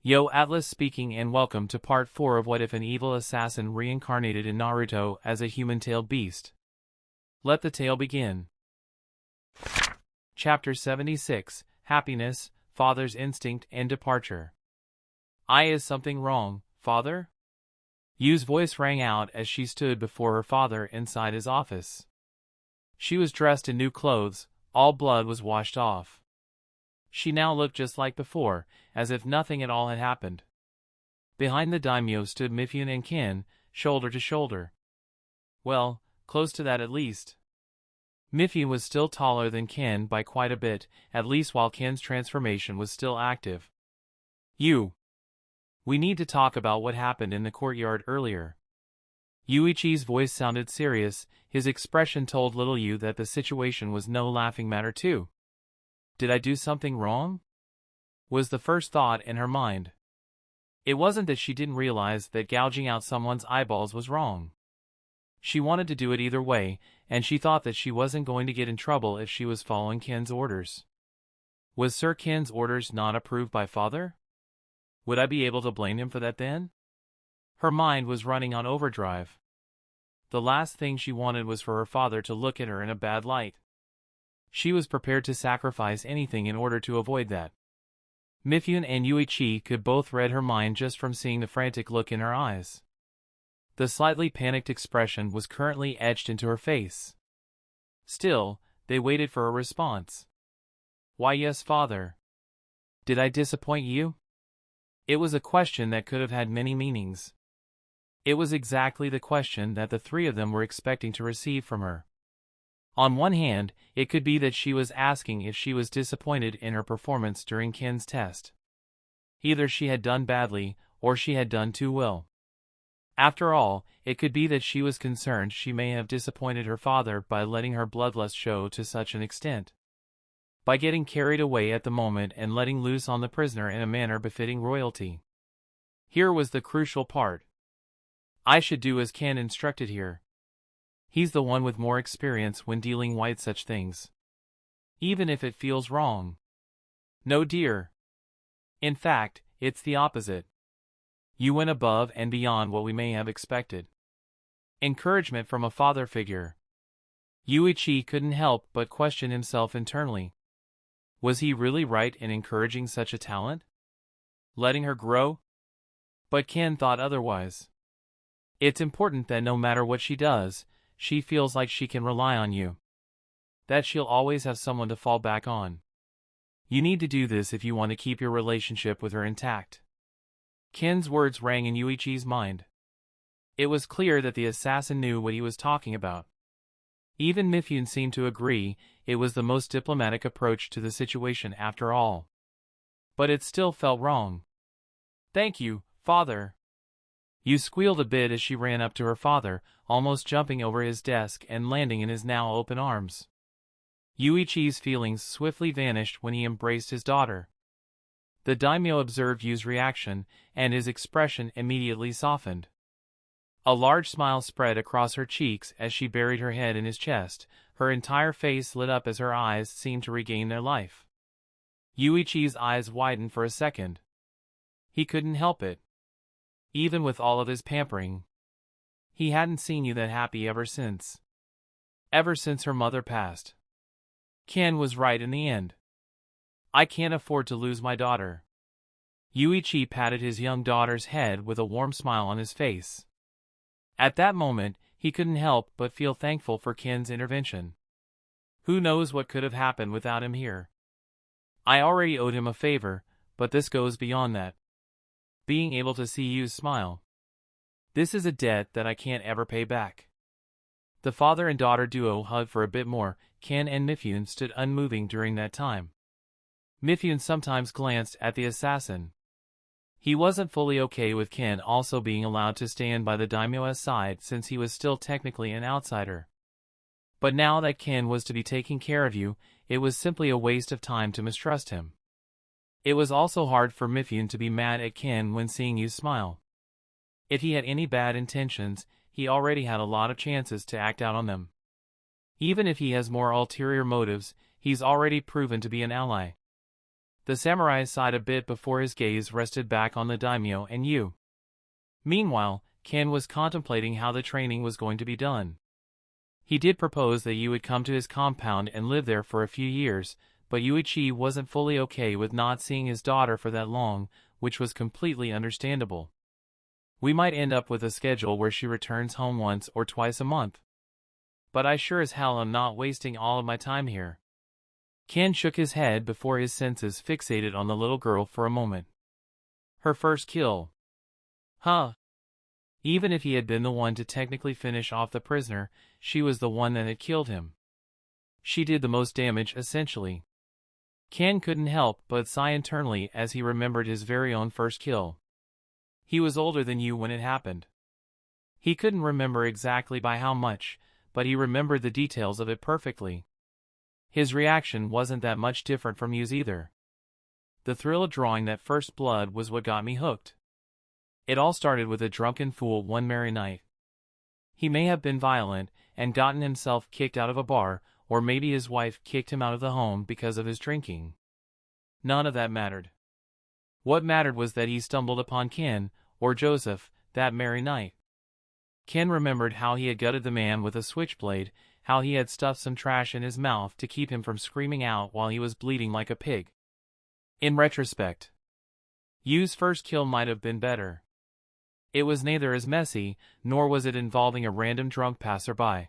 Yo, Atlas speaking, and welcome to part 4 of What If an Evil Assassin Reincarnated in Naruto as a Human-Tailed Beast. Let the tale begin. Chapter 76, Happiness, Father's Instinct and Departure. Is something wrong, Father? Yu's voice rang out as she stood before her father inside his office. She was dressed in new clothes, all blood was washed off. She now looked just like before, as if nothing at all had happened. Behind the daimyo stood Mifune and Ken, shoulder to shoulder. Well, close to that at least. Mifune was still taller than Ken by quite a bit, at least while Ken's transformation was still active. We need to talk about what happened in the courtyard earlier. Yuichi's voice sounded serious, his expression told little Yu that the situation was no laughing matter too. Did I do something wrong? Was the first thought in her mind. It wasn't that she didn't realize that gouging out someone's eyeballs was wrong. She wanted to do it either way, and she thought that she wasn't going to get in trouble if she was following Ken's orders. Was Sir Ken's orders not approved by Father? Would I be able to blame him for that then? Her mind was running on overdrive. The last thing she wanted was for her father to look at her in a bad light. She was prepared to sacrifice anything in order to avoid that. Mifune and Yuichi could both read her mind just from seeing the frantic look in her eyes. The slightly panicked expression was currently etched into her face. Still, they waited for a response. Why, yes, Father. Did I disappoint you? It was a question that could have had many meanings. It was exactly the question that the three of them were expecting to receive from her. On one hand, it could be that she was asking if she was disappointed in her performance during Ken's test. Either she had done badly, or she had done too well. After all, it could be that she was concerned she may have disappointed her father by letting her bloodlust show to such an extent. By getting carried away at the moment and letting loose on the prisoner in a manner befitting royalty. Here was the crucial part. I should do as Ken instructed here. He's the one with more experience when dealing with such things. Even if it feels wrong. No, dear. In fact, it's the opposite. You went above and beyond what we may have expected. Encouragement from a father figure. Yuichi couldn't help but question himself internally. Was he really right in encouraging such a talent? Letting her grow? But Ken thought otherwise. It's important that no matter what she does, she feels like she can rely on you. That she'll always have someone to fall back on. You need to do this if you want to keep your relationship with her intact. Ken's words rang in Yuichi's mind. It was clear that the assassin knew what he was talking about. Even Mifune seemed to agree it was the most diplomatic approach to the situation after all. But it still felt wrong. Thank you, Father. Yu squealed a bit as she ran up to her father, almost jumping over his desk and landing in his now open arms. Yuichi's feelings swiftly vanished when he embraced his daughter. The daimyo observed Yu's reaction, and his expression immediately softened. A large smile spread across her cheeks as she buried her head in his chest, her entire face lit up as her eyes seemed to regain their life. Yuichi's eyes widened for a second. He couldn't help it. Even with all of his pampering. He hadn't seen Yu that happy ever since. Ever since her mother passed. Ken was right in the end. I can't afford to lose my daughter. Yuichi patted his young daughter's head with a warm smile on his face. At that moment, he couldn't help but feel thankful for Ken's intervention. Who knows what could have happened without him here? I already owed him a favor, but this goes beyond that. Being able to see Yu's smile. This is a debt that I can't ever pay back. The father and daughter duo hugged for a bit more. Ken and Mifune stood unmoving during that time. Mifune sometimes glanced at the assassin. He wasn't fully okay with Ken also being allowed to stand by the daimyo's side since he was still technically an outsider. But now that Ken was to be taking care of Yu, it was simply a waste of time to mistrust him. It was also hard for Mifune to be mad at Ken when seeing Yu smile. If he had any bad intentions, he already had a lot of chances to act out on them. Even if he has more ulterior motives, he's already proven to be an ally. The samurai sighed a bit before his gaze rested back on the daimyo and Yu. Meanwhile, Ken was contemplating how the training was going to be done. He did propose that Yu would come to his compound and live there for a few years, but Yuichi wasn't fully okay with not seeing his daughter for that long, which was completely understandable. We might end up with a schedule where she returns home once or twice a month. But I sure as hell am not wasting all of my time here. Ken shook his head before his senses fixated on the little girl for a moment. Her first kill. Huh. Even if he had been the one to technically finish off the prisoner, she was the one that had killed him. She did the most damage, essentially. Ken couldn't help but sigh internally as he remembered his very own first kill. He was older than you when it happened. He couldn't remember exactly by how much, but he remembered the details of it perfectly. His reaction wasn't that much different from Yu's either. The thrill of drawing that first blood was what got me hooked. It all started with a drunken fool one merry night. He may have been violent and gotten himself kicked out of a bar, or maybe his wife kicked him out of the home because of his drinking. None of that mattered. What mattered was that he stumbled upon Ken, or Joseph, that merry night. Ken remembered how he had gutted the man with a switchblade, how he had stuffed some trash in his mouth to keep him from screaming out while he was bleeding like a pig. In retrospect, Yu's first kill might have been better. It was neither as messy, nor was it involving a random drunk passerby.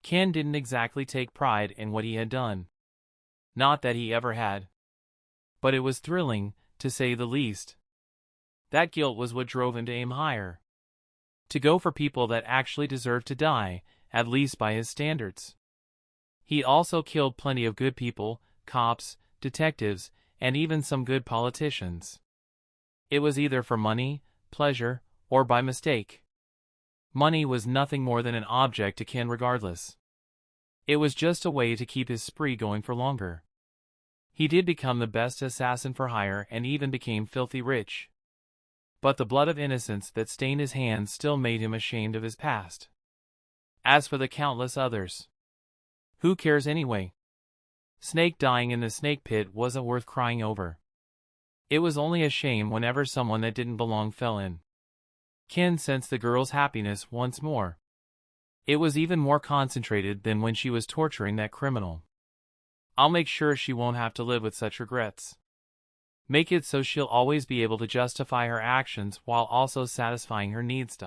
Ken didn't exactly take pride in what he had done. Not that he ever had. But it was thrilling, to say the least. That guilt was what drove him to aim higher. To go for people that actually deserved to die, at least by his standards. He also killed plenty of good people, cops, detectives, and even some good politicians. It was either for money, pleasure, or by mistake. Money was nothing more than an object to Ken regardless. It was just a way to keep his spree going for longer. He did become the best assassin for hire and even became filthy rich. But the blood of innocence that stained his hands still made him ashamed of his past. As for the countless others, who cares anyway? Snake dying in the snake pit wasn't worth crying over. It was only a shame whenever someone that didn't belong fell in. Ken sensed the girl's happiness once more. It was even more concentrated than when she was torturing that criminal. I'll make sure she won't have to live with such regrets. Make it so she'll always be able to justify her actions while also satisfying her needs.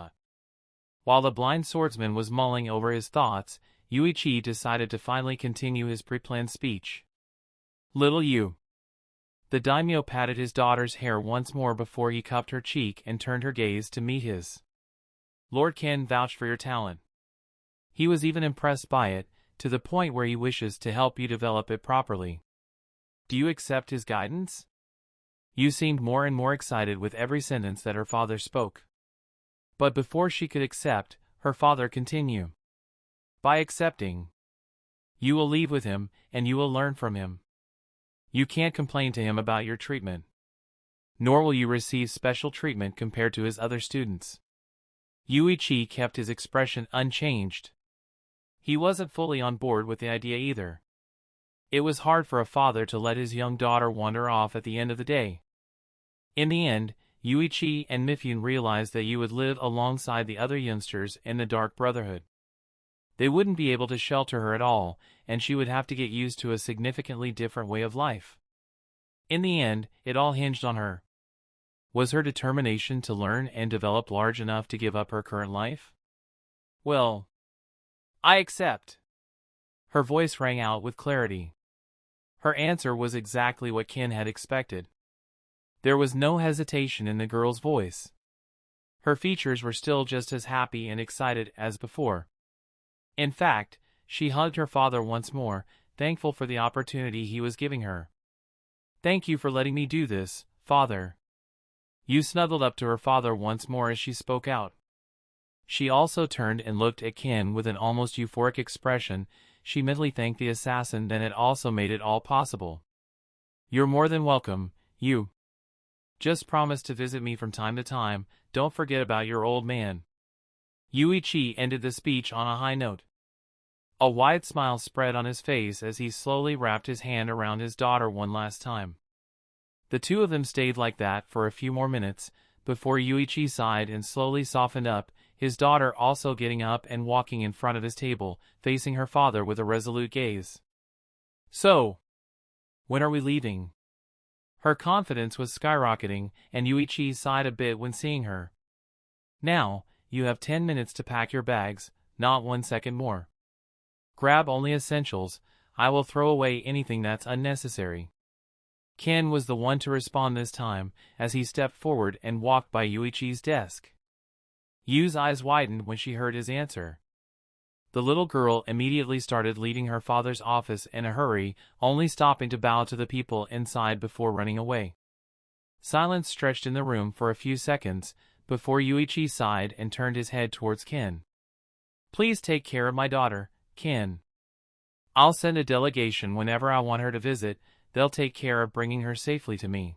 While the blind swordsman was mulling over his thoughts, Yuichi decided to finally continue his pre-planned speech. Little Yu. The daimyo patted his daughter's hair once more before he cupped her cheek and turned her gaze to meet his. Lord Ken vouched for your talent. He was even impressed by it, to the point where he wishes to help you develop it properly. Do you accept his guidance? Yu seemed more and more excited with every sentence that her father spoke. But before she could accept, her father continued. By accepting, you will leave with him, and you will learn from him. You can't complain to him about your treatment. Nor will you receive special treatment compared to his other students. Yuichi kept his expression unchanged. He wasn't fully on board with the idea either. It was hard for a father to let his young daughter wander off at the end of the day. In the end, Yuichi and Mifune realized that Yu would live alongside the other youngsters in the Dark Brotherhood. They wouldn't be able to shelter her at all, and she would have to get used to a significantly different way of life. In the end, it all hinged on her. Was her determination to learn and develop large enough to give up her current life? Well, I accept. Her voice rang out with clarity. Her answer was exactly what Ken had expected. There was no hesitation in the girl's voice. Her features were still just as happy and excited as before. In fact, she hugged her father once more, thankful for the opportunity he was giving her. Thank you for letting me do this, Father. Yu snuggled up to her father once more as she spoke out. She also turned and looked at Ken with an almost euphoric expression. She mentally thanked the assassin that had also made it all possible. You're more than welcome, Yu. Just promise to visit me from time to time, don't forget about your old man. Yuichi ended the speech on a high note. A wide smile spread on his face as he slowly wrapped his hand around his daughter one last time. The two of them stayed like that for a few more minutes, before Yuichi sighed and slowly softened up, his daughter also getting up and walking in front of his table, facing her father with a resolute gaze. "So, when are we leaving?" Her confidence was skyrocketing, and Yuichi sighed a bit when seeing her. "Now, you have 10 minutes to pack your bags, not 1 second more. Grab only essentials, I will throw away anything that's unnecessary." Ken was the one to respond this time, as he stepped forward and walked by Yuichi's desk. Yu's eyes widened when she heard his answer. The little girl immediately started leaving her father's office in a hurry, only stopping to bow to the people inside before running away. Silence stretched in the room for a few seconds, before Yuichi sighed and turned his head towards Ken. "Please take care of my daughter, Ken. I'll send a delegation whenever I want her to visit. They'll take care of bringing her safely to me.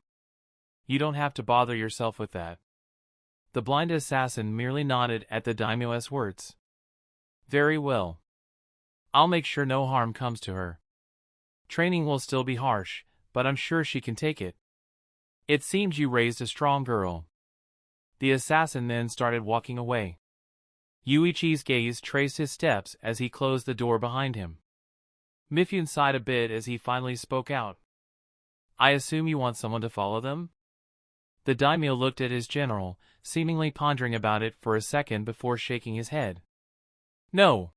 You don't have to bother yourself with that." The blind assassin merely nodded at the daimyo's words. "Very well. I'll make sure no harm comes to her. Training will still be harsh, but I'm sure she can take it. It seems you raised a strong girl." The assassin then started walking away. Yuichi's gaze traced his steps as he closed the door behind him. Mifune sighed a bit as he finally spoke out. "I assume you want someone to follow them?" The daimyo looked at his general, seemingly pondering about it for a second before shaking his head. "No.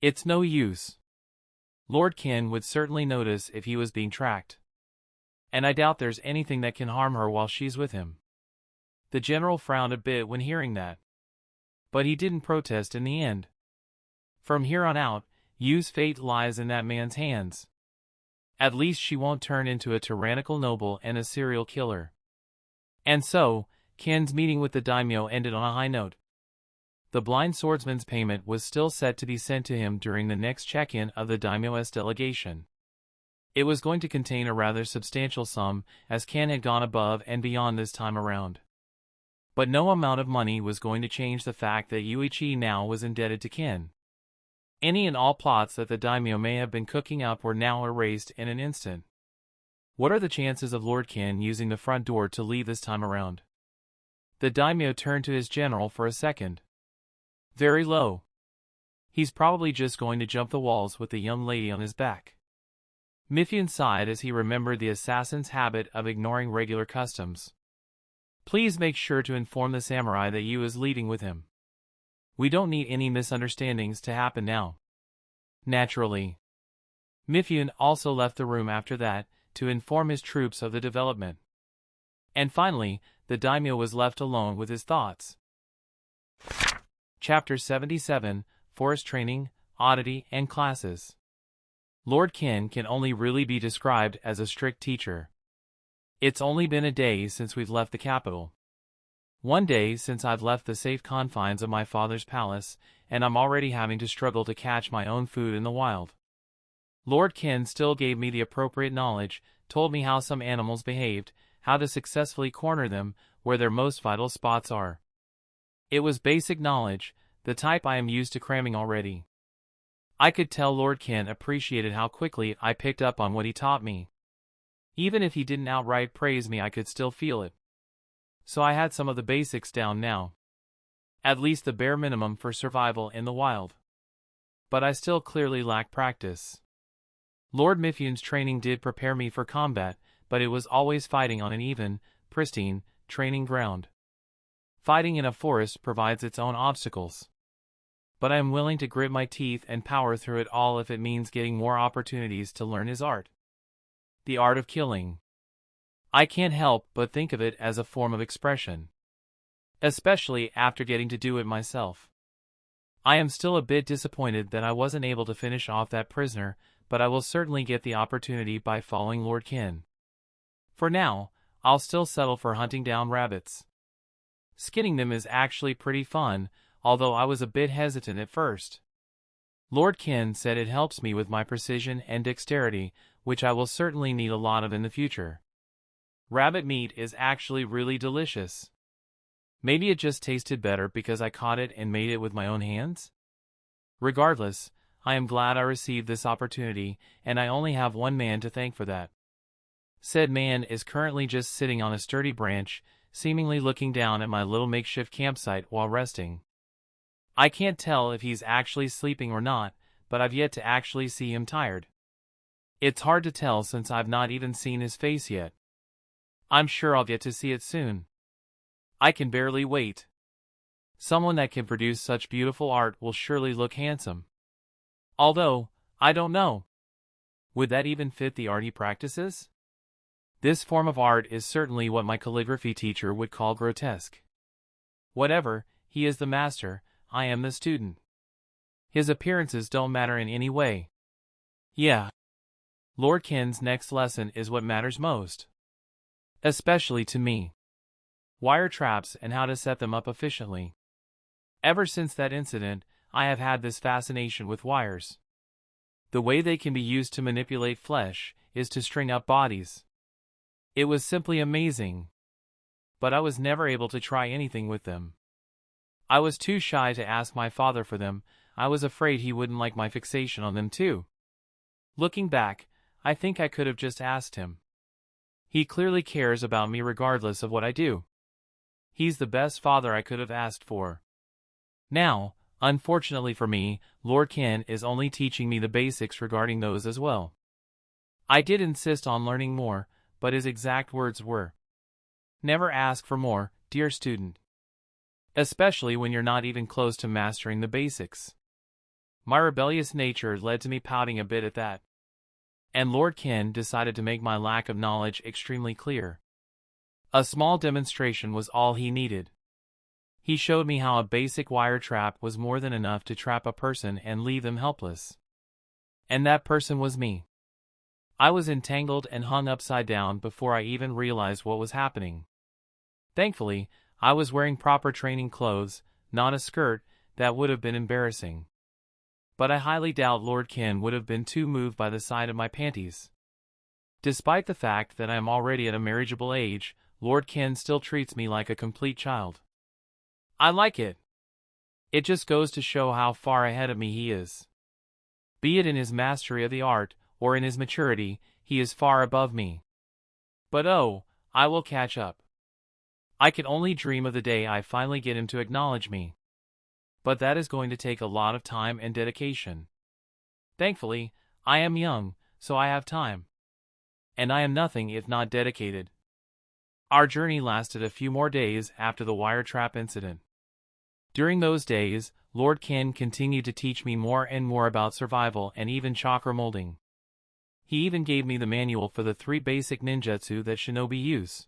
It's no use. Lord Ken would certainly notice if he was being tracked. And I doubt there's anything that can harm her while she's with him." The general frowned a bit when hearing that. But he didn't protest in the end. From here on out, Yu's fate lies in that man's hands. At least she won't turn into a tyrannical noble and a serial killer. And so, Ken's meeting with the daimyo ended on a high note. The blind swordsman's payment was still set to be sent to him during the next check-in of the daimyo's delegation. It was going to contain a rather substantial sum, as Ken had gone above and beyond this time around. But no amount of money was going to change the fact that Yuichi now was indebted to Ken. Any and all plots that the daimyo may have been cooking up were now erased in an instant. What are the chances of Lord Ken using the front door to leave this time around? The daimyo turned to his general for a second. Very low. He's probably just going to jump the walls with the young lady on his back. Mifune sighed as he remembered the assassin's habit of ignoring regular customs. Please make sure to inform the samurai that Yu is leaving with him. We don't need any misunderstandings to happen now. Naturally. Mifune also left the room after that, to inform his troops of the development. And finally, the daimyo was left alone with his thoughts. Chapter 77, Forest Training, Oddity and Classes. Lord Ken can only really be described as a strict teacher. It's only been a day since we've left the capital. One day since I've left the safe confines of my father's palace, and I'm already having to struggle to catch my own food in the wild. Lord Ken still gave me the appropriate knowledge, told me how some animals behaved, how to successfully corner them, where their most vital spots are. It was basic knowledge, the type I am used to cramming already. I could tell Lord Ken appreciated how quickly I picked up on what he taught me. Even if he didn't outright praise me, I could still feel it. So I had some of the basics down now. At least the bare minimum for survival in the wild. But I still clearly lack practice. Lord Mifune's training did prepare me for combat, but it was always fighting on an even, pristine, training ground. Fighting in a forest provides its own obstacles. But I am willing to grit my teeth and power through it all if it means getting more opportunities to learn his art. The art of killing. I can't help but think of it as a form of expression. Especially after getting to do it myself. I am still a bit disappointed that I wasn't able to finish off that prisoner, but I will certainly get the opportunity by following Lord Ken. For now, I'll still settle for hunting down rabbits. Skinning them is actually pretty fun, although I was a bit hesitant at first. Lord Ken said it helps me with my precision and dexterity, which I will certainly need a lot of in the future. Rabbit meat is actually really delicious. Maybe it just tasted better because I caught it and made it with my own hands? Regardless, I am glad I received this opportunity, and I only have one man to thank for that. Said man is currently just sitting on a sturdy branch, seemingly looking down at my little makeshift campsite while resting. I can't tell if he's actually sleeping or not, but I've yet to actually see him tired. It's hard to tell since I've not even seen his face yet. I'm sure I'll get to see it soon. I can barely wait. Someone that can produce such beautiful art will surely look handsome. Although, I don't know. Would that even fit the art he practices? This form of art is certainly what my calligraphy teacher would call grotesque. Whatever, he is the master, I am the student. His appearances don't matter in any way. Yeah. Lord Ken's next lesson is what matters most. Especially to me. Wire traps and how to set them up efficiently. Ever since that incident, I have had this fascination with wires. The way they can be used to manipulate flesh is to string up bodies. It was simply amazing. But I was never able to try anything with them. I was too shy to ask my father for them. I was afraid he wouldn't like my fixation on them too. Looking back, I think I could have just asked him. He clearly cares about me regardless of what I do. He's the best father I could have asked for. Now, unfortunately for me, Lord Ken is only teaching me the basics regarding those as well. I did insist on learning more, but his exact words were, "Never ask for more, dear student. Especially when you're not even close to mastering the basics." My rebellious nature led to me pouting a bit at that. And Lord Ken decided to make my lack of knowledge extremely clear. A small demonstration was all he needed. He showed me how a basic wire trap was more than enough to trap a person and leave them helpless. And that person was me. I was entangled and hung upside down before I even realized what was happening. Thankfully, I was wearing proper training clothes, not a skirt. That would have been embarrassing. But I highly doubt Lord Ken would have been too moved by the sight of my panties. Despite the fact that I am already at a marriageable age, Lord Ken still treats me like a complete child. I like it. It just goes to show how far ahead of me he is. Be it in his mastery of the art, or in his maturity, he is far above me. But oh, I will catch up. I can only dream of the day I finally get him to acknowledge me. But that is going to take a lot of time and dedication. Thankfully, I am young, so I have time. And I am nothing if not dedicated. Our journey lasted a few more days after the wire trap incident. During those days, Lord Ken continued to teach me more and more about survival and even chakra molding. He even gave me the manual for the 3 basic ninjutsu that shinobi use.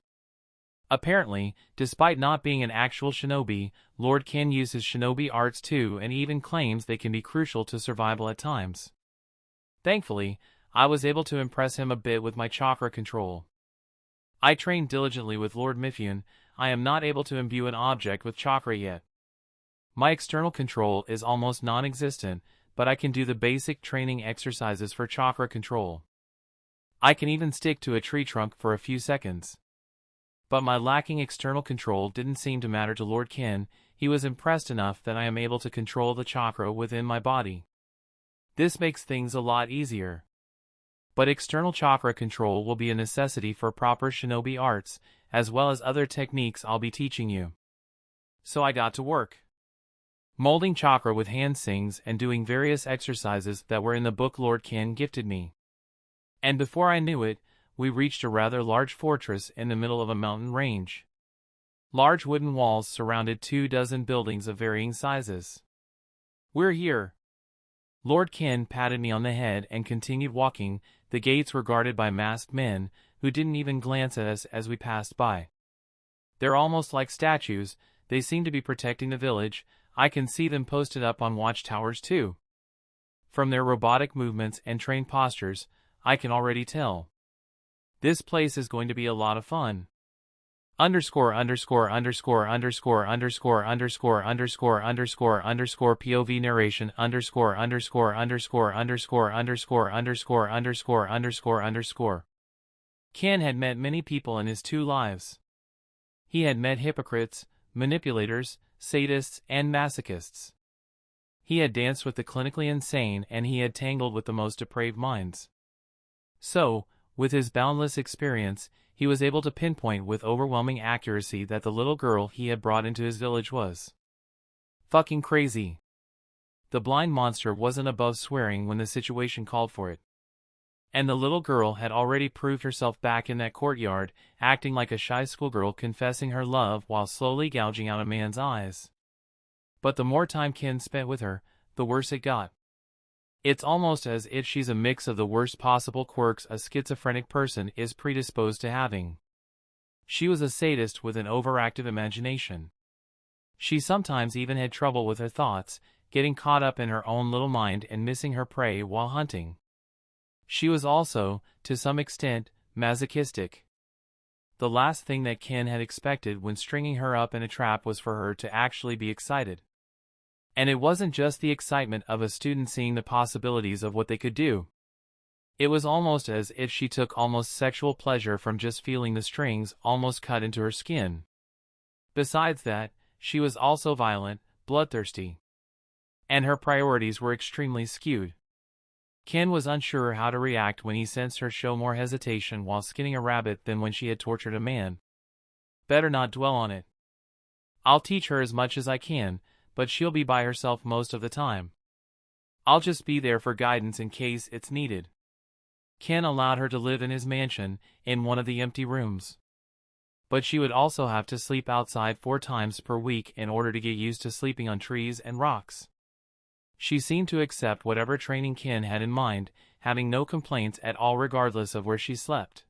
Apparently, despite not being an actual shinobi, Lord Ken uses shinobi arts too and even claims they can be crucial to survival at times. Thankfully, I was able to impress him a bit with my chakra control. I trained diligently with Lord Mifune. I am not able to imbue an object with chakra yet. My external control is almost non-existent, but I can do the basic training exercises for chakra control. I can even stick to a tree trunk for a few seconds. But my lacking external control didn't seem to matter to Lord Ken. He was impressed enough that I am able to control the chakra within my body. This makes things a lot easier. But external chakra control will be a necessity for proper shinobi arts, as well as other techniques I'll be teaching you. So I got to work. Molding chakra with hand sings and doing various exercises that were in the book Lord Ken gifted me. And before I knew it, we reached a rather large fortress in the middle of a mountain range. Large wooden walls surrounded 24 buildings of varying sizes. "We're here." Lord Ken patted me on the head and continued walking. The gates were guarded by masked men, who didn't even glance at us as we passed by. They're almost like statues. They seem to be protecting the village. I can see them posted up on watchtowers too. From their robotic movements and trained postures, I can already tell. This place is going to be a lot of fun. POV narration Ken had met many people in his 2 lives. He had met hypocrites, manipulators, sadists, and masochists. He had danced with the clinically insane and he had tangled with the most depraved minds. So, With his boundless experience, he was able to pinpoint with overwhelming accuracy that the little girl he had brought into his village was fucking crazy. The blind monster wasn't above swearing when the situation called for it. And the little girl had already proved herself back in that courtyard, acting like a shy schoolgirl confessing her love while slowly gouging out a man's eyes. But the more time Ken spent with her, the worse it got. It's almost as if she's a mix of the worst possible quirks a schizophrenic person is predisposed to having. She was a sadist with an overactive imagination. She sometimes even had trouble with her thoughts, getting caught up in her own little mind and missing her prey while hunting. She was also, to some extent, masochistic. The last thing that Ken had expected when stringing her up in a trap was for her to actually be excited. And it wasn't just the excitement of a student seeing the possibilities of what they could do. It was almost as if she took almost sexual pleasure from just feeling the strings almost cut into her skin. Besides that, she was also violent, bloodthirsty. And her priorities were extremely skewed. Ken was unsure how to react when he sensed her show more hesitation while skinning a rabbit than when she had tortured a man. Better not dwell on it. I'll teach her as much as I can, but she'll be by herself most of the time. I'll just be there for guidance in case it's needed. Ken allowed her to live in his mansion, in one of the empty rooms. But she would also have to sleep outside 4 times per week in order to get used to sleeping on trees and rocks. She seemed to accept whatever training Ken had in mind, having no complaints at all regardless of where she slept.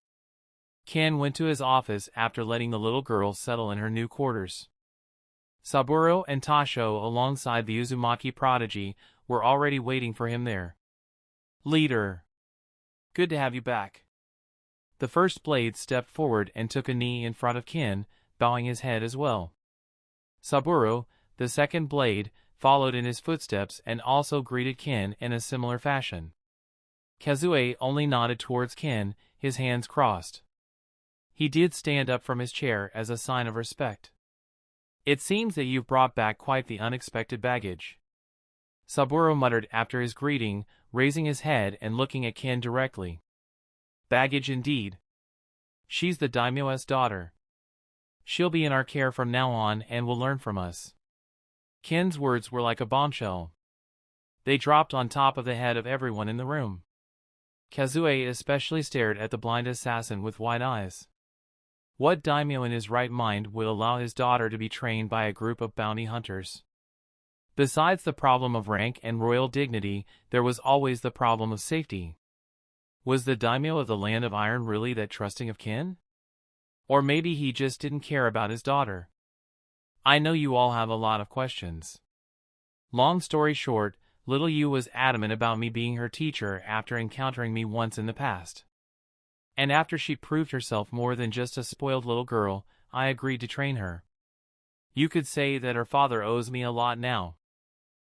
Ken went to his office after letting the little girl settle in her new quarters. Saburo and Tasho, alongside the Uzumaki prodigy, were already waiting for him there. "Leader. Good to have you back." The first blade stepped forward and took a knee in front of Ken, bowing his head as well. Saburo, the second blade, followed in his footsteps and also greeted Ken in a similar fashion. Kazue only nodded towards Ken, his hands crossed. He did stand up from his chair as a sign of respect. "It seems that you've brought back quite the unexpected baggage," Saburo muttered after his greeting, raising his head and looking at Ken directly. "Baggage indeed. She's the daimyo's daughter. She'll be in our care from now on and will learn from us." Ken's words were like a bombshell. They dropped on top of the head of everyone in the room. Kazue especially stared at the blind assassin with wide eyes. What daimyo in his right mind would allow his daughter to be trained by a group of bounty hunters? Besides the problem of rank and royal dignity, there was always the problem of safety. Was the daimyo of the Land of Iron really that trusting of Ken? Or maybe he just didn't care about his daughter. I know you all have a lot of questions. Long story short, little Yu was adamant about me being her teacher after encountering me once in the past. And after she proved herself more than just a spoiled little girl, I agreed to train her. You could say that her father owes me a lot now.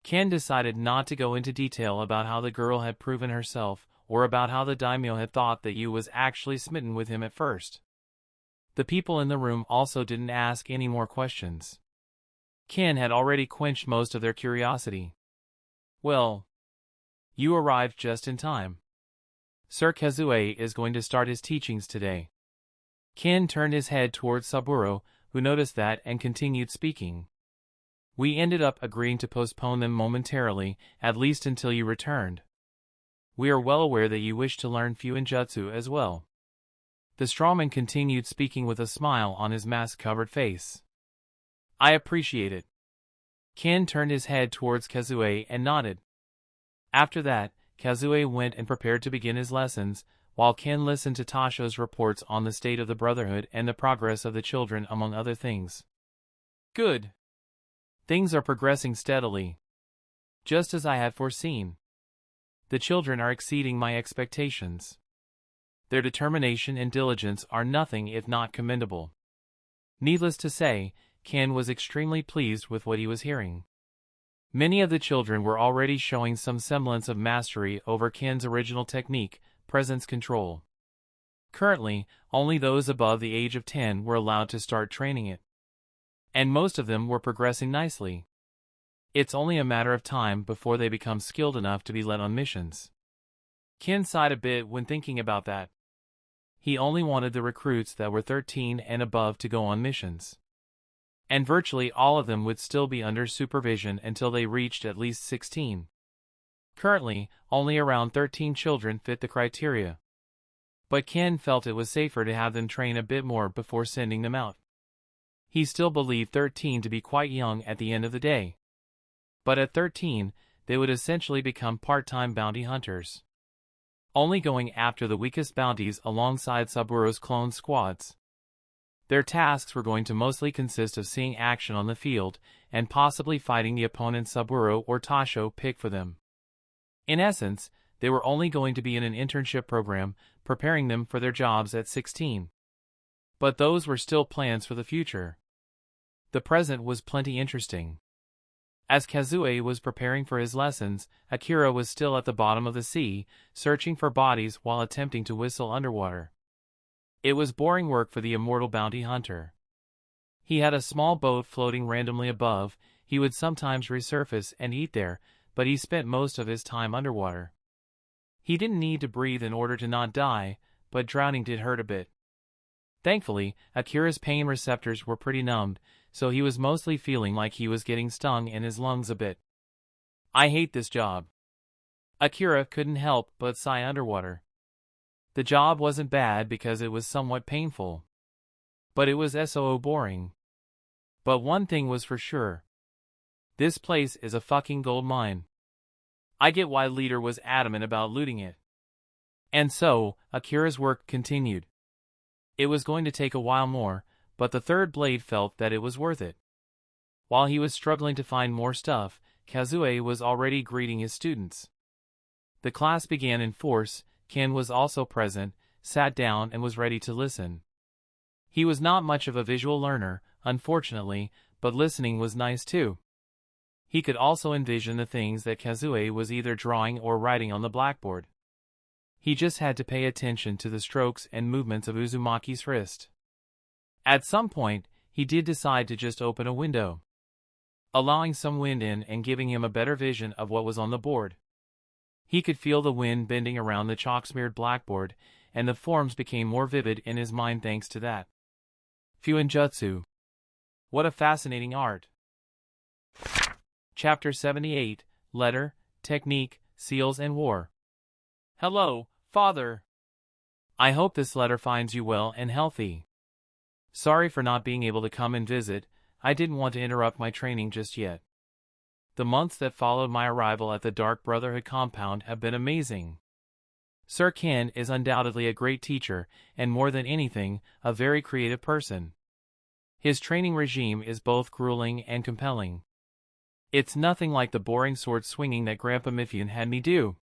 Ken decided not to go into detail about how the girl had proven herself, or about how the daimyo had thought that Yu was actually smitten with him at first. The people in the room also didn't ask any more questions. Ken had already quenched most of their curiosity. "Well, you arrived just in time. Sir Kazue is going to start his teachings today." Ken turned his head towards Saburo, who noticed that and continued speaking. "We ended up agreeing to postpone them momentarily, at least until you returned. We are well aware that you wish to learn Fuinjutsu as well." The strawman continued speaking with a smile on his mask-covered face. "I appreciate it." Ken turned his head towards Kazue and nodded. After that, Kazue went and prepared to begin his lessons, while Ken listened to Tasho's reports on the state of the Brotherhood and the progress of the children among other things. "Good. Things are progressing steadily. Just as I had foreseen. The children are exceeding my expectations. Their determination and diligence are nothing if not commendable." Needless to say, Ken was extremely pleased with what he was hearing. Many of the children were already showing some semblance of mastery over Ken's original technique, presence control. Currently, only those above the age of 10 were allowed to start training it. And most of them were progressing nicely. It's only a matter of time before they become skilled enough to be led on missions. Ken sighed a bit when thinking about that. he only wanted the recruits that were 13 and above to go on missions. And virtually all of them would still be under supervision until they reached at least 16. Currently, only around 13 children fit the criteria. But Ken felt it was safer to have them train a bit more before sending them out. He still believed 13 to be quite young at the end of the day. But at 13, they would essentially become part-time bounty hunters, only going after the weakest bounties alongside Saburo's clone squads. Their tasks were going to mostly consist of seeing action on the field and possibly fighting the opponent Saburo or Tasho pick for them. In essence, they were only going to be in an internship program, preparing them for their jobs at 16. But those were still plans for the future. The present was plenty interesting. As Kazue was preparing for his lessons, Akira was still at the bottom of the sea, searching for bodies while attempting to whistle underwater. It was boring work for the immortal bounty hunter. He had a small boat floating randomly above. He would sometimes resurface and eat there, but he spent most of his time underwater. He didn't need to breathe in order to not die, but drowning did hurt a bit. Thankfully, Akira's pain receptors were pretty numbed, so he was mostly feeling like he was getting stung in his lungs a bit. I hate this job. Akira couldn't help but sigh underwater. The job wasn't bad because it was somewhat painful, but it was so boring. But one thing was for sure. This place is a fucking gold mine. I get why Leader was adamant about looting it. And so, Akira's work continued. It was going to take a while more, but the third blade felt that it was worth it. While he was struggling to find more stuff, Kazue was already greeting his students. The class began in force. Ken was also present, sat down and was ready to listen. He was not much of a visual learner, unfortunately, but listening was nice too. He could also envision the things that Kazue was either drawing or writing on the blackboard. He just had to pay attention to the strokes and movements of Uzumaki's wrist. At some point, he did decide to just open a window, allowing some wind in and giving him a better vision of what was on the board. He could feel the wind bending around the chalk-smeared blackboard, and the forms became more vivid in his mind thanks to that. Fuinjutsu. What a fascinating art. Chapter 78, Letter, Technique, Seals and War. Hello, Father. I hope this letter finds you well and healthy. Sorry for not being able to come and visit. I didn't want to interrupt my training just yet. The months that followed my arrival at the Dark Brotherhood compound have been amazing. Sir Ken is undoubtedly a great teacher, and more than anything, a very creative person. His training regime is both grueling and compelling. It's nothing like the boring sword swinging that Grandpa Miffian had me do.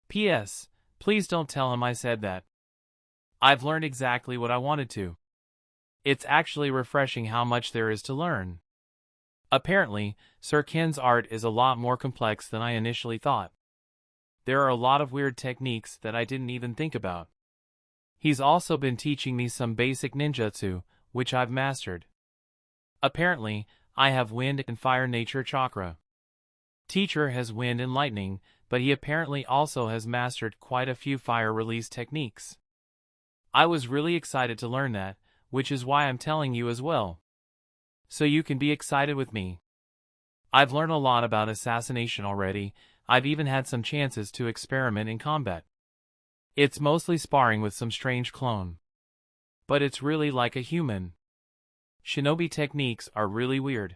P.S. Please don't tell him I said that. I've learned exactly what I wanted to. It's actually refreshing how much there is to learn. Apparently, Sir Ken's art is a lot more complex than I initially thought. There are a lot of weird techniques that I didn't even think about. He's also been teaching me some basic ninjutsu, which I've mastered. Apparently, I have wind and fire nature chakra. Teacher has wind and lightning, but he apparently also has mastered quite a few fire release techniques. I was really excited to learn that, which is why I'm telling you as well. So you can be excited with me. I've learned a lot about assassination already. I've even had some chances to experiment in combat. It's mostly sparring with some strange clone. But it's really like a human. Shinobi techniques are really weird.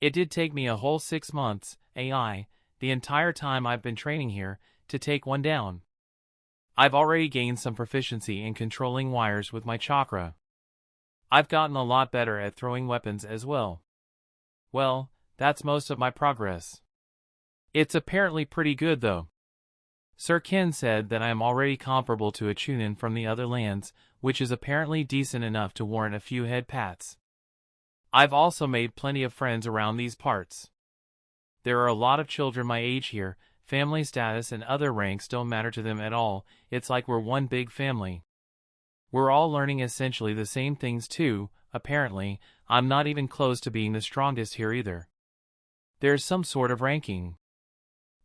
It did take me a whole 6 months, AI, the entire time I've been training here, to take one down. I've already gained some proficiency in controlling wires with my chakra. I've gotten a lot better at throwing weapons as well. Well, that's most of my progress. It's apparently pretty good though. Sir Ken said that I am already comparable to a Chunin from the other lands, which is apparently decent enough to warrant a few head pats. I've also made plenty of friends around these parts. There are a lot of children my age here. Family status and other ranks don't matter to them at all. It's like we're one big family. We're all learning essentially the same things too. Apparently, I'm not even close to being the strongest here either. There's some sort of ranking.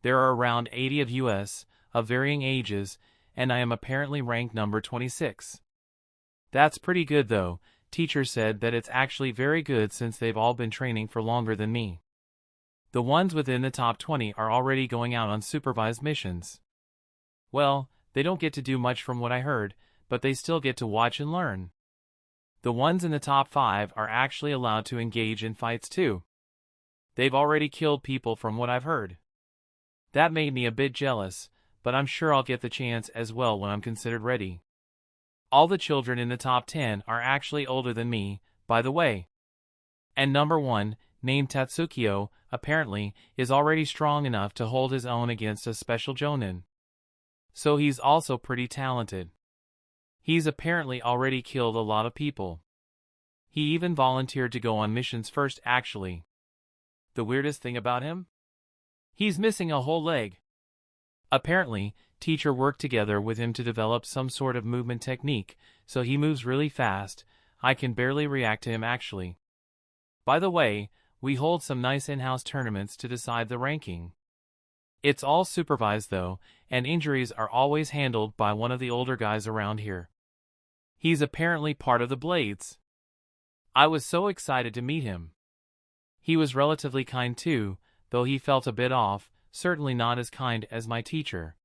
There are around 80 of us, of varying ages, and I am apparently ranked number 26. That's pretty good though. Teacher said that it's actually very good since they've all been training for longer than me. The ones within the top 20 are already going out on supervised missions. Well, they don't get to do much from what I heard, but they still get to watch and learn. The ones in the top 5 are actually allowed to engage in fights too. They've already killed people from what I've heard. That made me a bit jealous, but I'm sure I'll get the chance as well when I'm considered ready. All the children in the top 10 are actually older than me, by the way. And number 1, named Tatsukio, apparently, is already strong enough to hold his own against a special jonin. So he's also pretty talented. He's apparently already killed a lot of people. He even volunteered to go on missions first actually. The weirdest thing about him? He's missing a whole leg. Apparently, teacher worked together with him to develop some sort of movement technique, so he moves really fast. I can barely react to him actually. By the way, we hold some nice in-house tournaments to decide the ranking. It's all supervised though, and injuries are always handled by one of the older guys around here. He's apparently part of the Blades. I was so excited to meet him. He was relatively kind too, though he felt a bit off, certainly not as kind as my teacher.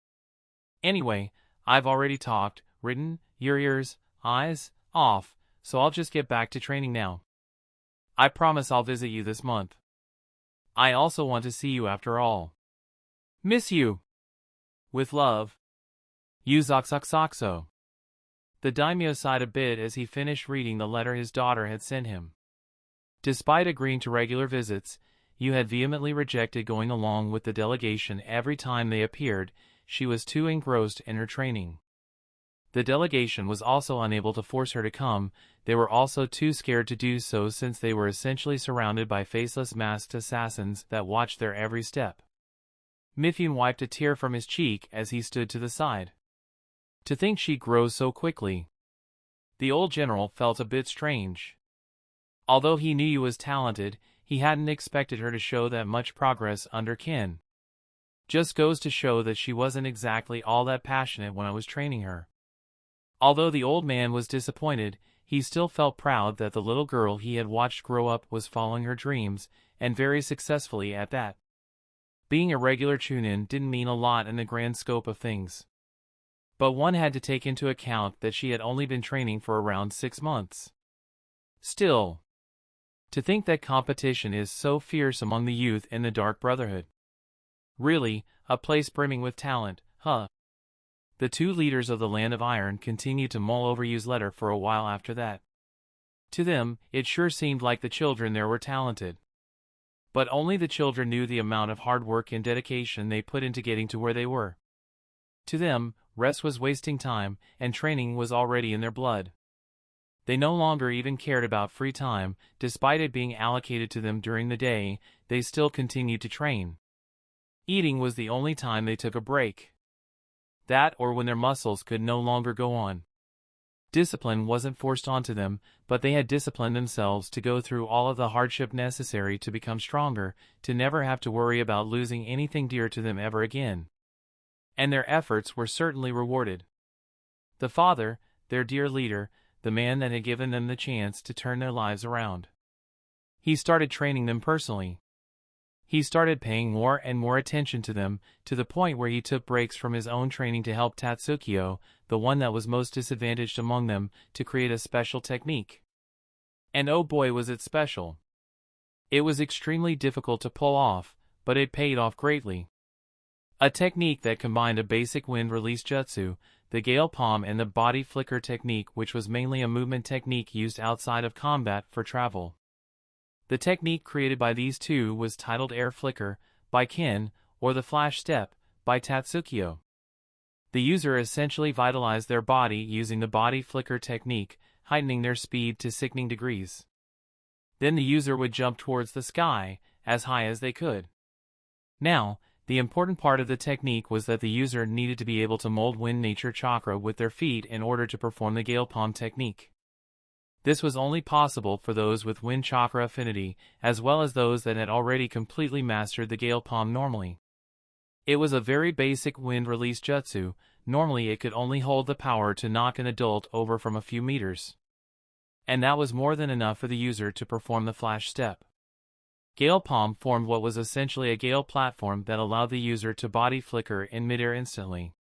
Anyway, I've already talked, written, your ears, eyes, off, so I'll just get back to training now. I promise I'll visit you this month. I also want to see you after all. Miss you. With love. Yuzoxoxoxo. The daimyo sighed a bit as he finished reading the letter his daughter had sent him. Despite agreeing to regular visits, Yu had vehemently rejected going along with the delegation every time they appeared. She was too engrossed in her training. The delegation was also unable to force her to come. They were also too scared to do so since they were essentially surrounded by faceless masked assassins that watched their every step. Mifune wiped a tear from his cheek as he stood to the side. To think she'd grow so quickly. The old general felt a bit strange. Although he knew Yu was talented, he hadn't expected her to show that much progress under Kin. Just goes to show that she wasn't exactly all that passionate when I was training her. Although the old man was disappointed, he still felt proud that the little girl he had watched grow up was following her dreams, and very successfully at that. Being a regular chunin didn't mean a lot in the grand scope of things. But one had to take into account that she had only been training for around 6 months. Still, to think that competition is so fierce among the youth in the Dark Brotherhood. Really, a place brimming with talent, huh? The two leaders of the Land of Iron continued to mull over Yu's letter for a while after that. To them, it sure seemed like the children there were talented. But only the children knew the amount of hard work and dedication they put into getting to where they were. To them, rest was wasting time, and training was already in their blood. They no longer even cared about free time. Despite it being allocated to them during the day, they still continued to train. Eating was the only time they took a break. That or when their muscles could no longer go on. Discipline wasn't forced onto them, but they had disciplined themselves to go through all of the hardship necessary to become stronger, to never have to worry about losing anything dear to them ever again. And their efforts were certainly rewarded. The father, their dear leader, the man that had given them the chance to turn their lives around. He started training them personally. He started paying more and more attention to them, to the point where he took breaks from his own training to help Tatsukio, the one that was most disadvantaged among them, to create a special technique. And oh boy was it special. It was extremely difficult to pull off, but it paid off greatly. A technique that combined a basic wind release jutsu, the gale palm, and the body flicker technique, which was mainly a movement technique used outside of combat for travel. The technique created by these two was titled Air Flicker by Kin, or the Flash Step by Tatsukio. The user essentially vitalized their body using the body flicker technique, heightening their speed to sickening degrees. Then the user would jump towards the sky, as high as they could. Now, the important part of the technique was that the user needed to be able to mold wind nature chakra with their feet in order to perform the gale palm technique. This was only possible for those with wind chakra affinity, as well as those that had already completely mastered the gale palm normally. It was a very basic wind release jutsu, normally it could only hold the power to knock an adult over from a few meters. And that was more than enough for the user to perform the flash step. Gale Palm formed what was essentially a Gale platform that allowed the user to body flicker in midair instantly.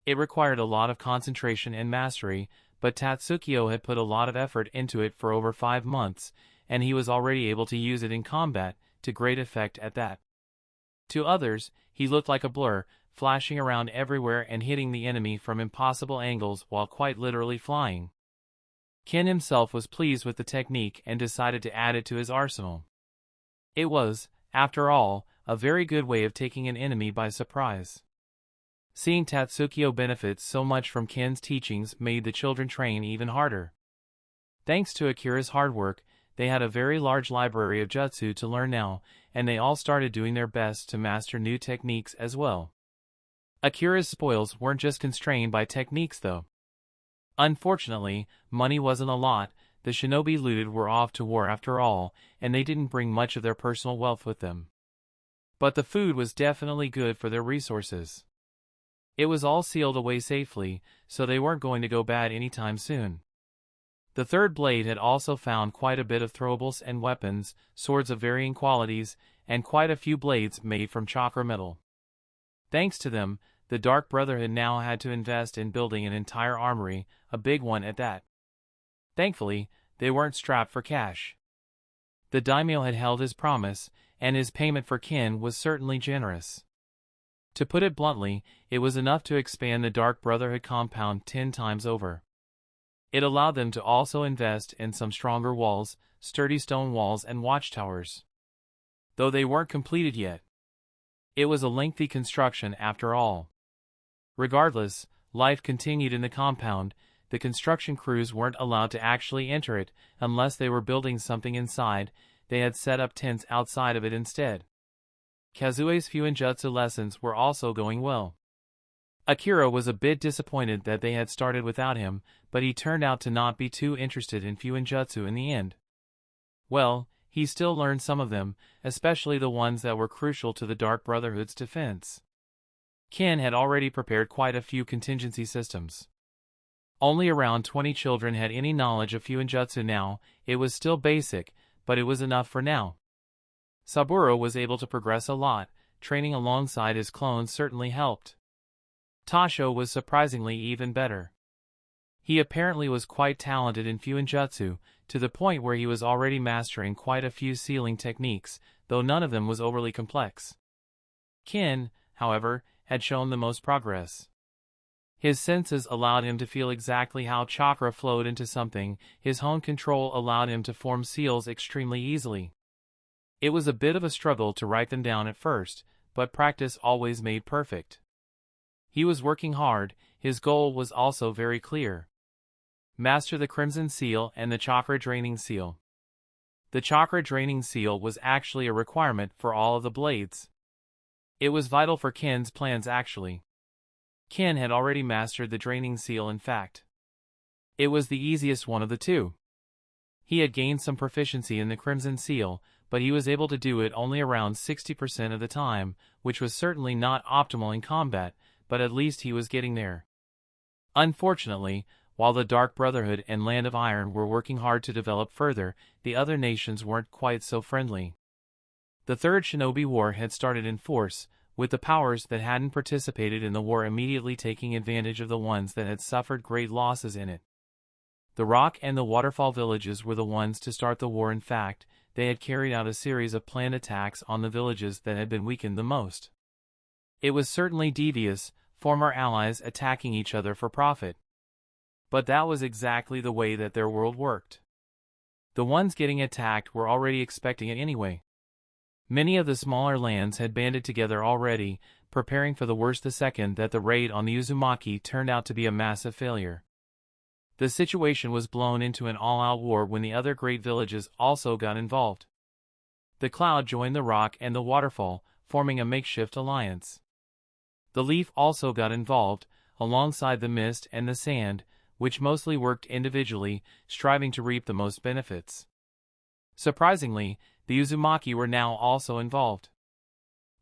It required a lot of concentration and mastery, but Tatsukio had put a lot of effort into it for over 5 months, and he was already able to use it in combat, to great effect at that. To others, he looked like a blur, flashing around everywhere and hitting the enemy from impossible angles while quite literally flying. Ken himself was pleased with the technique and decided to add it to his arsenal. It was, after all, a very good way of taking an enemy by surprise. Seeing Tatsukio benefit so much from Ken's teachings made the children train even harder. Thanks to Akira's hard work, they had a very large library of jutsu to learn now, and they all started doing their best to master new techniques as well. Akira's spoils weren't just constrained by techniques though. Unfortunately, money wasn't a lot. The shinobi looted were off to war after all, and they didn't bring much of their personal wealth with them. But the food was definitely good for their resources. It was all sealed away safely, so they weren't going to go bad anytime soon. The third blade had also found quite a bit of throwables and weapons, swords of varying qualities, and quite a few blades made from chakra metal. Thanks to them, the Dark Brotherhood now had to invest in building an entire armory, a big one at that. Thankfully, they weren't strapped for cash. The daimyo had held his promise, and his payment for Ken was certainly generous. To put it bluntly, it was enough to expand the Dark Brotherhood compound 10 times over. It allowed them to also invest in some stronger walls, sturdy stone walls and watchtowers. Though they weren't completed yet. It was a lengthy construction after all. Regardless, life continued in the compound. The construction crews weren't allowed to actually enter it unless they were building something inside. They had set up tents outside of it instead. Kazue's Fuinjutsu lessons were also going well. Akira was a bit disappointed that they had started without him, but he turned out to not be too interested in Fuinjutsu in the end. Well, he still learned some of them, especially the ones that were crucial to the Dark Brotherhood's defense. Ken had already prepared quite a few contingency systems. Only around 20 children had any knowledge of Fuinjutsu now. It was still basic, but it was enough for now. Saburo was able to progress a lot. Training alongside his clones certainly helped. Tasho was surprisingly even better. He apparently was quite talented in Fuinjutsu, to the point where he was already mastering quite a few sealing techniques, though none of them was overly complex. Ken, however, had shown the most progress. His senses allowed him to feel exactly how chakra flowed into something. His hone control allowed him to form seals extremely easily. It was a bit of a struggle to write them down at first, but practice always made perfect. He was working hard. His goal was also very clear. Master the Crimson Seal and the Chakra Draining Seal. The Chakra Draining Seal was actually a requirement for all of the blades. It was vital for Ken's plans actually. Ken had already mastered the Draining Seal in fact. It was the easiest one of the two. He had gained some proficiency in the Crimson Seal, but he was able to do it only around 60% of the time, which was certainly not optimal in combat, but at least he was getting there. Unfortunately, while the Dark Brotherhood and Land of Iron were working hard to develop further, the other nations weren't quite so friendly. The Third Shinobi War had started in force, with the powers that hadn't participated in the war immediately taking advantage of the ones that had suffered great losses in it. The Rock and the Waterfall villages were the ones to start the war. In fact, they had carried out a series of planned attacks on the villages that had been weakened the most. It was certainly devious, former allies attacking each other for profit. But that was exactly the way that their world worked. The ones getting attacked were already expecting it anyway. Many of the smaller lands had banded together already, preparing for the worst the second that the raid on the Uzumaki turned out to be a massive failure. The situation was blown into an all-out war when the other great villages also got involved. The Cloud joined the Rock and the Waterfall, forming a makeshift alliance. The Leaf also got involved, alongside the Mist and the Sand, which mostly worked individually, striving to reap the most benefits. Surprisingly, the Uzumaki were now also involved.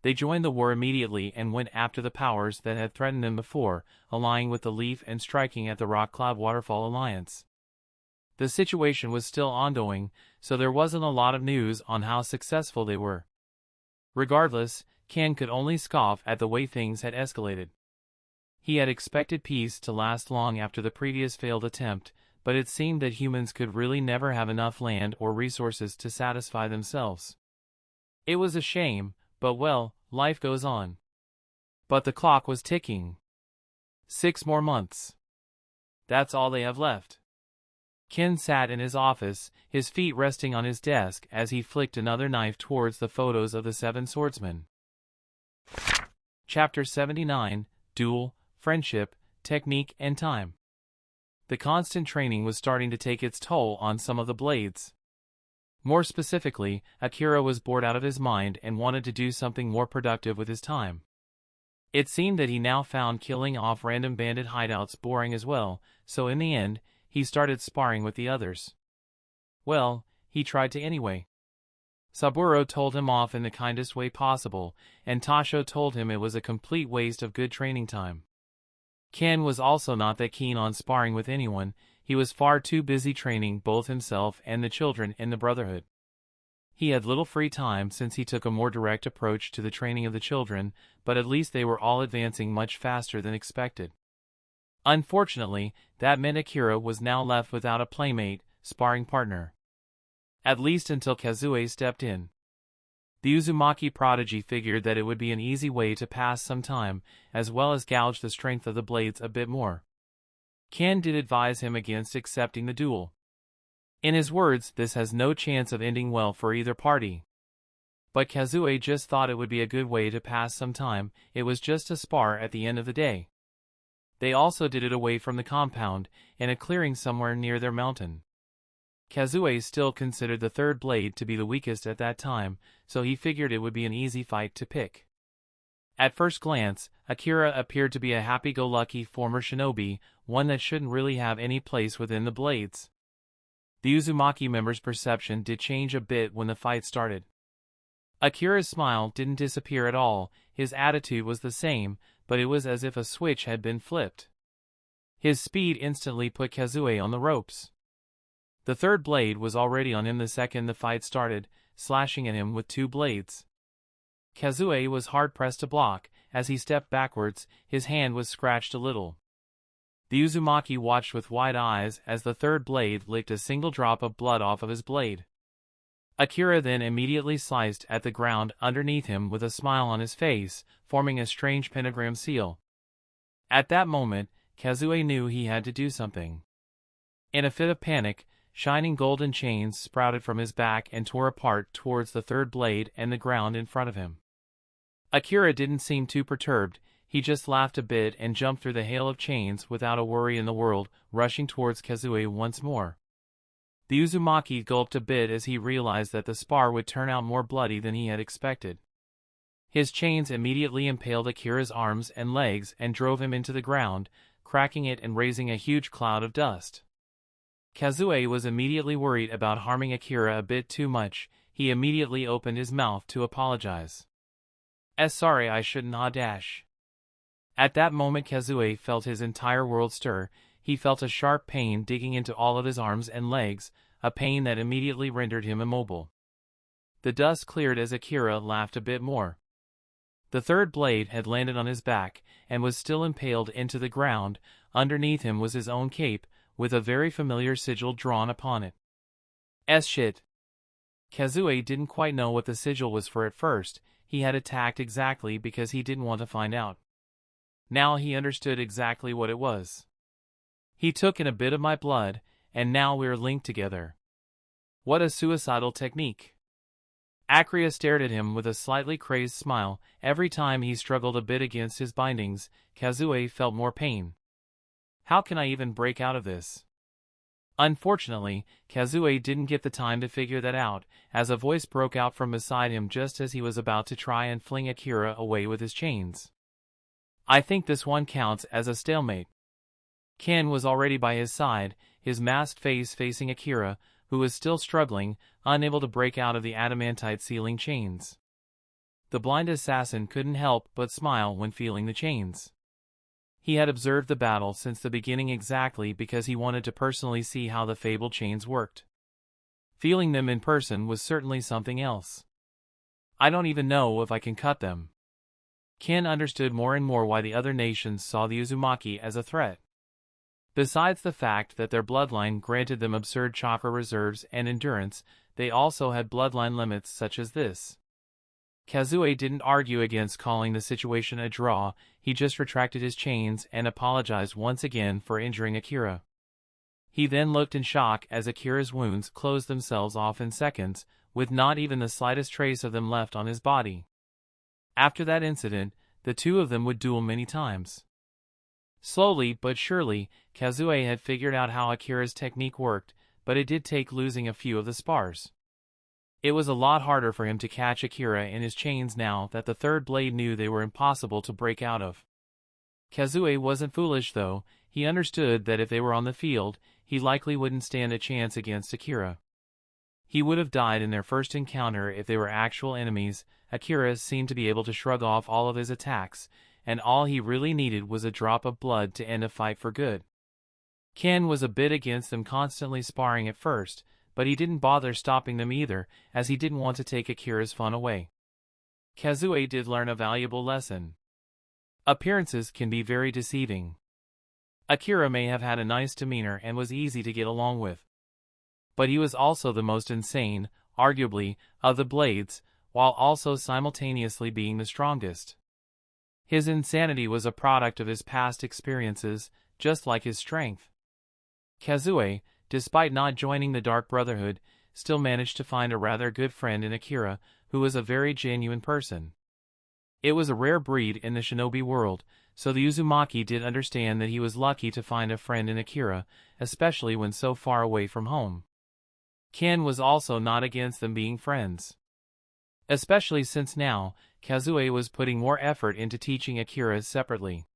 They joined the war immediately and went after the powers that had threatened them before, allying with the Leaf and striking at the Rock Cloud Waterfall Alliance. The situation was still ongoing, so there wasn't a lot of news on how successful they were. Regardless, Ken could only scoff at the way things had escalated. He had expected peace to last long after the previous failed attempt, but it seemed that humans could really never have enough land or resources to satisfy themselves. It was a shame, but well, life goes on. But the clock was ticking. 6 more months. That's all they have left. Ken sat in his office, his feet resting on his desk as he flicked another knife towards the photos of the 7 swordsmen. Chapter 79, Duel, Friendship, Technique and Time. The constant training was starting to take its toll on some of the blades. More specifically, Akira was bored out of his mind and wanted to do something more productive with his time. It seemed that he now found killing off random bandit hideouts boring as well, so in the end, he started sparring with the others. Well, he tried to anyway. Saburo told him off in the kindest way possible, and Tasho told him it was a complete waste of good training time. Ken was also not that keen on sparring with anyone. He was far too busy training both himself and the children in the Brotherhood. He had little free time since he took a more direct approach to the training of the children, but at least they were all advancing much faster than expected. Unfortunately, that meant Akira was now left without a playmate, sparring partner. At least until Kazue stepped in. The Uzumaki prodigy figured that it would be an easy way to pass some time, as well as gouge the strength of the blades a bit more. Ken did advise him against accepting the duel. In his words, this has no chance of ending well for either party. But Kazue just thought it would be a good way to pass some time. It was just a spar at the end of the day. They also did it away from the compound, in a clearing somewhere near their mountain. Kazue still considered the third blade to be the weakest at that time, so he figured it would be an easy fight to pick. At first glance, Akira appeared to be a happy-go-lucky former shinobi, one that shouldn't really have any place within the blades. The Uzumaki member's perception did change a bit when the fight started. Akira's smile didn't disappear at all, his attitude was the same, but it was as if a switch had been flipped. His speed instantly put Kazue on the ropes. The third blade was already on him the second the fight started, slashing at him with 2 blades. Kazue was hard-pressed to block. As he stepped backwards, his hand was scratched a little. The Uzumaki watched with wide eyes as the third blade licked a single drop of blood off of his blade. Akira then immediately sliced at the ground underneath him with a smile on his face, forming a strange pentagram seal. At that moment, Kazue knew he had to do something. In a fit of panic, shining golden chains sprouted from his back and tore apart towards the third blade and the ground in front of him. Akira didn't seem too perturbed. He just laughed a bit and jumped through the hail of chains without a worry in the world, rushing towards Kazue once more. The Uzumaki gulped a bit as he realized that the spar would turn out more bloody than he had expected. His chains immediately impaled Akira's arms and legs and drove him into the ground, cracking it and raising a huge cloud of dust. Kazue was immediately worried about harming Akira a bit too much. He immediately opened his mouth to apologize. Sorry, I shouldn't ha dash. At that moment Kazue felt his entire world stir. He felt a sharp pain digging into all of his arms and legs, a pain that immediately rendered him immobile. The dust cleared as Akira laughed a bit more. The third blade had landed on his back, and was still impaled into the ground. Underneath him was his own cape, with a very familiar sigil drawn upon it. Shit. Kazue didn't quite know what the sigil was for at first. He had attacked exactly because he didn't want to find out. Now he understood exactly what it was. He took in a bit of my blood, and now we're linked together. What a suicidal technique. Akira stared at him with a slightly crazed smile. Every time he struggled a bit against his bindings, Kazue felt more pain. How can I even break out of this? Unfortunately, Kazue didn't get the time to figure that out, as a voice broke out from beside him just as he was about to try and fling Akira away with his chains. I think this one counts as a stalemate. Ken was already by his side, his masked face facing Akira, who was still struggling, unable to break out of the adamantite sealing chains. The blind assassin couldn't help but smile when feeling the chains. He had observed the battle since the beginning exactly because he wanted to personally see how the fabled chains worked. Feeling them in person was certainly something else. I don't even know if I can cut them. Ken understood more and more why the other nations saw the Uzumaki as a threat. Besides the fact that their bloodline granted them absurd chakra reserves and endurance, they also had bloodline limits such as this. Kazue didn't argue against calling the situation a draw, he just retracted his chains and apologized once again for injuring Akira. He then looked in shock as Akira's wounds closed themselves off in seconds, with not even the slightest trace of them left on his body. After that incident, the two of them would duel many times. Slowly but surely, Kazue had figured out how Akira's technique worked, but it did take losing a few of the spars. It was a lot harder for him to catch Akira in his chains now that the third blade knew they were impossible to break out of. Kazue wasn't foolish though, he understood that if they were on the field, he likely wouldn't stand a chance against Akira. He would have died in their first encounter if they were actual enemies. Akira seemed to be able to shrug off all of his attacks, and all he really needed was a drop of blood to end a fight for good. Ken was a bit against them constantly sparring at first, but he didn't bother stopping them either, as he didn't want to take Akira's fun away. Kazue did learn a valuable lesson. Appearances can be very deceiving. Akira may have had a nice demeanor and was easy to get along with. But he was also the most insane, arguably, of the blades, while also simultaneously being the strongest. His insanity was a product of his past experiences, just like his strength. Kazue, despite not joining the Dark Brotherhood, still managed to find a rather good friend in Akira, who was a very genuine person. It was a rare breed in the shinobi world, so the Uzumaki did understand that he was lucky to find a friend in Akira, especially when so far away from home. Ken was also not against them being friends. Especially since now, Kazue was putting more effort into teaching Akira separately.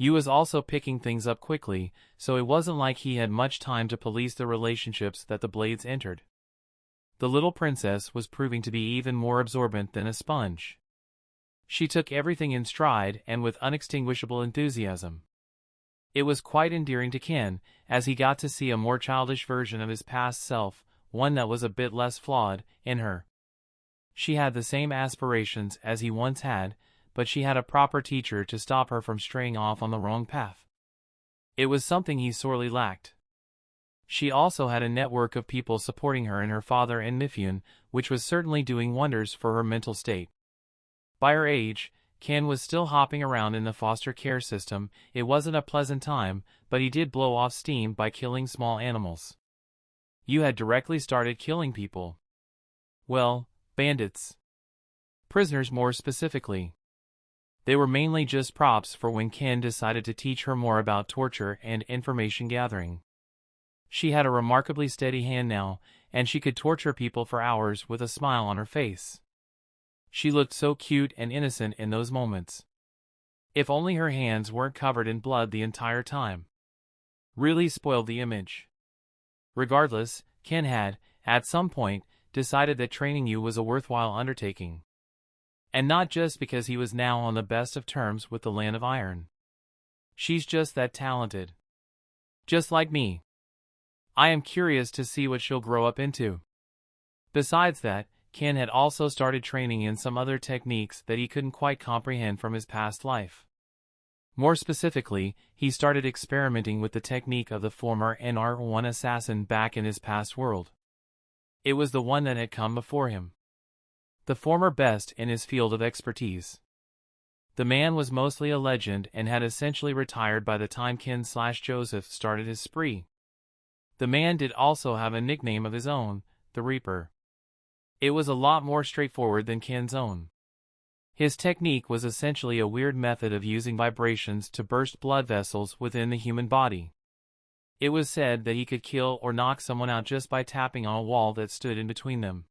Yu was also picking things up quickly, so it wasn't like he had much time to police the relationships that the blades entered. The little princess was proving to be even more absorbent than a sponge. She took everything in stride and with unextinguishable enthusiasm. It was quite endearing to Ken, as he got to see a more childish version of his past self, one that was a bit less flawed, in her. She had the same aspirations as he once had, but she had a proper teacher to stop her from straying off on the wrong path. It was something he sorely lacked. She also had a network of people supporting her and her father and Mifune, which was certainly doing wonders for her mental state. By her age, Ken was still hopping around in the foster care system. It wasn't a pleasant time, but he did blow off steam by killing small animals. You had directly started killing people. Well, bandits. Prisoners more specifically. They were mainly just props for when Ken decided to teach her more about torture and information gathering. She had a remarkably steady hand now, and she could torture people for hours with a smile on her face. She looked so cute and innocent in those moments. If only her hands weren't covered in blood the entire time. Really spoiled the image. Regardless, Ken had, at some point, decided that training Yu was a worthwhile undertaking. And not just because he was now on the best of terms with the Land of Iron. She's just that talented. Just like me. I am curious to see what she'll grow up into. Besides that, Ken had also started training in some other techniques that he couldn't quite comprehend from his past life. More specifically, he started experimenting with the technique of the former NR1 assassin back in his past world. It was the one that had come before him. The former best in his field of expertise. The man was mostly a legend and had essentially retired by the time Ken/Joseph started his spree. The man did also have a nickname of his own, the Reaper. It was a lot more straightforward than Ken's own. His technique was essentially a weird method of using vibrations to burst blood vessels within the human body. It was said that he could kill or knock someone out just by tapping on a wall that stood in between them.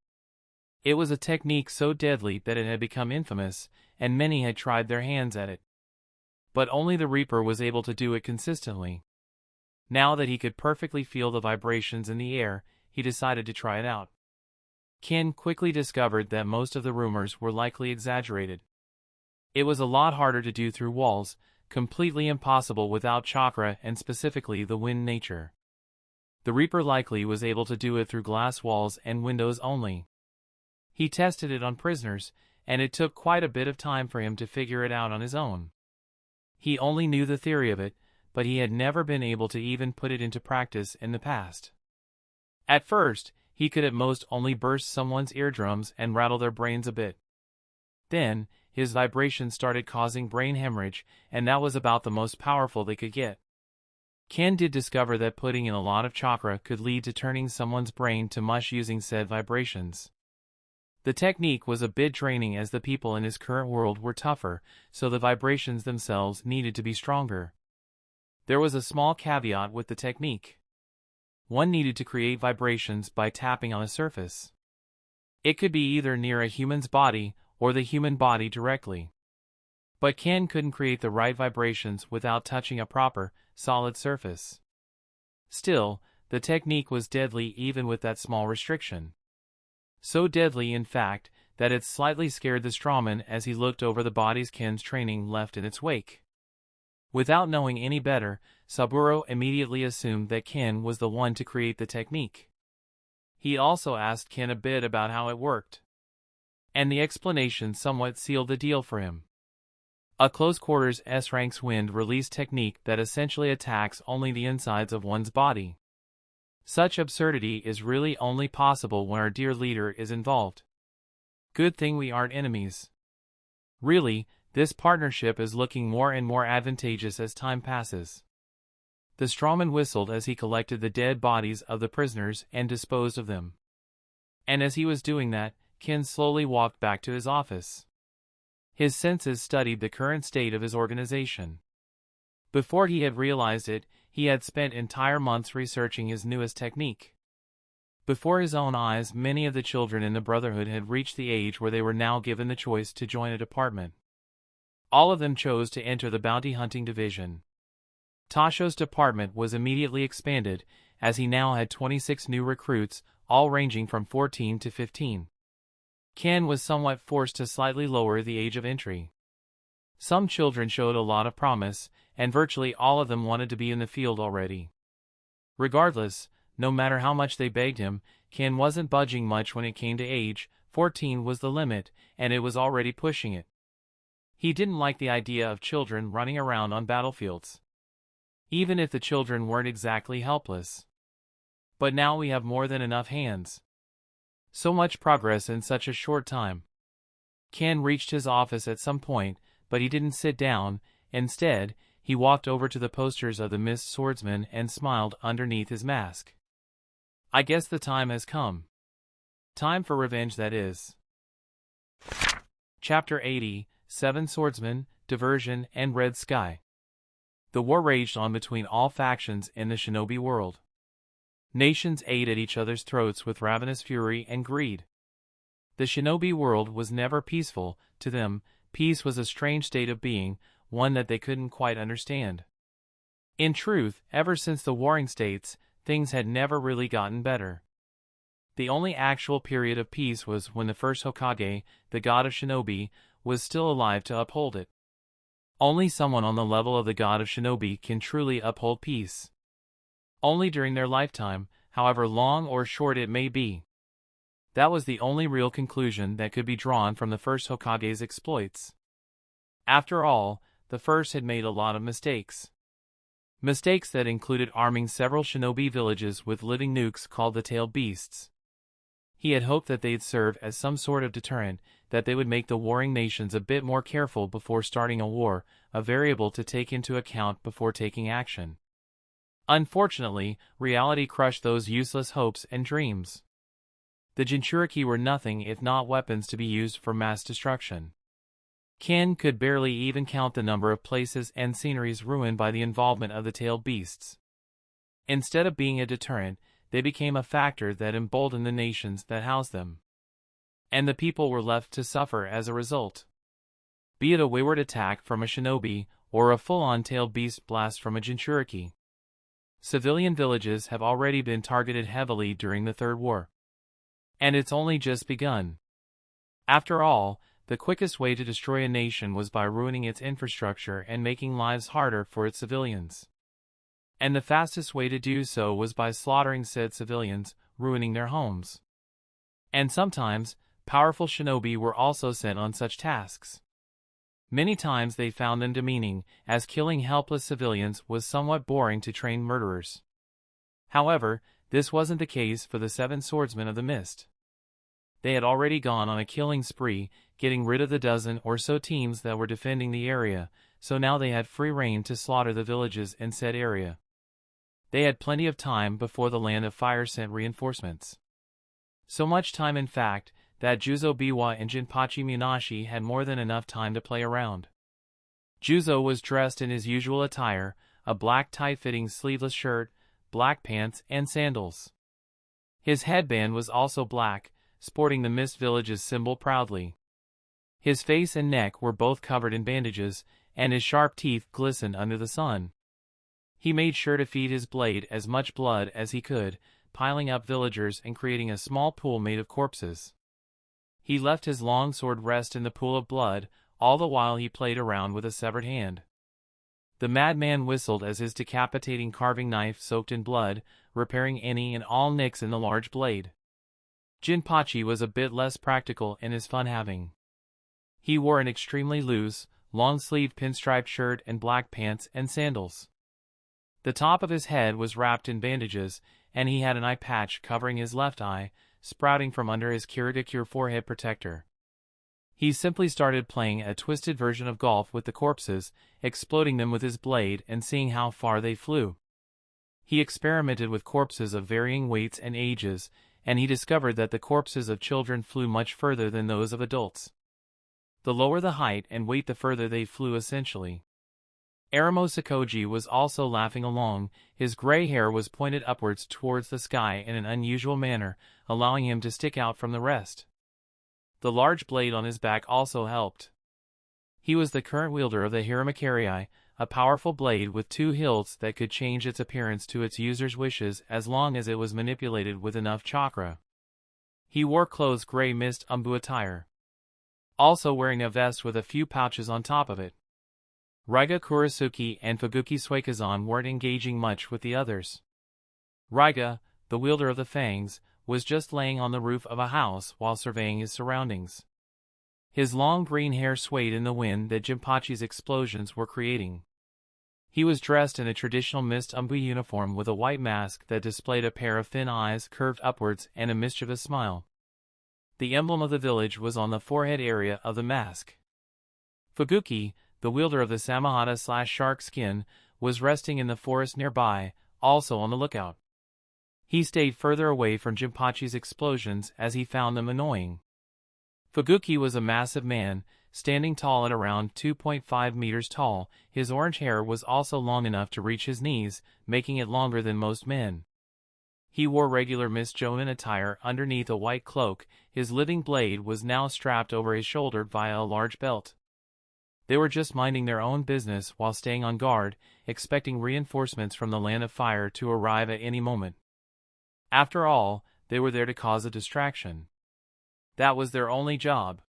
It was a technique so deadly that it had become infamous, and many had tried their hands at it. But only the Reaper was able to do it consistently. Now that he could perfectly feel the vibrations in the air, he decided to try it out. Ken quickly discovered that most of the rumors were likely exaggerated. It was a lot harder to do through walls, completely impossible without chakra and specifically the wind nature. The Reaper likely was able to do it through glass walls and windows only. He tested it on prisoners, and it took quite a bit of time for him to figure it out on his own. He only knew the theory of it, but he had never been able to even put it into practice in the past. At first, he could at most only burst someone's eardrums and rattle their brains a bit. Then, his vibrations started causing brain hemorrhage, and that was about the most powerful they could get. Ken did discover that putting in a lot of chakra could lead to turning someone's brain to mush using said vibrations. The technique was a bit draining as the people in his current world were tougher, so the vibrations themselves needed to be stronger. There was a small caveat with the technique. One needed to create vibrations by tapping on a surface. It could be either near a human's body or the human body directly. But Ken couldn't create the right vibrations without touching a proper, solid surface. Still, the technique was deadly even with that small restriction. So deadly, in fact, that it slightly scared the strawman as he looked over the bodies Ken's training left in its wake. Without knowing any better, Saburo immediately assumed that Ken was the one to create the technique. He also asked Ken a bit about how it worked. And the explanation somewhat sealed the deal for him. A close-quarters S-ranks wind-release technique that essentially attacks only the insides of one's body. Such absurdity is really only possible when our dear leader is involved. Good thing we aren't enemies. Really, this partnership is looking more and more advantageous as time passes. The strawman whistled as he collected the dead bodies of the prisoners and disposed of them. And as he was doing that, Ken slowly walked back to his office. His senses studied the current state of his organization. Before he had realized it, he had spent entire months researching his newest technique. Before his own eyes, many of the children in the Brotherhood had reached the age where they were now given the choice to join a department. All of them chose to enter the bounty hunting division. Tasho's department was immediately expanded, as he now had 26 new recruits, all ranging from 14 to 15. Ken was somewhat forced to slightly lower the age of entry. Some children showed a lot of promise, and virtually all of them wanted to be in the field already. Regardless, no matter how much they begged him, Ken wasn't budging much when it came to age. 14 was the limit, and it was already pushing it. He didn't like the idea of children running around on battlefields. Even if the children weren't exactly helpless. But now we have more than enough hands. So much progress in such a short time. Ken reached his office at some point, but he didn't sit down. Instead, he walked over to the posters of the Mist Swordsman and smiled underneath his mask. I guess the time has come. Time for revenge, that is. Chapter 80, 7 Swordsmen, Diversion, and Red Sky. The war raged on between all factions in the shinobi world. Nations ate at each other's throats with ravenous fury and greed. The shinobi world was never peaceful. To them, peace was a strange state of being, one that they couldn't quite understand. In truth, ever since the Warring States, things had never really gotten better. The only actual period of peace was when the first Hokage, the god of shinobi, was still alive to uphold it. Only someone on the level of the god of shinobi can truly uphold peace. Only during their lifetime, however long or short it may be. That was the only real conclusion that could be drawn from the first Hokage's exploits. After all, the first had made a lot of mistakes. Mistakes that included arming several shinobi villages with living nukes called the tailed beasts. He had hoped that they'd serve as some sort of deterrent, that they would make the warring nations a bit more careful before starting a war, a variable to take into account before taking action. Unfortunately, reality crushed those useless hopes and dreams. The Jinchuriki were nothing if not weapons to be used for mass destruction. Ken could barely even count the number of places and sceneries ruined by the involvement of the tailed beasts. Instead of being a deterrent, they became a factor that emboldened the nations that housed them. And the people were left to suffer as a result. Be it a wayward attack from a shinobi, or a full-on tailed beast blast from a Jinchuriki. Civilian villages have already been targeted heavily during the Third War. And it's only just begun. After all, the quickest way to destroy a nation was by ruining its infrastructure and making lives harder for its civilians. And the fastest way to do so was by slaughtering said civilians, ruining their homes. And sometimes, powerful shinobi were also sent on such tasks. Many times they found them demeaning, as killing helpless civilians was somewhat boring to trained murderers. However, this wasn't the case for the 7 swordsmen of the mist. They had already gone on a killing spree, getting rid of the dozen or so teams that were defending the area, so now they had free rein to slaughter the villages in said area. They had plenty of time before the Land of Fire sent reinforcements. So much time in fact, that Juzo Biwa and Jinpachi Munashi had more than enough time to play around. Juzo was dressed in his usual attire, a black tight-fitting sleeveless shirt, black pants, and sandals. His headband was also black, sporting the Mist Village's symbol proudly. His face and neck were both covered in bandages, and his sharp teeth glistened under the sun. He made sure to feed his blade as much blood as he could, piling up villagers and creating a small pool made of corpses. He left his long sword rest in the pool of blood, all the while he played around with a severed hand. The madman whistled as his decapitating carving knife soaked in blood, repairing any and all nicks in the large blade. Jinpachi was a bit less practical in his fun-having. He wore an extremely loose, long-sleeved pinstriped shirt and black pants and sandals. The top of his head was wrapped in bandages, and he had an eye patch covering his left eye, sprouting from under his Kirigakure forehead protector. He simply started playing a twisted version of golf with the corpses, exploding them with his blade and seeing how far they flew. He experimented with corpses of varying weights and ages, and he discovered that the corpses of children flew much further than those of adults. The lower the height and weight, the further they flew essentially. Aramo Sakoji was also laughing along. His gray hair was pointed upwards towards the sky in an unusual manner, allowing him to stick out from the rest. The large blade on his back also helped. He was the current wielder of the Hiramakirai, a powerful blade with 2 hilts that could change its appearance to its user's wishes as long as it was manipulated with enough chakra. He wore clothes gray mist umbu attire, also wearing a vest with a few pouches on top of it. Raiga Kurisuki and Fuguki Suikazan weren't engaging much with the others. Raiga, the wielder of the fangs, was just laying on the roof of a house while surveying his surroundings. His long green hair swayed in the wind that Jinpachi's explosions were creating. He was dressed in a traditional mist umbu uniform with a white mask that displayed a pair of thin eyes curved upwards and a mischievous smile. The emblem of the village was on the forehead area of the mask. Fuguki, the wielder of the Samahata/shark skin, was resting in the forest nearby, also on the lookout. He stayed further away from Jinpachi's explosions as he found them annoying. Fuguki was a massive man, standing tall at around 2.5 meters tall. His orange hair was also long enough to reach his knees, making it longer than most men. He wore regular Miss Jonin attire underneath a white cloak. His living blade was now strapped over his shoulder via a large belt. They were just minding their own business while staying on guard, expecting reinforcements from the Land of Fire to arrive at any moment. After all, they were there to cause a distraction. That was their only job.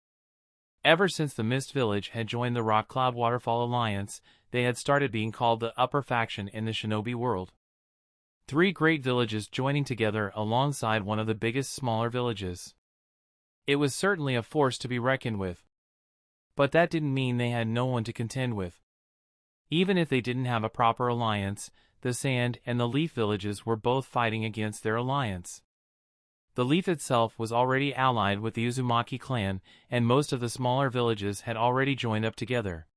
Ever since the Mist Village had joined the Rock Cloud Waterfall Alliance, they had started being called the upper faction in the shinobi world. 3 great villages joining together alongside one of the biggest smaller villages. It was certainly a force to be reckoned with. But that didn't mean they had no one to contend with. Even if they didn't have a proper alliance, the Sand and the Leaf villages were both fighting against their alliance. The Leaf itself was already allied with the Uzumaki clan, and most of the smaller villages had already joined up together.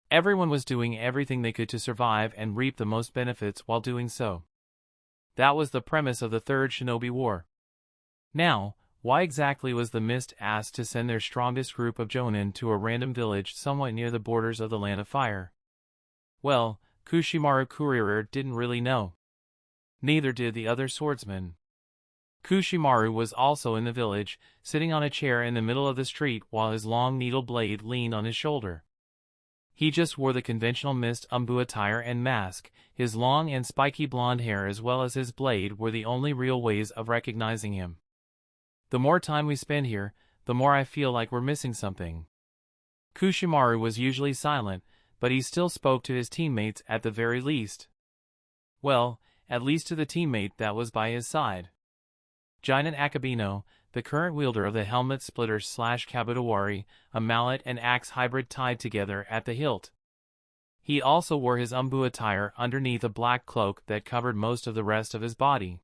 Everyone was doing everything they could to survive and reap the most benefits while doing so. That was the premise of the Third Shinobi War. Now, why exactly was the Mist asked to send their strongest group of Jonin to a random village somewhat near the borders of the Land of Fire? Well, Kushimaru Kuririn didn't really know. Neither did the other swordsmen. Kushimaru was also in the village, sitting on a chair in the middle of the street while his long needle blade leaned on his shoulder. He just wore the conventional Mist umbu attire and mask. His long and spiky blonde hair as well as his blade were the only real ways of recognizing him. The more time we spend here, the more I feel like we're missing something. Kushimaru was usually silent, but he still spoke to his teammates at the very least. Well, at least to the teammate that was by his side. Giant Akabino, the current wielder of the helmet splitter / Kabutawari, a mallet and axe hybrid tied together at the hilt. He also wore his umbu attire underneath a black cloak that covered most of the rest of his body.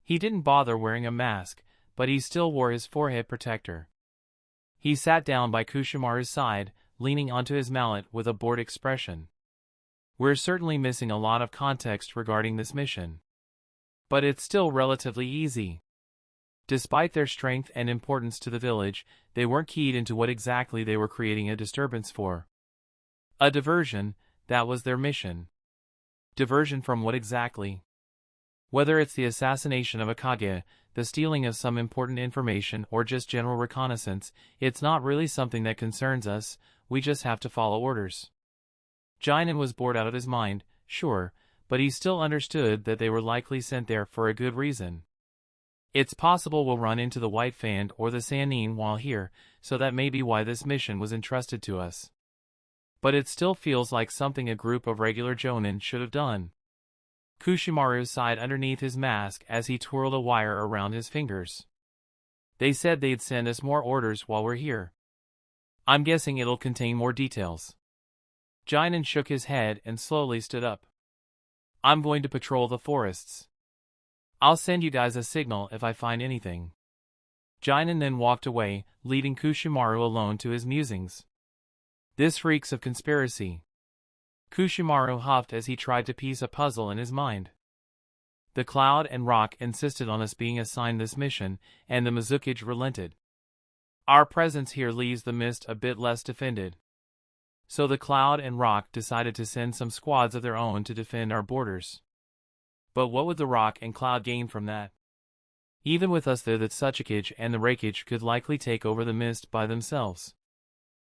He didn't bother wearing a mask, but he still wore his forehead protector. He sat down by Kushimaru's side, leaning onto his mallet with a bored expression. We're certainly missing a lot of context regarding this mission. But it's still relatively easy. Despite their strength and importance to the village, they weren't keyed into what exactly they were creating a disturbance for. A diversion, that was their mission. Diversion from what exactly? Whether it's the assassination of a Kage, the stealing of some important information, or just general reconnaissance, it's not really something that concerns us, we just have to follow orders. Jinan was bored out of his mind, sure, but he still understood that they were likely sent there for a good reason. It's possible we'll run into the White Fan or the Sannin while here, so that may be why this mission was entrusted to us. But it still feels like something a group of regular jonin should have done. Kushimaru sighed underneath his mask as he twirled a wire around his fingers. They said they'd send us more orders while we're here. I'm guessing it'll contain more details. Jinan shook his head and slowly stood up. I'm going to patrol the forests. I'll send you guys a signal if I find anything. Jinan then walked away, leaving Kushimaru alone to his musings. This reeks of conspiracy. Kushimaru huffed as he tried to piece a puzzle in his mind. The Cloud and Rock insisted on us being assigned this mission, and the Mizukage relented. Our presence here leaves the mist a bit less defended. So the Cloud and Rock decided to send some squads of their own to defend our borders. But what would the Rock and Cloud gain from that? Even with us there, the Tsuchikage and the Reikage could likely take over the mist by themselves.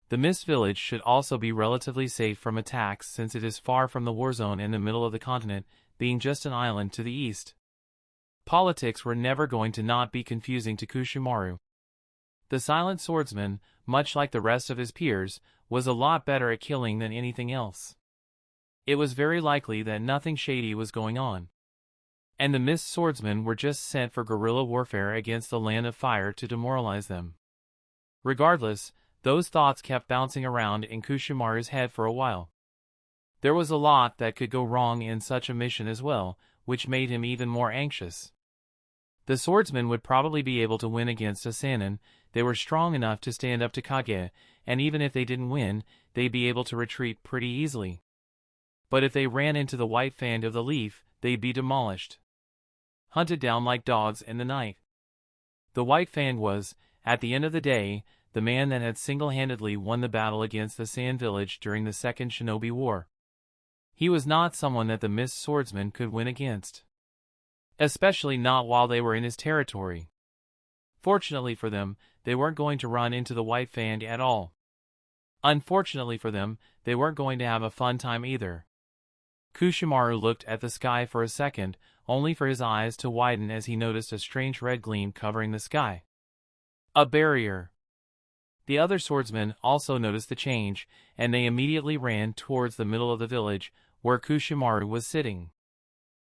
The Mist Village should also be relatively safe from attacks since it is far from the war zone in the middle of the continent, being just an island to the east. Politics were never going to not be confusing to Kushimaru. The Silent Swordsman, much like the rest of his peers, was a lot better at killing than anything else. It was very likely that nothing shady was going on. And the Mist Swordsmen were just sent for guerrilla warfare against the Land of Fire to demoralize them. Regardless, those thoughts kept bouncing around in Kushimaru's head for a while. There was a lot that could go wrong in such a mission as well, which made him even more anxious. The swordsmen would probably be able to win against a Sannin. They were strong enough to stand up to Kage, and even if they didn't win, they'd be able to retreat pretty easily. But if they ran into the White Fan of the Leaf, they'd be demolished. Hunted down like dogs in the night. The White Fan was, at the end of the day, the man that had single-handedly won the battle against the Sand Village during the Second Shinobi War. He was not someone that the Mist Swordsmen could win against. Especially not while they were in his territory. Fortunately for them, they weren't going to run into the White Fan at all. Unfortunately for them, they weren't going to have a fun time either. Kushimaru looked at the sky for a second, only for his eyes to widen as he noticed a strange red gleam covering the sky. A barrier. The other swordsmen also noticed the change, and they immediately ran towards the middle of the village, where Kushimaru was sitting.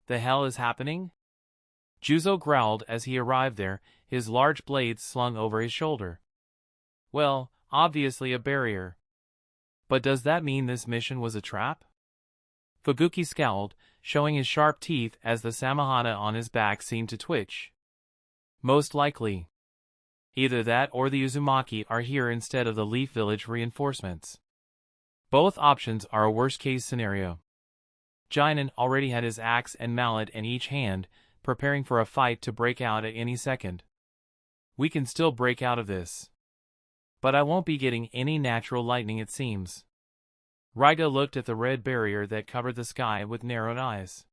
The hell is happening? Juzo growled as he arrived there, his large blades slung over his shoulder. Well, obviously a barrier. But does that mean this mission was a trap? Fuguki scowled, showing his sharp teeth as the Samahana on his back seemed to twitch. Most likely. Either that or the Uzumaki are here instead of the Leaf Village reinforcements. Both options are a worst-case scenario. Jinan already had his axe and mallet in each hand, preparing for a fight to break out at any second. We can still break out of this. But I won't be getting any natural lightning, it seems. Raiga looked at the red barrier that covered the sky with narrowed eyes.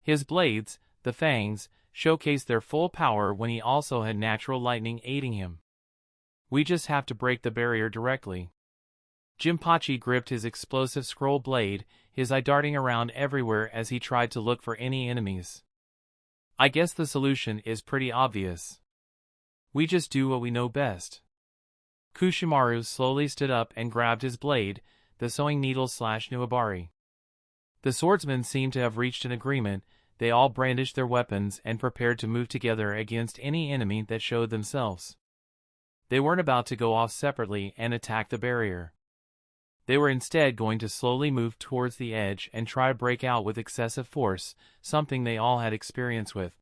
His blades, the fangs, showcased their full power when he also had natural lightning aiding him. We just have to break the barrier directly. Jinpachi gripped his explosive scroll blade, his eye darting around everywhere as he tried to look for any enemies. I guess the solution is pretty obvious. We just do what we know best. Kushimaru slowly stood up and grabbed his blade, the sewing needle/nuabari. The swordsmen seemed to have reached an agreement. They all brandished their weapons and prepared to move together against any enemy that showed themselves. They weren't about to go off separately and attack the barrier. They were instead going to slowly move towards the edge and try to break out with excessive force, something they all had experience with.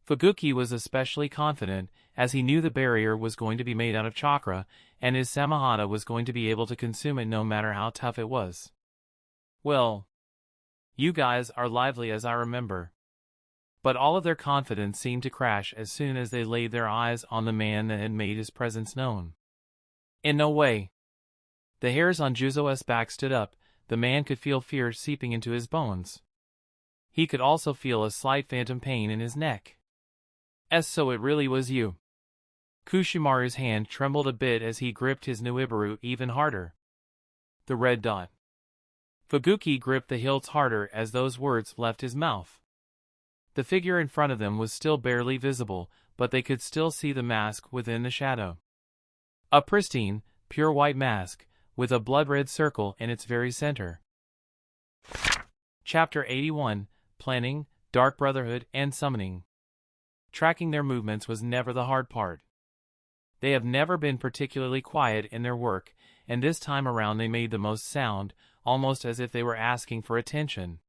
Fuguki was especially confident, as he knew the barrier was going to be made out of chakra, and his Samahata was going to be able to consume it no matter how tough it was. Well, you guys are lively as I remember. But all of their confidence seemed to crash as soon as they laid their eyes on the man that had made his presence known. In no way. The hairs on Juzo's back stood up. The man could feel fear seeping into his bones. He could also feel a slight phantom pain in his neck. So it really was you. Kushimaru's hand trembled a bit as he gripped his Nuibaru even harder. The red dot. Fuguki gripped the hilts harder as those words left his mouth. The figure in front of them was still barely visible, but they could still see the mask within the shadow. A pristine, pure white mask, with a blood-red circle in its very center. Chapter 81, Planning, Dark Brotherhood, and Summoning. Tracking their movements was never the hard part. They have never been particularly quiet in their work, and this time around they made the most sound, almost as if they were asking for attention.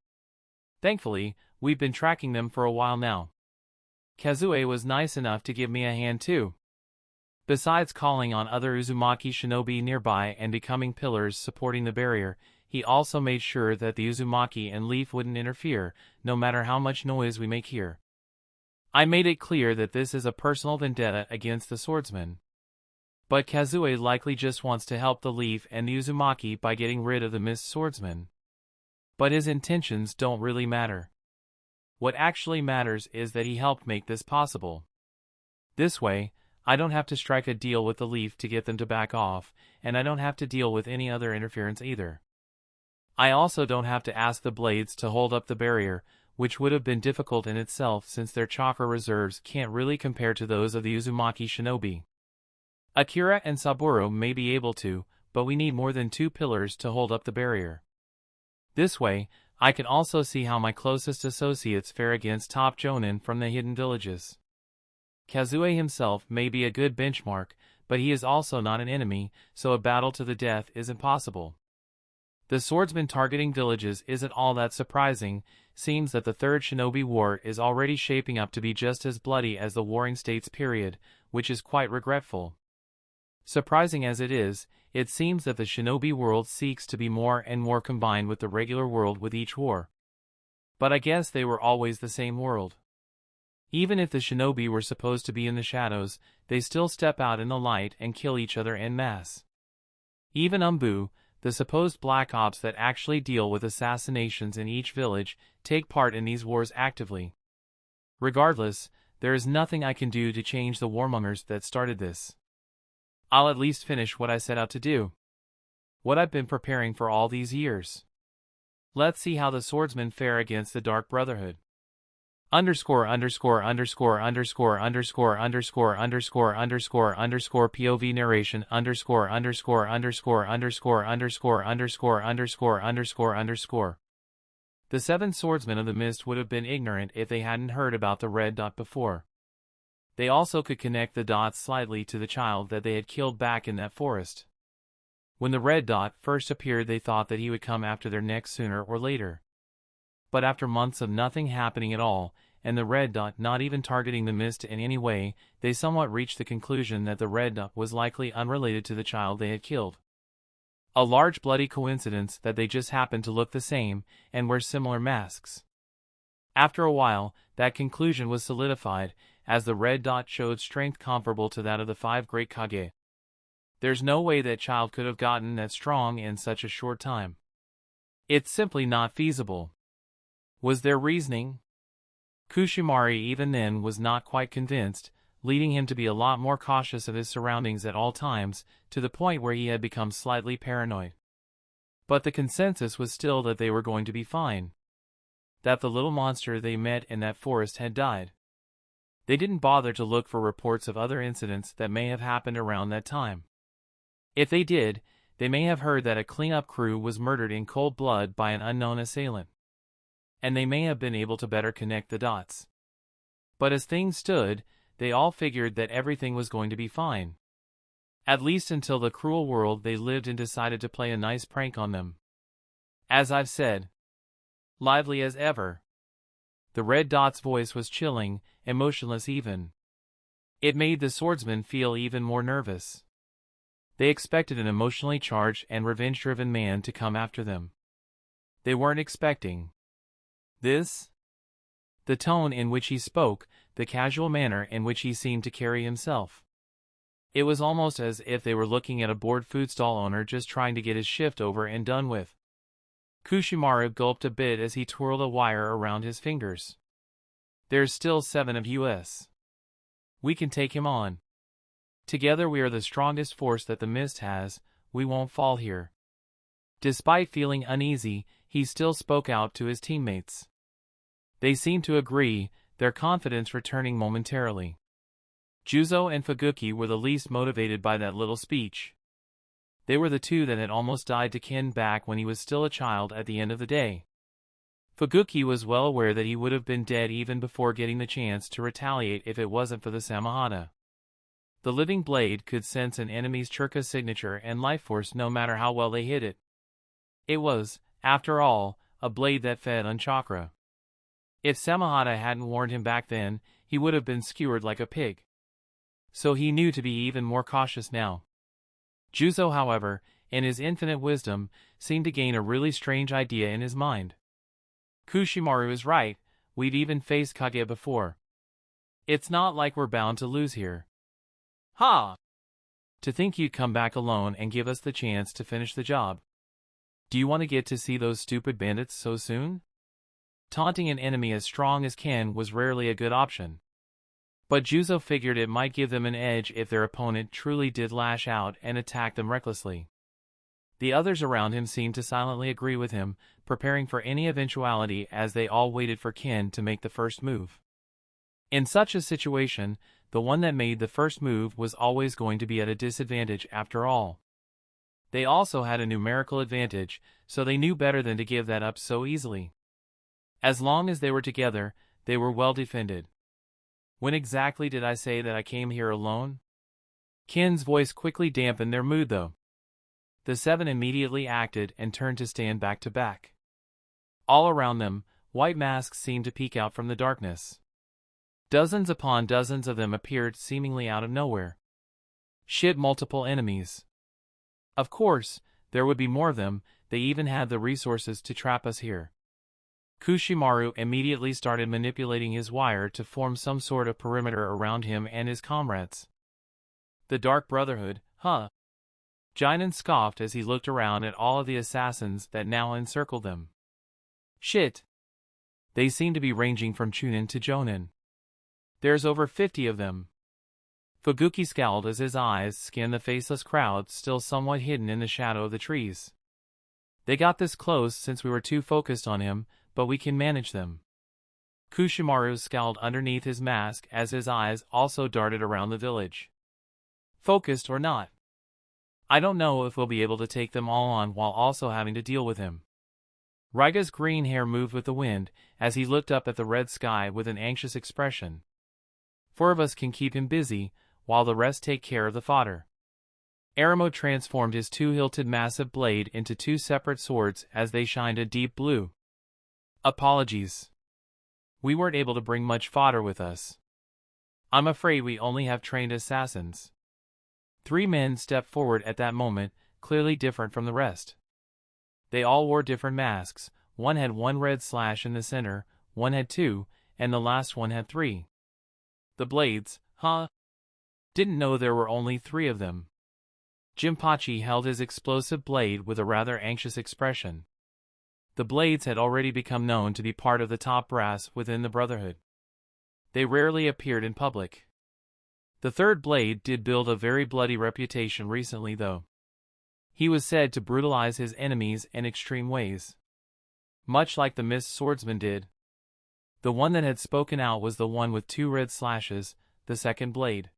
Thankfully, we've been tracking them for a while now. Kazue was nice enough to give me a hand too. Besides calling on other Uzumaki shinobi nearby and becoming pillars supporting the barrier, he also made sure that the Uzumaki and Leaf wouldn't interfere, no matter how much noise we make here. I made it clear that this is a personal vendetta against the swordsman. But Kazue likely just wants to help the Leaf and the Uzumaki by getting rid of the missed swordsman. But his intentions don't really matter. What actually matters is that he helped make this possible. This way, I don't have to strike a deal with the Leaf to get them to back off, and I don't have to deal with any other interference either. I also don't have to ask the Blades to hold up the barrier, which would have been difficult in itself since their chakra reserves can't really compare to those of the Uzumaki shinobi. Akira and Saburo may be able to, but we need more than 2 pillars to hold up the barrier. This way, I can also see how my closest associates fare against top jonin from the hidden villages. Kazue himself may be a good benchmark, but he is also not an enemy, so a battle to the death isn't possible. The swordsman targeting villages isn't all that surprising. Seems that the Third Shinobi War is already shaping up to be just as bloody as the Warring States period, which is quite regretful. Surprising as it is, it seems that the shinobi world seeks to be more and more combined with the regular world with each war. But I guess they were always the same world. Even if the shinobi were supposed to be in the shadows, they still step out in the light and kill each other en masse. Even Umbu, the supposed black ops that actually deal with assassinations in each village, take part in these wars actively. Regardless, there is nothing I can do to change the warmongers that started this. I'll at least finish what I set out to do. What I've been preparing for all these years. Let's see how the swordsmen fare against the Dark Brotherhood. POV narration The 7 swordsmen of the mist would have been ignorant if they hadn't heard about the red dot before. They also could connect the dots slightly to the child that they had killed back in that forest. When the red dot first appeared, they thought that he would come after their neck sooner or later. But after months of nothing happening at all, and the red dot not even targeting the mist in any way, they somewhat reached the conclusion that the red dot was likely unrelated to the child they had killed. A large bloody coincidence that they just happened to look the same, and wear similar masks. After a while, that conclusion was solidified, as the red dot showed strength comparable to that of the 5 great Kage. There's no way that child could have gotten that strong in such a short time. It's simply not feasible. Was their reasoning? Kushimari even then was not quite convinced, leading him to be a lot more cautious of his surroundings at all times, to the point where he had become slightly paranoid. But the consensus was still that they were going to be fine. That the little monster they met in that forest had died. They didn't bother to look for reports of other incidents that may have happened around that time. If they did, they may have heard that a cleanup crew was murdered in cold blood by an unknown assailant, and they may have been able to better connect the dots. But as things stood, they all figured that everything was going to be fine. At least until the cruel world they lived in decided to play a nice prank on them. As I've said, lively as ever. The red dot's voice was chilling, emotionless even. It made the swordsman feel even more nervous. They expected an emotionally charged and revenge-driven man to come after them. They weren't expecting this. The tone in which he spoke, the casual manner in which he seemed to carry himself. It was almost as if they were looking at a bored food stall owner just trying to get his shift over and done with. Kushimaru gulped a bit as he twirled a wire around his fingers. There's still 7 of us. We can take him on. Together we are the strongest force that the mist has, we won't fall here. Despite feeling uneasy, he still spoke out to his teammates. They seemed to agree, their confidence returning momentarily. Juzo and Fuguki were the least motivated by that little speech. They were the two that had almost died to Ken back when he was still a child at the end of the day. Fuguki was well aware that he would have been dead even before getting the chance to retaliate if it wasn't for the Samahata. The living blade could sense an enemy's chakra signature and life force no matter how well they hid it. It was, after all, a blade that fed on chakra. If Samahata hadn't warned him back then, he would have been skewered like a pig. So he knew to be even more cautious now. Juzo, however, in his infinite wisdom, seemed to gain a really strange idea in his mind. Kushimaru is right, we've even faced Kage before. It's not like we're bound to lose here. Ha! To think you'd come back alone and give us the chance to finish the job. Do you want to get to see those stupid bandits so soon? Taunting an enemy as strong as Ken was rarely a good option. But Juzo figured it might give them an edge if their opponent truly did lash out and attack them recklessly. The others around him seemed to silently agree with him, preparing for any eventuality as they all waited for Ken to make the first move. In such a situation, the one that made the first move was always going to be at a disadvantage after all. They also had a numerical advantage, so they knew better than to give that up so easily. As long as they were together, they were well defended. When exactly did I say that I came here alone? Ken's voice quickly dampened their mood though. The 7 immediately acted and turned to stand back to back. All around them, white masks seemed to peek out from the darkness. Dozens upon dozens of them appeared seemingly out of nowhere. Shit, multiple enemies. Of course, there would be more of them, they even had the resources to trap us here. Kushimaru immediately started manipulating his wire to form some sort of perimeter around him and his comrades. The Dark Brotherhood, huh? Jinan scoffed as he looked around at all of the assassins that now encircled them. Shit. They seem to be ranging from Chunin to Jonin. There's over 50 of them. Fuguki scowled as his eyes scanned the faceless crowd still somewhat hidden in the shadow of the trees. They got this close since we were too focused on him, but we can manage them. Kushimaru scowled underneath his mask as his eyes also darted around the village. Focused or not, I don't know if we'll be able to take them all on while also having to deal with him. Raiga's green hair moved with the wind as he looked up at the red sky with an anxious expression. 4 of us can keep him busy, while the rest take care of the fodder. Aramo transformed his 2-hilted massive blade into 2 separate swords as they shined a deep blue. Apologies. We weren't able to bring much fodder with us. I'm afraid we only have trained assassins. 3 men stepped forward at that moment, clearly different from the rest. They all wore different masks, one had 1 red slash in the center, one had 2, and the last one had 3. The blades, huh? Didn't know there were only 3 of them. Jinpachi held his explosive blade with a rather anxious expression. The blades had already become known to be part of the top brass within the Brotherhood. They rarely appeared in public. The 3rd blade did build a very bloody reputation recently though. He was said to brutalize his enemies in extreme ways. Much like the Mist Swordsman did. The one that had spoken out was the one with 2 red slashes, the second blade.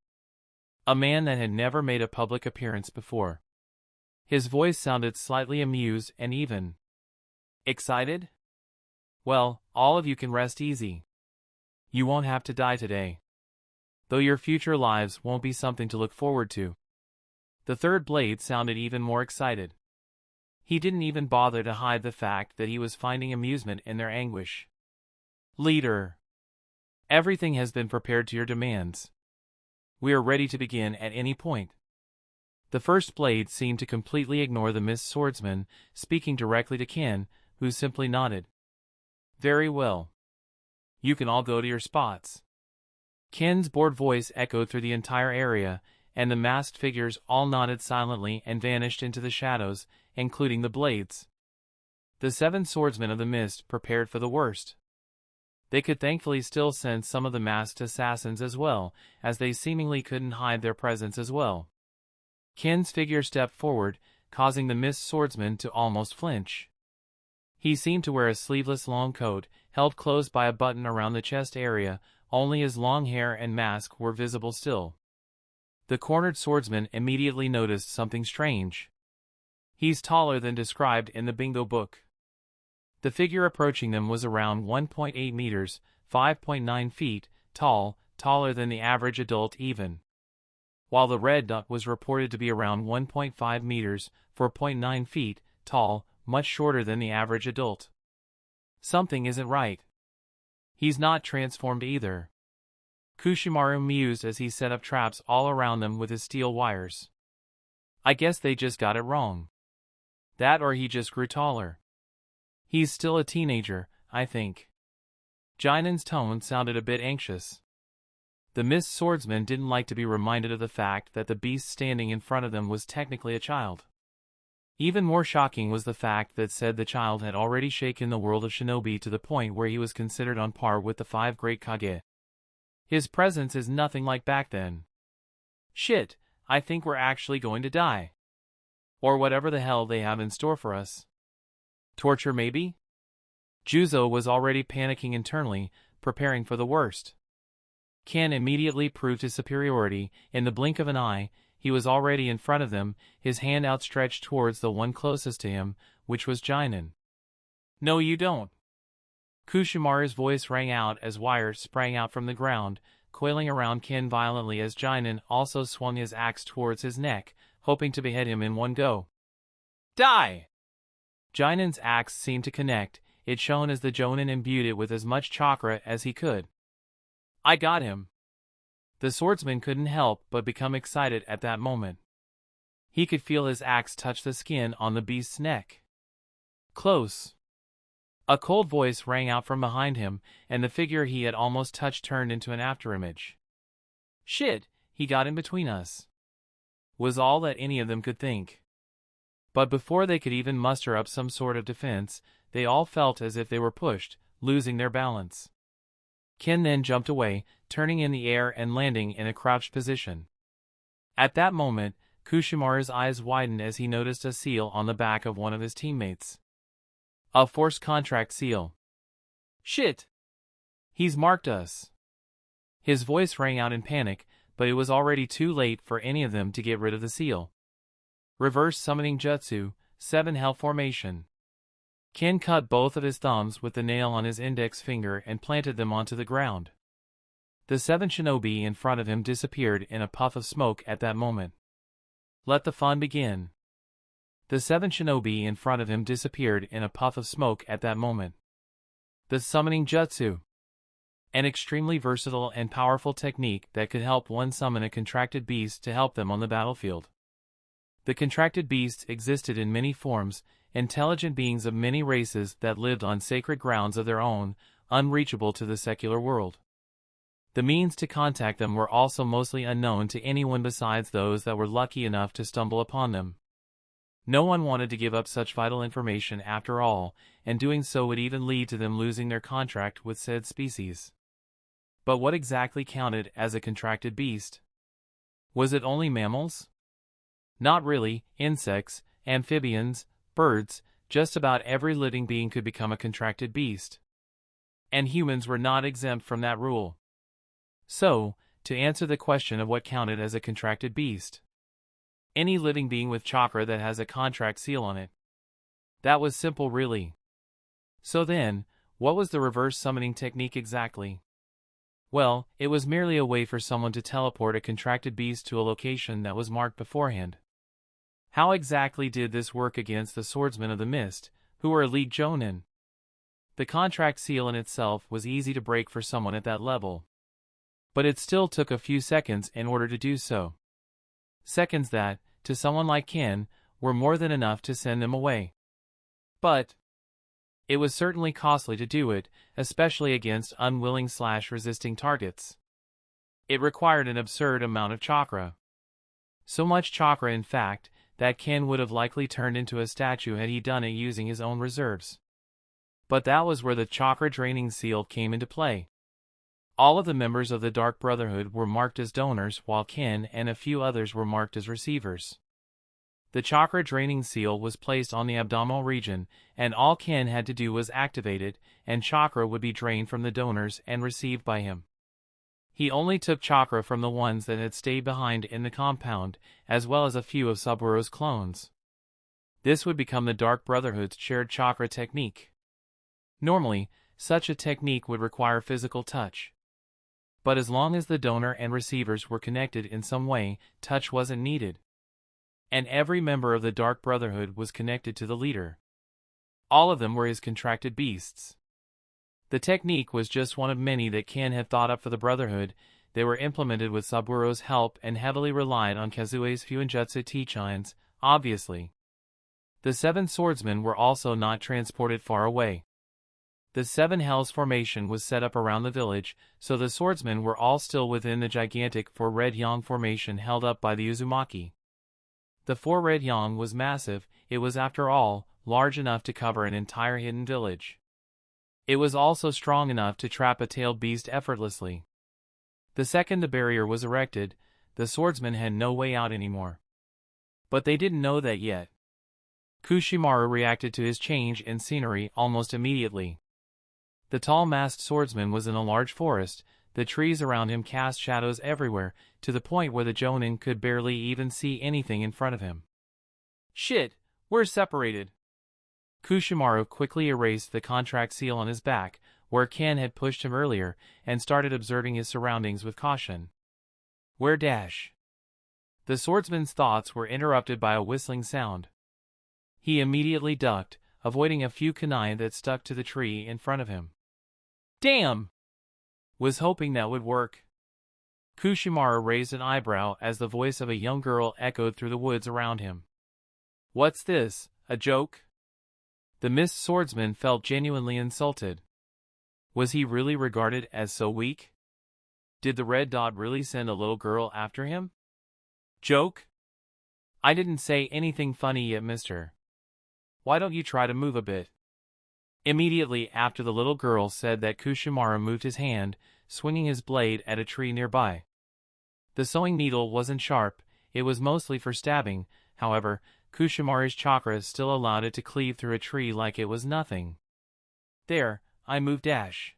A man that had never made a public appearance before. His voice sounded slightly amused and even excited. Well, all of you can rest easy. You won't have to die today. Though your future lives won't be something to look forward to. The third blade sounded even more excited. He didn't even bother to hide the fact that he was finding amusement in their anguish. Leader. Everything has been prepared to your demands. We are ready to begin at any point. The first blade seemed to completely ignore the missed swordsman, speaking directly to Ken, who simply nodded. Very well. You can all go to your spots. Ken's bored voice echoed through the entire area, and the masked figures all nodded silently and vanished into the shadows, including the blades. The 7 swordsmen of the mist prepared for the worst. They could thankfully still sense some of the masked assassins as well, as they seemingly couldn't hide their presence as well. Ken's figure stepped forward, causing the mist swordsman to almost flinch. He seemed to wear a sleeveless long coat, held closed by a button around the chest area, only his long hair and mask were visible still. The cornered swordsman immediately noticed something strange. He's taller than described in the bingo book. The figure approaching them was around 1.8 meters, 5.9 feet, tall, taller than the average adult even. While the red duck was reported to be around 1.5 meters, 4.9 feet, tall, much shorter than the average adult. Something isn't right. He's not transformed either. Kushimaru mused as he set up traps all around them with his steel wires. I guess they just got it wrong. That or he just grew taller. He's still a teenager, I think. Jinan's tone sounded a bit anxious. The mist swordsman didn't like to be reminded of the fact that the beast standing in front of them was technically a child. Even more shocking was the fact that said the child had already shaken the world of shinobi to the point where he was considered on par with the 5 great Kage. His presence is nothing like back then. Shit, I think we're actually going to die. Or whatever the hell they have in store for us. Torture maybe? Juzo was already panicking internally, preparing for the worst. Ken immediately proved his superiority. In the blink of an eye, he was already in front of them, his hand outstretched towards the one closest to him, which was Jinan. No you don't. Kushimaru's voice rang out as wires sprang out from the ground, coiling around Ken violently as Jinan also swung his axe towards his neck, hoping to behead him in one go. Die! Jinan's axe seemed to connect. It shone as the Jonin imbued it with as much chakra as he could. I got him. The swordsman couldn't help but become excited at that moment. He could feel his axe touch the skin on the beast's neck. Close. A cold voice rang out from behind him, and the figure he had almost touched turned into an afterimage. Shit, he got in between us. Was all that any of them could think. But before they could even muster up some sort of defense, they all felt as if they were pushed, losing their balance. Ken then jumped away, turning in the air and landing in a crouched position. At that moment, Kushimaru's eyes widened as he noticed a seal on the back of one of his teammates. A forced contract seal. Shit! He's marked us. His voice rang out in panic, but it was already too late for any of them to get rid of the seal. Reverse summoning jutsu, 7 hell formation. Ken cut both of his thumbs with the nail on his index finger and planted them onto the ground. The 7 shinobi in front of him disappeared in a puff of smoke at that moment. Let the fun begin. The 7 shinobi in front of him disappeared in a puff of smoke at that moment. The summoning jutsu. An extremely versatile and powerful technique that could help one summon a contracted beast to help them on the battlefield. The contracted beasts existed in many forms, intelligent beings of many races that lived on sacred grounds of their own, unreachable to the secular world. The means to contact them were also mostly unknown to anyone besides those that were lucky enough to stumble upon them. No one wanted to give up such vital information after all, and doing so would even lead to them losing their contract with said species. But what exactly counted as a contracted beast? Was it only mammals? Not really. Insects, amphibians, birds, just about every living being could become a contracted beast. And humans were not exempt from that rule. So, to answer the question of what counted as a contracted beast, any living being with chakra that has a contract seal on it. That was simple, really. So then, what was the reverse summoning technique exactly? Well, it was merely a way for someone to teleport a contracted beast to a location that was marked beforehand. How exactly did this work against the swordsmen of the mist, who were elite Jonin? The contract seal in itself was easy to break for someone at that level. But it still took a few seconds in order to do so. Seconds that, to someone like Ken, were more than enough to send them away. But it was certainly costly to do it, especially against unwilling/resisting targets. It required an absurd amount of chakra. So much chakra, in fact, that Ken would have likely turned into a statue had he done it using his own reserves. But that was where the chakra draining seal came into play. All of the members of the Dark Brotherhood were marked as donors, while Ken and a few others were marked as receivers. The chakra draining seal was placed on the abdominal region, and all Ken had to do was activate it, and chakra would be drained from the donors and received by him. He only took chakra from the ones that had stayed behind in the compound, as well as a few of Saburo's clones. This would become the Dark Brotherhood's shared chakra technique. Normally, such a technique would require physical touch. But as long as the donor and receivers were connected in some way, touch wasn't needed. And every member of the Dark Brotherhood was connected to the leader. All of them were his contracted beasts. The technique was just one of many that Ken had thought up for the Brotherhood. They were implemented with Saburo's help and heavily relied on Kazue's Fuinjutsu teachings, obviously. The 7 swordsmen were also not transported far away. The 7 Hells formation was set up around the village, so the swordsmen were all still within the gigantic 4 Red Yang formation held up by the Uzumaki. The 4 Red Yang was massive. It was, after all, large enough to cover an entire hidden village. It was also strong enough to trap a tailed beast effortlessly. The second the barrier was erected, the swordsmen had no way out anymore. But they didn't know that yet. Kushimaru reacted to his change in scenery almost immediately. The tall masked swordsman was in a large forest. The trees around him cast shadows everywhere, to the point where the Jonin could barely even see anything in front of him. Shit, we're separated. Kushimaru quickly erased the contract seal on his back, where Ken had pushed him earlier, and started observing his surroundings with caution. Where dash? The swordsman's thoughts were interrupted by a whistling sound. He immediately ducked, avoiding a few kunai that stuck to the tree in front of him. Damn! Was hoping that would work. Kushimaru raised an eyebrow as the voice of a young girl echoed through the woods around him. What's this, a joke? The mist swordsman felt genuinely insulted. Was he really regarded as so weak? Did the red dot really send a little girl after him? Joke? I didn't say anything funny yet, mister. Why don't you try to move a bit? Immediately after the little girl said that, Kushimaru moved his hand, swinging his blade at a tree nearby. The sewing needle wasn't sharp, it was mostly for stabbing. However, Kushimaru's chakra still allowed it to cleave through a tree like it was nothing. There, I moved dash.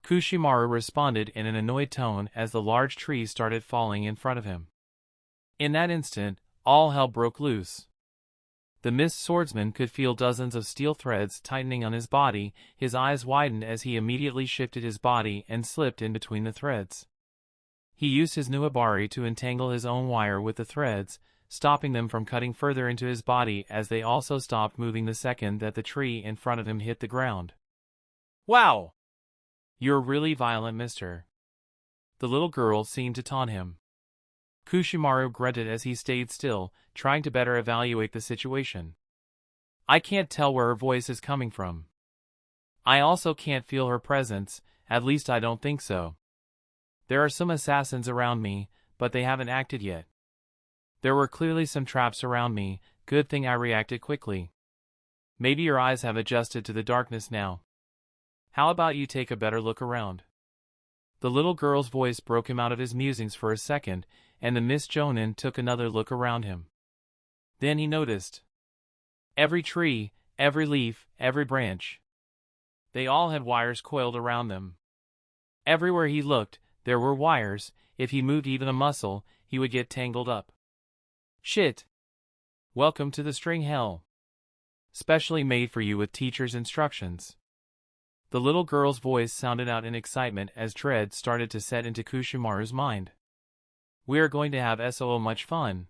Kushimaru responded in an annoyed tone as the large tree started falling in front of him. In that instant, all hell broke loose. The mist swordsman could feel dozens of steel threads tightening on his body. His eyes widened as he immediately shifted his body and slipped in between the threads. He used his nuabari to entangle his own wire with the threads, stopping them from cutting further into his body as they also stopped moving the second that the tree in front of him hit the ground. Wow! You're really violent, mister. The little girl seemed to taunt him. Kushimaru grunted as he stayed still, trying to better evaluate the situation. I can't tell where her voice is coming from. I also can't feel her presence, at least I don't think so. There are some assassins around me, but they haven't acted yet. There were clearly some traps around me, good thing I reacted quickly. Maybe your eyes have adjusted to the darkness now. How about you take a better look around? The little girl's voice broke him out of his musings for a second, and the Miss Jonin took another look around him. Then he noticed. Every tree, every leaf, every branch. They all had wires coiled around them. Everywhere he looked, there were wires. If he moved even a muscle, he would get tangled up. Shit! Welcome to the string hell. Specially made for you with teacher's instructions. The little girl's voice sounded out in excitement as dread started to set into Kushimaru's mind. We are going to have so much fun.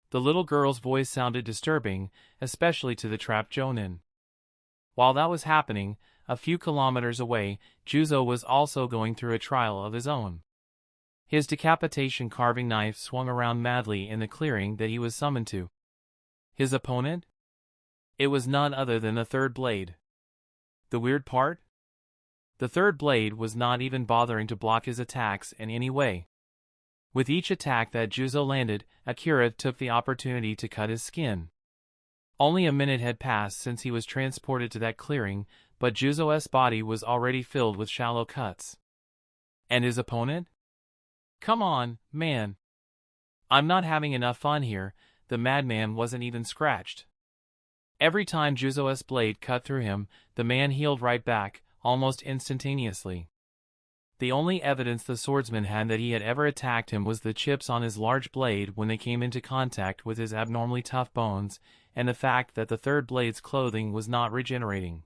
The little girl's voice sounded disturbing, especially to the trapped Jonin. While that was happening, a few kilometers away, Juzo was also going through a trial of his own. His decapitation carving knife swung around madly in the clearing that he was summoned to. His opponent? It was none other than the third blade. The weird part? The third blade was not even bothering to block his attacks in any way. With each attack that Juzo landed, Akira took the opportunity to cut his skin. Only a minute had passed since he was transported to that clearing, but Juzo's body was already filled with shallow cuts. And his opponent? Come on, man. I'm not having enough fun here. The madman wasn't even scratched. Every time Juzo's blade cut through him, the man healed right back, almost instantaneously. The only evidence the swordsman had that he had ever attacked him was the chips on his large blade when they came into contact with his abnormally tough bones, and the fact that the third blade's clothing was not regenerating.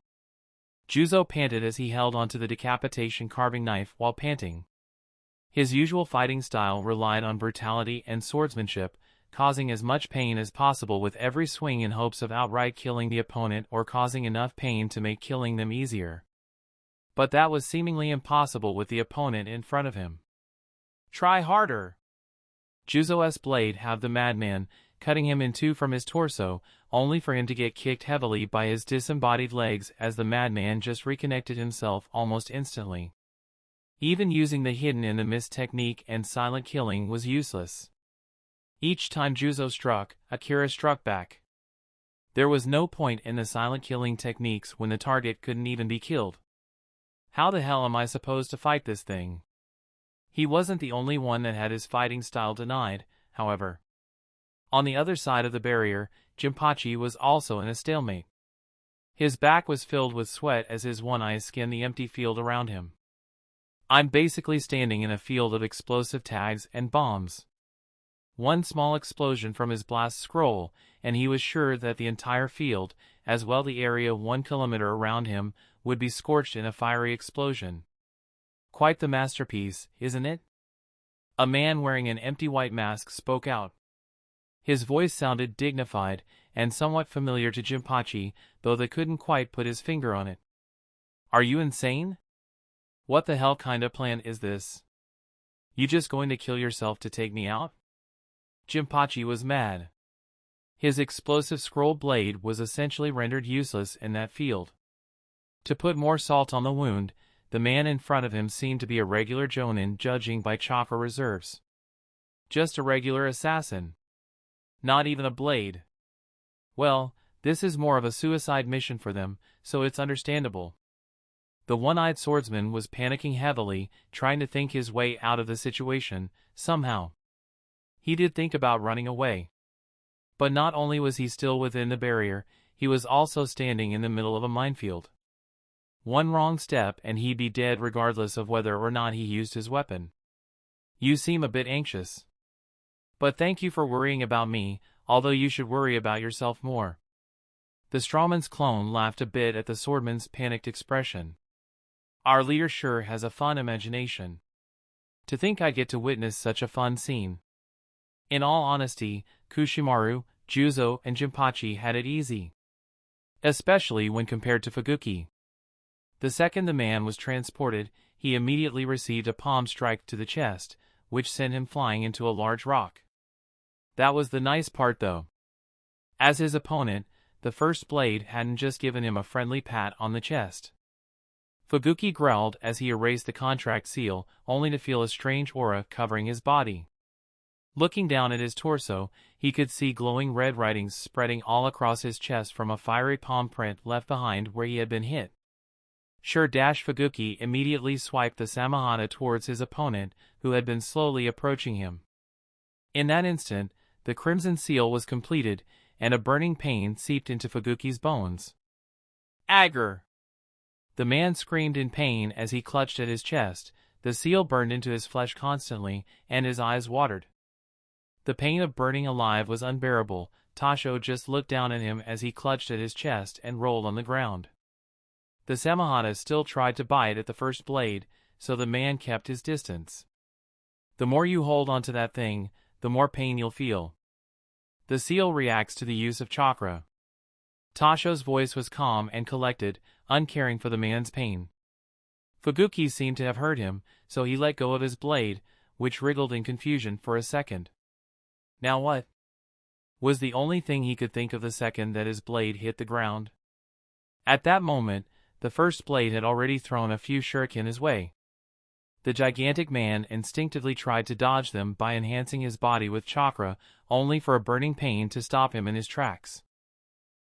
Juzo panted as he held onto the decapitation carving knife while panting. His usual fighting style relied on brutality and swordsmanship, causing as much pain as possible with every swing in hopes of outright killing the opponent or causing enough pain to make killing them easier. But that was seemingly impossible with the opponent in front of him. Try harder! Juzo's blade had the madman, cutting him in two from his torso, only for him to get kicked heavily by his disembodied legs as the madman just reconnected himself almost instantly. Even using the hidden in the mist technique and silent killing was useless. Each time Juzo struck, Akira struck back. There was no point in the silent killing techniques when the target couldn't even be killed. How the hell am I supposed to fight this thing? He wasn't the only one that had his fighting style denied, however. On the other side of the barrier, Jinpachi was also in a stalemate. His back was filled with sweat as his one eye skinned the empty field around him. I'm basically standing in a field of explosive tags and bombs. One small explosion from his blast scroll, and he was sure that the entire field, as well the area 1 kilometer around him, would be scorched in a fiery explosion. Quite the masterpiece, isn't it? A man wearing an empty white mask spoke out. His voice sounded dignified and somewhat familiar to Jinpachi, though they couldn't quite put his finger on it. Are you insane? What the hell kind of plan is this? You just going to kill yourself to take me out? Jinpachi was mad. His explosive scroll blade was essentially rendered useless in that field. To put more salt on the wound, the man in front of him seemed to be a regular jonin judging by chakra reserves. Just a regular assassin. Not even a blade. Well, this is more of a suicide mission for them, so it's understandable. The one-eyed swordsman was panicking heavily, trying to think his way out of the situation, somehow. He did think about running away. But not only was he still within the barrier, he was also standing in the middle of a minefield. One wrong step and he'd be dead regardless of whether or not he used his weapon. You seem a bit anxious. But thank you for worrying about me, although you should worry about yourself more. The strawman's clone laughed a bit at the swordman's panicked expression. Our leader sure has a fun imagination. To think I get to witness such a fun scene. In all honesty, Kushimaru, Juzo, and Jinpachi had it easy. Especially when compared to Fuguki. The second the man was transported, he immediately received a palm strike to the chest, which sent him flying into a large rock. That was the nice part though. As his opponent, the first blade hadn't just given him a friendly pat on the chest. Fuguki growled as he erased the contract seal, only to feel a strange aura covering his body. Looking down at his torso, he could see glowing red writings spreading all across his chest from a fiery palm print left behind where he had been hit. Fuguki immediately swiped the Samahana towards his opponent, who had been slowly approaching him. In that instant, the crimson seal was completed, and a burning pain seeped into Fuguki's bones. Agar! The man screamed in pain as he clutched at his chest. The seal burned into his flesh constantly, and his eyes watered. The pain of burning alive was unbearable. Tasho just looked down at him as he clutched at his chest and rolled on the ground. The Samahata still tried to bite at the first blade, so the man kept his distance. The more you hold onto that thing, the more pain you'll feel. The seal reacts to the use of chakra. Tasho's voice was calm and collected, uncaring for the man's pain. Fuguki seemed to have heard him, so he let go of his blade, which wriggled in confusion for a second. Now what? Was the only thing he could think of the second that his blade hit the ground. At that moment, the first blade had already thrown a few shuriken his way. The gigantic man instinctively tried to dodge them by enhancing his body with chakra, only for a burning pain to stop him in his tracks.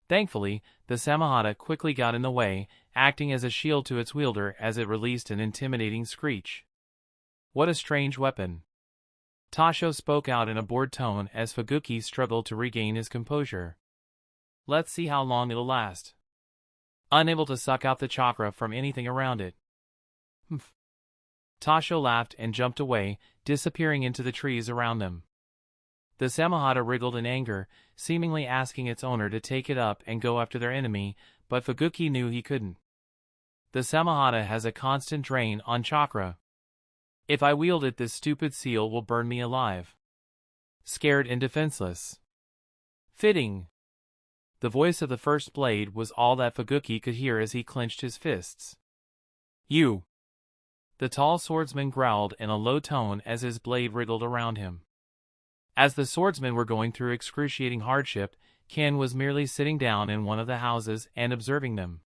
Thankfully, the Samahata quickly got in the way, acting as a shield to its wielder as it released an intimidating screech. What a strange weapon. Tasho spoke out in a bored tone as Fuguki struggled to regain his composure. Let's see how long it'll last. Unable to suck out the chakra from anything around it. Humph. Tasho laughed and jumped away, disappearing into the trees around them. The Samahata wriggled in anger, seemingly asking its owner to take it up and go after their enemy, but Fuguki knew he couldn't. The Samahata has a constant drain on chakra. If I wield it, this stupid seal will burn me alive. Scared and defenseless. Fitting. The voice of the first blade was all that Fuguki could hear as he clenched his fists. You! The tall swordsman growled in a low tone as his blade wriggled around him. As the swordsmen were going through excruciating hardship, Ken was merely sitting down in one of the houses and observing them.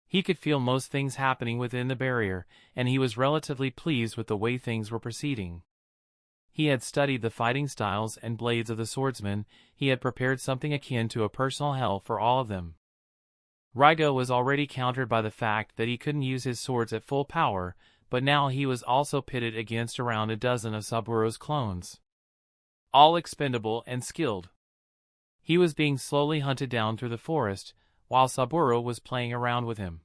He could feel most things happening within the barrier, and he was relatively pleased with the way things were proceeding. He had studied the fighting styles and blades of the swordsmen. He had prepared something akin to a personal hell for all of them. Raigo was already countered by the fact that he couldn't use his swords at full power, but now he was also pitted against around a dozen of Saburo's clones. All expendable and skilled. He was being slowly hunted down through the forest, while Saburo was playing around with him.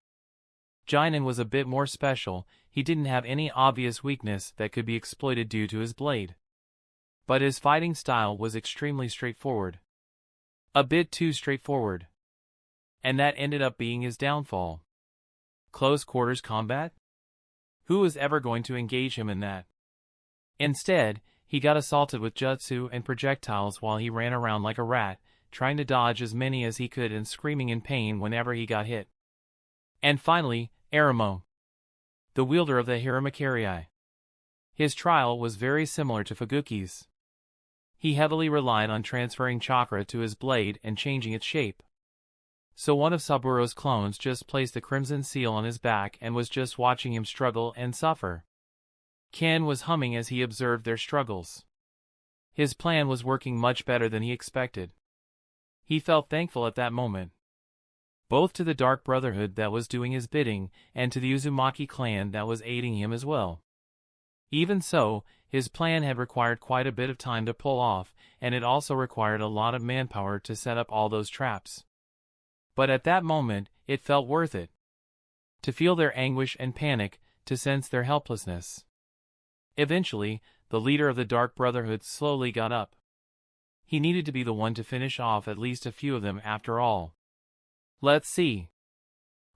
Jinin was a bit more special. He didn't have any obvious weakness that could be exploited due to his blade. But his fighting style was extremely straightforward. A bit too straightforward. And that ended up being his downfall. Close quarters combat? Who was ever going to engage him in that? Instead, he got assaulted with jutsu and projectiles while he ran around like a rat, trying to dodge as many as he could and screaming in pain whenever he got hit. And finally, Aramo, the wielder of the Hiramakiri. His trial was very similar to Fuguki's. He heavily relied on transferring chakra to his blade and changing its shape. So one of Saburo's clones just placed the crimson seal on his back and was just watching him struggle and suffer. Ken was humming as he observed their struggles. His plan was working much better than he expected. He felt thankful at that moment. Both to the Dark Brotherhood that was doing his bidding, and to the Uzumaki clan that was aiding him as well. Even so, his plan had required quite a bit of time to pull off, and it also required a lot of manpower to set up all those traps. But at that moment, it felt worth it. To feel their anguish and panic, to sense their helplessness. Eventually, the leader of the Dark Brotherhood slowly got up. He needed to be the one to finish off at least a few of them after all. Let's see.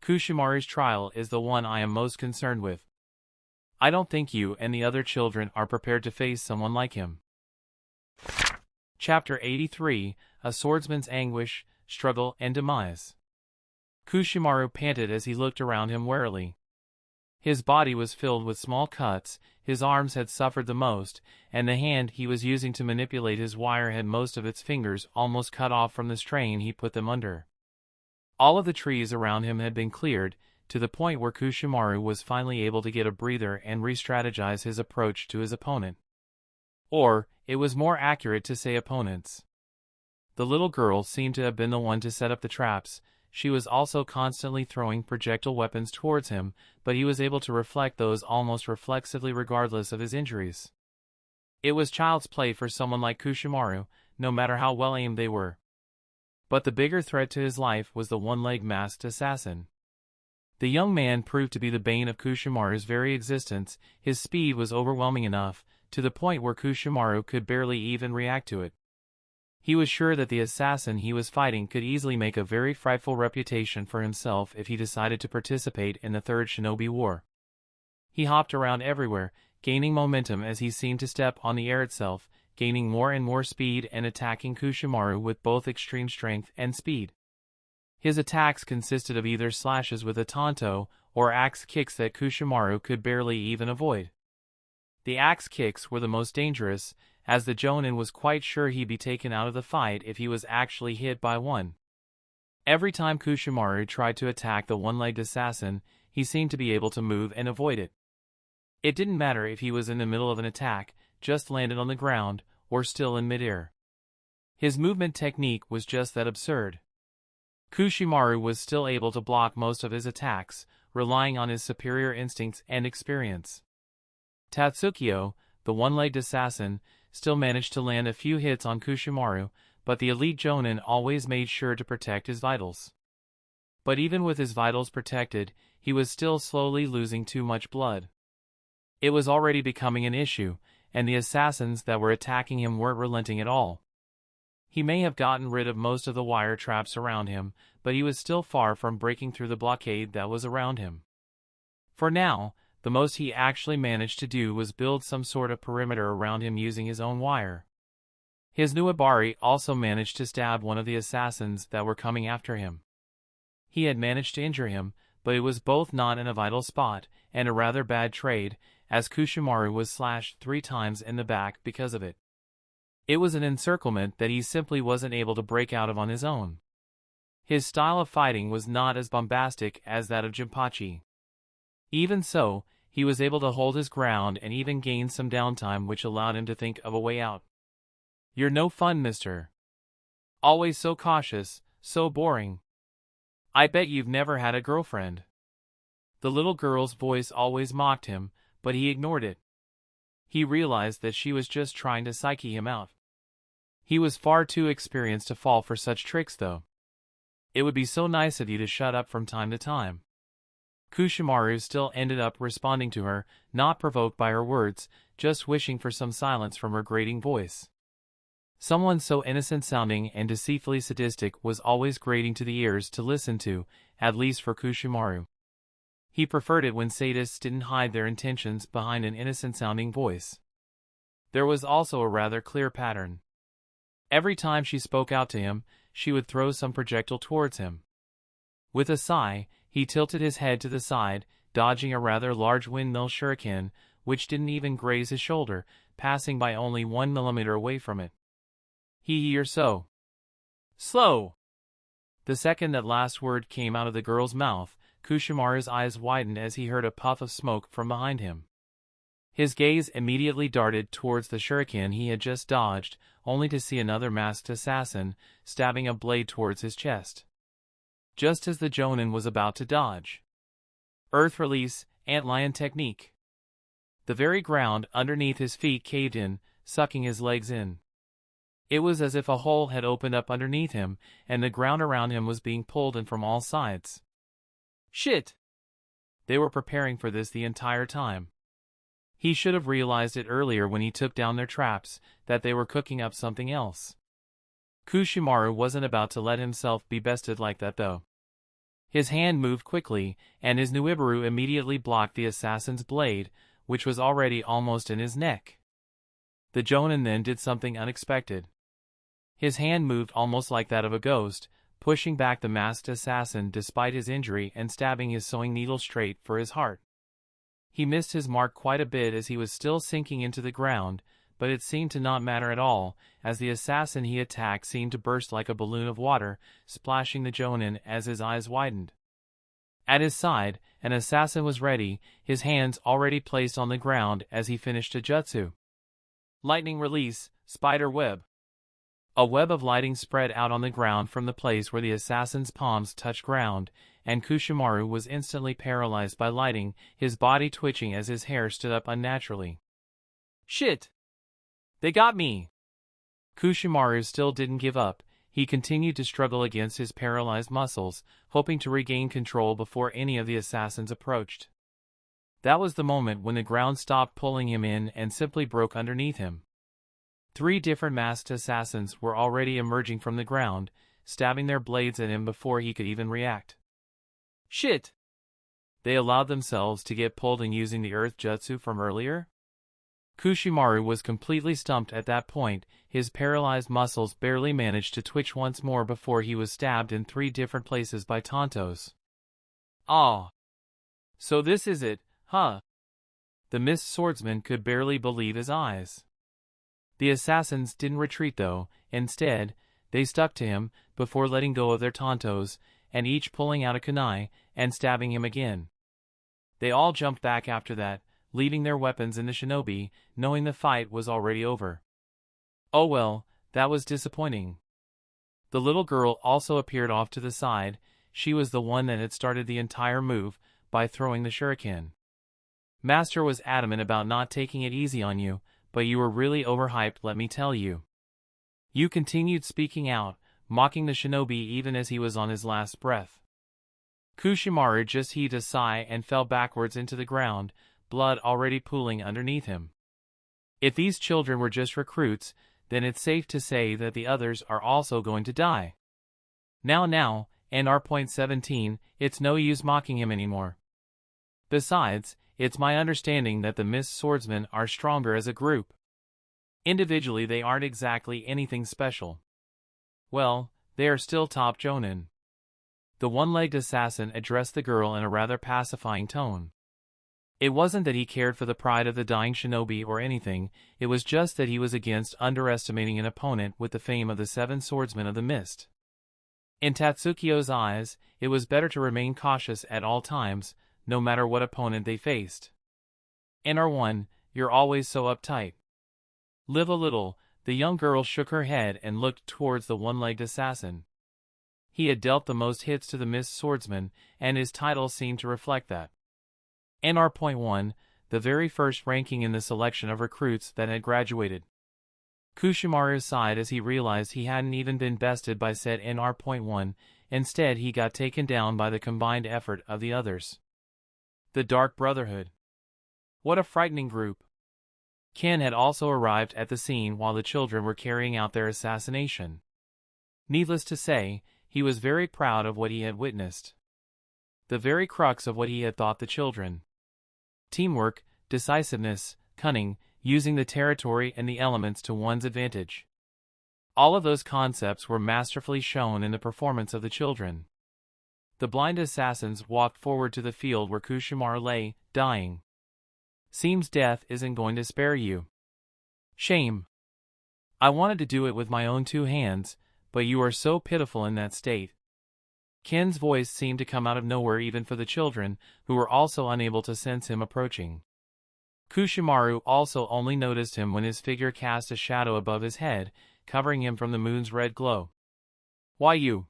Kushimaru's trial is the one I am most concerned with. I don't think you and the other children are prepared to face someone like him. Chapter 83, A Swordsman's Anguish, Struggle and Demise. Kushimaru panted as he looked around him warily. His body was filled with small cuts, his arms had suffered the most, and the hand he was using to manipulate his wire had most of its fingers almost cut off from the strain he put them under. All of the trees around him had been cleared, to the point where Kushimaru was finally able to get a breather and re-strategize his approach to his opponent. Or, it was more accurate to say opponents. The little girl seemed to have been the one to set up the traps. She was also constantly throwing projectile weapons towards him, but he was able to reflect those almost reflexively regardless of his injuries. It was child's play for someone like Kushimaru, no matter how well aimed they were. But the bigger threat to his life was the one-legged masked assassin. The young man proved to be the bane of Kushimaru's very existence. His speed was overwhelming enough, to the point where Kushimaru could barely even react to it. He was sure that the assassin he was fighting could easily make a very frightful reputation for himself if he decided to participate in the Third Shinobi War. He hopped around everywhere, gaining momentum as he seemed to step on the air itself, gaining more and more speed and attacking Kushimaru with both extreme strength and speed. His attacks consisted of either slashes with a tanto, or axe kicks that Kushimaru could barely even avoid. The axe kicks were the most dangerous, as the Jonin was quite sure he'd be taken out of the fight if he was actually hit by one. Every time Kushimaru tried to attack the one-legged assassin, he seemed to be able to move and avoid it. It didn't matter if he was in the middle of an attack, just landed on the ground, or still in midair. His movement technique was just that absurd. Kushimaru was still able to block most of his attacks, relying on his superior instincts and experience. Tatsukio, the one-legged assassin, still managed to land a few hits on Kushimaru, but the elite Jonin always made sure to protect his vitals. But even with his vitals protected, he was still slowly losing too much blood. It was already becoming an issue, and the assassins that were attacking him weren't relenting at all. He may have gotten rid of most of the wire traps around him, but he was still far from breaking through the blockade that was around him. For now, the most he actually managed to do was build some sort of perimeter around him using his own wire. His Nuabari also managed to stab one of the assassins that were coming after him. He had managed to injure him, but it was both not in a vital spot, and a rather bad trade, as Kushimaru was slashed 3 times in the back because of it. It was an encirclement that he simply wasn't able to break out of on his own. His style of fighting was not as bombastic as that of Jinpachi. Even so, he was able to hold his ground and even gain some downtime which allowed him to think of a way out. "You're no fun, mister. Always so cautious, so boring. I bet you've never had a girlfriend." The little girl's voice always mocked him, but he ignored it. He realized that she was just trying to psyche him out. He was far too experienced to fall for such tricks though. "It would be so nice of you to shut up from time to time." Kushimaru still ended up responding to her, not provoked by her words, just wishing for some silence from her grating voice. Someone so innocent-sounding and deceitfully sadistic was always grating to the ears to listen to, at least for Kushimaru. He preferred it when sadists didn't hide their intentions behind an innocent-sounding voice. There was also a rather clear pattern. Every time she spoke out to him, she would throw some projectile towards him. With a sigh, he tilted his head to the side, dodging a rather large windmill shuriken, which didn't even graze his shoulder, passing by only 1 millimeter away from it. "You're so slow." The second that last word came out of the girl's mouth, Kushimaru's eyes widened as he heard a puff of smoke from behind him. His gaze immediately darted towards the shuriken he had just dodged, only to see another masked assassin, stabbing a blade towards his chest. Just as the Jonin was about to dodge. Earth release, antlion technique. The very ground underneath his feet caved in, sucking his legs in. It was as if a hole had opened up underneath him, and the ground around him was being pulled in from all sides. Shit! They were preparing for this the entire time. He should have realized it earlier when he took down their traps, that they were cooking up something else. Kushimaru wasn't about to let himself be bested like that though. His hand moved quickly, and his Nuibaru immediately blocked the assassin's blade, which was already almost in his neck. The Jonin then did something unexpected. His hand moved almost like that of a ghost, pushing back the masked assassin despite his injury and stabbing his sewing needle straight for his heart. He missed his mark quite a bit as he was still sinking into the ground, but it seemed to not matter at all, as the assassin he attacked seemed to burst like a balloon of water, splashing the Jonin as his eyes widened. At his side, an assassin was ready, his hands already placed on the ground as he finished a jutsu. Lightning release, spider web. A web of lighting spread out on the ground from the place where the assassin's palms touched ground, and Kushimaru was instantly paralyzed by lighting, his body twitching as his hair stood up unnaturally. Shit! They got me! Kushimaru still didn't give up. He continued to struggle against his paralyzed muscles, hoping to regain control before any of the assassins approached. That was the moment when the ground stopped pulling him in and simply broke underneath him. 3 different masked assassins were already emerging from the ground, stabbing their blades at him before he could even react. Shit! They allowed themselves to get pulled in using the earth jutsu from earlier? Kushimaru was completely stumped at that point. His paralyzed muscles barely managed to twitch once more before he was stabbed in 3 different places by Tontos. Ah! So this is it, huh? The mist swordsman could barely believe his eyes. The assassins didn't retreat though. Instead, they stuck to him, before letting go of their Tontos, and each pulling out a kunai, and stabbing him again. They all jumped back after that, leaving their weapons in the shinobi, knowing the fight was already over. Oh well, that was disappointing. The little girl also appeared off to the side. She was the one that had started the entire move, by throwing the shuriken. Master was adamant about not taking it easy on you, but you were really overhyped, let me tell you. You continued speaking out, mocking the shinobi even as he was on his last breath. Kushimaru just heaved a sigh and fell backwards into the ground, blood already pooling underneath him. If these children were just recruits, then it's safe to say that the others are also going to die. Now, NR.17, it's no use mocking him anymore. Besides, it's my understanding that the mist swordsmen are stronger as a group. Individually they aren't exactly anything special. Well, they are still top jonin. The one-legged assassin addressed the girl in a rather pacifying tone. It wasn't that he cared for the pride of the dying shinobi or anything, it was just that he was against underestimating an opponent with the fame of the 7 swordsmen of the mist. In Tatsukio's eyes, it was better to remain cautious at all times, no matter what opponent they faced. NR1, you're always so uptight. Live a little. The young girl shook her head and looked towards the one-legged assassin. He had dealt the most hits to the mist swordsman, and his title seemed to reflect that. NR.1, the very first ranking in the selection of recruits that had graduated. Kushimaru sighed as he realized he hadn't even been bested by said NR.1, instead he got taken down by the combined effort of the others. The Dark Brotherhood. What a frightening group. Ken had also arrived at the scene while the children were carrying out their assassination. Needless to say, he was very proud of what he had witnessed. The very crux of what he had taught the children. Teamwork, decisiveness, cunning, using the territory and the elements to one's advantage. All of those concepts were masterfully shown in the performance of the children. The blind assassins walked forward to the field where Kushimaru lay, dying. Seems death isn't going to spare you. Shame. I wanted to do it with my own 2 hands, but you are so pitiful in that state. Ken's voice seemed to come out of nowhere even for the children, who were also unable to sense him approaching. Kushimaru also only noticed him when his figure cast a shadow above his head, covering him from the moon's red glow. Why you?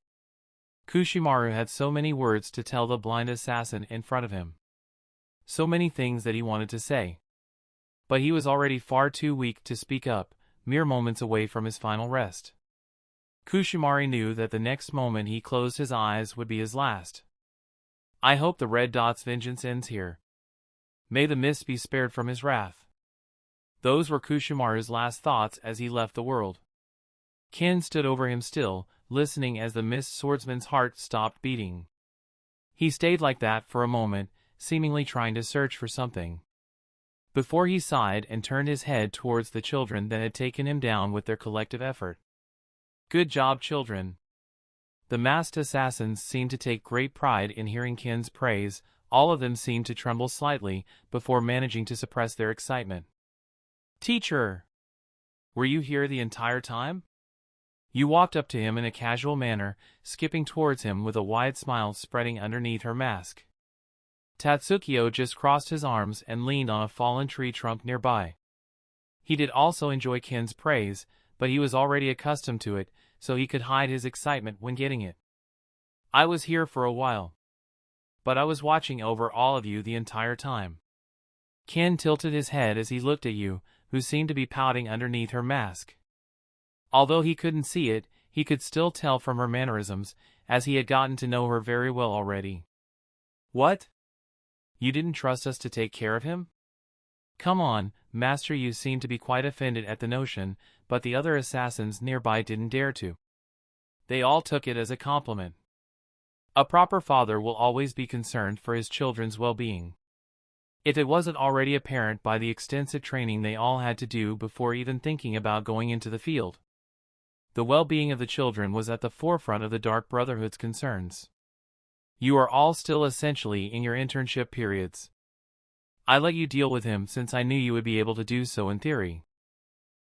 Kushimaru had so many words to tell the blind assassin in front of him. So many things that he wanted to say. But he was already far too weak to speak up, mere moments away from his final rest. Kushimaru knew that the next moment he closed his eyes would be his last. I hope the red dot's vengeance ends here. May the mist be spared from his wrath. Those were Kushimaru's last thoughts as he left the world. Ken stood over him still, listening as the mist swordsman's heart stopped beating. He stayed like that for a moment, seemingly trying to search for something. Before he sighed and turned his head towards the children that had taken him down with their collective effort. Good job, children. The masked assassins seemed to take great pride in hearing Ken's praise. All of them seemed to tremble slightly before managing to suppress their excitement. Teacher! Were you here the entire time? You walked up to him in a casual manner, skipping towards him with a wide smile spreading underneath her mask. Tatsukio just crossed his arms and leaned on a fallen tree trunk nearby. He did also enjoy Ken's praise, but he was already accustomed to it, so he could hide his excitement when getting it. I was here for a while. But I was watching over all of you the entire time. Ken tilted his head as he looked at you, who seemed to be pouting underneath her mask. Although he couldn't see it, he could still tell from her mannerisms, as he had gotten to know her very well already. "What? You didn't trust us to take care of him?" "Come on, Master." You seemed to be quite offended at the notion, but the other assassins nearby didn't dare to. They all took it as a compliment. A proper father will always be concerned for his children's well-being. If it wasn't already apparent by the extensive training they all had to do before even thinking about going into the field. The well-being of the children was at the forefront of the Dark Brotherhood's concerns. "You are all still essentially in your internship periods. I let you deal with him since I knew you would be able to do so in theory.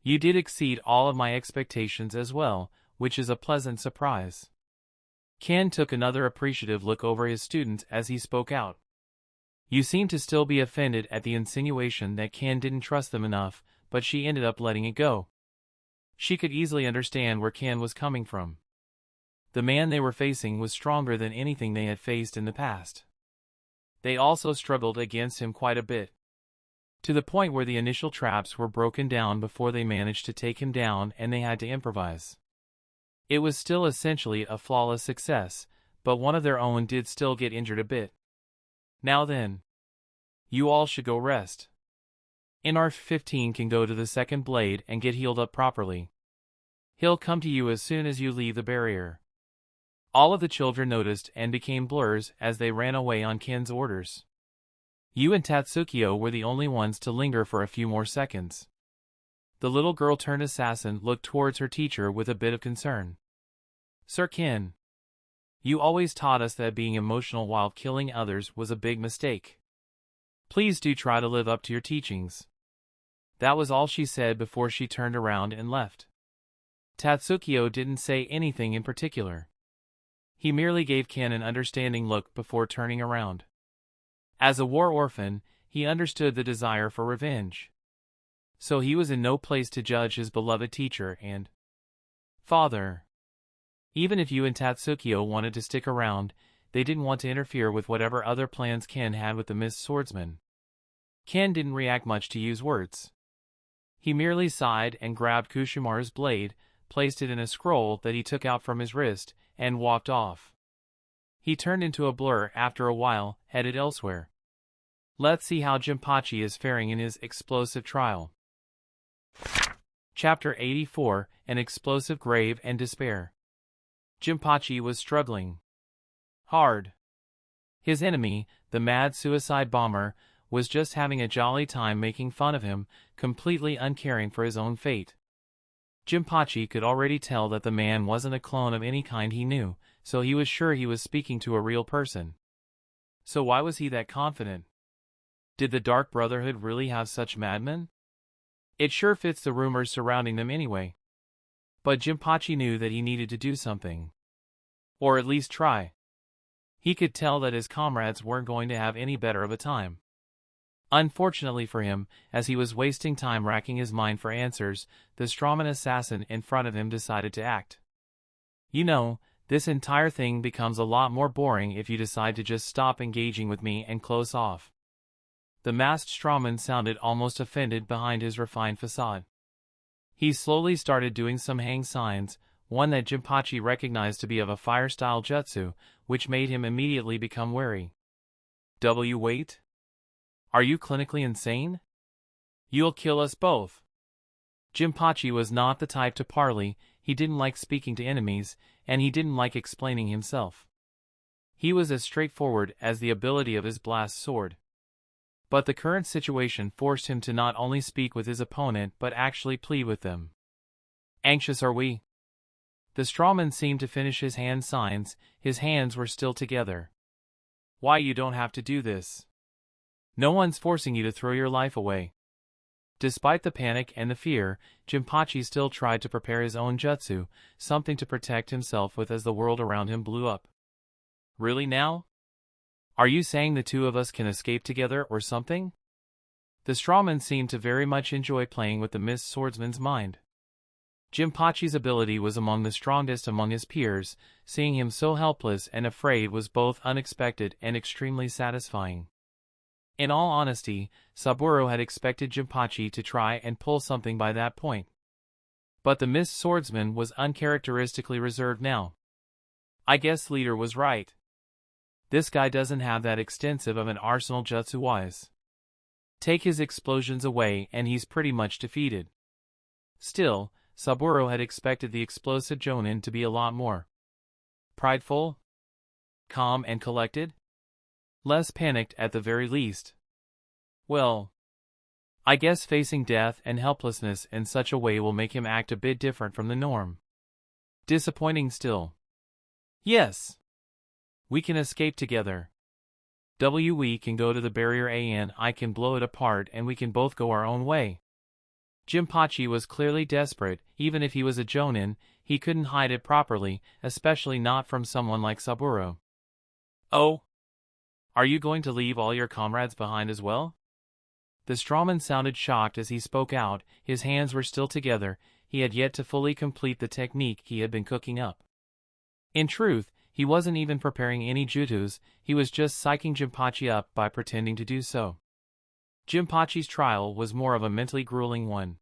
You did exceed all of my expectations as well, which is a pleasant surprise." Ken took another appreciative look over his students as he spoke out. You seem to still be offended at the insinuation that Ken didn't trust them enough, but she ended up letting it go. She could easily understand where Ken was coming from. The man they were facing was stronger than anything they had faced in the past. They also struggled against him quite a bit, to the point where the initial traps were broken down before they managed to take him down and they had to improvise. It was still essentially a flawless success, but one of their own did still get injured a bit. "Now then, you all should go rest. NR-15 can go to the second blade and get healed up properly. He'll come to you as soon as you leave the barrier." All of the children noticed and became blurs as they ran away on Ken's orders. You and Tatsukiyo were the only ones to linger for a few more seconds. The little girl-turned-assassin looked towards her teacher with a bit of concern. "Sir Ken, you always taught us that being emotional while killing others was a big mistake. Please do try to live up to your teachings." That was all she said before she turned around and left. Tatsukiyo didn't say anything in particular. He merely gave Ken an understanding look before turning around. As a war orphan, he understood the desire for revenge. So he was in no place to judge his beloved teacher and father. Even if you and Tatsukiyo wanted to stick around, they didn't want to interfere with whatever other plans Ken had with the Mist Swordsman. Ken didn't react much to Yu's words. He merely sighed and grabbed Kushimaru's blade, placed it in a scroll that he took out from his wrist, and walked off. He turned into a blur after a while, headed elsewhere. Let's see how Jinpachi is faring in his explosive trial. Chapter 84, An Explosive Grave and Despair. Jinpachi was struggling hard. His enemy, the mad suicide bomber, was just having a jolly time making fun of him, completely uncaring for his own fate. Jinpachi could already tell that the man wasn't a clone of any kind he knew, so he was sure he was speaking to a real person. So why was he that confident? Did the Dark Brotherhood really have such madmen? It sure fits the rumors surrounding them anyway. But Jinpachi knew that he needed to do something. Or at least try. He could tell that his comrades weren't going to have any better of a time. Unfortunately for him, as he was wasting time racking his mind for answers, the strawman assassin in front of him decided to act. "You know, this entire thing becomes a lot more boring if you decide to just stop engaging with me and close off." The masked strawman sounded almost offended behind his refined facade. He slowly started doing some hang signs, one that Jinpachi recognized to be of a fire-style jutsu, which made him immediately become wary. Wait? Are you clinically insane? You'll kill us both." Jinpachi was not the type to parley, he didn't like speaking to enemies, and he didn't like explaining himself. He was as straightforward as the ability of his blast sword. But the current situation forced him to not only speak with his opponent but actually plead with them. "Anxious are we?" The strawman seemed to finish his hand signs, his hands were still together. "Why, you don't have to do this. No one's forcing you to throw your life away." Despite the panic and the fear, Jinpachi still tried to prepare his own jutsu, something to protect himself with as the world around him blew up. "Really now? Are you saying the two of us can escape together or something?" The strawman seemed to very much enjoy playing with the Mist Swordsman's mind. Jinpachi's ability was among the strongest among his peers, seeing him so helpless and afraid was both unexpected and extremely satisfying. In all honesty, Saburo had expected Jinpachi to try and pull something by that point. But the missed swordsman was uncharacteristically reserved now. I guess leader was right. This guy doesn't have that extensive of an arsenal jutsu-wise. Take his explosions away and he's pretty much defeated. Still, Saburo had expected the explosive Jonin to be a lot more prideful, calm and collected, less panicked at the very least. Well, I guess facing death and helplessness in such a way will make him act a bit different from the norm. Disappointing still. Yes. We can escape together. We can go to the barrier and I can blow it apart and we can both go our own way. Jinpachi was clearly desperate. Even if he was a Jonin, he couldn't hide it properly, especially not from someone like Saburo. Oh? Are you going to leave all your comrades behind as well? The strawman sounded shocked as he spoke out. His hands were still together. He had yet to fully complete the technique he had been cooking up. In truth, he wasn't even preparing any jutsus, he was just psyching Jinpachi up by pretending to do so. Jinpachi's trial was more of a mentally grueling one.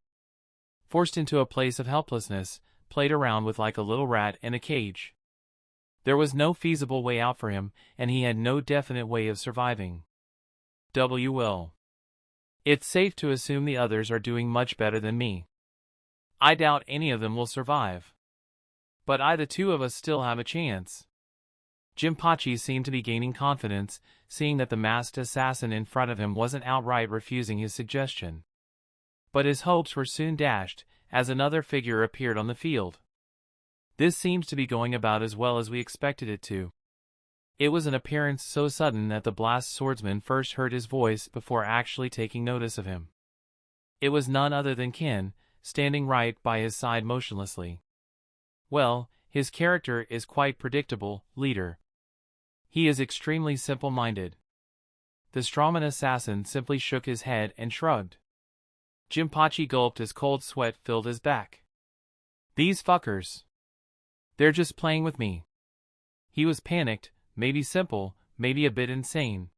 Forced into a place of helplessness, played around with like a little rat in a cage. There was no feasible way out for him, and he had no definite way of surviving. Well. It's safe to assume the others are doing much better than me. I doubt any of them will survive. But the two of us still have a chance. Jinpachi seemed to be gaining confidence, seeing that the masked assassin in front of him wasn't outright refusing his suggestion. But his hopes were soon dashed, as another figure appeared on the field. This seems to be going about as well as we expected it to. It was an appearance so sudden that the blast swordsman first heard his voice before actually taking notice of him. It was none other than Ken, standing right by his side motionlessly. Well, his character is quite predictable, leader. He is extremely simple-minded. The strawman assassin simply shook his head and shrugged. Jinpachi gulped as cold sweat filled his back. These fuckers. They're just playing with me. He was panicked, maybe simple, maybe a bit insane.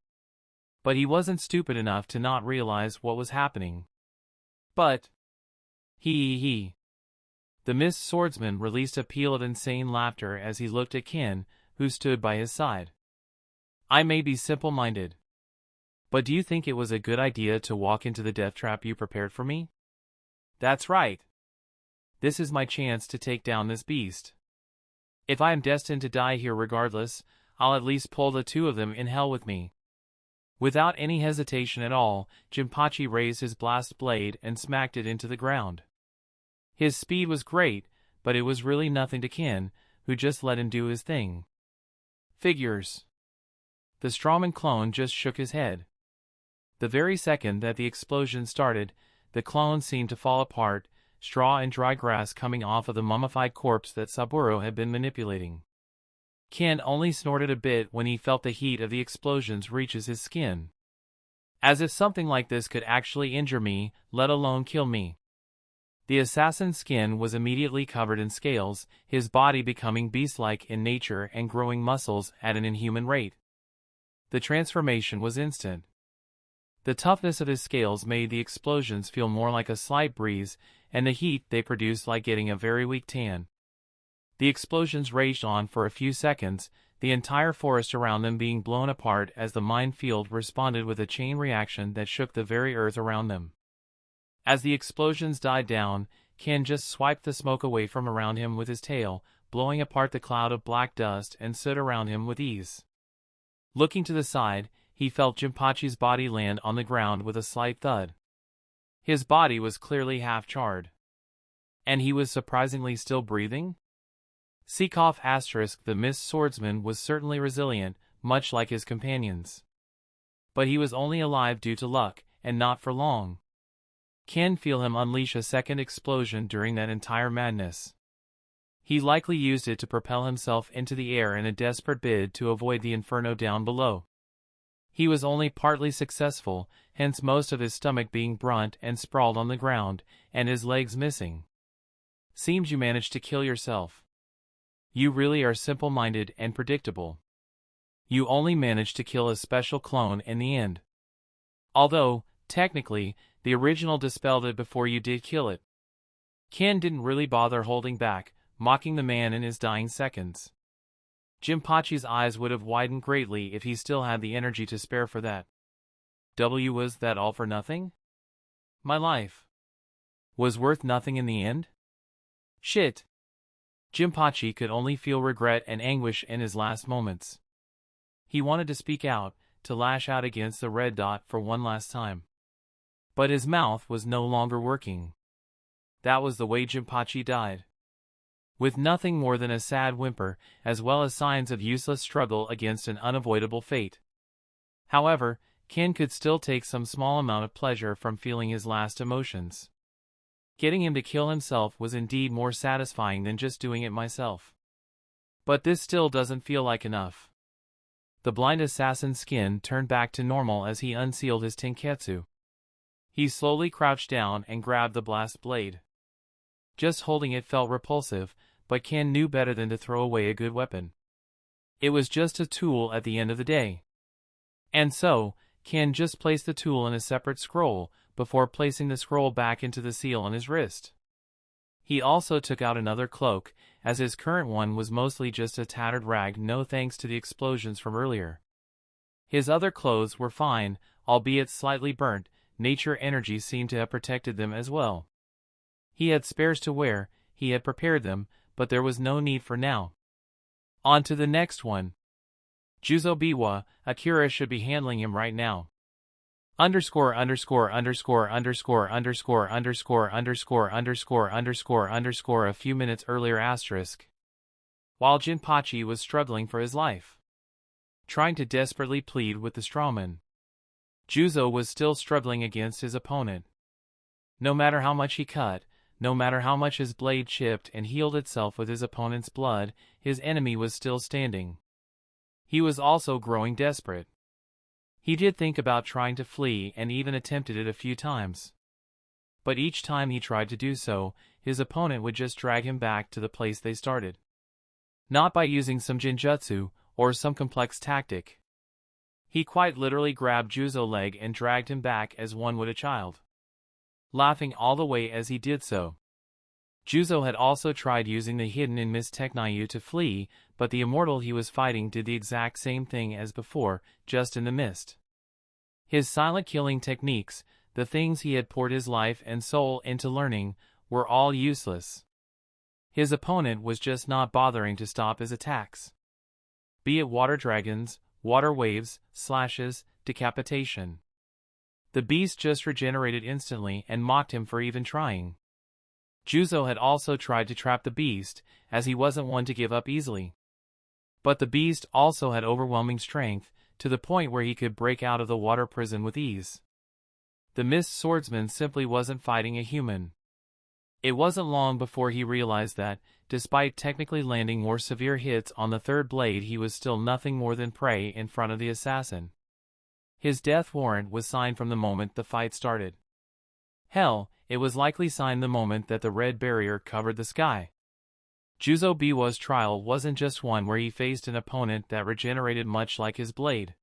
But he wasn't stupid enough to not realize what was happening. But... The missed swordsman released a peal of insane laughter as he looked at Ken, who stood by his side. I may be simple-minded. But do you think it was a good idea to walk into the death trap you prepared for me? That's right. This is my chance to take down this beast. If I am destined to die here regardless, I'll at least pull the two of them in hell with me. Without any hesitation at all, Jinpachi raised his blast blade and smacked it into the ground. His speed was great, but it was really nothing to Ken, who just let him do his thing. Figures. The strawman clone just shook his head. The very second that the explosion started, the clone seemed to fall apart, straw and dry grass coming off of the mummified corpse that Saburo had been manipulating. Ken only snorted a bit when he felt the heat of the explosions reaches his skin. As if something like this could actually injure me, let alone kill me. The assassin's skin was immediately covered in scales, his body becoming beast-like in nature and growing muscles at an inhuman rate. The transformation was instant. The toughness of his scales made the explosions feel more like a slight breeze, and the heat they produced like getting a very weak tan. The explosions raged on for a few seconds, the entire forest around them being blown apart as the minefield responded with a chain reaction that shook the very earth around them. As the explosions died down, Ken just swiped the smoke away from around him with his tail, blowing apart the cloud of black dust and stood around him with ease. Looking to the side, he felt Jinpachi's body land on the ground with a slight thud. His body was clearly half-charred. And he was surprisingly still breathing? The missed swordsman was certainly resilient, much like his companions. But he was only alive due to luck, and not for long. Ken feel him unleash a second explosion during that entire madness. He likely used it to propel himself into the air in a desperate bid to avoid the inferno down below. He was only partly successful, hence most of his stomach being brunt and sprawled on the ground, and his legs missing. Seems you managed to kill yourself. You really are simple-minded and predictable. You only managed to kill a special clone in the end. Although, technically, the original dispelled it before you did kill it. Ken didn't really bother holding back, mocking the man in his dying seconds. Jinpachi's eyes would have widened greatly if he still had the energy to spare for that. Was that all for nothing? My life was worth nothing in the end? Shit. Jinpachi could only feel regret and anguish in his last moments. He wanted to speak out, to lash out against the red dot for one last time. But his mouth was no longer working. That was the way Jinpachi died. With nothing more than a sad whimper, as well as signs of useless struggle against an unavoidable fate. However, Ken could still take some small amount of pleasure from feeling his last emotions. Getting him to kill himself was indeed more satisfying than just doing it myself. But this still doesn't feel like enough. The blind assassin's skin turned back to normal as he unsealed his tenketsu. He slowly crouched down and grabbed the blast blade. Just holding it felt repulsive, but Ken knew better than to throw away a good weapon. It was just a tool at the end of the day. And so, Ken just placed the tool in a separate scroll, before placing the scroll back into the seal on his wrist. He also took out another cloak, as his current one was mostly just a tattered rag no thanks to the explosions from earlier. His other clothes were fine, albeit slightly burnt. Nature energy seemed to have protected them as well. He had spares to wear, he had prepared them, but there was no need for now. On to the next one. Juzo Biwa, Akira should be handling him right now. _____________________ a few minutes earlier asterisk. While Jinpachi was struggling for his life. Trying to desperately plead with the strawman. Juzo was still struggling against his opponent. No matter how much he cut, no matter how much his blade chipped and healed itself with his opponent's blood, his enemy was still standing. He was also growing desperate. He did think about trying to flee and even attempted it a few times. But each time he tried to do so, his opponent would just drag him back to the place they started. Not by using some genjutsu, or some complex tactic. He quite literally grabbed Juzo's leg and dragged him back as one would a child. Laughing all the way as he did so. Juzo had also tried using the hidden in Miss Teknyu to flee, but the immortal he was fighting did the exact same thing as before, just in the mist. His silent killing techniques, the things he had poured his life and soul into learning, were all useless. His opponent was just not bothering to stop his attacks. Be it water dragons, water waves, slashes, decapitation. The beast just regenerated instantly and mocked him for even trying. Juzo had also tried to trap the beast, as he wasn't one to give up easily. But the beast also had overwhelming strength, to the point where he could break out of the water prison with ease. The mist swordsman simply wasn't fighting a human. It wasn't long before he realized that, despite technically landing more severe hits on the third blade, he was still nothing more than prey in front of the assassin. His death warrant was signed from the moment the fight started. Hell, it was likely signed the moment that the red barrier covered the sky. Juzo Biwa's trial wasn't just one where he faced an opponent that regenerated much like his blade.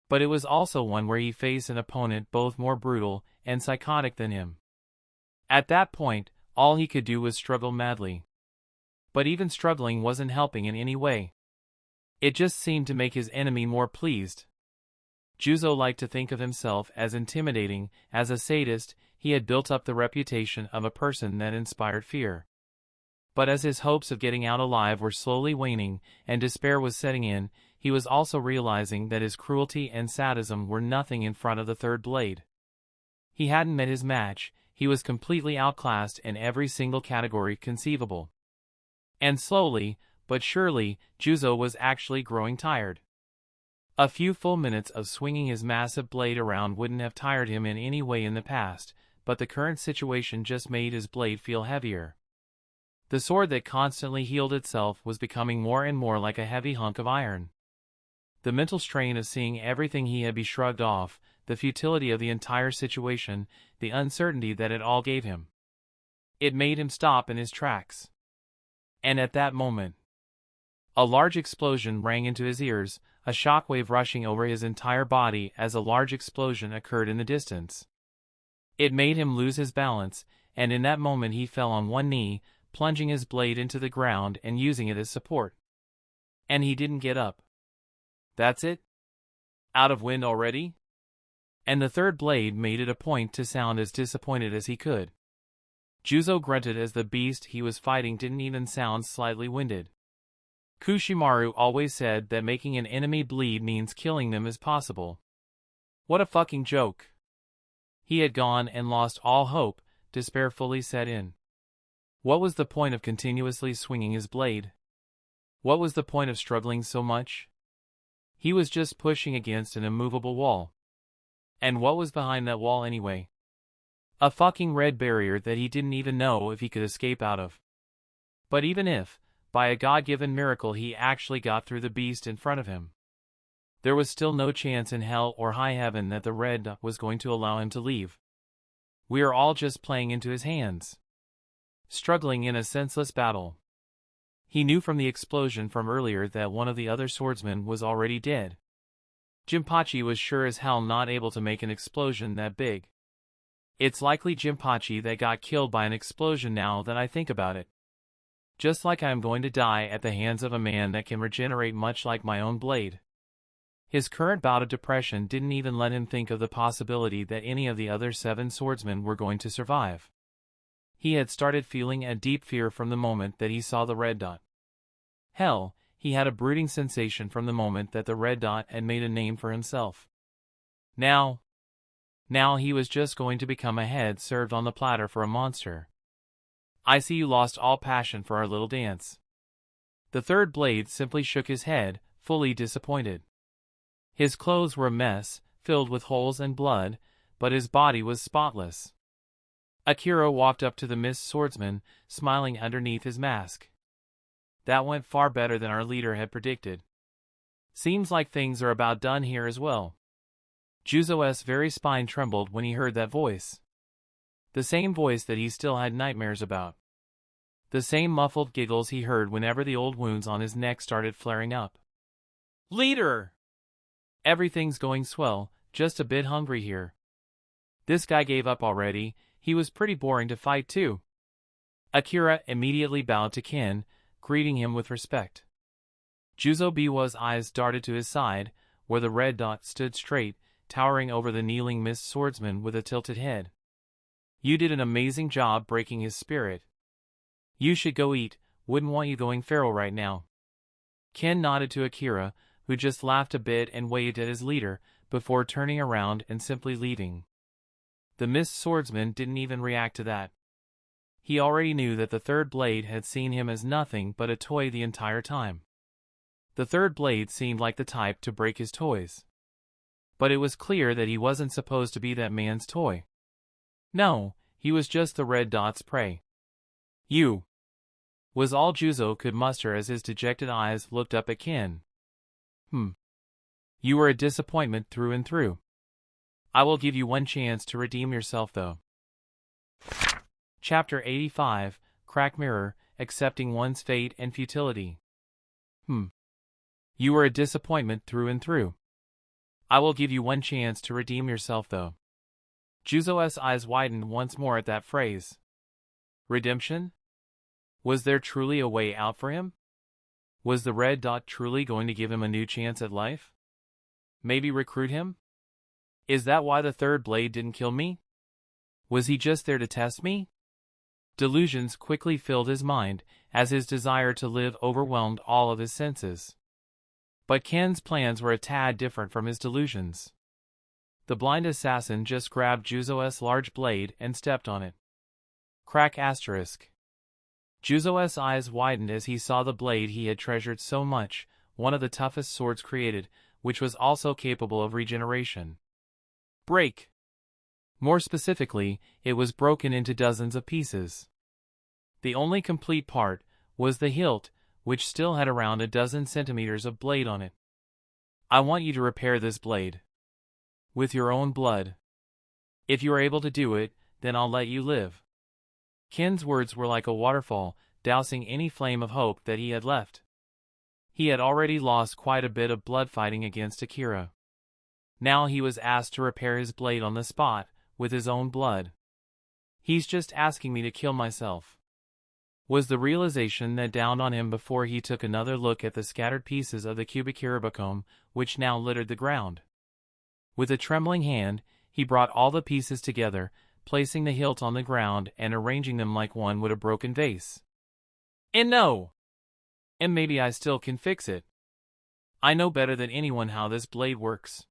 But it was also one where he faced an opponent both more brutal and psychotic than him. At that point, all he could do was struggle madly. But even struggling wasn't helping in any way. It just seemed to make his enemy more pleased. Juzo liked to think of himself as intimidating. As a sadist, he had built up the reputation of a person that inspired fear. But as his hopes of getting out alive were slowly waning, and despair was setting in, he was also realizing that his cruelty and sadism were nothing in front of the third blade. He hadn't met his match, he was completely outclassed in every single category conceivable. And slowly, but surely, Juzo was actually growing tired. A few full minutes of swinging his massive blade around wouldn't have tired him in any way in the past, but the current situation just made his blade feel heavier. The sword that constantly healed itself was becoming more and more like a heavy hunk of iron. The mental strain of seeing everything he had be shrugged off, the futility of the entire situation, the uncertainty that it all gave him. It made him stop in his tracks. And at that moment, a large explosion rang into his ears, a shockwave rushing over his entire body as a large explosion occurred in the distance. It made him lose his balance, and in that moment he fell on one knee, plunging his blade into the ground and using it as support. And he didn't get up. That's it? Out of wind already? And the third blade made it a point to sound as disappointed as he could. Juzo grunted as the beast he was fighting didn't even sound slightly winded. Kushimaru always said that making an enemy bleed means killing them is possible. What a fucking joke. He had gone and lost all hope, despair fully set in. What was the point of continuously swinging his blade? What was the point of struggling so much? He was just pushing against an immovable wall. And what was behind that wall anyway? A fucking red barrier that he didn't even know if he could escape out of. But even if, by a God-given miracle he actually got through the beast in front of him, there was still no chance in hell or high heaven that the red was going to allow him to leave. We are all just playing into his hands, struggling in a senseless battle. He knew from the explosion from earlier that one of the other swordsmen was already dead. Jinpachi was sure as hell not able to make an explosion that big. It's likely Jinpachi that got killed by an explosion now that I think about it. Just like I am going to die at the hands of a man that can regenerate much like my own blade. His current bout of depression didn't even let him think of the possibility that any of the other 7 swordsmen were going to survive. He had started feeling a deep fear from the moment that he saw the red dot. Hell, he had a brooding sensation from the moment that the red dot had made a name for himself. Now he was just going to become a head served on the platter for a monster. I see you lost all passion for our little dance. The third blade simply shook his head, fully disappointed. His clothes were a mess, filled with holes and blood, but his body was spotless. Akira walked up to the mist swordsman, smiling underneath his mask. That went far better than our leader had predicted. Seems like things are about done here as well. Juzo's very spine trembled when he heard that voice. The same voice that he still had nightmares about. The same muffled giggles he heard whenever the old wounds on his neck started flaring up. Leader! Everything's going swell, just a bit hungry here. This guy gave up already, he was pretty boring to fight too. Akira immediately bowed to Ken, greeting him with respect. Juzo Biwa's eyes darted to his side, where the red dot stood straight, towering over the kneeling mist swordsman with a tilted head. You did an amazing job breaking his spirit. You should go eat, wouldn't want you going feral right now. Ken nodded to Akira, who just laughed a bit and waved at his leader, before turning around and simply leaving. The mist swordsman didn't even react to that. He already knew that the third blade had seen him as nothing but a toy the entire time. The third blade seemed like the type to break his toys. But it was clear that he wasn't supposed to be that man's toy. No, he was just the red dot's prey. You! Was all Juzo could muster as his dejected eyes looked up at Ken. You were a disappointment through and through. I will give you one chance to redeem yourself though. Chapter 85, Crack Mirror, Accepting One's Fate and Futility. You were a disappointment through and through. I will give you one chance to redeem yourself though. Juzo's eyes widened once more at that phrase. Redemption? Was there truly a way out for him? Was the red dot truly going to give him a new chance at life? Maybe recruit him? Is that why the third blade didn't kill me? Was he just there to test me? Delusions quickly filled his mind, as his desire to live overwhelmed all of his senses. But Ken's plans were a tad different from his delusions. The blind assassin just grabbed Juzo's large blade and stepped on it. Crack asterisk. Juzo's eyes widened as he saw the blade he had treasured so much, one of the toughest swords created, which was also capable of regeneration. Break! More specifically, it was broken into dozens of pieces. The only complete part was the hilt, which still had around a dozen centimeters of blade on it. I want you to repair this blade. With your own blood. If you are able to do it, then I'll let you live. Ken's words were like a waterfall, dousing any flame of hope that he had left. He had already lost quite a bit of blood fighting against Akira. Now he was asked to repair his blade on the spot, with his own blood. He's just asking me to kill myself, was the realization that dawned on him before he took another look at the scattered pieces of the cubic kiribacom, which now littered the ground. With a trembling hand, he brought all the pieces together, placing the hilt on the ground and arranging them like one would a broken vase. And no! And maybe I still can fix it. I know better than anyone how this blade works.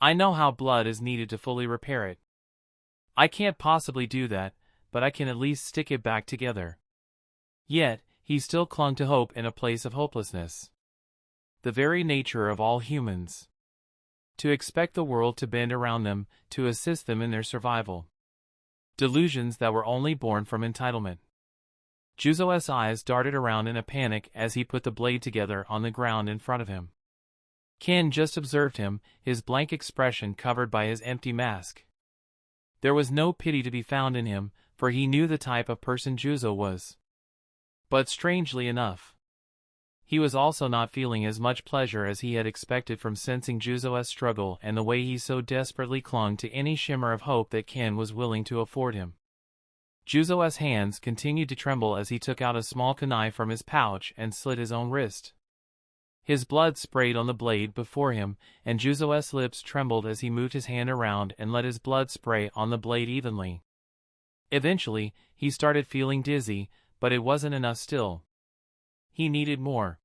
I know how blood is needed to fully repair it. I can't possibly do that, but I can at least stick it back together. Yet, he still clung to hope in a place of hopelessness. The very nature of all humans. To expect the world to bend around them, to assist them in their survival. Delusions that were only born from entitlement. Juzo's eyes darted around in a panic as he put the blade together on the ground in front of him. Ken just observed him, his blank expression covered by his empty mask. There was no pity to be found in him, for he knew the type of person Juzo was. But strangely enough, he was also not feeling as much pleasure as he had expected from sensing Juzo's struggle and the way he so desperately clung to any shimmer of hope that Ken was willing to afford him. Juzo's hands continued to tremble as he took out a small kunai from his pouch and slit his own wrist. His blood sprayed on the blade before him, and Juzo's lips trembled as he moved his hand around and let his blood spray on the blade evenly. Eventually, he started feeling dizzy, but it wasn't enough still. He needed more.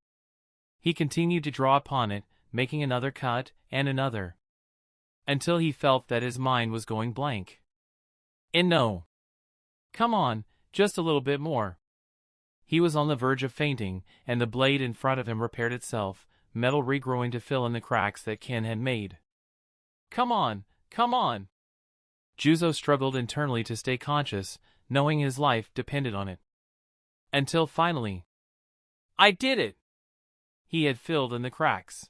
He continued to draw upon it, making another cut, and another, until he felt that his mind was going blank. And no. Come on, just a little bit more. He was on the verge of fainting, and the blade in front of him repaired itself, metal regrowing to fill in the cracks that Ken had made. Come on, come on. Juzo struggled internally to stay conscious, knowing his life depended on it. Until finally, I did it! He had filled in the cracks.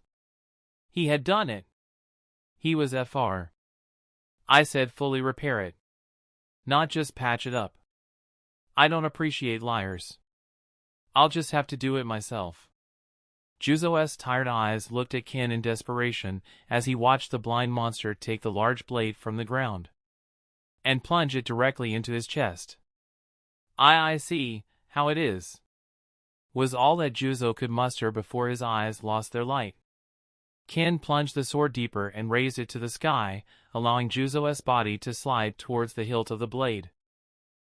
He had done it. He was Fr. I said fully repair it. Not just patch it up. I don't appreciate liars. I'll just have to do it myself. Juzo's tired eyes looked at Ken in desperation as he watched the blind monster take the large blade from the ground and plunge it directly into his chest. I see how it is, was all that Juzo could muster before his eyes lost their light. Ken plunged the sword deeper and raised it to the sky, allowing Juzo's body to slide towards the hilt of the blade.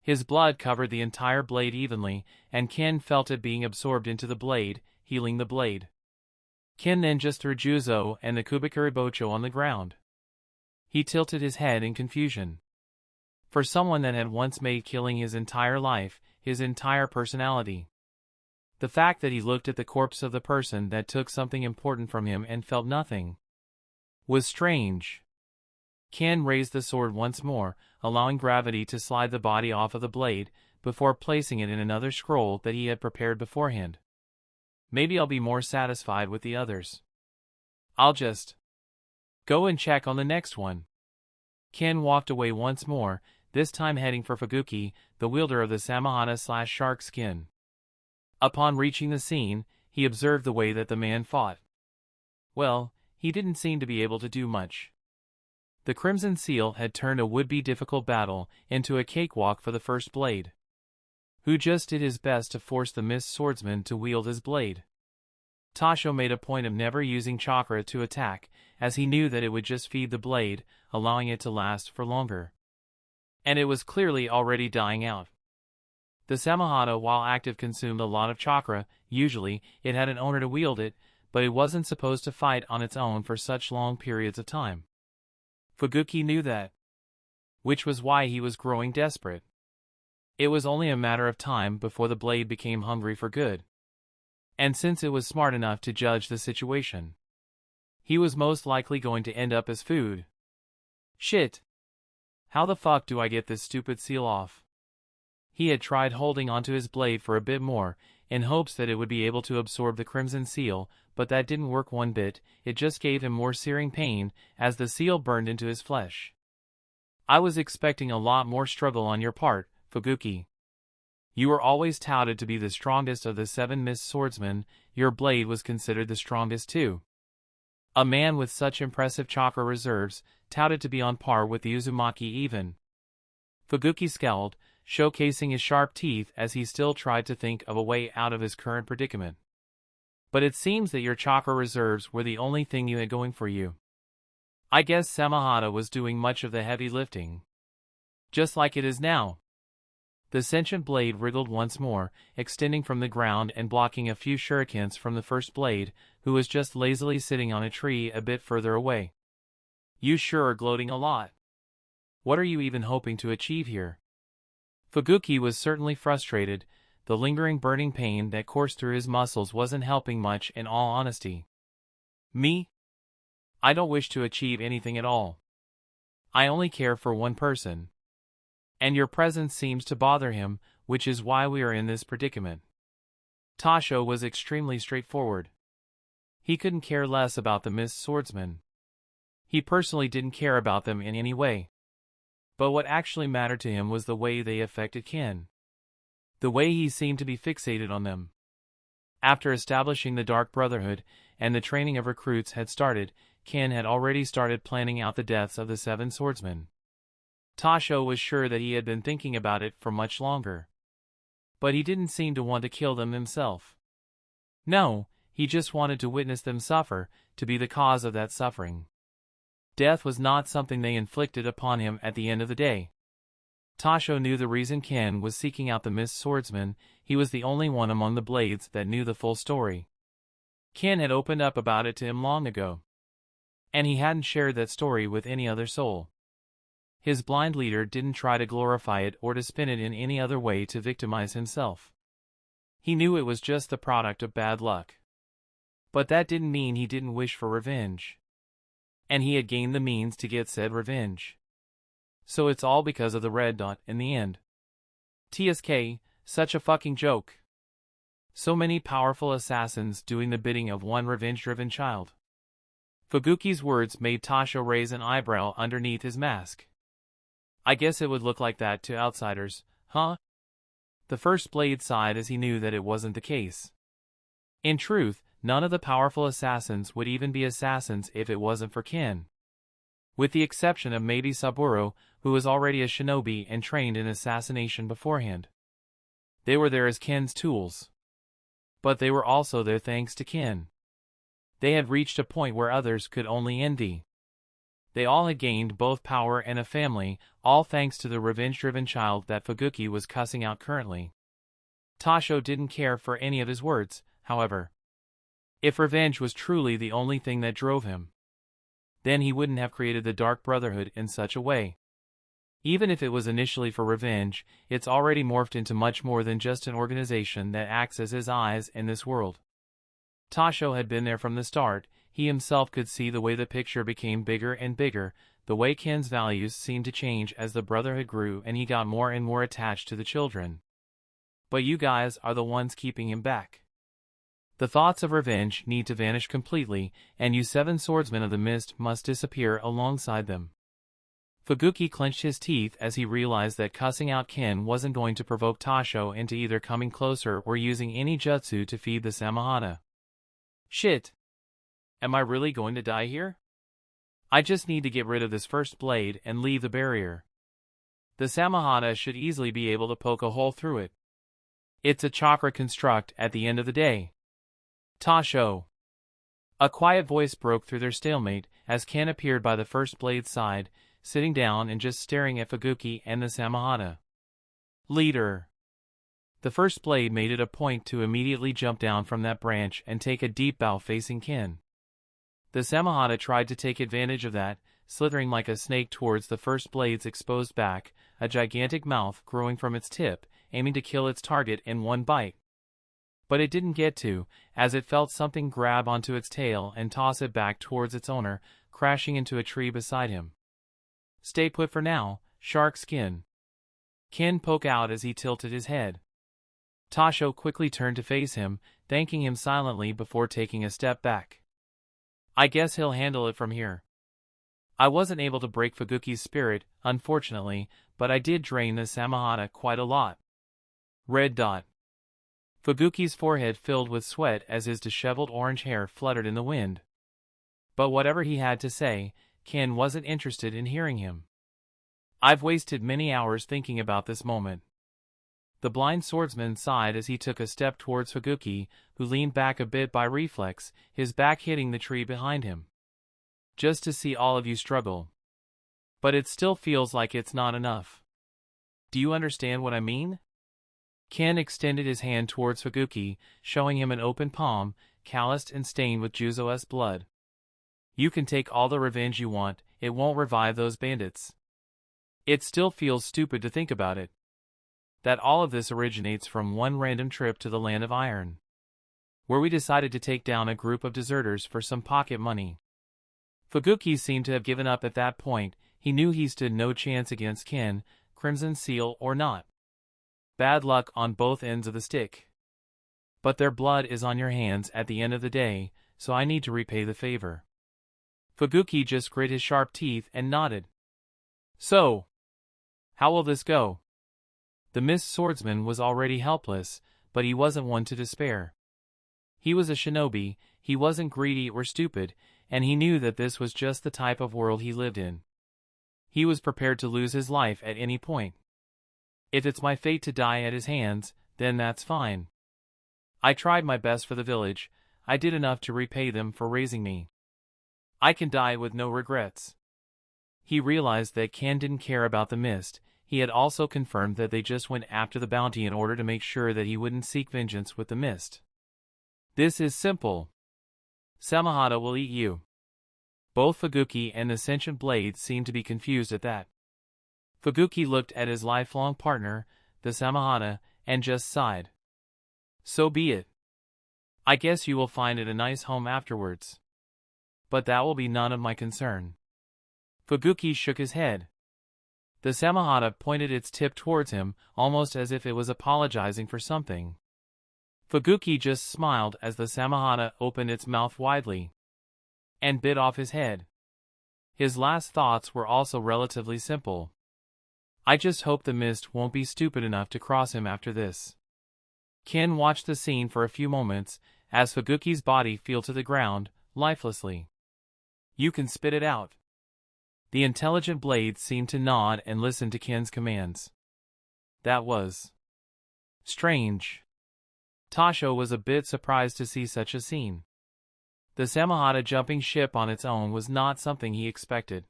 His blood covered the entire blade evenly, and Ken felt it being absorbed into the blade, healing the blade. Ken then just threw Juzo and the Kubikuribocho on the ground. He tilted his head in confusion. For someone that had once made killing his entire life, his entire personality, the fact that he looked at the corpse of the person that took something important from him and felt nothing was strange. Ken raised the sword once more, allowing gravity to slide the body off of the blade, before placing it in another scroll that he had prepared beforehand. Maybe I'll be more satisfied with the others. I'll just go and check on the next one. Ken walked away once more, this time heading for Fuguki, the wielder of the Samahana/shark skin. Upon reaching the scene, he observed the way that the man fought. Well, he didn't seem to be able to do much. The Crimson Seal had turned a would-be difficult battle into a cakewalk for the first blade, who just did his best to force the mist swordsman to wield his blade. Tasho made a point of never using chakra to attack, as he knew that it would just feed the blade, allowing it to last for longer. And it was clearly already dying out. The Samahana, while active, consumed a lot of chakra. Usually, it had an owner to wield it, but it wasn't supposed to fight on its own for such long periods of time. Fuguki knew that, which was why he was growing desperate. It was only a matter of time before the blade became hungry for good. And since it was smart enough to judge the situation, he was most likely going to end up as food. Shit. How the fuck do I get this stupid seal off? He had tried holding onto his blade for a bit more, in hopes that it would be able to absorb the Crimson Seal, but that didn't work one bit. It just gave him more searing pain, as the seal burned into his flesh. I was expecting a lot more struggle on your part, Fuguki. You were always touted to be the strongest of the 7 mist swordsmen. Your blade was considered the strongest too. A man with such impressive chakra reserves, touted to be on par with the Uzumaki even. Fuguki scowled, showcasing his sharp teeth as he still tried to think of a way out of his current predicament. But it seems that your chakra reserves were the only thing you had going for you. I guess Samahata was doing much of the heavy lifting. Just like it is now. The sentient blade wriggled once more, extending from the ground and blocking a few shurikens from the first blade, who was just lazily sitting on a tree a bit further away. You sure are gloating a lot. What are you even hoping to achieve here? Fuguki was certainly frustrated. The lingering burning pain that coursed through his muscles wasn't helping much, in all honesty. Me? I don't wish to achieve anything at all. I only care for one person. And your presence seems to bother him, which is why we are in this predicament. Tasho was extremely straightforward. He couldn't care less about the missed swordsmen. He personally didn't care about them in any way. But what actually mattered to him was the way they affected Ken. The way he seemed to be fixated on them. After establishing the Dark Brotherhood, and the training of recruits had started, Ken had already started planning out the deaths of the 7 swordsmen. Tasho was sure that he had been thinking about it for much longer. But he didn't seem to want to kill them himself. No, he just wanted to witness them suffer, to be the cause of that suffering. Death was not something they inflicted upon him at the end of the day. Tasho knew the reason Ken was seeking out the missed swordsman. He was the only one among the blades that knew the full story. Ken had opened up about it to him long ago. And he hadn't shared that story with any other soul. His blind leader didn't try to glorify it or to spin it in any other way to victimize himself. He knew it was just the product of bad luck. But that didn't mean he didn't wish for revenge. And he had gained the means to get said revenge. So it's all because of the red dot in the end. TSK, such a fucking joke. So many powerful assassins doing the bidding of one revenge-driven child. Fuguki's words made Tasho raise an eyebrow underneath his mask. I guess it would look like that to outsiders, huh? The first blade sighed as he knew that it wasn't the case. In truth, none of the powerful assassins would even be assassins if it wasn't for Ken. With the exception of maybe Saburo, who was already a shinobi and trained in assassination beforehand. They were there as Ken's tools. But they were also there thanks to Ken. They had reached a point where others could only envy. They all had gained both power and a family, all thanks to the revenge-driven child that Fuguki was cussing out currently. Tasho didn't care for any of his words, however. If revenge was truly the only thing that drove him, then he wouldn't have created the Dark Brotherhood in such a way. Even if it was initially for revenge, it's already morphed into much more than just an organization that acts as his eyes in this world. Tasho had been there from the start. He himself could see the way the picture became bigger and bigger, the way Ken's values seemed to change as the Brotherhood grew and he got more and more attached to the children. But you guys are the ones keeping him back. The thoughts of revenge need to vanish completely, and you 7 swordsmen of the mist must disappear alongside them. Fuguki clenched his teeth as he realized that cussing out Ken wasn't going to provoke Tasho into either coming closer or using any jutsu to feed the Samahata. Shit. Am I really going to die here? I just need to get rid of this first blade and leave the barrier. The Samahata should easily be able to poke a hole through it. It's a chakra construct at the end of the day. Tasho. A quiet voice broke through their stalemate as Ken appeared by the first blade's side, sitting down and just staring at Fuguki and the Samahata. Leader. The first blade made it a point to immediately jump down from that branch and take a deep bow facing Ken. The Samahata tried to take advantage of that, slithering like a snake towards the first blade's exposed back, a gigantic mouth growing from its tip, aiming to kill its target in one bite. But it didn't get to, as it felt something grab onto its tail and toss it back towards its owner, crashing into a tree beside him. Stay put for now, shark skin. Ken poked out as he tilted his head. Tasho quickly turned to face him, thanking him silently before taking a step back. I guess he'll handle it from here. I wasn't able to break Fuguki's spirit, unfortunately, but I did drain the Samahata quite a lot. Red dot. Fuguki's forehead filled with sweat as his disheveled orange hair fluttered in the wind. But whatever he had to say, Ken wasn't interested in hearing him. I've wasted many hours thinking about this moment. The blind swordsman sighed as he took a step towards Fuguki, who leaned back a bit by reflex, his back hitting the tree behind him. Just to see all of you struggle. But it still feels like it's not enough. Do you understand what I mean? Ken extended his hand towards Fuguki, showing him an open palm, calloused and stained with Juzo's blood. You can take all the revenge you want, it won't revive those bandits. It still feels stupid to think about it. That all of this originates from one random trip to the Land of Iron, where we decided to take down a group of deserters for some pocket money. Fuguki seemed to have given up at that point. He knew he stood no chance against Ken, Crimson Seal or not. Bad luck on both ends of the stick. But their blood is on your hands at the end of the day, so I need to repay the favor. Fuguki just grit his sharp teeth and nodded. So, how will this go? The mist swordsman was already helpless, but he wasn't one to despair. He was a shinobi, he wasn't greedy or stupid, and he knew that this was just the type of world he lived in. He was prepared to lose his life at any point. If it's my fate to die at his hands, then that's fine. I tried my best for the village, I did enough to repay them for raising me. I can die with no regrets. He realized that Ken didn't care about the mist. He had also confirmed that they just went after the bounty in order to make sure that he wouldn't seek vengeance with the mist. This is simple. Samahata will eat you. Both Fuguki and the sentient blade seemed to be confused at that. Fuguki looked at his lifelong partner, the Samahata, and just sighed. So be it. I guess you will find it a nice home afterwards. But that will be none of my concern. Fuguki shook his head. The Samahata pointed its tip towards him, almost as if it was apologizing for something. Fuguki just smiled as the Samahata opened its mouth widely and bit off his head. His last thoughts were also relatively simple. I just hope the mist won't be stupid enough to cross him after this. Ken watched the scene for a few moments, as Fuguki's body fell to the ground, lifelessly. You can spit it out. The intelligent blade seemed to nod and listen to Ken's commands. That was strange. Tasho was a bit surprised to see such a scene. The Samahata jumping ship on its own was not something he expected.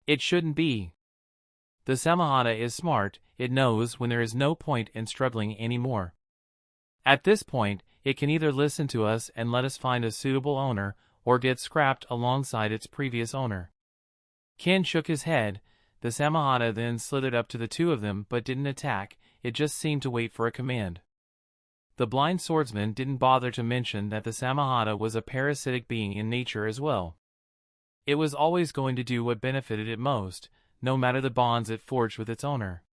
It shouldn't be. The Samahata is smart, it knows when there is no point in struggling anymore. At this point, it can either listen to us and let us find a suitable owner, or get scrapped alongside its previous owner. Ken shook his head. The Samahata then slithered up to the two of them but didn't attack, it just seemed to wait for a command. The blind swordsman didn't bother to mention that the Samahata was a parasitic being in nature as well. It was always going to do what benefited it most, no matter the bonds it forged with its owner.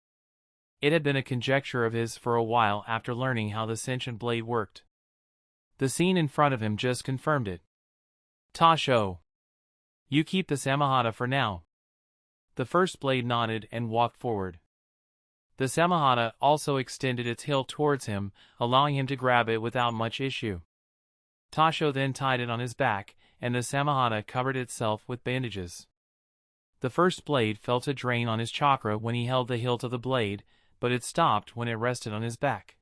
It had been a conjecture of his for a while after learning how the sentient blade worked. The scene in front of him just confirmed it. Tasho. You keep the Samahata for now. The first blade nodded and walked forward. The Samahata also extended its hilt towards him, allowing him to grab it without much issue. Tasho then tied it on his back, and the Samahata covered itself with bandages. The first blade felt a drain on his chakra when he held the hilt of the blade, but it stopped when it rested on his back.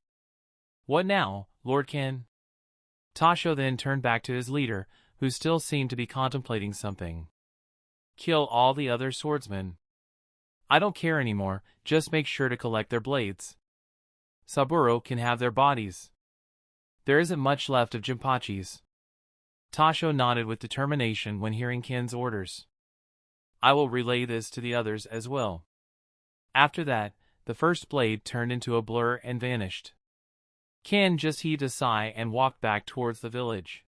What now, Lord Ken? Tasho then turned back to his leader, who still seemed to be contemplating something. Kill all the other swordsmen. I don't care anymore, just make sure to collect their blades. Saburo can have their bodies. There isn't much left of Jinpachi's. Tasho nodded with determination when hearing Ken's orders. I will relay this to the others as well. After that, the first blade turned into a blur and vanished. Ken just heaved a sigh and walked back towards the village.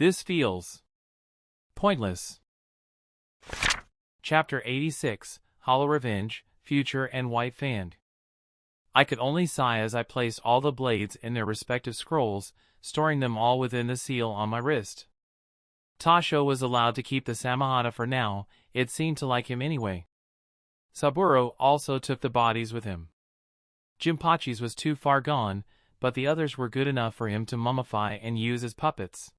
This feels pointless. Chapter 86, Hollow Revenge, Future and White Fang. I could only sigh as I placed all the blades in their respective scrolls, storing them all within the seal on my wrist. Tasho was allowed to keep the Samahata for now, it seemed to like him anyway. Saburo also took the bodies with him. Jinpachi's was too far gone, but the others were good enough for him to mummify and use as puppets.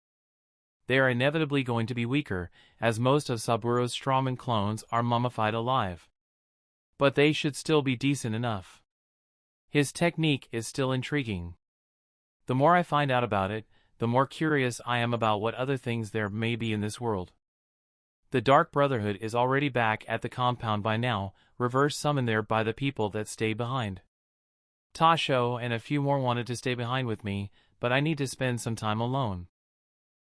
They are inevitably going to be weaker, as most of Saburo's strawman clones are mummified alive. But they should still be decent enough. His technique is still intriguing. The more I find out about it, the more curious I am about what other things there may be in this world. The Dark Brotherhood is already back at the compound by now, reverse summoned there by the people that stayed behind. Tasho and a few more wanted to stay behind with me, but I need to spend some time alone.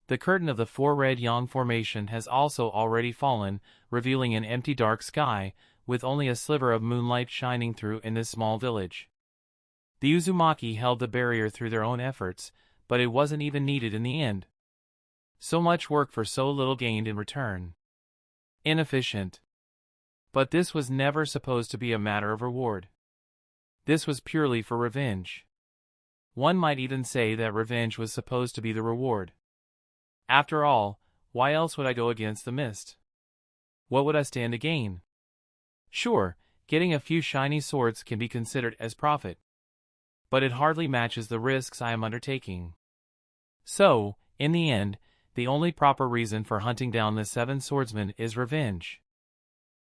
The curtain of the four red yang formation has also already fallen, revealing an empty dark sky, with only a sliver of moonlight shining through in this small village. The Uzumaki held the barrier through their own efforts, but it wasn't even needed in the end. So much work for so little gained in return. Inefficient. But this was never supposed to be a matter of reward. This was purely for revenge. One might even say that revenge was supposed to be the reward. After all, why else would I go against the mist? What would I stand to gain? Sure, getting a few shiny swords can be considered as profit. But it hardly matches the risks I am undertaking. So, in the end, the only proper reason for hunting down the 7 swordsmen is revenge.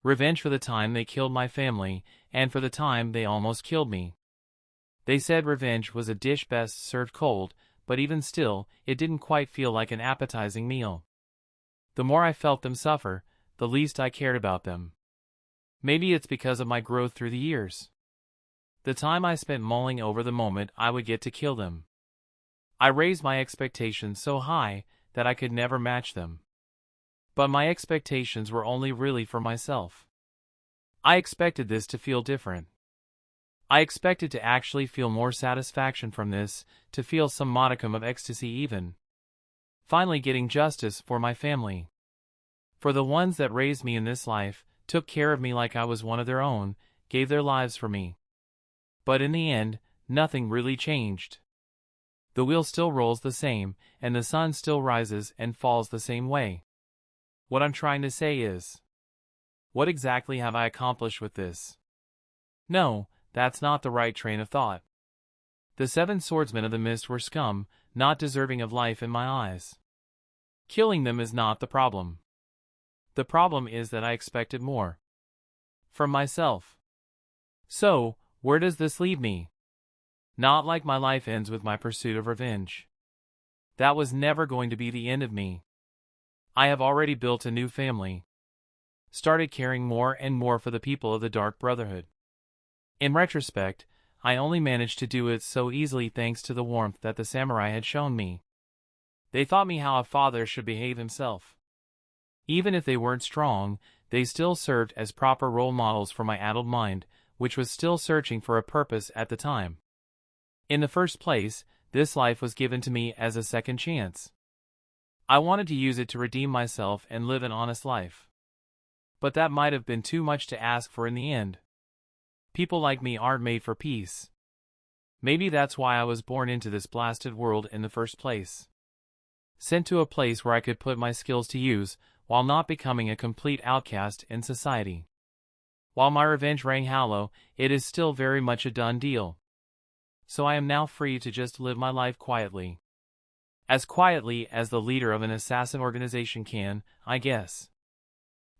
Revenge for the time they killed my family, and for the time they almost killed me. They said revenge was a dish best served cold, but even still, it didn't quite feel like an appetizing meal. The more I felt them suffer, the least I cared about them. Maybe it's because of my growth through the years. The time I spent mulling over the moment I would get to kill them. I raised my expectations so high that I could never match them. But my expectations were only really for myself. I expected this to feel different. I expected to actually feel more satisfaction from this, to feel some modicum of ecstasy even. Finally getting justice for my family. For the ones that raised me in this life, took care of me like I was one of their own, gave their lives for me. But in the end, nothing really changed. The wheel still rolls the same, and the sun still rises and falls the same way. What I'm trying to say is, what exactly have I accomplished with this? No, that's not the right train of thought. The 7 swordsmen of the mist were scum, not deserving of life in my eyes. Killing them is not the problem. The problem is that I expected more. From myself. So, where does this leave me? Not like my life ends with my pursuit of revenge. That was never going to be the end of me. I have already built a new family. Started caring more and more for the people of the Dark Brotherhood. In retrospect, I only managed to do it so easily thanks to the warmth that the samurai had shown me. They taught me how a father should behave himself. Even if they weren't strong, they still served as proper role models for my addled mind, which was still searching for a purpose at the time. In the first place, this life was given to me as a second chance. I wanted to use it to redeem myself and live an honest life. But that might have been too much to ask for in the end. People like me aren't made for peace. Maybe that's why I was born into this blasted world in the first place. Sent to a place where I could put my skills to use, while not becoming a complete outcast in society. While my revenge rang hollow, it is still very much a done deal. So I am now free to just live my life quietly. As quietly as the leader of an assassin organization can, I guess.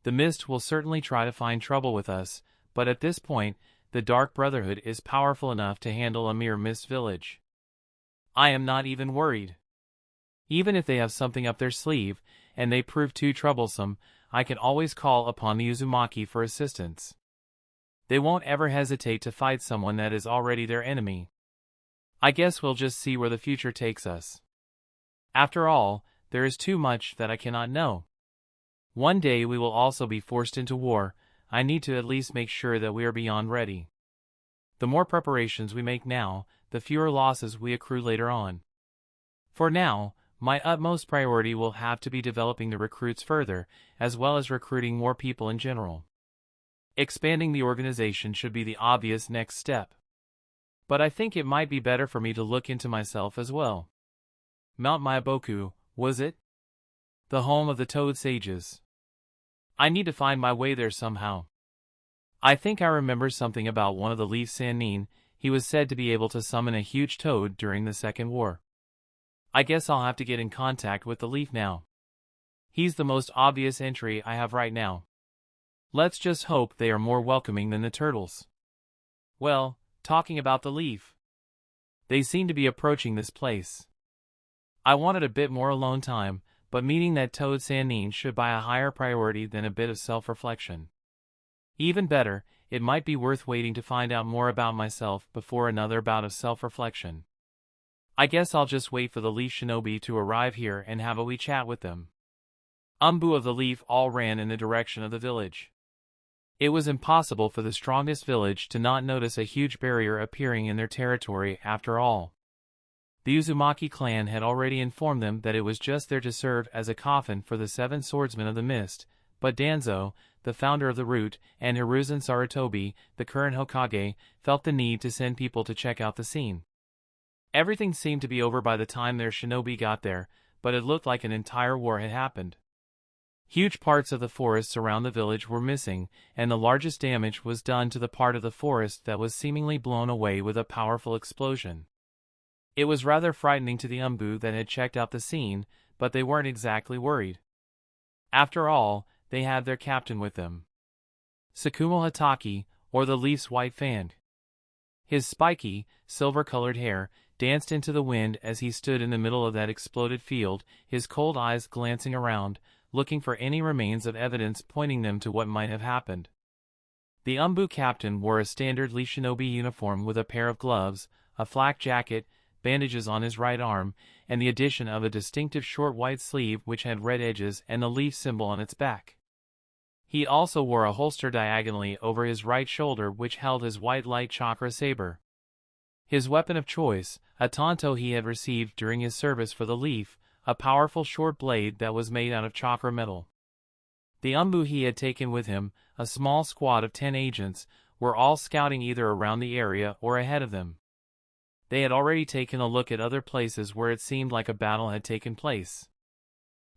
The Mist will certainly try to find trouble with us, but at this point, the Dark Brotherhood is powerful enough to handle a mere mist village. I am not even worried. Even if they have something up their sleeve, and they prove too troublesome, I can always call upon the Uzumaki for assistance. They won't ever hesitate to fight someone that is already their enemy. I guess we'll just see where the future takes us. After all, there is too much that I cannot know. One day we will also be forced into war. I need to at least make sure that we are beyond ready. The more preparations we make now, the fewer losses we accrue later on. For now, my utmost priority will have to be developing the recruits further, as well as recruiting more people in general. Expanding the organization should be the obvious next step. But I think it might be better for me to look into myself as well. Mount Myaboku, was it? The home of the Toad Sages. I need to find my way there somehow. I think I remember something about one of the Leaf Sannin. He was said to be able to summon a huge toad during the Second War. I guess I'll have to get in contact with the Leaf now. He's the most obvious entry I have right now. Let's just hope they are more welcoming than the turtles. Well, talking about the leaf. They seem to be approaching this place. I wanted a bit more alone time, but meeting that Toad Sanine should buy a higher priority than a bit of self-reflection. Even better, it might be worth waiting to find out more about myself before another bout of self-reflection. I guess I'll just wait for the Leaf Shinobi to arrive here and have a wee chat with them. Umbu of the Leaf all ran in the direction of the village. It was impossible for the strongest village to not notice a huge barrier appearing in their territory after all. The Uzumaki clan had already informed them that it was just there to serve as a coffin for the 7 swordsmen of the mist, but Danzo, the founder of the route, and Hiruzen Sarutobi, the current Hokage, felt the need to send people to check out the scene. Everything seemed to be over by the time their shinobi got there, but it looked like an entire war had happened. Huge parts of the forests around the village were missing, and the largest damage was done to the part of the forest that was seemingly blown away with a powerful explosion. It was rather frightening to the Umbu that had checked out the scene, but they weren't exactly worried. After all, they had their captain with them. Tsukumo Hatake, or the Leaf's white fan. His spiky, silver-colored hair danced into the wind as he stood in the middle of that exploded field, his cold eyes glancing around, looking for any remains of evidence pointing them to what might have happened. The Umbu captain wore a standard Leaf Shinobi uniform with a pair of gloves, a flak jacket, bandages on his right arm, and the addition of a distinctive short white sleeve which had red edges and the leaf symbol on its back. He also wore a holster diagonally over his right shoulder which held his white light chakra saber. His weapon of choice, a tanto he had received during his service for the Leaf, a powerful short blade that was made out of chakra metal. The Umbu he had taken with him, a small squad of 10 agents, were all scouting either around the area or ahead of them. They had already taken a look at other places where it seemed like a battle had taken place.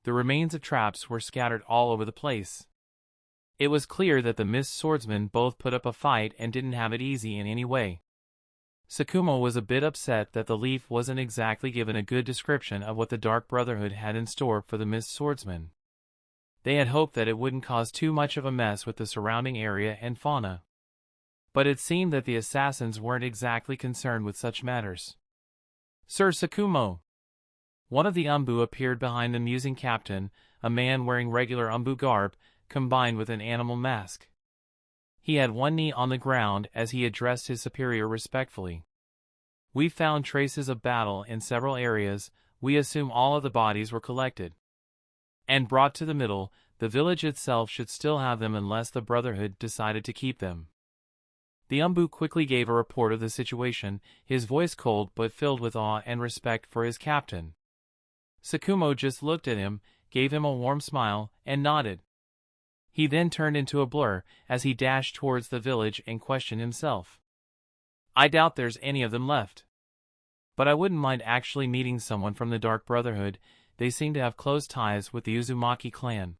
The remains of traps were scattered all over the place. It was clear that the Mist swordsmen both put up a fight and didn't have it easy in any way. Tsukumo was a bit upset that the Leaf wasn't exactly given a good description of what the Dark Brotherhood had in store for the Mist swordsmen. They had hoped that it wouldn't cause too much of a mess with the surrounding area and fauna. But it seemed that the assassins weren't exactly concerned with such matters. "Sir Tsukumo!" One of the Umbu appeared behind the musing captain, a man wearing regular Umbu garb, combined with an animal mask. He had one knee on the ground as he addressed his superior respectfully. "We found traces of battle in several areas. We assume all of the bodies were collected and brought to the middle. The village itself should still have them unless the Brotherhood decided to keep them." The Umbu quickly gave a report of the situation, his voice cold but filled with awe and respect for his captain. Tsukumo just looked at him, gave him a warm smile, and nodded. He then turned into a blur as he dashed towards the village and questioned himself. "I doubt there's any of them left. But I wouldn't mind actually meeting someone from the Dark Brotherhood. They seem to have close ties with the Uzumaki clan."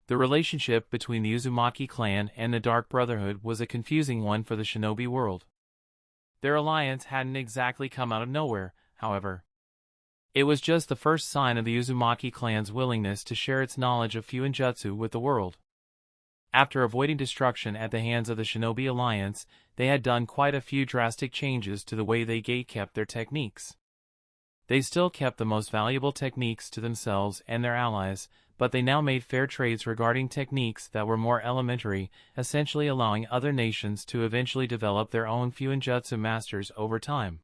The relationship between the Uzumaki clan and the Dark Brotherhood was a confusing one for the shinobi world. Their alliance hadn't exactly come out of nowhere, however. It was just the first sign of the Uzumaki clan's willingness to share its knowledge of Fuinjutsu with the world. After avoiding destruction at the hands of the Shinobi Alliance, they had done quite a few drastic changes to the way they gatekept their techniques. They still kept the most valuable techniques to themselves and their allies, but they now made fair trades regarding techniques that were more elementary, essentially allowing other nations to eventually develop their own Fuinjutsu masters over time.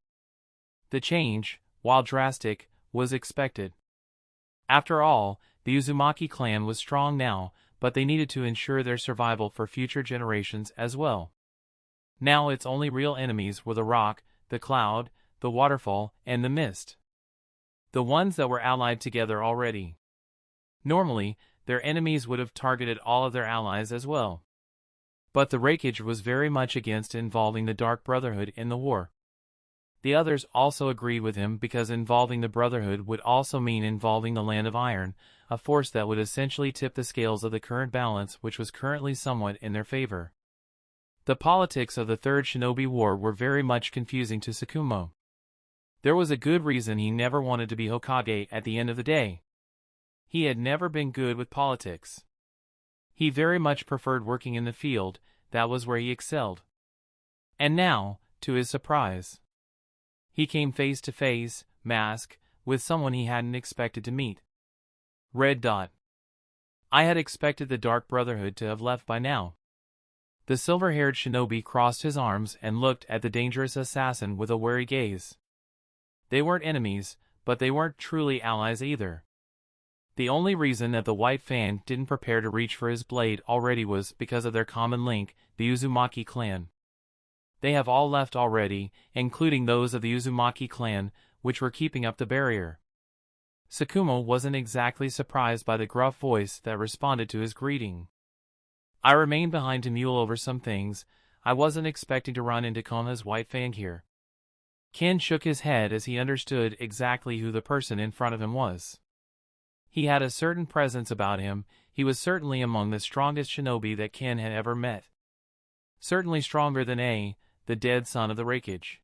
The change, while drastic, was expected. After all, the Uzumaki clan was strong now, but they needed to ensure their survival for future generations as well. Now its only real enemies were the rock, the cloud, the waterfall, and the mist. The ones that were allied together already. Normally, their enemies would have targeted all of their allies as well. But the Raikage was very much against involving the Dark Brotherhood in the war. The others also agreed with him because involving the Brotherhood would also mean involving the Land of Iron, a force that would essentially tip the scales of the current balance, which was currently somewhat in their favor. The politics of the Third Shinobi War were very much confusing to Tsukumo. There was a good reason he never wanted to be Hokage at the end of the day. He had never been good with politics. He very much preferred working in the field, that was where he excelled. And now, to his surprise, he came face to face, mask, with someone he hadn't expected to meet. Red Dot. I had expected the Dark Brotherhood to have left by now. The silver-haired shinobi crossed his arms and looked at the dangerous assassin with a wary gaze. They weren't enemies, but they weren't truly allies either. The only reason that the White Fan didn't prepare to reach for his blade already was because of their common link, the Uzumaki clan. They have all left already, including those of the Uzumaki clan, which were keeping up the barrier. Tsukumo wasn't exactly surprised by the gruff voice that responded to his greeting. I remained behind to mule over some things. I wasn't expecting to run into Konoha's White Fang here. Ken shook his head as he understood exactly who the person in front of him was. He had a certain presence about him. He was certainly among the strongest shinobi that Ken had ever met. Certainly stronger than the dead son of the Raikage.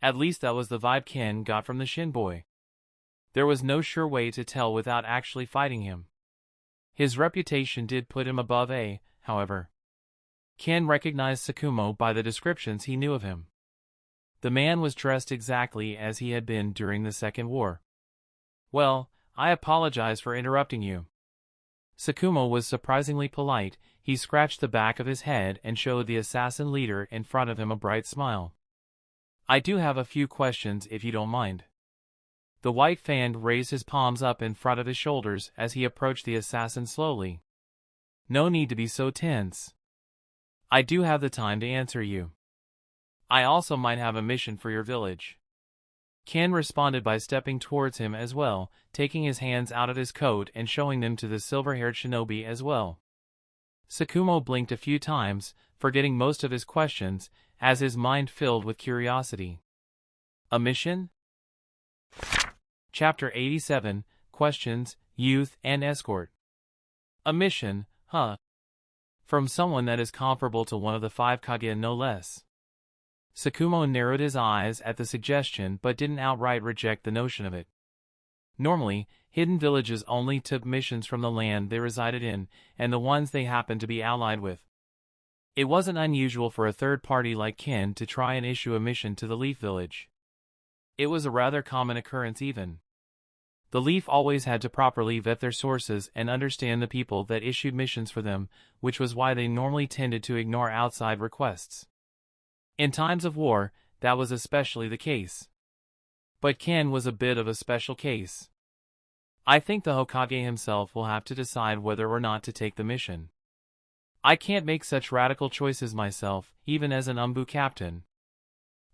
At least that was the vibe Ken got from the Shin boy. There was no sure way to tell without actually fighting him. His reputation did put him above however. Ken recognized Tsukumo by the descriptions he knew of him. The man was dressed exactly as he had been during the Second War. Well, I apologize for interrupting you. Tsukumo was surprisingly polite. He scratched the back of his head and showed the assassin leader in front of him a bright smile. I do have a few questions if you don't mind. The White Fan raised his palms up in front of his shoulders as he approached the assassin slowly. No need to be so tense. I do have the time to answer you. I also might have a mission for your village. Ken responded by stepping towards him as well, taking his hands out of his coat and showing them to the silver-haired shinobi as well. Tsukumo blinked a few times, forgetting most of his questions, as his mind filled with curiosity. A mission? Chapter 87, Questions, Youth and Escort. A mission, huh? From someone that is comparable to one of the 5 Kage no less. Tsukumo narrowed his eyes at the suggestion but didn't outright reject the notion of it. Normally, hidden villages only took missions from the land they resided in, and the ones they happened to be allied with. It wasn't unusual for a third party like Ken to try and issue a mission to the Leaf Village. It was a rather common occurrence even. The Leaf always had to properly vet their sources and understand the people that issued missions for them, which was why they normally tended to ignore outside requests. In times of war, that was especially the case. But Ken was a bit of a special case. I think the Hokage himself will have to decide whether or not to take the mission. I can't make such radical choices myself, even as an Umbu captain.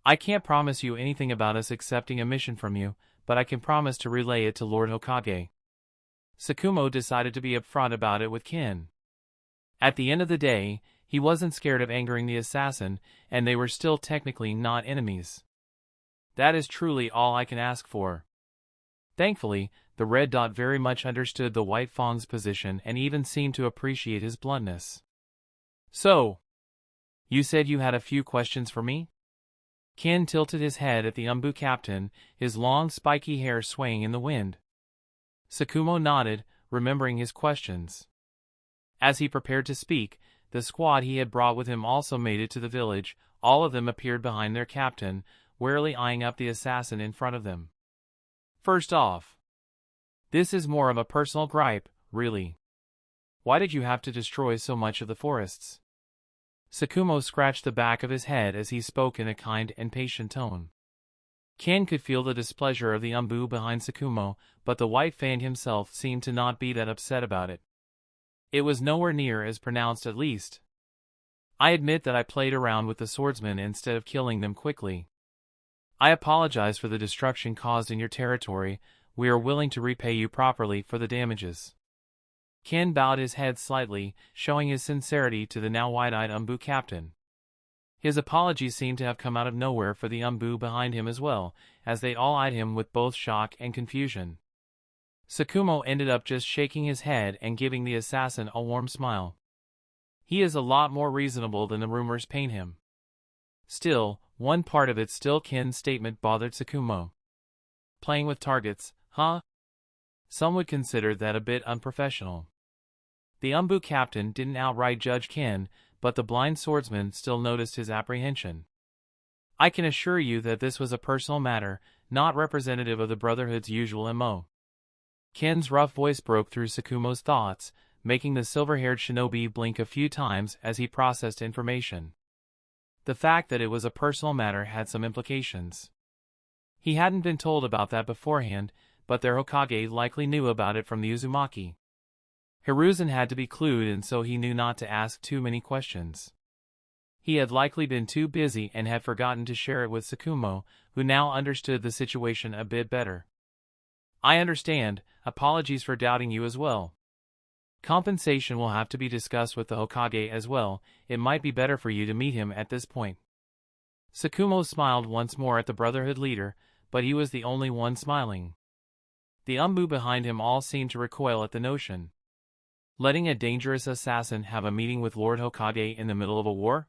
I can't promise you anything about us accepting a mission from you, but I can promise to relay it to Lord Hokage. Tsukumo decided to be upfront about it with Ken. At the end of the day, he wasn't scared of angering the assassin, and they were still technically not enemies. That is truly all I can ask for. Thankfully, the Red Dot very much understood the White Fang's position and even seemed to appreciate his bluntness. So, you said you had a few questions for me? Ken tilted his head at the Umbu captain, his long spiky hair swaying in the wind. Tsukumo nodded, remembering his questions. As he prepared to speak, the squad he had brought with him also made it to the village. All of them appeared behind their captain, warily eyeing up the assassin in front of them. First off, this is more of a personal gripe, really. Why did you have to destroy so much of the forests? Tsukumo scratched the back of his head as he spoke in a kind and patient tone. Ken could feel the displeasure of the Umbu behind Tsukumo, but the White Fan himself seemed to not be that upset about it. It was nowhere near as pronounced, at least. I admit that I played around with the swordsmen instead of killing them quickly. I apologize for the destruction caused in your territory. We are willing to repay you properly for the damages. Ken bowed his head slightly, showing his sincerity to the now wide-eyed Umbu captain. His apology seemed to have come out of nowhere for the Umbu behind him as well, as they all eyed him with both shock and confusion. Tsukumo ended up just shaking his head and giving the assassin a warm smile. He is a lot more reasonable than the rumors paint him. Still, one part of it still Ken's statement bothered Tsukumo. Playing with targets, huh? Some would consider that a bit unprofessional. The Umbu captain didn't outright judge Ken, but the blind swordsman still noticed his apprehension. I can assure you that this was a personal matter, not representative of the Brotherhood's usual MO. Ken's rough voice broke through Sakumo's thoughts, making the silver-haired shinobi blink a few times as he processed information. The fact that it was a personal matter had some implications. He hadn't been told about that beforehand, but their Hokage likely knew about it from the Uzumaki. Hiruzen had to be clued in, so he knew not to ask too many questions. He had likely been too busy and had forgotten to share it with Sakumo, who now understood the situation a bit better. I understand, apologies for doubting you as well. Compensation will have to be discussed with the Hokage as well, it might be better for you to meet him at this point. Sakumo smiled once more at the Brotherhood leader, but he was the only one smiling. The Umbu behind him all seemed to recoil at the notion. Letting a dangerous assassin have a meeting with Lord Hokage in the middle of a war?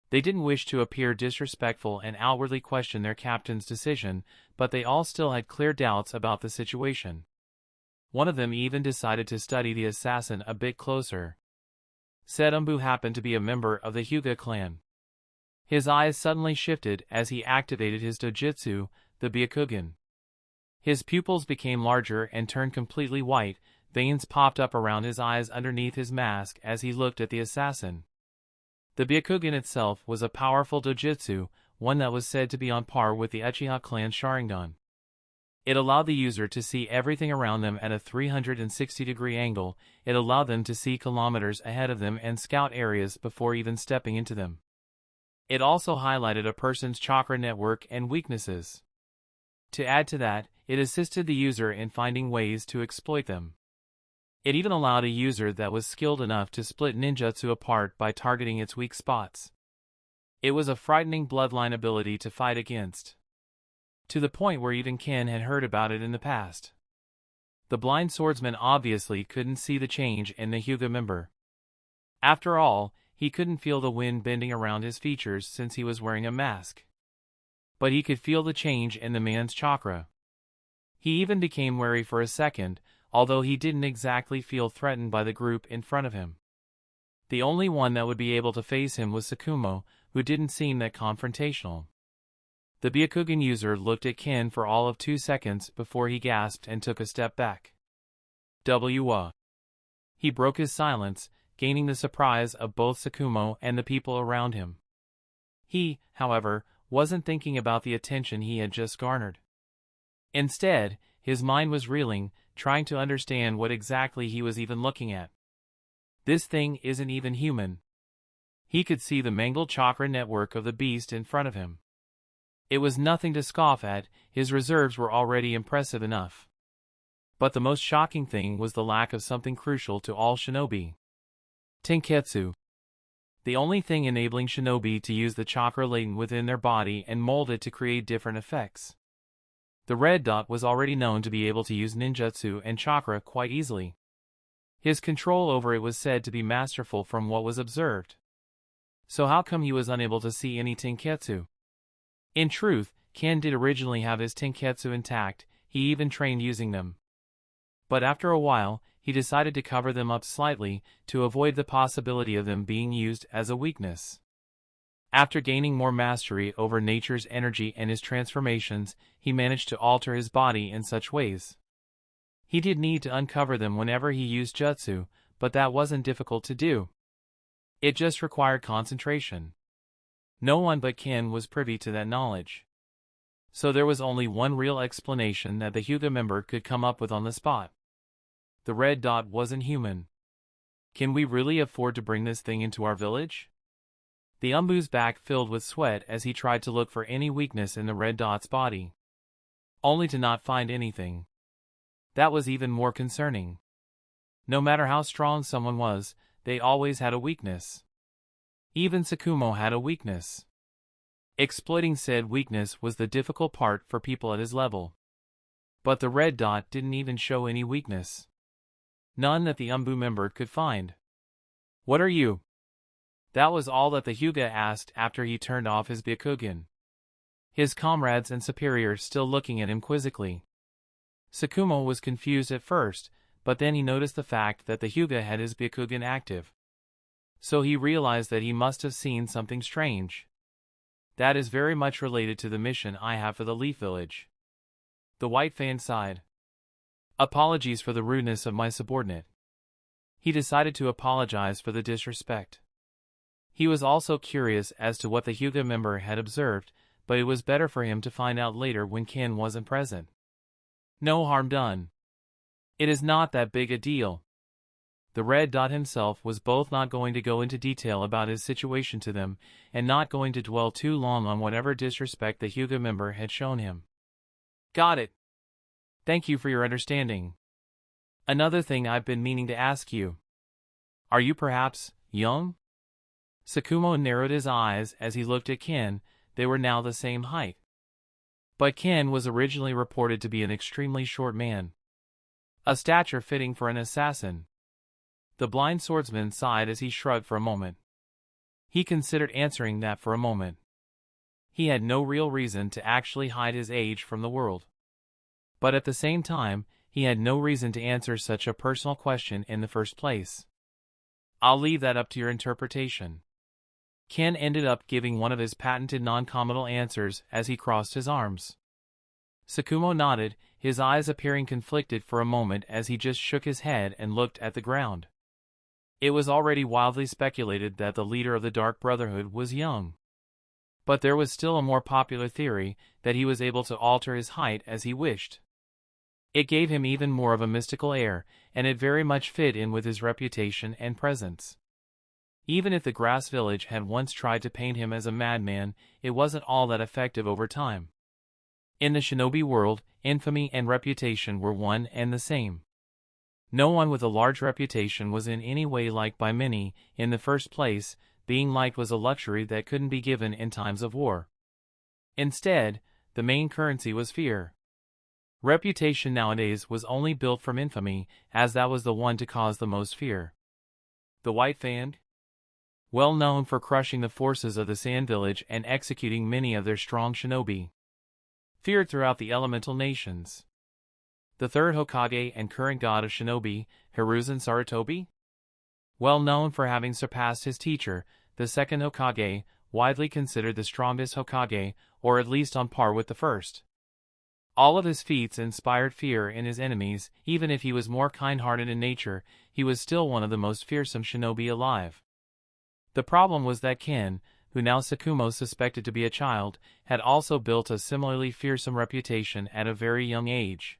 They didn't wish to appear disrespectful and outwardly question their captain's decision, but they all still had clear doubts about the situation. One of them even decided to study the assassin a bit closer. Said Umbu happened to be a member of the Hyuga clan. His eyes suddenly shifted as he activated his dojutsu, the Byakugan. His pupils became larger and turned completely white, veins popped up around his eyes underneath his mask as he looked at the assassin. The Byakugan itself was a powerful dojutsu, one that was said to be on par with the Uchiha clan Sharingan. It allowed the user to see everything around them at a 360-degree angle. It allowed them to see kilometers ahead of them and scout areas before even stepping into them. It also highlighted a person's chakra network and weaknesses. To add to that, it assisted the user in finding ways to exploit them. It even allowed a user that was skilled enough to split ninjutsu apart by targeting its weak spots. It was a frightening bloodline ability to fight against, to the point where even Ken had heard about it in the past. The blind swordsman obviously couldn't see the change in the Hyuga member. After all, he couldn't feel the wind bending around his features since he was wearing a mask. But he could feel the change in the man's chakra. He even became wary for a second, although he didn't exactly feel threatened by the group in front of him. The only one that would be able to face him was Sakumo, who didn't seem that confrontational. The Byakugan user looked at Ken for all of 2 seconds before he gasped and took a step back. He broke his silence, gaining the surprise of both Sakumo and the people around him. He, however, wasn't thinking about the attention he had just garnered. Instead, his mind was reeling, trying to understand what exactly he was even looking at. This thing isn't even human. He could see the mangled chakra network of the beast in front of him. It was nothing to scoff at, his reserves were already impressive enough. But the most shocking thing was the lack of something crucial to all shinobi. Tenketsu. The only thing enabling shinobi to use the chakra latent within their body and mold it to create different effects. The red dot was already known to be able to use ninjutsu and chakra quite easily. His control over it was said to be masterful from what was observed. So how come he was unable to see any tenketsu? In truth, Ken did originally have his tenketsu intact, he even trained using them. But after a while, he decided to cover them up slightly, to avoid the possibility of them being used as a weakness. After gaining more mastery over nature's energy and his transformations, he managed to alter his body in such ways. He did need to uncover them whenever he used jutsu, but that wasn't difficult to do. It just required concentration. No one but Ken was privy to that knowledge. So there was only one real explanation that the Hyuga member could come up with on the spot. The red dot wasn't human. Can we really afford to bring this thing into our village? The Umbu's back filled with sweat as he tried to look for any weakness in the red dot's body. Only to not find anything. That was even more concerning. No matter how strong someone was, they always had a weakness. Even Sakumo had a weakness. Exploiting said weakness was the difficult part for people at his level. But the red dot didn't even show any weakness. None that the Umbu member could find. "What are you?" That was all that the Hyuga asked after he turned off his Byakugan. His comrades and superiors still looking at him quizzically. Sakumo was confused at first, but then he noticed the fact that the Hyuga had his Byakugan active. So he realized that he must have seen something strange. That is very much related to the mission I have for the Leaf Village. The White Fan sighed. Apologies for the rudeness of my subordinate. He decided to apologize for the disrespect. He was also curious as to what the Hyuga member had observed, but it was better for him to find out later when Ken wasn't present. No harm done. It is not that big a deal. The Red Dot himself was both not going to go into detail about his situation to them, and not going to dwell too long on whatever disrespect the Hyuga member had shown him. Got it. Thank you for your understanding. Another thing I've been meaning to ask you. Are you perhaps young? Sakumo narrowed his eyes as he looked at Ken. They were now the same height. But Ken was originally reported to be an extremely short man. A stature fitting for an assassin. The blind swordsman sighed as he shrugged for a moment. He considered answering that for a moment. He had no real reason to actually hide his age from the world. But at the same time, he had no reason to answer such a personal question in the first place. I'll leave that up to your interpretation. Ken ended up giving one of his patented non-committal answers as he crossed his arms. Sakumo nodded, his eyes appearing conflicted for a moment as he just shook his head and looked at the ground. It was already wildly speculated that the leader of the Dark Brotherhood was young. But there was still a more popular theory that he was able to alter his height as he wished. It gave him even more of a mystical air, and it very much fit in with his reputation and presence. Even if the Grass Village had once tried to paint him as a madman, it wasn't all that effective over time. In the shinobi world, infamy and reputation were one and the same. No one with a large reputation was in any way liked by many. In the first place, being liked was a luxury that couldn't be given in times of war. Instead, the main currency was fear. Reputation nowadays was only built from infamy, as that was the one to cause the most fear. The White Fan? Well known for crushing the forces of the Sand Village and executing many of their strong shinobi. Feared throughout the elemental nations. The third Hokage and current god of shinobi, Hiruzen Sarutobi? Well known for having surpassed his teacher, the second Hokage, widely considered the strongest Hokage, or at least on par with the first. All of his feats inspired fear in his enemies. Even if he was more kind-hearted in nature, he was still one of the most fearsome shinobi alive. The problem was that Ken, who now Sakumo suspected to be a child, had also built a similarly fearsome reputation at a very young age.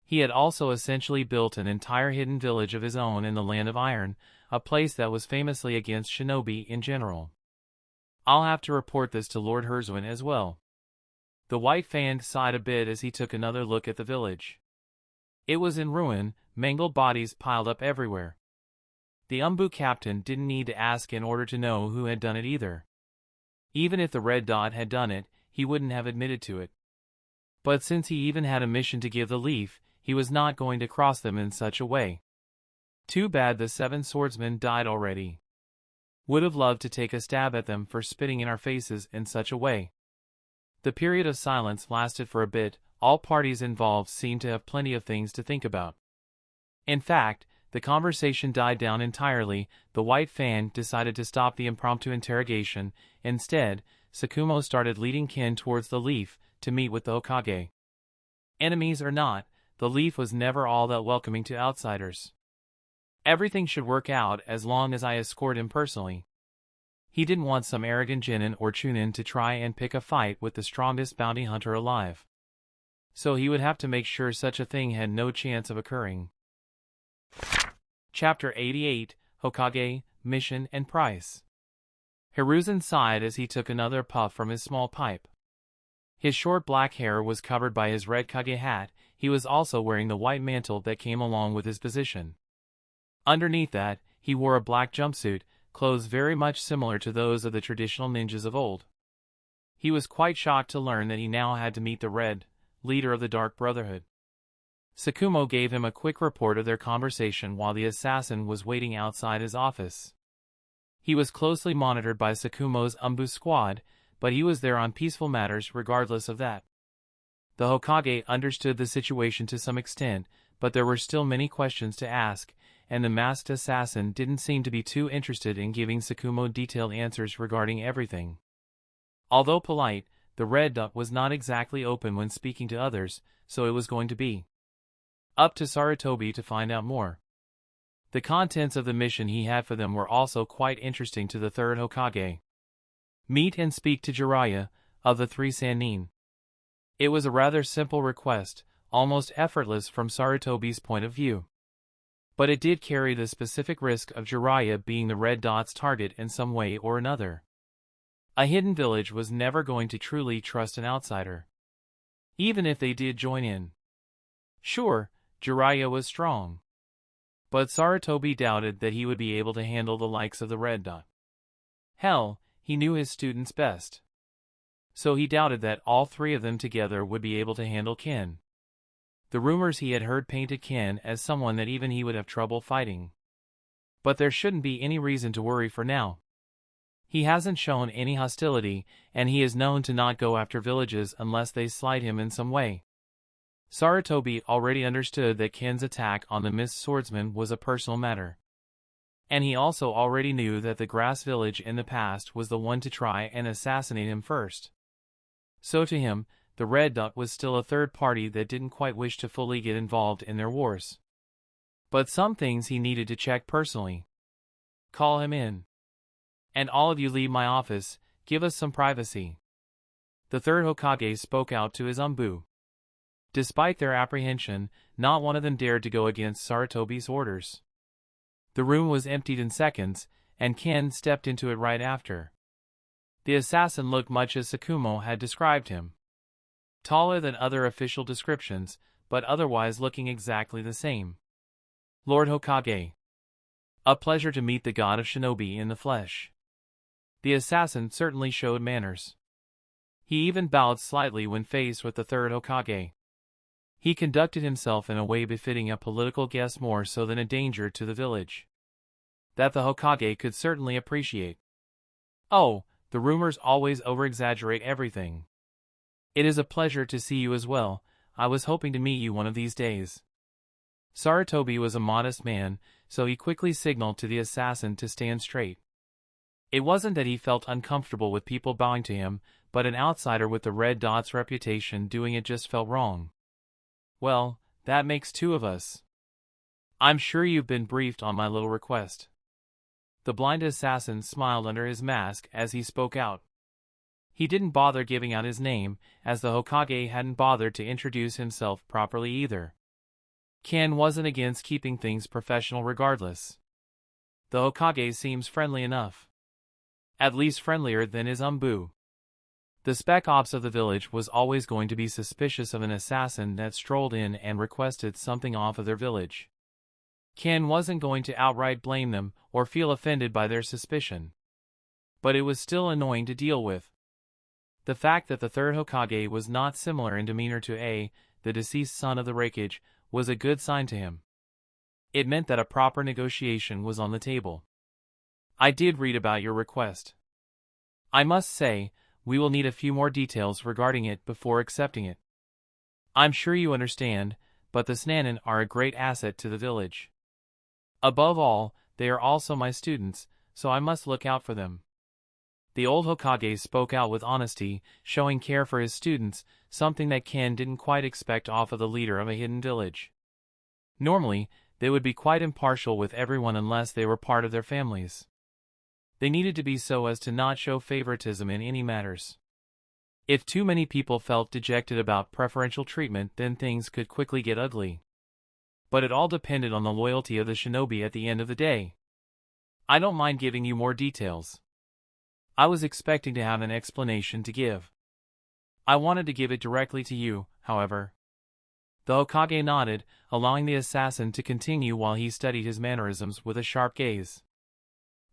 He had also essentially built an entire hidden village of his own in the Land of Iron, a place that was famously against shinobi in general. I'll have to report this to Lord Herzuin as well. The White Fan sighed a bit as he took another look at the village. It was in ruin, mangled bodies piled up everywhere. The Umbu captain didn't need to ask in order to know who had done it either. Even if the Red Dot had done it, he wouldn't have admitted to it. But since he even had a mission to give the Leaf, he was not going to cross them in such a way. Too bad the 7 swordsmen died already. Would have loved to take a stab at them for spitting in our faces in such a way. The period of silence lasted for a bit. All parties involved seemed to have plenty of things to think about. In fact, the conversation died down entirely. The White Fan decided to stop the impromptu interrogation. Instead, Sakumo started leading Ken towards the Leaf to meet with the Hokage. Enemies or not, the Leaf was never all that welcoming to outsiders. Everything should work out as long as I escort him personally. He didn't want some arrogant Genin or Chunin to try and pick a fight with the strongest bounty hunter alive. So he would have to make sure such a thing had no chance of occurring. Chapter 88, Hokage, Mission and Price. Hiruzen sighed as he took another puff from his small pipe. His short black hair was covered by his red Kage hat. He was also wearing the white mantle that came along with his position. Underneath that, he wore a black jumpsuit, clothes very much similar to those of the traditional ninjas of old. He was quite shocked to learn that he now had to meet the Red, leader of the Dark Brotherhood. Sakumo gave him a quick report of their conversation while the assassin was waiting outside his office. He was closely monitored by Sakumo's Umbu squad, but he was there on peaceful matters regardless of that. The Hokage understood the situation to some extent, but there were still many questions to ask, and the masked assassin didn't seem to be too interested in giving Sakumo detailed answers regarding everything. Although polite, the red dot was not exactly open when speaking to others, so it was going to be up to Sarutobi to find out more. The contents of the mission he had for them were also quite interesting to the third Hokage. Meet and speak to Jiraiya, of the three Sannin. It was a rather simple request, almost effortless from Sarutobi's point of view. But it did carry the specific risk of Jiraiya being the red dot's target in some way or another. A hidden village was never going to truly trust an outsider, even if they did join in. Sure, Jiraiya was strong, but Sarutobi doubted that he would be able to handle the likes of the red dot. Hell, he knew his students best. So he doubted that all three of them together would be able to handle Ken. The rumors he had heard painted Ken as someone that even he would have trouble fighting. But there shouldn't be any reason to worry for now. He hasn't shown any hostility, and he is known to not go after villages unless they slight him in some way. Sarutobi already understood that Ken's attack on the mist swordsman was a personal matter. And he also already knew that the grass village in the past was the one to try and assassinate him first. So to him, the red dot was still a third party that didn't quite wish to fully get involved in their wars. But some things he needed to check personally. Call him in. And all of you leave my office, give us some privacy. The third Hokage spoke out to his Umbu. Despite their apprehension, not one of them dared to go against Sarutobi's orders. The room was emptied in seconds, and Ken stepped into it right after. The assassin looked much as Sakumo had described him. Taller than other official descriptions, but otherwise looking exactly the same. Lord Hokage. A pleasure to meet the god of shinobi in the flesh. The assassin certainly showed manners. He even bowed slightly when faced with the third Hokage. He conducted himself in a way befitting a political guest more so than a danger to the village. That the Hokage could certainly appreciate. Oh, the rumors always over-exaggerate everything. It is a pleasure to see you as well. I was hoping to meet you one of these days. Sarutobi was a modest man, so he quickly signaled to the assassin to stand straight. It wasn't that he felt uncomfortable with people bowing to him, but an outsider with the red dot's reputation doing it just felt wrong. Well, that makes two of us. I'm sure you've been briefed on my little request. The blind assassin smiled under his mask as he spoke out. He didn't bother giving out his name, as the Hokage hadn't bothered to introduce himself properly either. Ken wasn't against keeping things professional regardless. The Hokage seems friendly enough. At least friendlier than his Umbu. The spec ops of the village was always going to be suspicious of an assassin that strolled in and requested something off of their village. Ken wasn't going to outright blame them or feel offended by their suspicion. But it was still annoying to deal with. The fact that the third Hokage was not similar in demeanor to A, the deceased son of the Raikage, was a good sign to him. It meant that a proper negotiation was on the table. I did read about your request. I must say, we will need a few more details regarding it before accepting it. I'm sure you understand, but the Sannin are a great asset to the village. Above all, they are also my students, so I must look out for them. The old Hokage spoke out with honesty, showing care for his students, something that Ken didn't quite expect off of the leader of a hidden village. Normally, they would be quite impartial with everyone unless they were part of their families. They needed to be so as to not show favoritism in any matters. If too many people felt dejected about preferential treatment, then things could quickly get ugly. But it all depended on the loyalty of the shinobi at the end of the day. I don't mind giving you more details. I was expecting to have an explanation to give. I wanted to give it directly to you, however. The Hokage nodded, allowing the assassin to continue while he studied his mannerisms with a sharp gaze.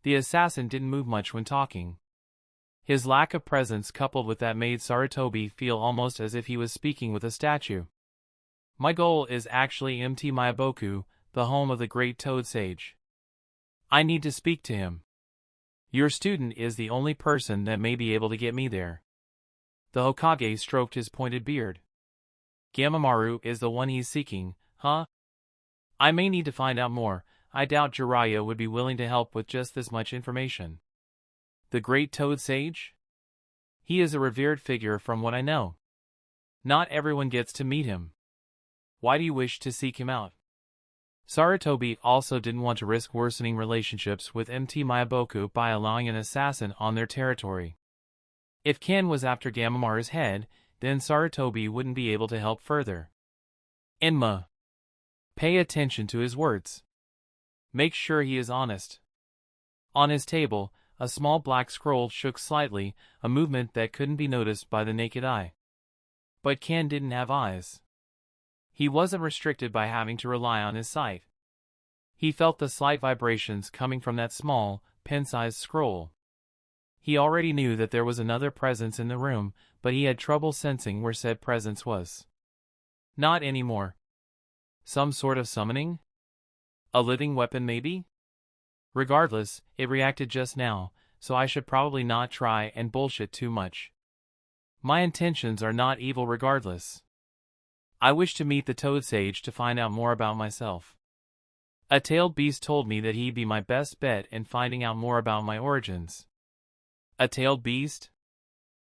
The assassin didn't move much when talking. His lack of presence coupled with that made Sarutobi feel almost as if he was speaking with a statue. My goal is actually Mt. Myaboku, the home of the great Toad Sage. I need to speak to him. Your student is the only person that may be able to get me there. The Hokage stroked his pointed beard. Gamamaru is the one he's seeking, huh? I may need to find out more. I doubt Jiraiya would be willing to help with just this much information. The Great Toad Sage? He is a revered figure from what I know. Not everyone gets to meet him. Why do you wish to seek him out? Sarutobi also didn't want to risk worsening relationships with MT Miyaboku by allowing an assassin on their territory. If Ken was after Gamamaru's head, then Sarutobi wouldn't be able to help further. Enma. Pay attention to his words. Make sure he is honest. On his table, a small black scroll shook slightly, a movement that couldn't be noticed by the naked eye. But Ken didn't have eyes. He wasn't restricted by having to rely on his sight. He felt the slight vibrations coming from that small, pen-sized scroll. He already knew that there was another presence in the room, but he had trouble sensing where said presence was. Not anymore. Some sort of summoning? A living weapon maybe? Regardless, it reacted just now, so I should probably not try and bullshit too much. My intentions are not evil regardless. I wish to meet the Toad Sage to find out more about myself. A tailed beast told me that he'd be my best bet in finding out more about my origins. A tailed beast?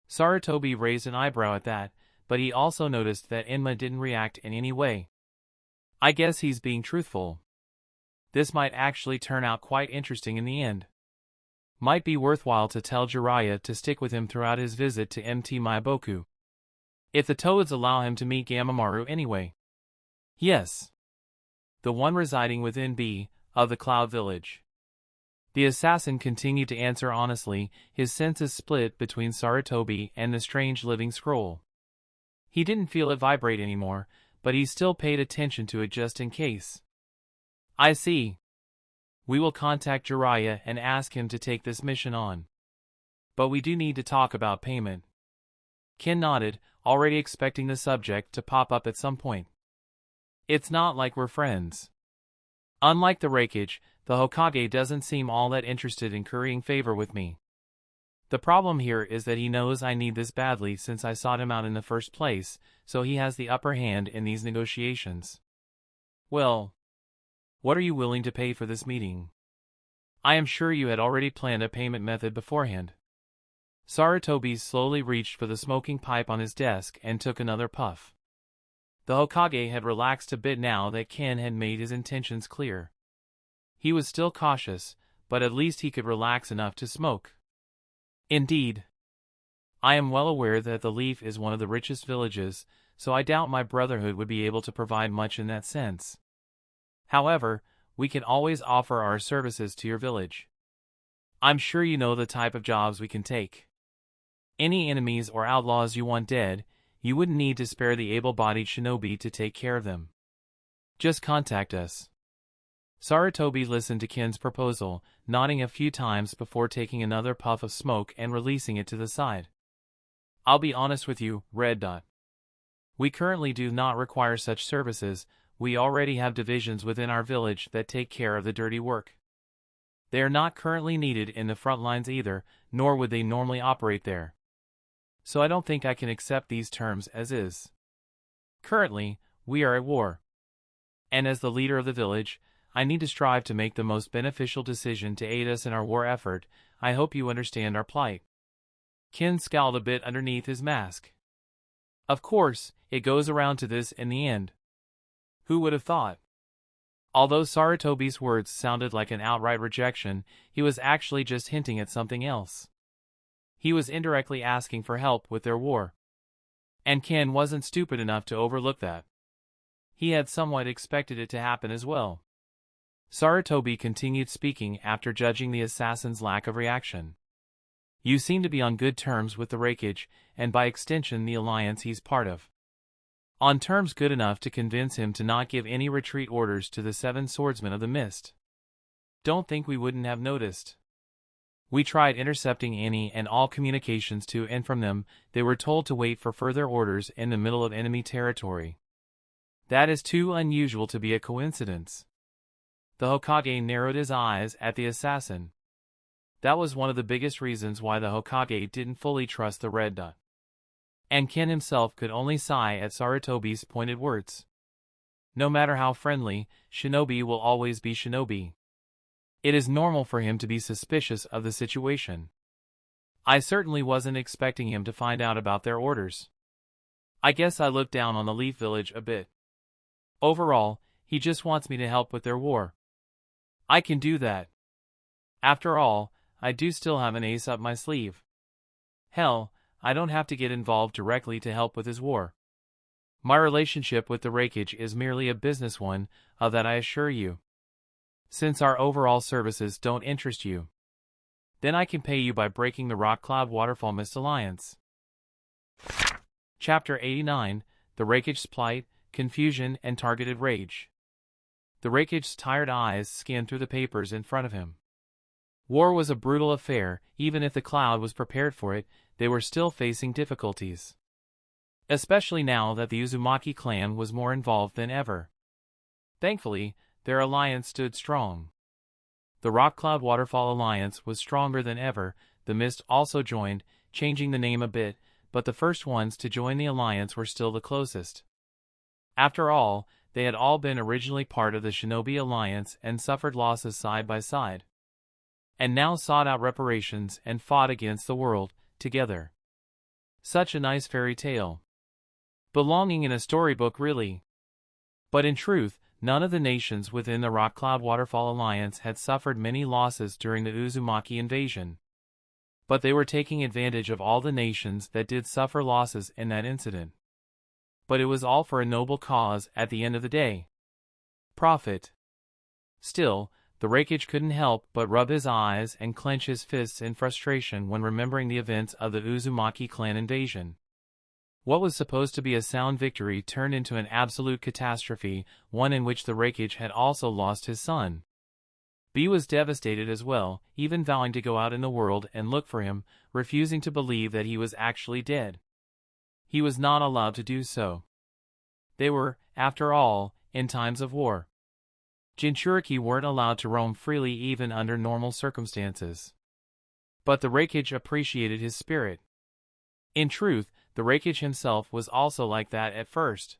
Sarutobi raised an eyebrow at that, but he also noticed that Enma didn't react in any way. I guess he's being truthful. This might actually turn out quite interesting in the end. Might be worthwhile to tell Jiraiya to stick with him throughout his visit to MT Miyaboku. If the Toads allow him to meet Gamamaru anyway. Yes. The one residing within B of the Cloud Village. The assassin continued to answer honestly, his senses split between Sarutobi and the strange living scroll. He didn't feel it vibrate anymore, but he still paid attention to it just in case. I see. We will contact Jiraiya and ask him to take this mission on. But we do need to talk about payment. Ken nodded, already expecting the subject to pop up at some point. It's not like we're friends. Unlike the Reikage, the Hokage doesn't seem all that interested in currying favor with me. The problem here is that he knows I need this badly since I sought him out in the first place, so he has the upper hand in these negotiations. Well, what are you willing to pay for this meeting? I am sure you had already planned a payment method beforehand. Sarutobi slowly reached for the smoking pipe on his desk and took another puff. The Hokage had relaxed a bit now that Ken had made his intentions clear. He was still cautious, but at least he could relax enough to smoke. Indeed. I am well aware that the Leaf is one of the richest villages, so I doubt my brotherhood would be able to provide much in that sense. However, we can always offer our services to your village. I'm sure you know the type of jobs we can take. Any enemies or outlaws you want dead, you wouldn't need to spare the able-bodied shinobi to take care of them. Just contact us. Sarutobi listened to Ken's proposal, nodding a few times before taking another puff of smoke and releasing it to the side. I'll be honest with you, Red Dot. We currently do not require such services. We already have divisions within our village that take care of the dirty work. They are not currently needed in the front lines either, nor would they normally operate there. So I don't think I can accept these terms as is. Currently, we are at war. And as the leader of the village, I need to strive to make the most beneficial decision to aid us in our war effort. I hope you understand our plight. Ken scowled a bit underneath his mask. Of course, it goes around to this in the end. Who would have thought? Although Sarutobi's words sounded like an outright rejection, he was actually just hinting at something else. He was indirectly asking for help with their war. And Ken wasn't stupid enough to overlook that. He had somewhat expected it to happen as well. Sarutobi continued speaking after judging the assassin's lack of reaction. You seem to be on good terms with the Reikage, and by extension the alliance he's part of. On terms good enough to convince him to not give any retreat orders to the 7 swordsmen of the mist. Don't think we wouldn't have noticed. We tried intercepting any and all communications to and from them. They were told to wait for further orders in the middle of enemy territory. That is too unusual to be a coincidence. The Hokage narrowed his eyes at the assassin. That was one of the biggest reasons why the Hokage didn't fully trust the Red Dot. And Ken himself could only sigh at Sarutobi's pointed words. No matter how friendly, shinobi will always be shinobi. It is normal for him to be suspicious of the situation. I certainly wasn't expecting him to find out about their orders. I guess I looked down on the Leaf Village a bit. Overall, he just wants me to help with their war. I can do that. After all, I do still have an ace up my sleeve. Hell, I don't have to get involved directly to help with his war. My relationship with the Raikage is merely a business one, of that I assure you. Since our overall services don't interest you, then I can pay you by breaking the Rock Cloud Waterfall Mist Alliance. Chapter 89, The Raikage's Plight, Confusion and Targeted Rage. The Raikage's tired eyes scanned through the papers in front of him. War was a brutal affair. Even if the cloud was prepared for it, they were still facing difficulties. Especially now that the Uzumaki clan was more involved than ever. Thankfully, their alliance stood strong. The Rock Cloud Waterfall Alliance was stronger than ever. The Mist also joined, changing the name a bit, but the first ones to join the alliance were still the closest. After all, they had all been originally part of the Shinobi Alliance and suffered losses side by side. And now sought out reparations and fought against the world, together. Such a nice fairy tale. Belonging in a storybook, really. But in truth, none of the nations within the Rock Cloud Waterfall Alliance had suffered many losses during the Uzumaki invasion. But they were taking advantage of all the nations that did suffer losses in that incident. But it was all for a noble cause at the end of the day. Profit. Still, the Raikage couldn't help but rub his eyes and clench his fists in frustration when remembering the events of the Uzumaki clan invasion. What was supposed to be a sound victory turned into an absolute catastrophe, one in which the Raikage had also lost his son. B was devastated as well, even vowing to go out in the world and look for him, refusing to believe that he was actually dead. He was not allowed to do so. They were, after all, in times of war. Jinchuriki weren't allowed to roam freely even under normal circumstances. But the Raikage appreciated his spirit. In truth, the Raikage himself was also like that at first.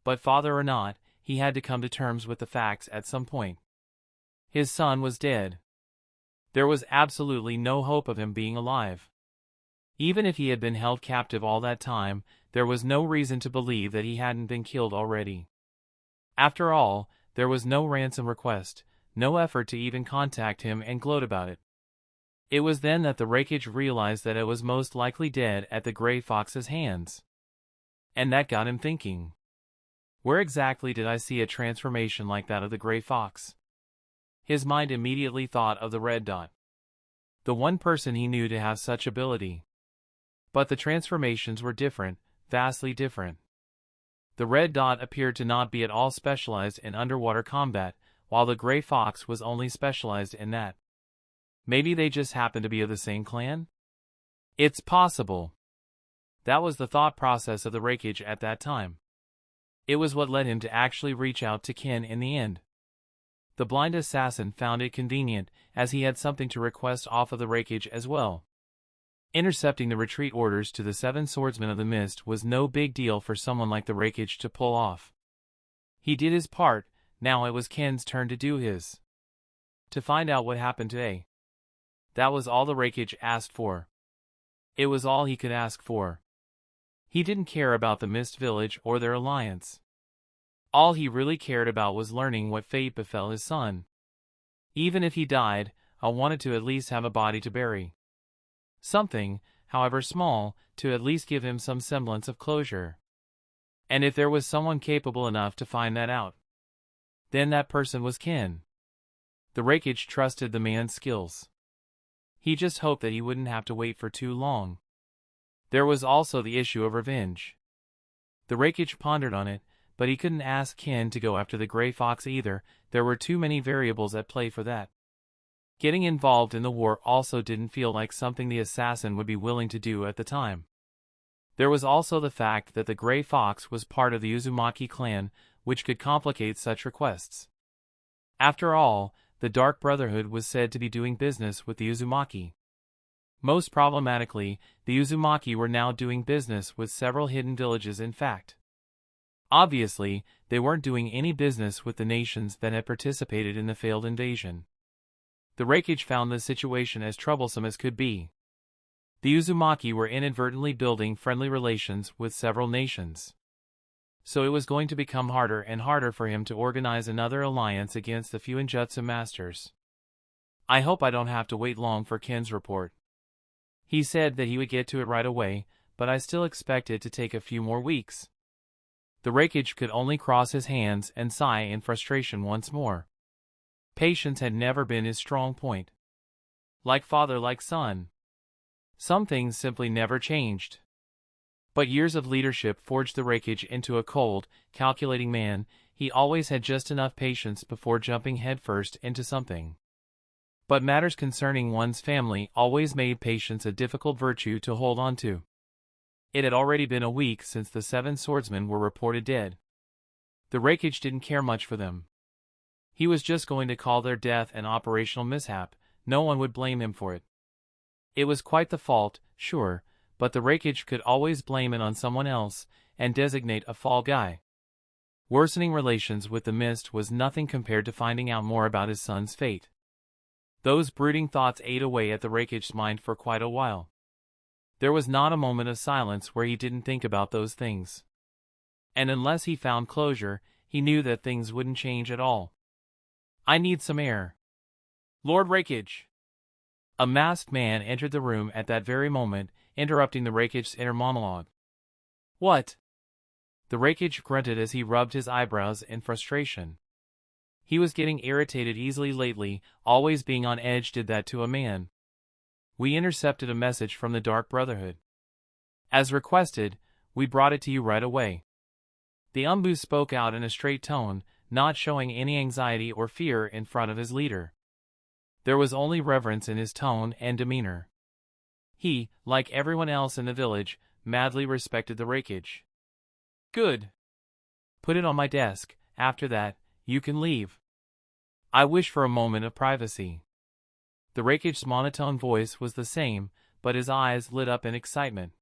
But father or not, he had to come to terms with the facts at some point. His son was dead. There was absolutely no hope of him being alive. Even if he had been held captive all that time, there was no reason to believe that he hadn't been killed already. After all, there was no ransom request, no effort to even contact him and gloat about it. It was then that the Raikage realized that it was most likely dead at the Gray Fox's hands. And that got him thinking. Where exactly did I see a transformation like that of the Gray Fox? His mind immediately thought of the Red Dot. The one person he knew to have such ability. But the transformations were different, vastly different. The Red Dot appeared to not be at all specialized in underwater combat, while the Gray Fox was only specialized in that. Maybe they just happened to be of the same clan? It's possible. That was the thought process of the Raikage at that time. It was what led him to actually reach out to Ken in the end. The blind assassin found it convenient, as he had something to request off of the Raikage as well. Intercepting the retreat orders to the 7 Swordsmen of the Mist was no big deal for someone like the Raikage to pull off. He did his part, now it was Ken's turn to do his. To find out what happened today. That was all the Raikage asked for. It was all he could ask for. He didn't care about the Mist Village or their alliance. All he really cared about was learning what fate befell his son. Even if he died, I wanted to at least have a body to bury. Something, however small, to at least give him some semblance of closure. And if there was someone capable enough to find that out, then that person was Ken. The Raikage trusted the man's skills. He just hoped that he wouldn't have to wait for too long. There was also the issue of revenge. The Raikage pondered on it, but he couldn't ask Ken to go after the Gray Fox either. There were too many variables at play for that. Getting involved in the war also didn't feel like something the assassin would be willing to do at the time. There was also the fact that the Gray Fox was part of the Uzumaki clan, which could complicate such requests. After all, the Dark Brotherhood was said to be doing business with the Uzumaki. Most problematically, the Uzumaki were now doing business with several hidden villages in fact. Obviously, they weren't doing any business with the nations that had participated in the failed invasion. The Reikage found the situation as troublesome as could be. The Uzumaki were inadvertently building friendly relations with several nations. So it was going to become harder and harder for him to organize another alliance against the Fuinjutsu masters. I hope I don't have to wait long for Ken's report. He said that he would get to it right away, but I still expect it to take a few more weeks. The Reikage could only cross his hands and sigh in frustration once more. Patience had never been his strong point. Like father, like son. Some things simply never changed. But years of leadership forged the Reikage into a cold, calculating man. He always had just enough patience before jumping headfirst into something. But matters concerning one's family always made patience a difficult virtue to hold on to. It had already been a week since the 7 swordsmen were reported dead. The Reikage didn't care much for them. He was just going to call their death an operational mishap. No one would blame him for it. It was quite the fault, sure, but the Reikage could always blame it on someone else and designate a fall guy. Worsening relations with the Mist was nothing compared to finding out more about his son's fate. Those brooding thoughts ate away at the Reikage's mind for quite a while. There was not a moment of silence where he didn't think about those things. And unless he found closure, he knew that things wouldn't change at all. I need some air. Lord Reikage! A masked man entered the room at that very moment, interrupting the Reikage's inner monologue. What? The Reikage grunted as he rubbed his eyebrows in frustration. He was getting irritated easily lately, always being on edge did that to a man. We intercepted a message from the Dark Brotherhood. As requested, we brought it to you right away. The Umbu spoke out in a straight tone, not showing any anxiety or fear in front of his leader. There was only reverence in his tone and demeanor. He, like everyone else in the village, madly respected the Reikage. Good. Put it on my desk. After that, you can leave. I wish for a moment of privacy. The Reikage's monotone voice was the same, but his eyes lit up in excitement.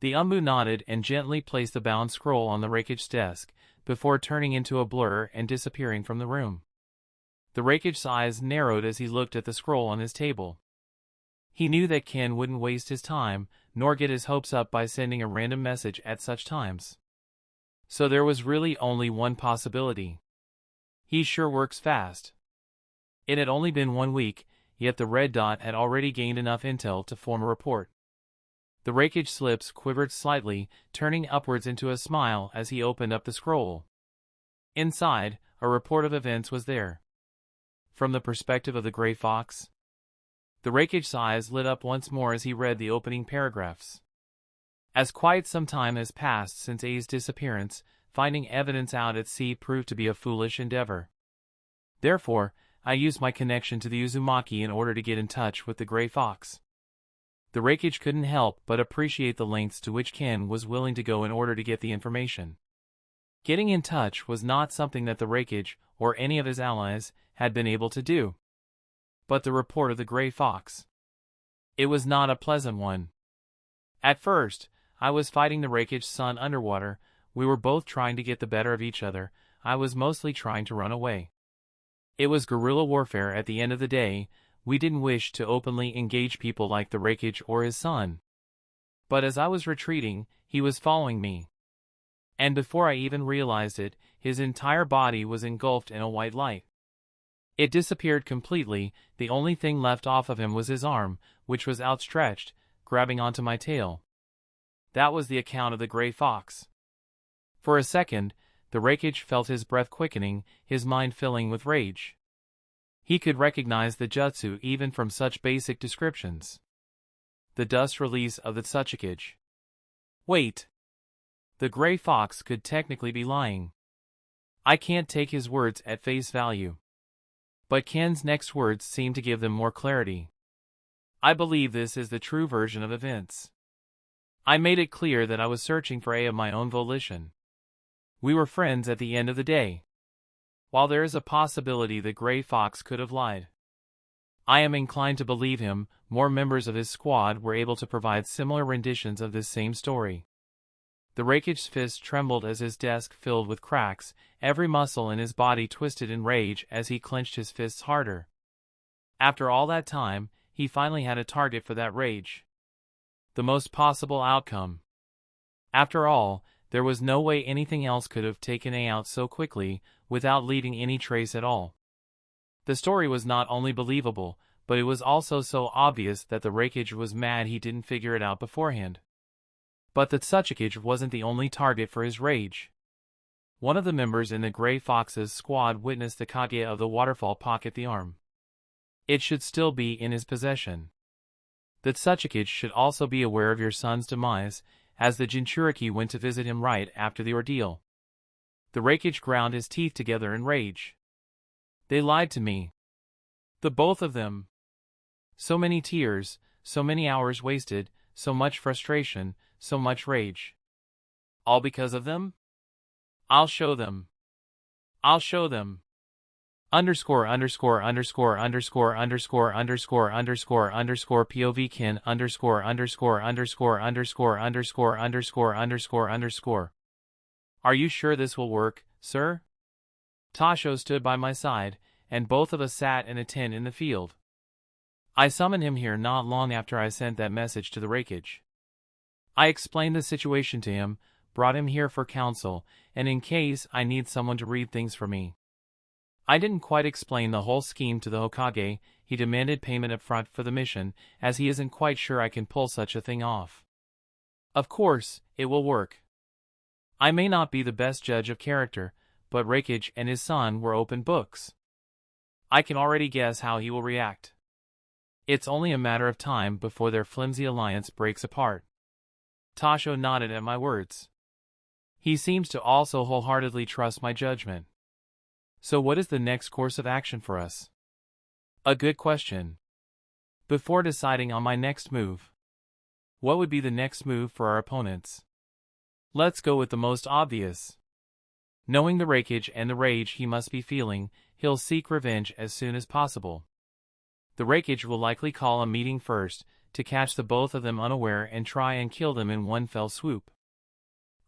The Umbu nodded and gently placed the bound scroll on the Reikage's desk, before turning into a blur and disappearing from the room. The Reikage's eyes narrowed as he looked at the scroll on his table. He knew that Ken wouldn't waste his time, nor get his hopes up by sending a random message at such times. So there was really only one possibility. He sure works fast. It had only been 1 week, yet the red dot had already gained enough intel to form a report. The Reikage's lips quivered slightly, turning upwards into a smile as he opened up the scroll. Inside, a report of events was there. From the perspective of the Grey Fox. The Reikage's eyes lit up once more as he read the opening paragraphs. As quite some time has passed since A's disappearance, finding evidence out at sea proved to be a foolish endeavor. Therefore, I used my connection to the Uzumaki in order to get in touch with the Grey Fox. The Reikage couldn't help but appreciate the lengths to which Ken was willing to go in order to get the information. Getting in touch was not something that the Reikage, or any of his allies, had been able to do. But the report of the Grey Fox. It was not a pleasant one. At first, I was fighting the Reikage's son underwater. We were both trying to get the better of each other. I was mostly trying to run away. It was guerrilla warfare at the end of the day. We didn't wish to openly engage people like the Reikage or his son. But as I was retreating, he was following me. And before I even realized it, his entire body was engulfed in a white light. It disappeared completely. The only thing left off of him was his arm, which was outstretched, grabbing onto my tail. That was the account of the Grey Fox. For a second, the Reikage felt his breath quickening, his mind filling with rage. He could recognize the jutsu even from such basic descriptions. The dust release of the Tsuchikage. Wait. The Grey Fox could technically be lying. I can't take his words at face value. But Ken's next words seemed to give them more clarity. I believe this is the true version of events. I made it clear that I was searching for A of my own volition. We were friends at the end of the day. While there is a possibility the Grey Fox could have lied, I am inclined to believe him. More members of his squad were able to provide similar renditions of this same story. The Reikage's fist trembled as his desk filled with cracks, every muscle in his body twisted in rage as he clenched his fists harder. After all that time, he finally had a target for that rage. The most possible outcome. After all, there was no way anything else could have taken A out so quickly, without leaving any trace at all. The story was not only believable, but it was also so obvious that the Reikage was mad he didn't figure it out beforehand. But the Tsuchikage wasn't the only target for his rage. One of the members in the Grey Fox's squad witnessed the Kage of the waterfall pocket the arm. It should still be in his possession. The Tsuchikage should also be aware of your son's demise, as the Jinchuriki went to visit him right after the ordeal. The Reikage ground his teeth together in rage. They lied to me. The both of them. So many tears, so many hours wasted, so much frustration, so much rage. All because of them? I'll show them. I'll show them. Underscore underscore underscore underscore underscore underscore underscore underscore POV kin underscore underscore underscore underscore underscore underscore underscore underscore. Are you sure this will work, sir? Tasho stood by my side, and both of us sat in a tent in the field. I summoned him here not long after I sent that message to the Reikage. I explained the situation to him, brought him here for counsel, and in case I need someone to read things for me. I didn't quite explain the whole scheme to the Hokage. He demanded payment up front for the mission, as he isn't quite sure I can pull such a thing off. Of course, it will work. I may not be the best judge of character, but Reikage and his son were open books. I can already guess how he will react. It's only a matter of time before their flimsy alliance breaks apart. Tasho nodded at my words. He seems to also wholeheartedly trust my judgment. So what is the next course of action for us? A good question. Before deciding on my next move, what would be the next move for our opponents? Let's go with the most obvious. Knowing the Reikage and the rage he must be feeling, he'll seek revenge as soon as possible. The Reikage will likely call a meeting first, to catch the both of them unaware and try and kill them in one fell swoop.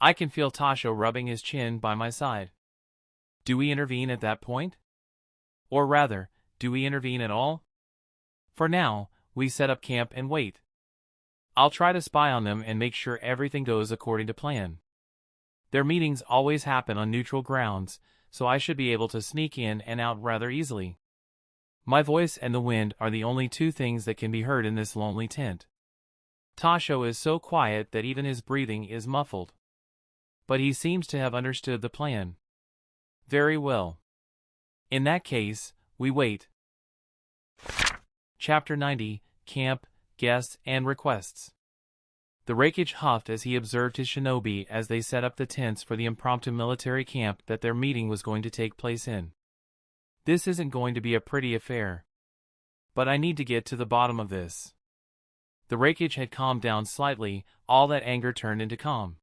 I can feel Tasho rubbing his chin by my side. Do we intervene at that point? Or rather, do we intervene at all? For now, we set up camp and wait. I'll try to spy on them and make sure everything goes according to plan. Their meetings always happen on neutral grounds, so I should be able to sneak in and out rather easily. My voice and the wind are the only two things that can be heard in this lonely tent. Tasho is so quiet that even his breathing is muffled. But he seems to have understood the plan. Very well. In that case, we wait. Chapter 90, Camp, Guests, and Requests. The Reikage huffed as he observed his shinobi as they set up the tents for the impromptu military camp that their meeting was going to take place in. This isn't going to be a pretty affair. But I need to get to the bottom of this. The Reikage had calmed down slightly, all that anger turned into calm.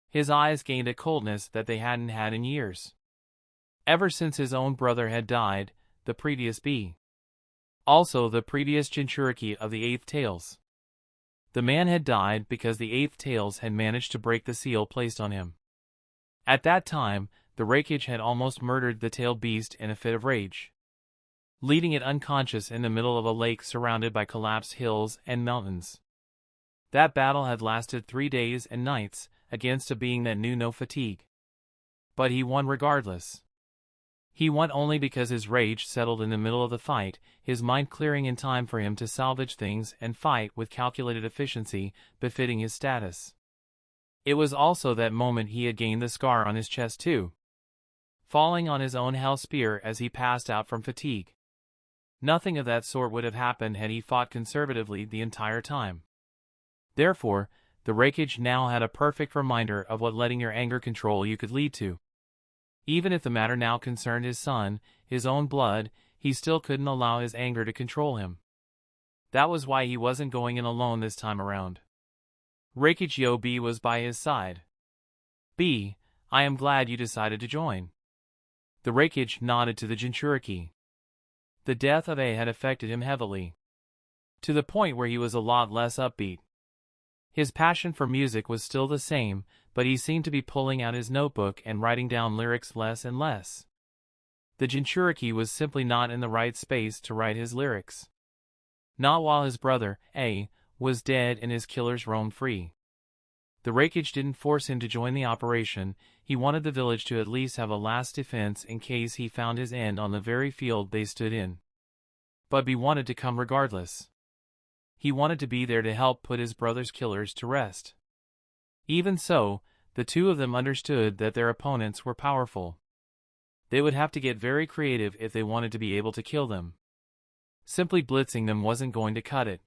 His eyes gained a coldness that they hadn't had in years. Ever since his own brother had died, the previous B. Also the previous Jinchuriki of the Eighth Tails. The man had died because the Eighth Tails had managed to break the seal placed on him. At that time, the Reikage had almost murdered the tailed beast in a fit of rage, leaving it unconscious in the middle of a lake surrounded by collapsed hills and mountains. That battle had lasted 3 days and nights, against a being that knew no fatigue. But he won regardless. He won only because his rage settled in the middle of the fight, his mind clearing in time for him to salvage things and fight with calculated efficiency, befitting his status. It was also that moment he had gained the scar on his chest too, falling on his own hell spear as he passed out from fatigue. Nothing of that sort would have happened had he fought conservatively the entire time. Therefore, the Reikage now had a perfect reminder of what letting your anger control you could lead to. Even if the matter now concerned his son, his own blood, he still couldn't allow his anger to control him. That was why he wasn't going in alone this time around. Reikage B was by his side. B, I am glad you decided to join. The Reikage nodded to the Jinchuriki. The death of A had affected him heavily, to the point where he was a lot less upbeat. His passion for music was still the same, but he seemed to be pulling out his notebook and writing down lyrics less and less. The Jinchuriki was simply not in the right space to write his lyrics. Not while his brother, A, was dead and his killers roamed free. The Reikage didn't force him to join the operation. He wanted the village to at least have a last defense in case he found his end on the very field they stood in. But B wanted to come regardless. He wanted to be there to help put his brother's killers to rest. Even so, the two of them understood that their opponents were powerful. They would have to get very creative if they wanted to be able to kill them. Simply blitzing them wasn't going to cut it.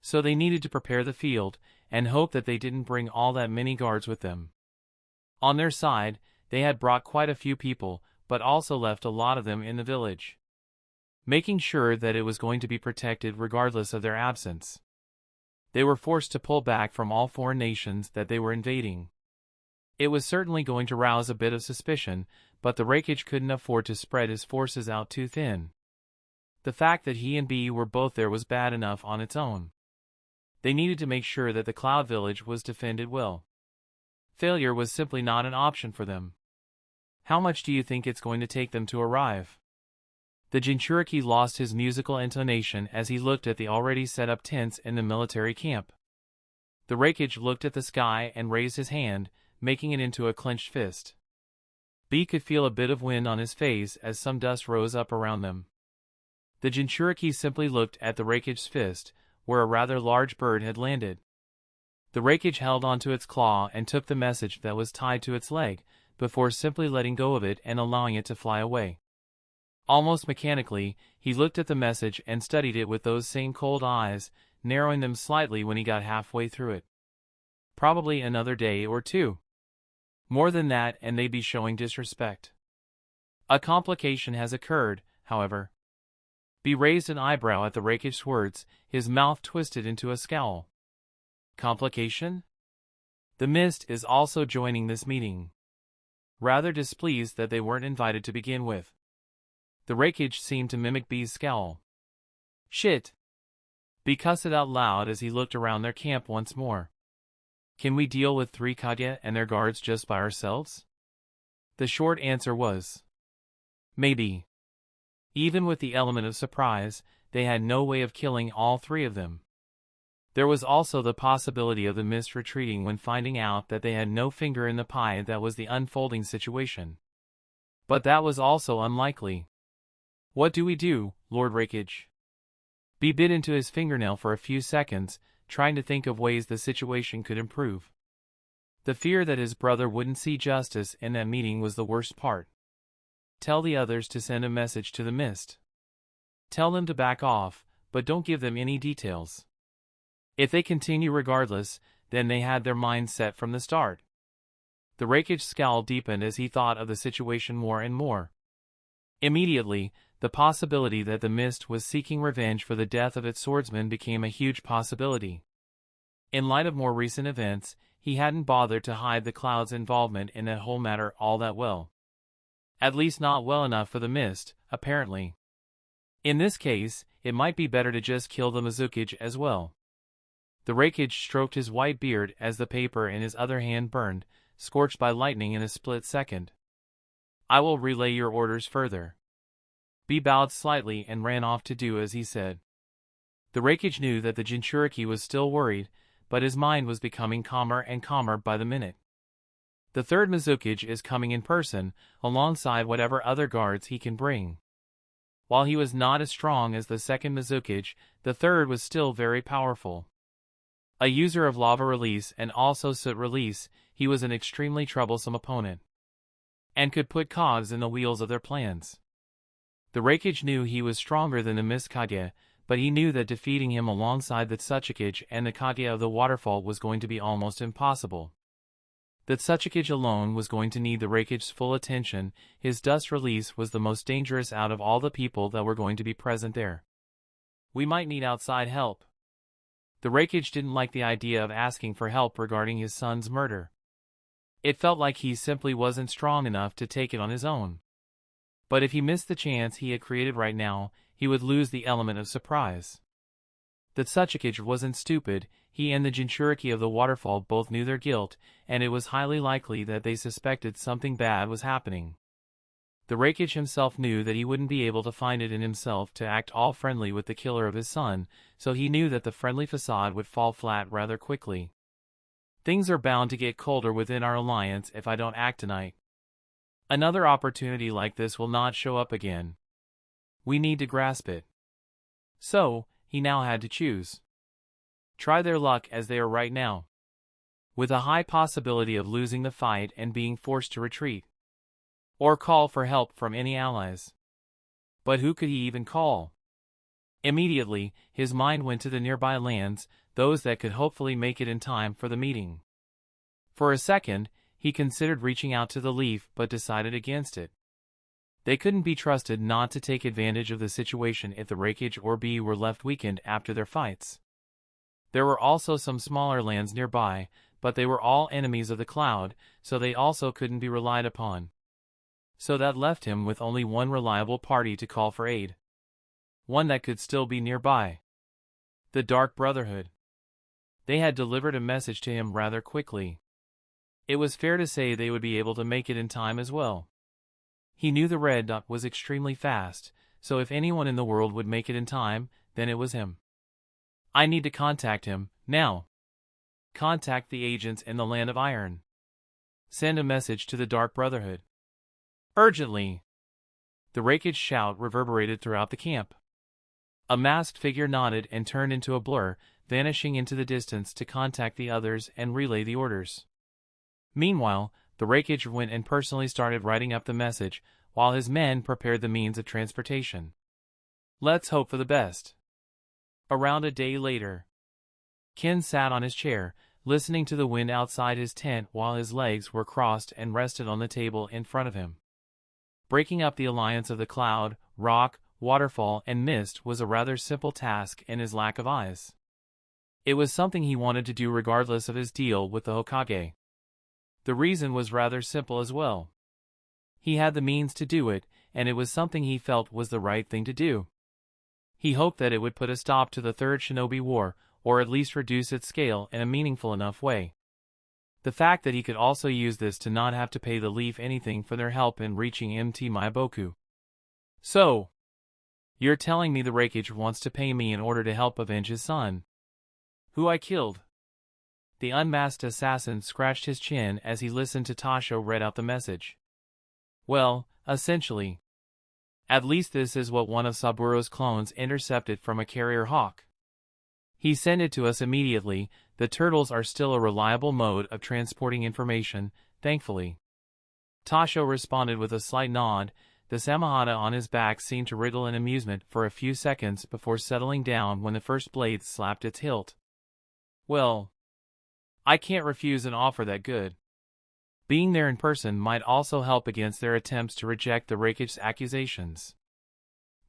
So they needed to prepare the field, and hope that they didn't bring all that many guards with them. On their side, they had brought quite a few people, but also left a lot of them in the village, making sure that it was going to be protected regardless of their absence. They were forced to pull back from all foreign nations that they were invading. It was certainly going to rouse a bit of suspicion, but the Reikage couldn't afford to spread his forces out too thin. The fact that he and B were both there was bad enough on its own. They needed to make sure that the Cloud Village was defended well. Failure was simply not an option for them. How much do you think it's going to take them to arrive? The Jinchuriki lost his musical intonation as he looked at the already set up tents in the military camp. The Reikage looked at the sky and raised his hand, making it into a clenched fist. B could feel a bit of wind on his face as some dust rose up around them. The Jinchuriki simply looked at the Reikage's fist, where a rather large bird had landed. The Reikage held onto its claw and took the message that was tied to its leg, before simply letting go of it and allowing it to fly away. Almost mechanically, he looked at the message and studied it with those same cold eyes, narrowing them slightly when he got halfway through it. Probably another day or two. More than that and they'd be showing disrespect. A complication has occurred, however. B raised an eyebrow at the Reikage's words, his mouth twisted into a scowl. Complication? The Mist is also joining this meeting. Rather displeased that they weren't invited to begin with. The Reikage seemed to mimic B's scowl. Shit! B cussed it out loud as he looked around their camp once more. Can we deal with 3 Kadya and their guards just by ourselves? The short answer was maybe. Even with the element of surprise, they had no way of killing all 3 of them. There was also the possibility of the Mist retreating when finding out that they had no finger in the pie that was the unfolding situation. But that was also unlikely. What do we do, Lord Reikage? B bit into his fingernail for a few seconds, trying to think of ways the situation could improve. The fear that his brother wouldn't see justice in that meeting was the worst part. Tell the others to send a message to the Mist. Tell them to back off, but don't give them any details. If they continue regardless, then they had their minds set from the start. The Reikage's scowl deepened as he thought of the situation more and more. Immediately, the possibility that the Mist was seeking revenge for the death of its swordsman became a huge possibility. In light of more recent events, he hadn't bothered to hide the Cloud's involvement in that whole matter all that well. At least not well enough for the Mist, apparently. In this case, it might be better to just kill the Mizukage as well. The Reikage stroked his white beard as the paper in his other hand burned, scorched by lightning in a split second. I will relay your orders further. B bowed slightly and ran off to do as he said. The Reikage knew that the Jinchuriki was still worried, but his mind was becoming calmer and calmer by the minute. The 3rd Mizukage is coming in person, alongside whatever other guards he can bring. While he was not as strong as the 2nd Mizukage, the 3rd was still very powerful. A user of lava release and also soot release, he was an extremely troublesome opponent, and could put cogs in the wheels of their plans. The Reikage knew he was stronger than the Mist Kadya, but he knew that defeating him alongside the Tsuchikage and the Kadya of the waterfall was going to be almost impossible. The Tsuchikage alone was going to need the Reikage's full attention. His dust release was the most dangerous out of all the people that were going to be present there. We might need outside help. The Reikage didn't like the idea of asking for help regarding his son's murder. It felt like he simply wasn't strong enough to take it on his own. But if he missed the chance he had created right now, he would lose the element of surprise. The Tsuchikage wasn't stupid. He and the Jinchuriki of the waterfall both knew their guilt, and it was highly likely that they suspected something bad was happening. The Reikage himself knew that he wouldn't be able to find it in himself to act all friendly with the killer of his son, so he knew that the friendly facade would fall flat rather quickly. Things are bound to get colder within our alliance if I don't act tonight. Another opportunity like this will not show up again. We need to grasp it. So, he now had to choose. Try their luck as they are right now, with a high possibility of losing the fight and being forced to retreat, or call for help from any allies. But who could he even call? Immediately, his mind went to the nearby lands, those that could hopefully make it in time for the meeting. For a second, he considered reaching out to the Leaf but decided against it. They couldn't be trusted not to take advantage of the situation if the Reikage or B were left weakened after their fights. There were also some smaller lands nearby, but they were all enemies of the Cloud, so they also couldn't be relied upon. So that left him with only one reliable party to call for aid. One that could still be nearby. The Dark Brotherhood. They had delivered a message to him rather quickly. It was fair to say they would be able to make it in time as well. He knew the Red Dot was extremely fast, so if anyone in the world would make it in time, then it was him. I need to contact him, now. Contact the agents in the Land of Iron. Send a message to the Dark Brotherhood. Urgently. The Reikage shout reverberated throughout the camp. A masked figure nodded and turned into a blur, vanishing into the distance to contact the others and relay the orders. Meanwhile, the Reikage went and personally started writing up the message, while his men prepared the means of transportation. Let's hope for the best. Around a day later, Ken sat on his chair, listening to the wind outside his tent while his legs were crossed and rested on the table in front of him. Breaking up the alliance of the Cloud, Rock, Waterfall, and Mist was a rather simple task in his lack of eyes. It was something he wanted to do regardless of his deal with the Hokage. The reason was rather simple as well. He had the means to do it, and it was something he felt was the right thing to do. He hoped that it would put a stop to the Third Shinobi War, or at least reduce its scale in a meaningful enough way. The fact that he could also use this to not have to pay the Leaf anything for their help in reaching Mt. Maiboku. So, you're telling me the Reikage wants to pay me in order to help avenge his son, who I killed? The unmasked assassin scratched his chin as he listened to Tasho read out the message. Well, essentially. At least this is what one of Saburo's clones intercepted from a carrier hawk. He sent it to us immediately. The turtles are still a reliable mode of transporting information, thankfully. Tasho responded with a slight nod. The Samahata on his back seemed to wriggle in amusement for a few seconds before settling down when the first blade slapped its hilt. Well, I can't refuse an offer that good. Being there in person might also help against their attempts to reject the Reikage's accusations.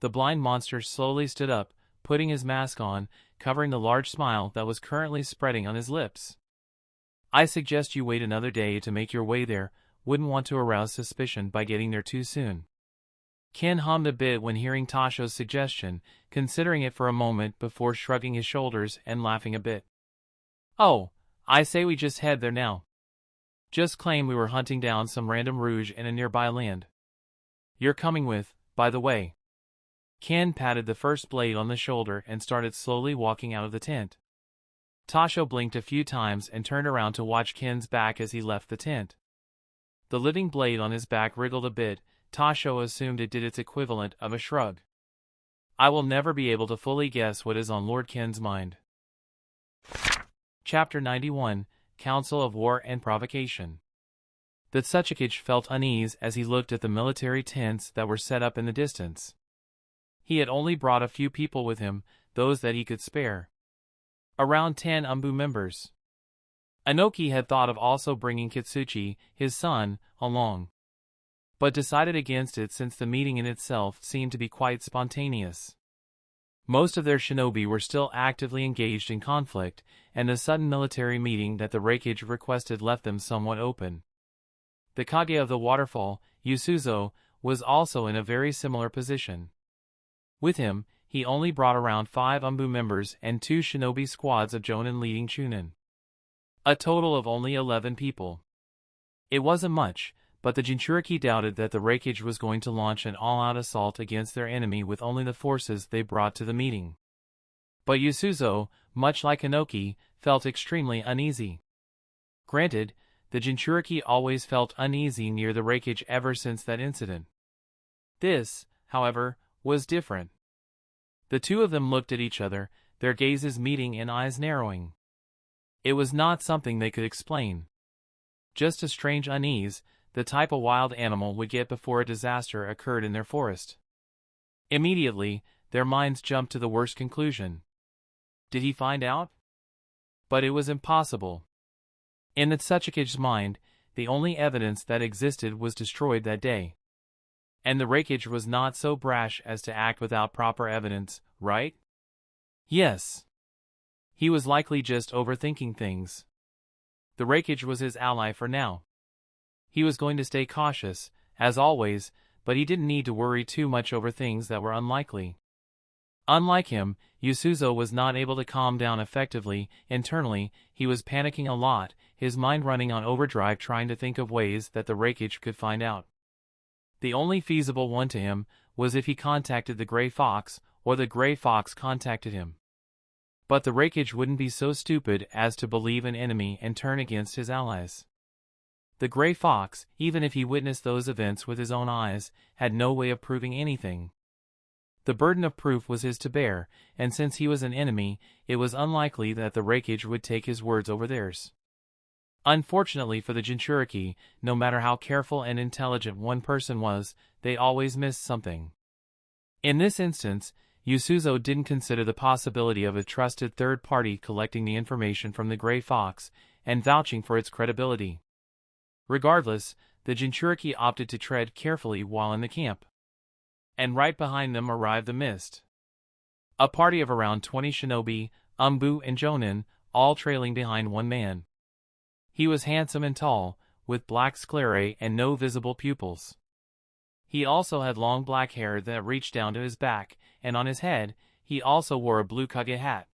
The blind monster slowly stood up, putting his mask on, covering the large smile that was currently spreading on his lips. I suggest you wait another day to make your way there. Wouldn't want to arouse suspicion by getting there too soon. Ken hummed a bit when hearing Tasho's suggestion, considering it for a moment before shrugging his shoulders and laughing a bit. Oh, I say we just head there now. Just claim we were hunting down some random rouge in a nearby land. You're coming with, by the way. Ken patted the first blade on the shoulder and started slowly walking out of the tent. Tasho blinked a few times and turned around to watch Ken's back as he left the tent. The living blade on his back wriggled a bit. Tasho assumed it did its equivalent of a shrug. I will never be able to fully guess what is on Lord Ken's mind. Chapter 91, Council of War and Provocation. The Tsuchikage felt unease as he looked at the military tents that were set up in the distance. He had only brought a few people with him, those that he could spare. Around 10 Umbu members. Anoki had thought of also bringing Kitsuchi, his son, along, but decided against it since the meeting in itself seemed to be quite spontaneous. Most of their shinobi were still actively engaged in conflict, and the sudden military meeting that the Reikage requested left them somewhat open. The Kage of the waterfall, Yusuzo, was also in a very similar position. With him, he only brought around 5 Umbu members and 2 shinobi squads of Jonin leading Chunin. A total of only 11 people. It wasn't much, but the Jinchuriki doubted that the Reikage was going to launch an all-out assault against their enemy with only the forces they brought to the meeting. But Yasuzo, much like Inoki, felt extremely uneasy. Granted, the Jinchuriki always felt uneasy near the Reikage ever since that incident. This, however, was different. The two of them looked at each other, their gazes meeting and eyes narrowing. It was not something they could explain. Just a strange unease, the type a wild animal would get before a disaster occurred in their forest. Immediately, their minds jumped to the worst conclusion. Did he find out? But it was impossible. In the Tsuchikage's mind, the only evidence that existed was destroyed that day. And the Reikage was not so brash as to act without proper evidence, right? Yes. He was likely just overthinking things. The Reikage was his ally for now. He was going to stay cautious, as always, but he didn't need to worry too much over things that were unlikely. Unlike him, Yasuzo was not able to calm down effectively. Internally, he was panicking a lot, his mind running on overdrive trying to think of ways that the Reikage could find out. The only feasible one to him was if he contacted the Gray Fox, or the Gray Fox contacted him. But the Reikage wouldn't be so stupid as to believe an enemy and turn against his allies. The Gray Fox, even if he witnessed those events with his own eyes, had no way of proving anything. The burden of proof was his to bear, and since he was an enemy, it was unlikely that the Reikage would take his words over theirs. Unfortunately for the Jinchuriki, no matter how careful and intelligent one person was, they always missed something. In this instance, Yasuzo didn't consider the possibility of a trusted third party collecting the information from the Gray Fox and vouching for its credibility. Regardless, the Jinchuriki opted to tread carefully while in the camp. And right behind them arrived the mist. A party of around 20 shinobi, Umbu and Jonin, all trailing behind one man. He was handsome and tall, with black sclerae and no visible pupils. He also had long black hair that reached down to his back, and on his head, he also wore a blue kage hat.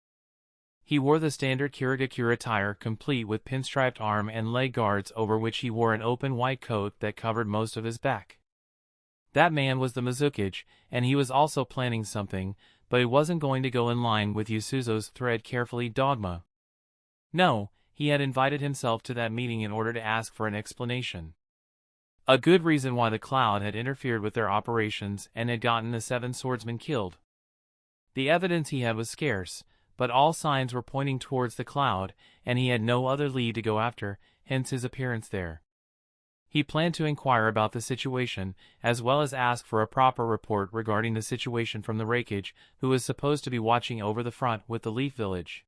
He wore the standard Kirigakure attire complete with pinstriped arm and leg guards over which he wore an open white coat that covered most of his back. That man was the Mizukage, and he was also planning something, but it wasn't going to go in line with Yasuzo's thread carefully dogma. No, he had invited himself to that meeting in order to ask for an explanation. A good reason why the Cloud had interfered with their operations and had gotten the 7 swordsmen killed. The evidence he had was scarce, but all signs were pointing towards the Cloud, and he had no other lead to go after, hence his appearance there. He planned to inquire about the situation, as well as ask for a proper report regarding the situation from the Reikage, who was supposed to be watching over the front with the Leaf Village.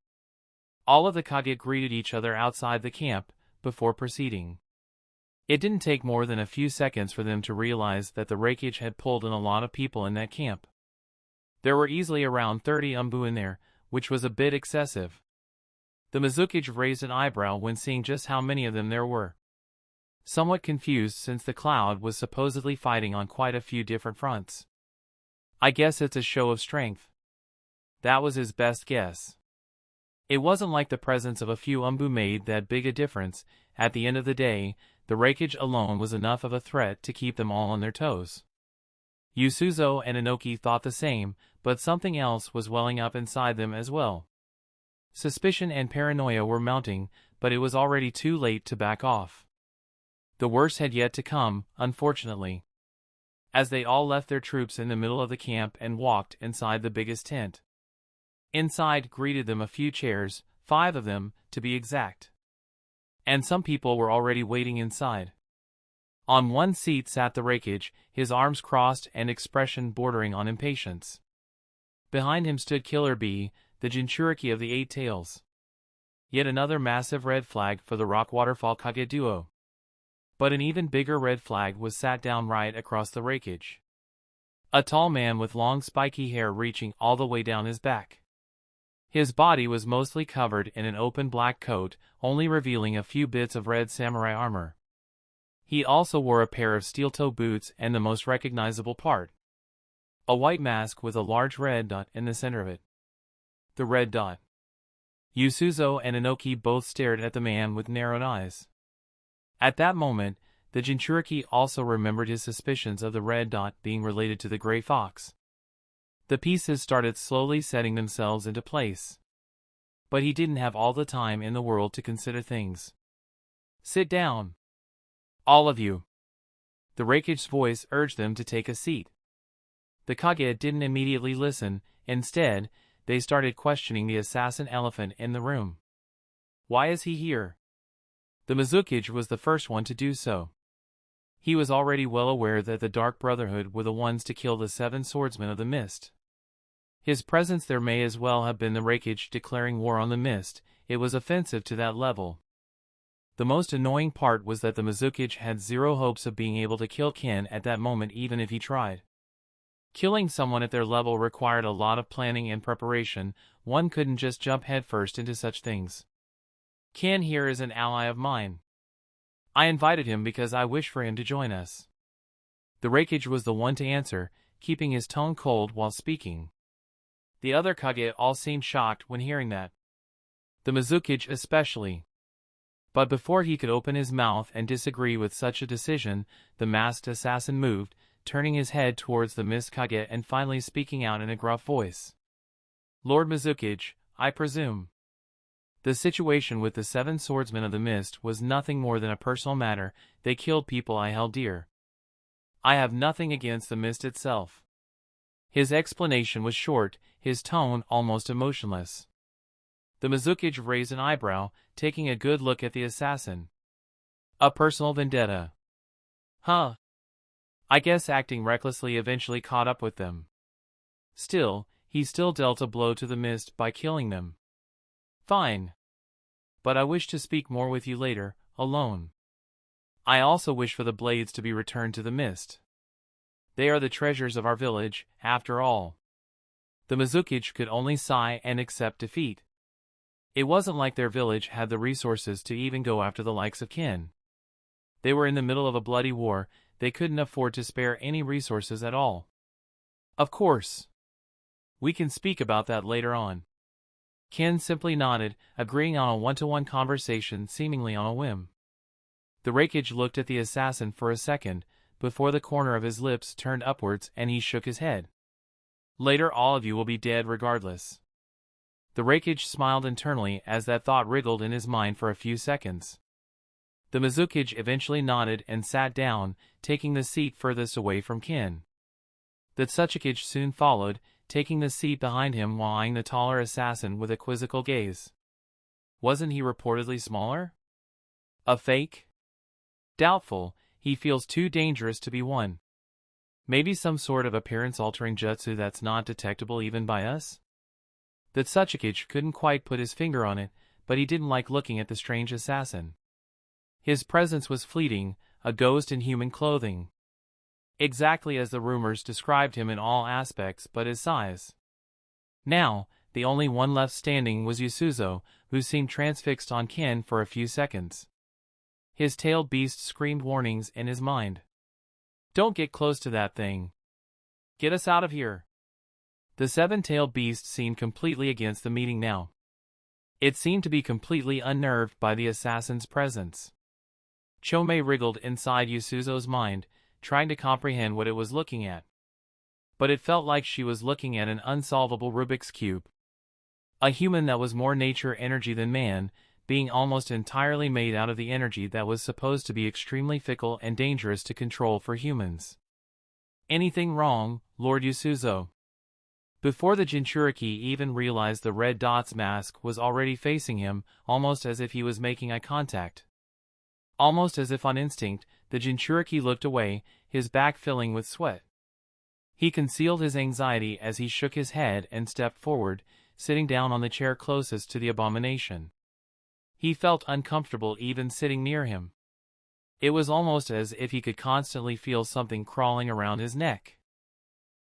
All of the Kage greeted each other outside the camp, before proceeding. It didn't take more than a few seconds for them to realize that the Reikage had pulled in a lot of people in that camp. There were easily around 30 Umbu in there, which was a bit excessive. The Mizukage raised an eyebrow when seeing just how many of them there were. Somewhat confused since the Cloud was supposedly fighting on quite a few different fronts. I guess it's a show of strength. That was his best guess. It wasn't like the presence of a few Umbu made that big a difference. At the end of the day, the Reikage alone was enough of a threat to keep them all on their toes. Yasuzo and Inoki thought the same, but something else was welling up inside them as well. Suspicion and paranoia were mounting, but it was already too late to back off. The worst had yet to come, unfortunately. As they all left their troops in the middle of the camp and walked inside the biggest tent. Inside greeted them a few chairs, 5 of them, to be exact. And some people were already waiting inside. On one seat sat the Reikage, his arms crossed and expression bordering on impatience. Behind him stood Killer Bee, the Jinchuriki of the 8 tails. Yet another massive red flag for the Rock Waterfall Kage duo. But an even bigger red flag was sat down right across the Reikage. A tall man with long spiky hair reaching all the way down his back. His body was mostly covered in an open black coat, only revealing a few bits of red samurai armor. He also wore a pair of steel-toe boots and the most recognizable part. A white mask with a large red dot in the center of it. The red dot. Yasuzo and Inoki both stared at the man with narrowed eyes. At that moment, the Jinchuriki also remembered his suspicions of the red dot being related to the gray fox. The pieces started slowly setting themselves into place. But he didn't have all the time in the world to consider things. Sit down. All of you. The Rakige's voice urged them to take a seat. The Kage didn't immediately listen. Instead, they started questioning the assassin elephant in the room. Why is he here? The Mizukage was the first one to do so. He was already well aware that the Dark Brotherhood were the ones to kill the 7 swordsmen of the Mist. His presence there may as well have been the Rakige declaring war on the Mist. It was offensive to that level. The most annoying part was that the Mizukage had zero hopes of being able to kill Ken at that moment even if he tried. Killing someone at their level required a lot of planning and preparation. One couldn't just jump headfirst into such things. Ken here is an ally of mine. I invited him because I wish for him to join us. The Rakige was the one to answer, keeping his tone cold while speaking. The other Kage all seemed shocked when hearing that. The Mizukage especially. But before he could open his mouth and disagree with such a decision, the masked assassin moved, turning his head towards the Mist Kage and finally speaking out in a gruff voice. Lord Mizukage, I presume. The situation with the 7 swordsmen of the Mist was nothing more than a personal matter. They killed people I held dear. I have nothing against the Mist itself. His explanation was short, his tone almost emotionless. The Mizukage raised an eyebrow, taking a good look at the assassin. A personal vendetta. Huh. I guess acting recklessly eventually caught up with them. Still, he still dealt a blow to the Mist by killing them. Fine. But I wish to speak more with you later, alone. I also wish for the blades to be returned to the Mist. They are the treasures of our village, after all. The Mizukage could only sigh and accept defeat. It wasn't like their village had the resources to even go after the likes of Ken. They were in the middle of a bloody war. They couldn't afford to spare any resources at all. Of course. We can speak about that later on. Ken simply nodded, agreeing on a one-to-one conversation seemingly on a whim. The Rakige looked at the assassin for a second, before the corner of his lips turned upwards and he shook his head. Later all of you will be dead regardless. The Rakige smiled internally as that thought wriggled in his mind for a few seconds. The Mizukage eventually nodded and sat down, taking the seat furthest away from Ken. The Tsuchikage soon followed, taking the seat behind him while eyeing the taller assassin with a quizzical gaze. Wasn't he reportedly smaller? A fake? Doubtful, he feels too dangerous to be one. Maybe some sort of appearance-altering jutsu that's not detectable even by us? The Tsuchikage couldn't quite put his finger on it, but he didn't like looking at the strange assassin. His presence was fleeting, a ghost in human clothing. Exactly as the rumors described him in all aspects but his size. Now, the only one left standing was Yasuzo, who seemed transfixed on Ken for a few seconds. His tailed beast screamed warnings in his mind. Don't get close to that thing. Get us out of here. The 7-tailed beast seemed completely against the meeting now. It seemed to be completely unnerved by the assassin's presence. Chomei wriggled inside Yasuzo's mind, trying to comprehend what it was looking at. But it felt like she was looking at an unsolvable Rubik's Cube. A human that was more nature energy than man, being almost entirely made out of the energy that was supposed to be extremely fickle and dangerous to control for humans. Anything wrong, Lord Yasuzo? Before the Jinchuriki even realized the red dot's mask was already facing him, almost as if he was making eye contact. Almost as if on instinct, the Jinchuriki looked away, his back filling with sweat. He concealed his anxiety as he shook his head and stepped forward, sitting down on the chair closest to the abomination. He felt uncomfortable even sitting near him. It was almost as if he could constantly feel something crawling around his neck.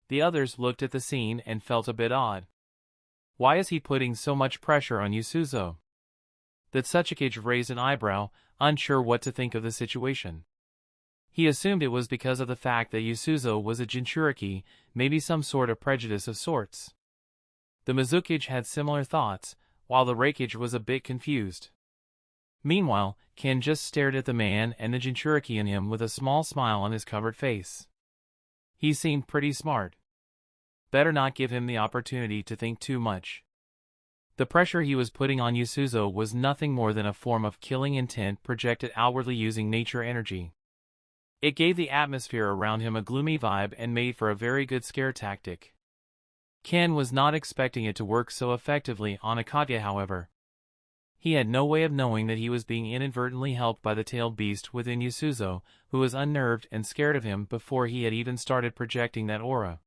The others looked at the scene and felt a bit odd. Why is he putting so much pressure on Yasuzo? The Tsuchikage raised an eyebrow, unsure what to think of the situation. He assumed it was because of the fact that Yasuzo was a Jinchuriki, maybe some sort of prejudice of sorts. The Mizukage had similar thoughts, while the Reikage was a bit confused. Meanwhile, Ken just stared at the man and the Jinchuriki in him with a small smile on his covered face. He seemed pretty smart. Better not give him the opportunity to think too much. The pressure he was putting on Yasuzo was nothing more than a form of killing intent projected outwardly using nature energy. It gave the atmosphere around him a gloomy vibe and made for a very good scare tactic. Ken was not expecting it to work so effectively on Akage, however. He had no way of knowing that he was being inadvertently helped by the tailed beast within Yasuzo, who was unnerved and scared of him before he had even started projecting that aura.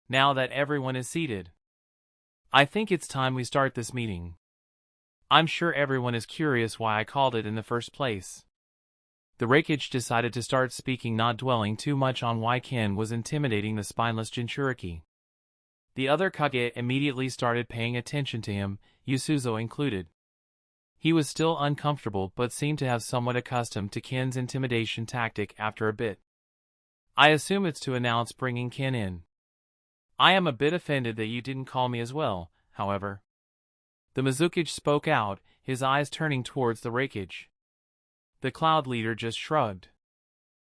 Now that everyone is seated, I think it's time we start this meeting. I'm sure everyone is curious why I called it in the first place. The Reikage decided to start speaking, not dwelling too much on why Ken was intimidating the spineless Jinchuriki. The other Kage immediately started paying attention to him, Yasuzo included. He was still uncomfortable but seemed to have somewhat accustomed to Ken's intimidation tactic after a bit. I assume it's to announce bringing Ken in. I am a bit offended that you didn't call me as well, however. The Mizukage spoke out, his eyes turning towards the Reikage. The cloud leader just shrugged.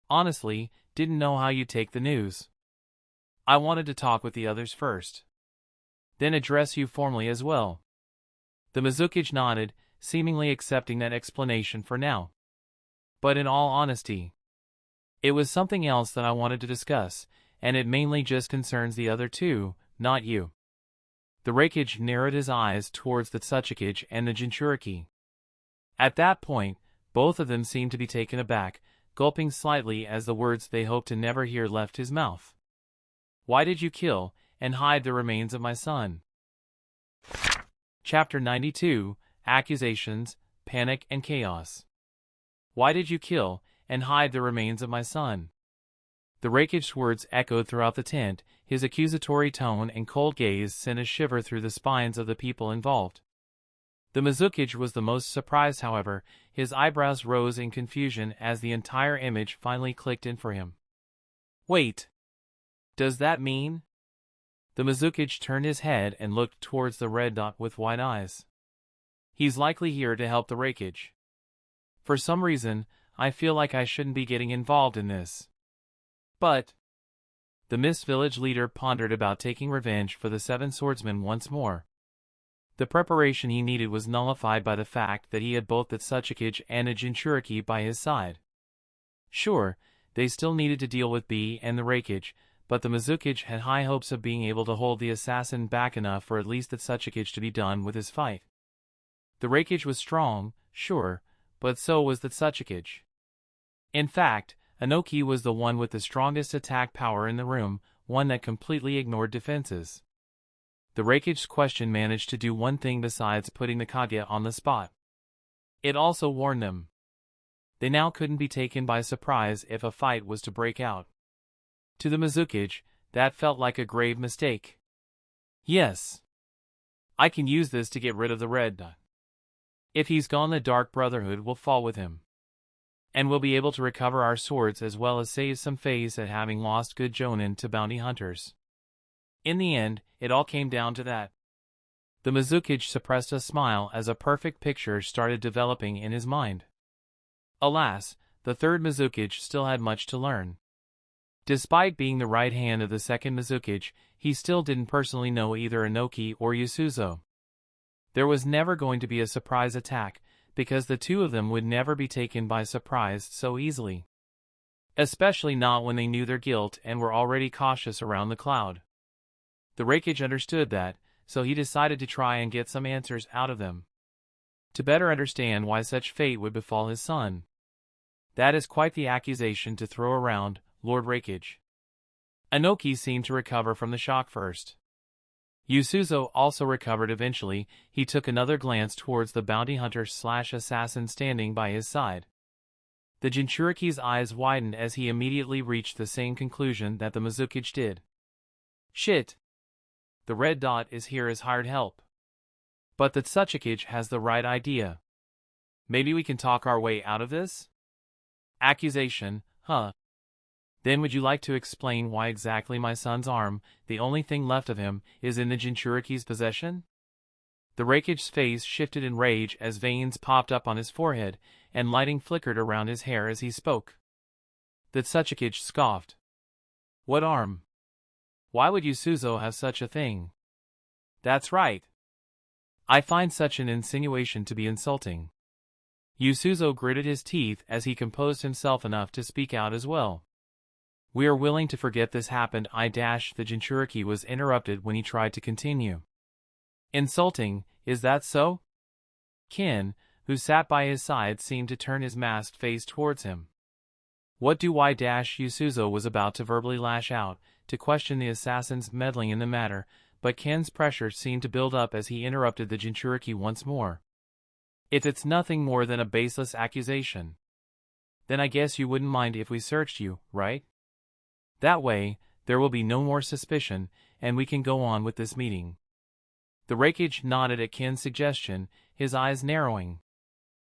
Honestly, didn't know how you'd take the news. I wanted to talk with the others first, then address you formally as well. The Mizukage nodded, seemingly accepting that explanation for now. But in all honesty, it was something else that I wanted to discuss, and it mainly just concerns the other two, not you. The Reikage narrowed his eyes towards the Tsuchikage and the Jinchuriki. At that point, both of them seemed to be taken aback, gulping slightly as the words they hoped to never hear left his mouth. Why did you kill and hide the remains of my son? Chapter 92, Accusations, Panic and Chaos. Why did you kill and hide the remains of my son? The Reikage's words echoed throughout the tent, his accusatory tone and cold gaze sent a shiver through the spines of the people involved. The Mizukage was the most surprised, however. His eyebrows rose in confusion as the entire image finally clicked in for him. Wait. Does that mean? The Mizukage turned his head and looked towards the red dot with wide eyes. He's likely here to help the Reikage. For some reason, I feel like I shouldn't be getting involved in this. But the Mist Village leader pondered about taking revenge for the Seven Swordsmen once more. The preparation he needed was nullified by the fact that he had both the Tsuchikage and a Jinchuriki by his side. Sure, they still needed to deal with B and the Reikage, but the Mizukage had high hopes of being able to hold the assassin back enough for at least the Tsuchikage to be done with his fight. The Reikage was strong, sure, but so was the Tsuchikage. In fact, Inoki was the one with the strongest attack power in the room, one that completely ignored defenses. The Reikage's question managed to do one thing besides putting the Kage on the spot. It also warned them. They now couldn't be taken by surprise if a fight was to break out. To the Mizukage, that felt like a grave mistake. Yes. I can use this to get rid of the red dot. If he's gone, the Dark Brotherhood will fall with him. And we'll be able to recover our swords as well as save some face at having lost good jonin to bounty hunters. In the end, it all came down to that. The Mizukage suppressed a smile as a perfect picture started developing in his mind. Alas, the third Mizukage still had much to learn. Despite being the right hand of the second Mizukage, he still didn't personally know either Inoki or Yasuzo. There was never going to be a surprise attack, because the two of them would never be taken by surprise so easily. Especially not when they knew their guilt and were already cautious around the cloud. The Reikage understood that, so he decided to try and get some answers out of them. To better understand why such fate would befall his son. That is quite the accusation to throw around, Lord Reikage. Inoki seemed to recover from the shock first. Yasuzo also recovered eventually. He took another glance towards the bounty hunter/assassin standing by his side. The Jinchuriki's eyes widened as he immediately reached the same conclusion that the Mizukage did. Shit. The red dot is here as hired help. But the Tsuchikage has the right idea. Maybe we can talk our way out of this? Accusation, Huh. Then would you like to explain why exactly my son's arm, the only thing left of him, is in the Jinchuriki's possession? The Raikage's face shifted in rage as veins popped up on his forehead, and lighting flickered around his hair as he spoke. The Tsuchikage scoffed. What arm? Why would Yasuzo have such a thing? That's right. I find such an insinuation to be insulting. Yasuzo gritted his teeth as he composed himself enough to speak out as well. We are willing to forget this happened. The Jinchuriki was interrupted when he tried to continue. Insulting, is that so? Ken, who sat by his side, seemed to turn his masked face towards him. What do Yasuzo was about to verbally lash out, to question the assassin's meddling in the matter, but Ken's pressure seemed to build up as he interrupted the Jinchuriki once more. If it's nothing more than a baseless accusation, then I guess you wouldn't mind if we searched you, right? That way, there will be no more suspicion, and we can go on with this meeting. The Raikage nodded at Ken's suggestion, his eyes narrowing.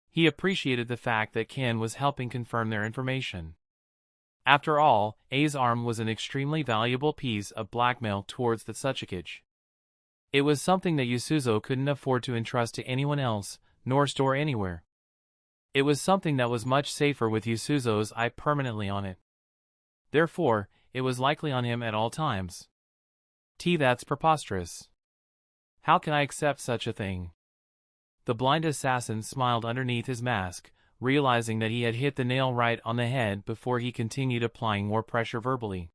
He appreciated the fact that Ken was helping confirm their information. After all, A's arm was an extremely valuable piece of blackmail towards the Tsuchikage. It was something that Yasuzo couldn't afford to entrust to anyone else, nor store anywhere. It was something that was much safer with Yasuzo's eye permanently on it. Therefore, it was likely on him at all times. That's preposterous. How can I accept such a thing? The blind assassin smiled underneath his mask, realizing that he had hit the nail right on the head before he continued applying more pressure verbally.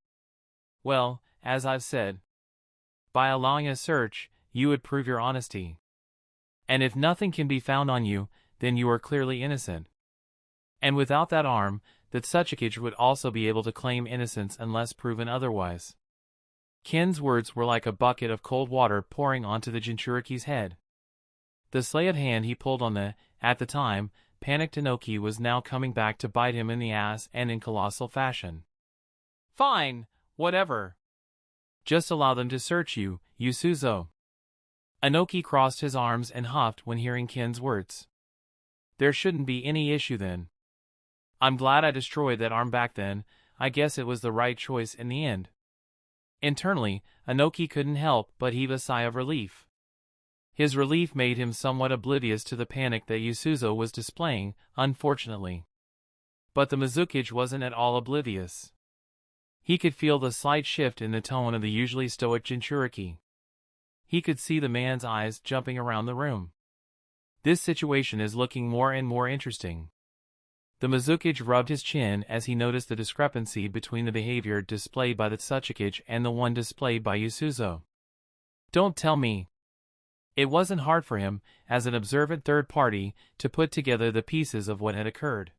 Well, as I've said, by allowing a search, you would prove your honesty. And if nothing can be found on you, then you are clearly innocent. And without that arm, the Tsuchikage would also be able to claim innocence unless proven otherwise. Ken's words were like a bucket of cold water pouring onto the Jinchuriki's head. The sleight of hand he pulled on at the time, panicked Inoki was now coming back to bite him in the ass and in colossal fashion. Fine, whatever. Just allow them to search you, Yasuzo. Inoki crossed his arms and huffed when hearing Ken's words. There shouldn't be any issue then. I'm glad I destroyed that arm back then. I guess it was the right choice in the end. Internally, Inoki couldn't help but heave a sigh of relief. His relief made him somewhat oblivious to the panic that Yasuzo was displaying, unfortunately. But the Mizukage wasn't at all oblivious. He could feel the slight shift in the tone of the usually stoic Jinchuriki. He could see the man's eyes jumping around the room. This situation is looking more and more interesting. The Mizukage rubbed his chin as he noticed the discrepancy between the behavior displayed by the Tsuchikage and the one displayed by Yasuzo. Don't tell me. It wasn't hard for him, as an observant third party, to put together the pieces of what had occurred.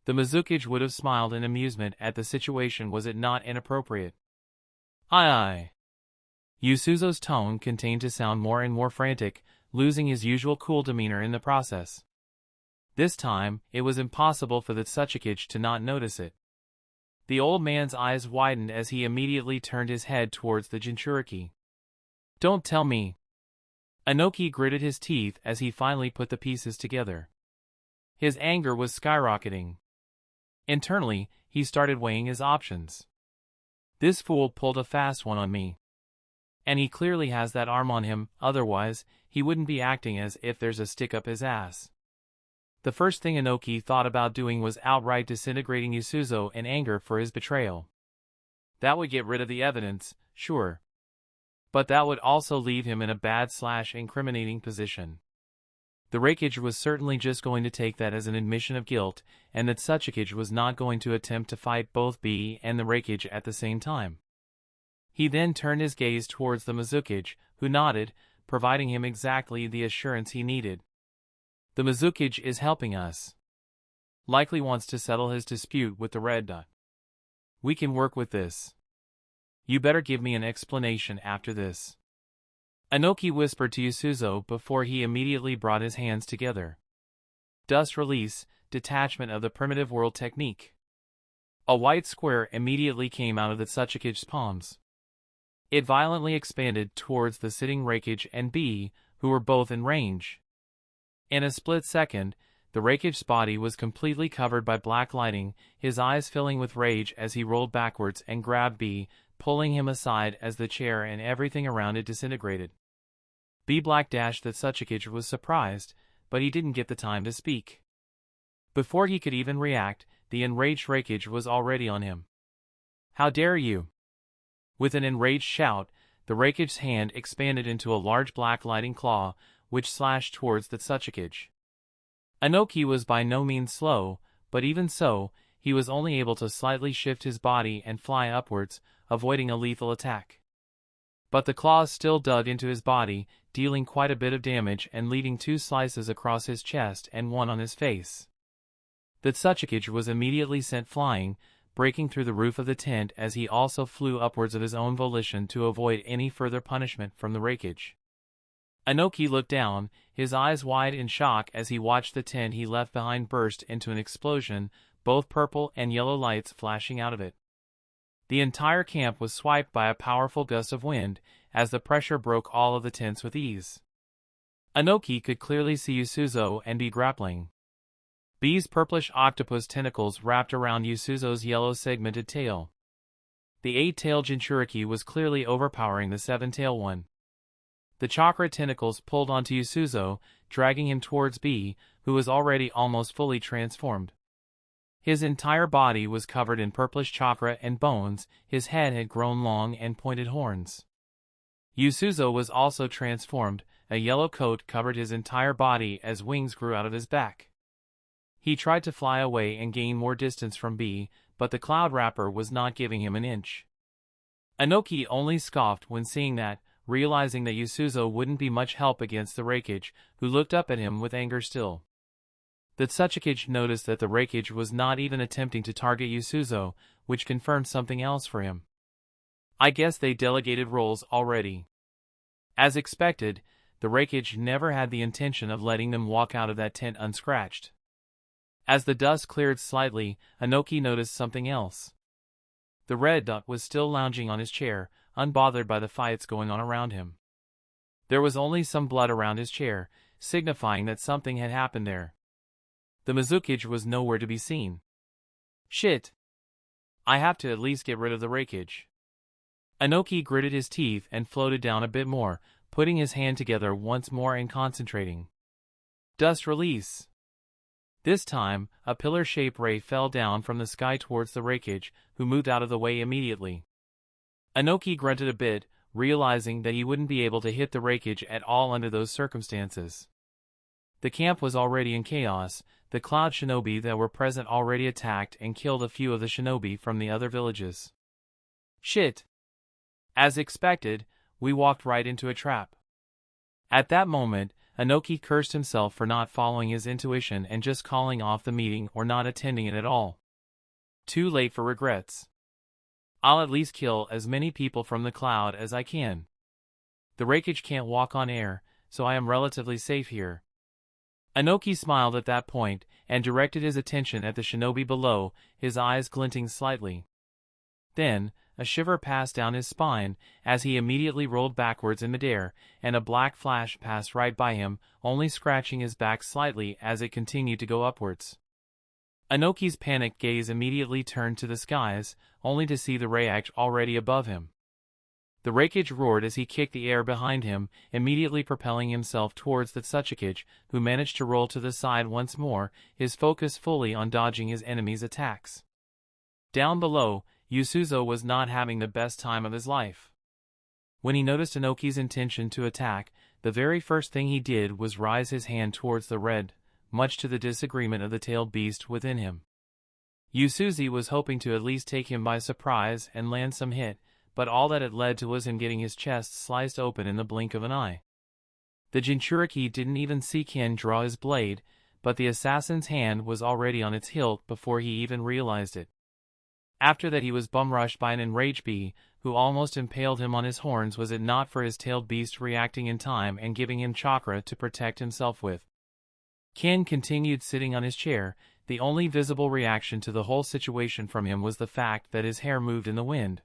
The Mizukage would have smiled in amusement at the situation was it not inappropriate. Aye. Yasuzo's tone continued to sound more and more frantic, losing his usual cool demeanor in the process. This time, it was impossible for the Tsuchikage to not notice it. The old man's eyes widened as he immediately turned his head towards the Jinchuriki. Don't tell me. Inoki gritted his teeth as he finally put the pieces together. His anger was skyrocketing. Internally, he started weighing his options. This fool pulled a fast one on me. And he clearly has that arm on him, otherwise, he wouldn't be acting as if there's a stick up his ass. The first thing Inoki thought about doing was outright disintegrating Yasuzo in anger for his betrayal. That would get rid of the evidence, sure. But that would also leave him in a bad/incriminating position. The Raikage was certainly just going to take that as an admission of guilt, and the Tsuchikage was not going to attempt to fight both B and the Raikage at the same time. He then turned his gaze towards the Mizukage, who nodded, providing him exactly the assurance he needed. The Mizukage is helping us. Likely wants to settle his dispute with the Red Dot. We can work with this. You better give me an explanation after this. Inoki whispered to Yasuzo before he immediately brought his hands together. Dust release, detachment of the primitive world technique. A white square immediately came out of the Tsuchikage's palms. It violently expanded towards the sitting Raikage and B, who were both in range. In a split second, The Rakich's body was completely covered by black lighting, his eyes filling with rage as he rolled backwards and grabbed B, pulling him aside as the chair and everything around it disintegrated. B Black dashed that Suchikage was surprised, but he didn't get the time to speak. Before he could even react, the enraged Rakich was already on him. "How dare you!" With an enraged shout, the Rakich's hand expanded into a large black lighting claw, which slashed towards the Suchikage. Inoki was by no means slow, but even so, he was only able to slightly shift his body and fly upwards, avoiding a lethal attack. But the claws still dug into his body, dealing quite a bit of damage and leaving 2 slices across his chest and 1 on his face. The Suchikage was immediately sent flying, breaking through the roof of the tent as he also flew upwards of his own volition to avoid any further punishment from the Rakich. Inoki looked down, his eyes wide in shock as he watched the tent he left behind burst into an explosion, both purple and yellow lights flashing out of it. The entire camp was swiped by a powerful gust of wind, as the pressure broke all of the tents with ease. Inoki could clearly see Yasuzo and B grappling. B's purplish octopus tentacles wrapped around Yasuzo's yellow segmented tail. The 8-tailed Jinchuriki was clearly overpowering the 7-tailed one. The chakra tentacles pulled onto Yasuzo, dragging him towards B, who was already almost fully transformed. His entire body was covered in purplish chakra and bones, his head had grown long and pointed horns. Yasuzo was also transformed, a yellow coat covered his entire body as wings grew out of his back. He tried to fly away and gain more distance from B, but the cloud wrapper was not giving him an inch. Inoki only scoffed when seeing that, realizing that Yasuzo wouldn't be much help against the Rakich, who looked up at him with anger still. The Suchikage noticed that the Rakich was not even attempting to target Yasuzo, which confirmed something else for him. I guess they delegated roles already. As expected, the Rakich never had the intention of letting them walk out of that tent unscratched. As the dust cleared slightly, Inoki noticed something else. The Red Duck was still lounging on his chair, unbothered by the fights going on around him. There was only some blood around his chair, signifying that something had happened there. The Mizukage was nowhere to be seen. Shit! I have to at least get rid of the Rakich. Inoki gritted his teeth and floated down a bit more, putting his hand together once more and concentrating. Dust release! This time, a pillar-shaped ray fell down from the sky towards the Rakich, who moved out of the way immediately. Inoki grunted a bit, realizing that he wouldn't be able to hit the Rakich at all under those circumstances. The camp was already in chaos, the cloud shinobi that were present already attacked and killed a few of the shinobi from the other villages. Shit! As expected, we walked right into a trap. At that moment, Inoki cursed himself for not following his intuition and just calling off the meeting or not attending it at all. Too late for regrets. I'll at least kill as many people from the cloud as I can. The Rakich can't walk on air, so I am relatively safe here. Inoki smiled at that point and directed his attention at the shinobi below, his eyes glinting slightly. Then, a shiver passed down his spine as he immediately rolled backwards in midair, and a black flash passed right by him, only scratching his back slightly as it continued to go upwards. Inoki's panicked gaze immediately turned to the skies, only to see the Rakich already above him. The Rakich roared as he kicked the air behind him, immediately propelling himself towards the Suchikage, who managed to roll to the side once more, his focus fully on dodging his enemy's attacks. Down below, Yasuzo was not having the best time of his life. When he noticed Inoki's intention to attack, the very first thing he did was raise his hand towards the red, much to the disagreement of the tailed beast within him. Yasuzo was hoping to at least take him by surprise and land some hit, but all that it led to was him getting his chest sliced open in the blink of an eye. The Jinchuriki didn't even see Ken draw his blade, but the assassin's hand was already on its hilt before he even realized it. After that he was bum-rushed by an enraged bee, who almost impaled him on his horns was it not for his tailed beast reacting in time and giving him chakra to protect himself with. Ken continued sitting on his chair, the only visible reaction to the whole situation from him was the fact that his hair moved in the wind.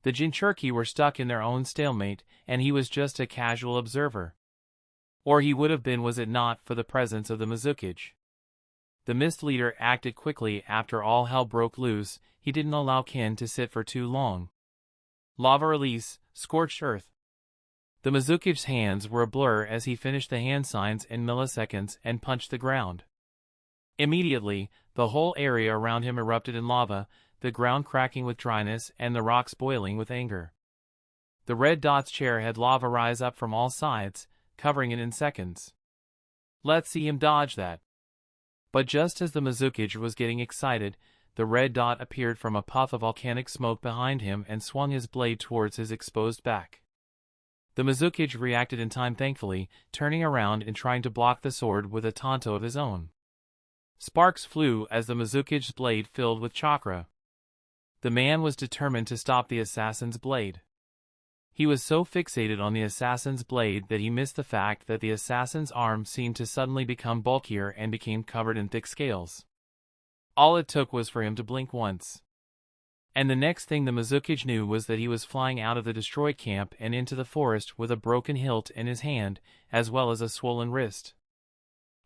The Jinchuriki were stuck in their own stalemate, and he was just a casual observer. Or he would have been was it not for the presence of the Mizukage. The Mist Leader acted quickly after all hell broke loose. He didn't allow Ken to sit for too long. Lava release, scorched earth. The Mizuki's hands were a blur as he finished the hand signs in milliseconds and punched the ground. Immediately, the whole area around him erupted in lava, the ground cracking with dryness and the rocks boiling with anger. The Red Dot's chair had lava rise up from all sides, covering it in seconds. Let's see him dodge that. But just as the Mizuki was getting excited, the Red Dot appeared from a puff of volcanic smoke behind him and swung his blade towards his exposed back. The Mizuki reacted in time thankfully, turning around and trying to block the sword with a tanto of his own. Sparks flew as the Mizuki's blade filled with chakra. The man was determined to stop the assassin's blade. He was so fixated on the assassin's blade that he missed the fact that the assassin's arm seemed to suddenly become bulkier and became covered in thick scales. All it took was for him to blink once. And the next thing the Mizuki knew was that he was flying out of the destroyed camp and into the forest with a broken hilt in his hand, as well as a swollen wrist.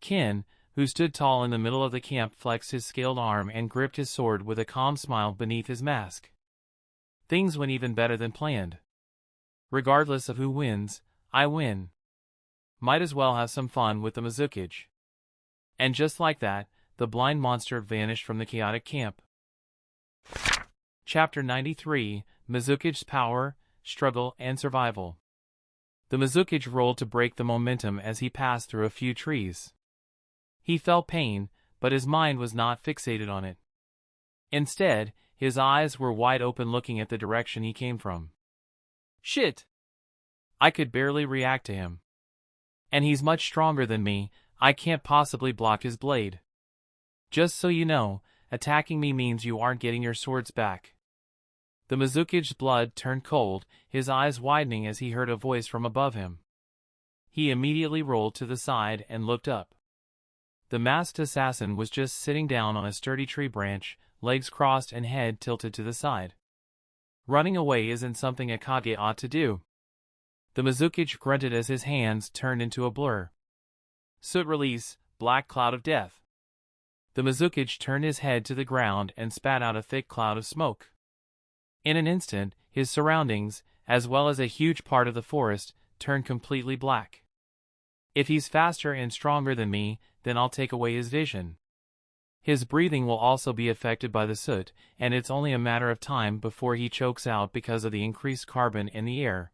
Ken, who stood tall in the middle of the camp, flexed his scaled arm and gripped his sword with a calm smile beneath his mask. Things went even better than planned. Regardless of who wins, I win. Might as well have some fun with the Mizuki. And just like that, the blind monster vanished from the chaotic camp. Chapter 93, Mizuki's Power, Struggle, and Survival. The Mizuki rolled to break the momentum as he passed through a few trees. He felt pain, but his mind was not fixated on it. Instead, his eyes were wide open looking at the direction he came from. Shit! I could barely react to him. And he's much stronger than me, I can't possibly block his blade. Just so you know, attacking me means you aren't getting your swords back. The Mizuki's blood turned cold, his eyes widening as he heard a voice from above him. He immediately rolled to the side and looked up. The masked assassin was just sitting down on a sturdy tree branch, legs crossed and head tilted to the side. Running away isn't something a Kage ought to do. The Mizuki grunted as his hands turned into a blur. Soot release, black cloud of death. The Mizuki turned his head to the ground and spat out a thick cloud of smoke. In an instant, his surroundings, as well as a huge part of the forest, turned completely black. If he's faster and stronger than me, then I'll take away his vision. His breathing will also be affected by the soot, and it's only a matter of time before he chokes out because of the increased carbon in the air.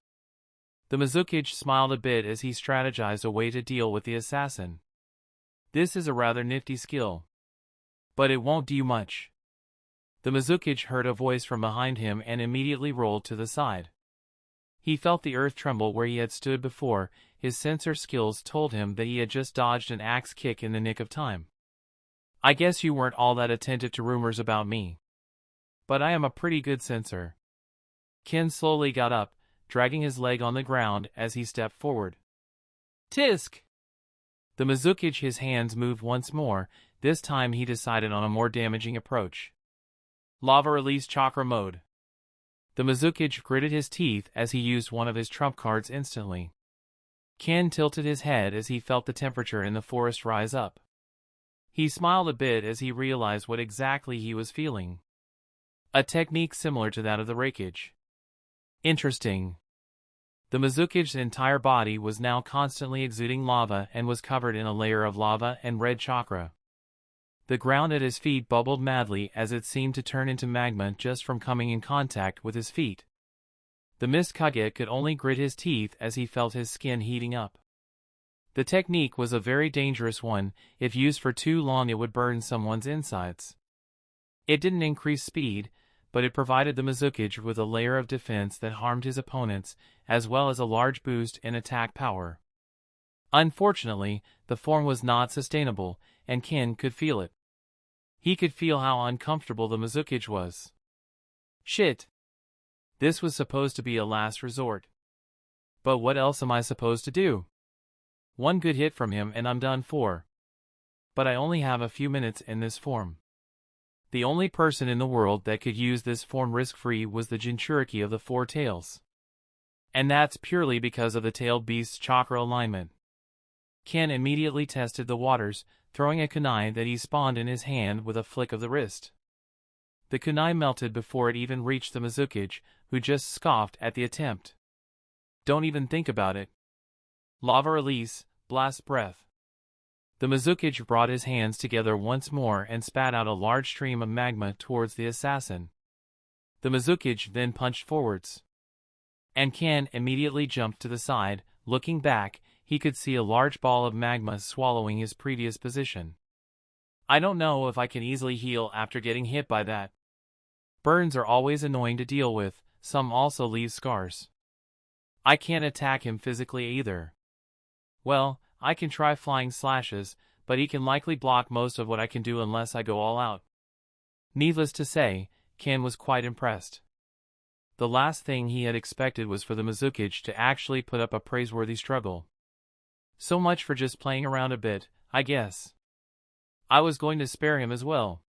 The Mizuki smiled a bit as he strategized a way to deal with the assassin. This is a rather nifty skill. But it won't do much. The Mizuki heard a voice from behind him and immediately rolled to the side. He felt the earth tremble where he had stood before. His sensor skills told him that he had just dodged an axe kick in the nick of time. I guess you weren't all that attentive to rumors about me. But I am a pretty good sensor. Ken slowly got up, dragging his leg on the ground as he stepped forward. Tisk! The Mizuki, his hands moved once more. This time he decided on a more damaging approach. Lava release chakra mode. The Mizuki gritted his teeth as he used one of his trump cards instantly. Ken tilted his head as he felt the temperature in the forest rise up. He smiled a bit as he realized what exactly he was feeling. A technique similar to that of the Reikage. Interesting. The Mizuki's entire body was now constantly exuding lava and was covered in a layer of lava and red chakra. The ground at his feet bubbled madly as it seemed to turn into magma just from coming in contact with his feet. The Mist Kage could only grit his teeth as he felt his skin heating up. The technique was a very dangerous one. If used for too long it would burn someone's insides. It didn't increase speed, but it provided the Mizuki with a layer of defense that harmed his opponents, as well as a large boost in attack power. Unfortunately, the form was not sustainable, and Ken could feel it. He could feel how uncomfortable the Mizuki was. Shit! This was supposed to be a last resort. But what else am I supposed to do? One good hit from him and I'm done for. But I only have a few minutes in this form. The only person in the world that could use this form risk-free was the Jinchuriki of the Four Tails. And that's purely because of the tailed beast's chakra alignment. Ken immediately tested the waters, throwing a kunai that he spawned in his hand with a flick of the wrist. The kunai melted before it even reached the Mizuki, who just scoffed at the attempt. Don't even think about it. Lava release, blast breath. The Mizuki brought his hands together once more and spat out a large stream of magma towards the assassin. The Mizuki then punched forwards. And Ken immediately jumped to the side. Looking back, he could see a large ball of magma swallowing his previous position. I don't know if I can easily heal after getting hit by that. Burns are always annoying to deal with, some also leave scars. I can't attack him physically either. Well, I can try flying slashes, but he can likely block most of what I can do unless I go all out. Needless to say, Ken was quite impressed. The last thing he had expected was for the Mizuki to actually put up a praiseworthy struggle. So much for just playing around a bit, I guess. I was going to spare him as well.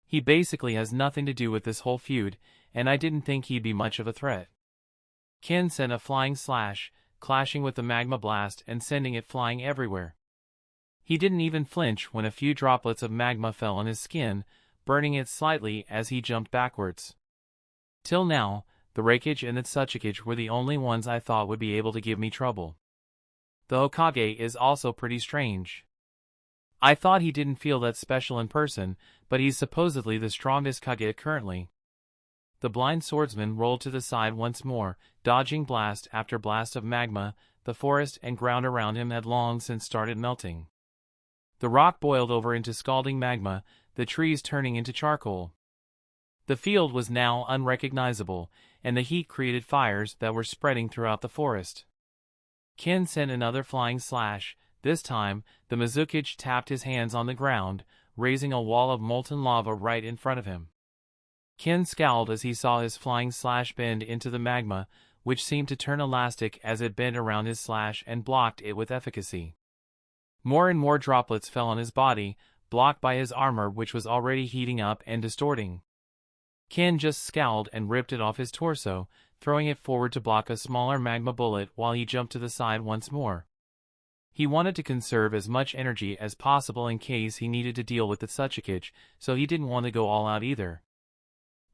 He basically has nothing to do with this whole feud, and I didn't think he'd be much of a threat. Ken sent a flying slash, clashing with the magma blast and sending it flying everywhere. He didn't even flinch when a few droplets of magma fell on his skin, burning it slightly as he jumped backwards. Till now, the Reikage and the Tsuchikage were the only ones I thought would be able to give me trouble. The Hokage is also pretty strange. I thought he didn't feel that special in person, but he's supposedly the strongest Kage currently. The blind swordsman rolled to the side once more, dodging blast after blast of magma. The forest and ground around him had long since started melting. The rock boiled over into scalding magma, the trees turning into charcoal. The field was now unrecognizable, and the heat created fires that were spreading throughout the forest. Ken sent another flying slash. This time, the Mizuki tapped his hands on the ground, raising a wall of molten lava right in front of him. Ken scowled as he saw his flying slash bend into the magma, which seemed to turn elastic as it bent around his slash and blocked it with efficacy. More and more droplets fell on his body, blocked by his armor which was already heating up and distorting. Ken just scowled and ripped it off his torso, throwing it forward to block a smaller magma bullet while he jumped to the side once more. He wanted to conserve as much energy as possible in case he needed to deal with the Tsuchikage, so he didn't want to go all out either.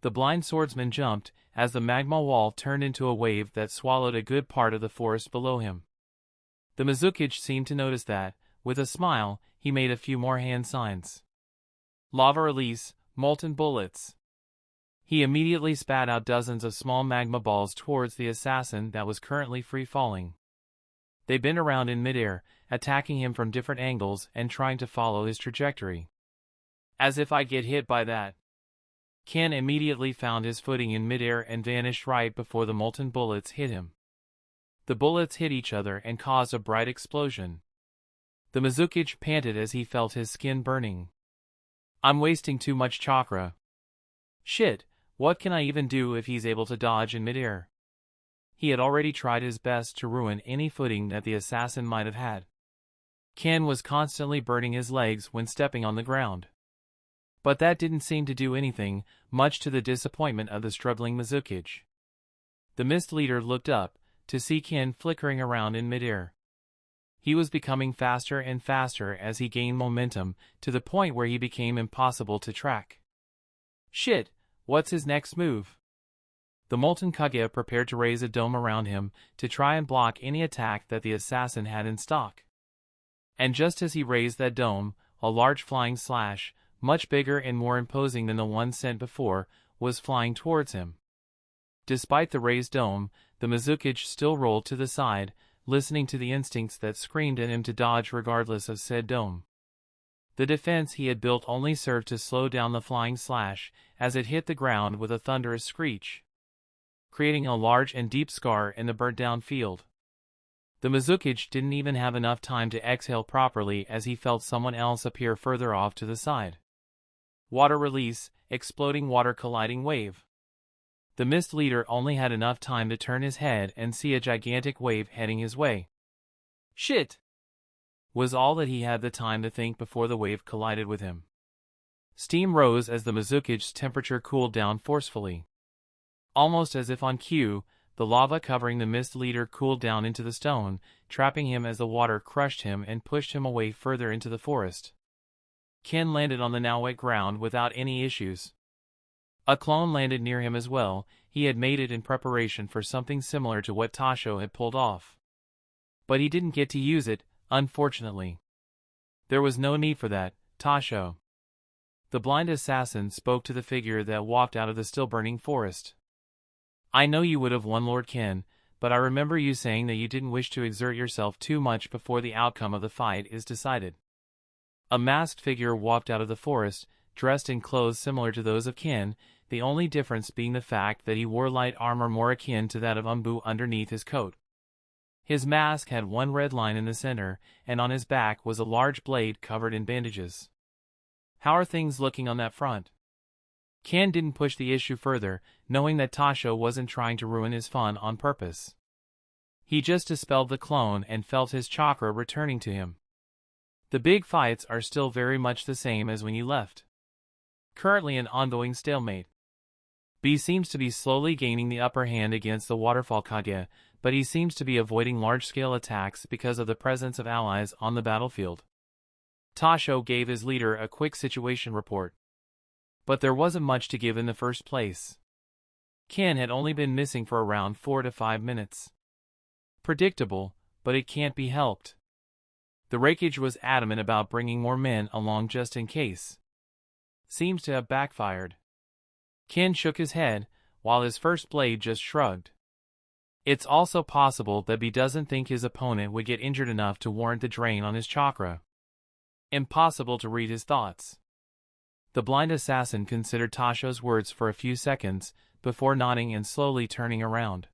The blind swordsman jumped, as the magma wall turned into a wave that swallowed a good part of the forest below him. The Mizuki seemed to notice that. With a smile, he made a few more hand signs. Lava release, molten bullets. He immediately spat out dozens of small magma balls towards the assassin that was currently free-falling. They bent around in midair, attacking him from different angles and trying to follow his trajectory. As if I'd get hit by that. Ken immediately found his footing in midair and vanished right before the molten bullets hit him. The bullets hit each other and caused a bright explosion. The Mizuki panted as he felt his skin burning. I'm wasting too much chakra. Shit, what can I even do if he's able to dodge in midair? He had already tried his best to ruin any footing that the assassin might have had. Ken was constantly burning his legs when stepping on the ground. But that didn't seem to do anything, much to the disappointment of the struggling Mizuki. The Mist Leader looked up, to see Ken flickering around in midair. He was becoming faster and faster as he gained momentum, to the point where he became impossible to track. Shit, what's his next move? The Molten Kage prepared to raise a dome around him, to try and block any attack that the assassin had in stock. And just as he raised that dome, a large flying slash, much bigger and more imposing than the one sent before, was flying towards him. Despite the raised dome, the Mizuki still rolled to the side, listening to the instincts that screamed at him to dodge regardless of said dome. The defense he had built only served to slow down the flying slash, as it hit the ground with a thunderous screech, creating a large and deep scar in the burnt-down field. The Mizuki didn't even have enough time to exhale properly as he felt someone else appear further off to the side. Water release, exploding water colliding wave. The Mist Leader only had enough time to turn his head and see a gigantic wave heading his way. Shit! Was all that he had the time to think before the wave collided with him. Steam rose as the Mizuki's temperature cooled down forcefully. Almost as if on cue, the lava covering the Mist Leader cooled down into the stone, trapping him as the water crushed him and pushed him away further into the forest. Ken landed on the now wet ground without any issues. A clone landed near him as well. He had made it in preparation for something similar to what Tasho had pulled off. But he didn't get to use it, unfortunately. There was no need for that, Tasho. The blind assassin spoke to the figure that walked out of the still-burning forest. I know you would have won, Lord Ken, but I remember you saying that you didn't wish to exert yourself too much before the outcome of the fight is decided. A masked figure walked out of the forest, dressed in clothes similar to those of Ken, the only difference being the fact that he wore light armor more akin to that of Umbu underneath his coat. His mask had one red line in the center, and on his back was a large blade covered in bandages. How are things looking on that front? Ken didn't push the issue further, knowing that Tasho wasn't trying to ruin his fun on purpose. He just dispelled the clone and felt his chakra returning to him. The big fights are still very much the same as when you left. Currently an ongoing stalemate. B seems to be slowly gaining the upper hand against the Waterfall Kage, but he seems to be avoiding large-scale attacks because of the presence of allies on the battlefield. Tasho gave his leader a quick situation report. But there wasn't much to give in the first place. Ken had only been missing for around 4 to 5 minutes. Predictable, but it can't be helped. The Raikage was adamant about bringing more men along just in case. Seems to have backfired. Ken shook his head, while his first blade just shrugged. It's also possible that he doesn't think his opponent would get injured enough to warrant the drain on his chakra. Impossible to read his thoughts. The blind assassin considered Tasho's words for a few seconds, before nodding and slowly turning around.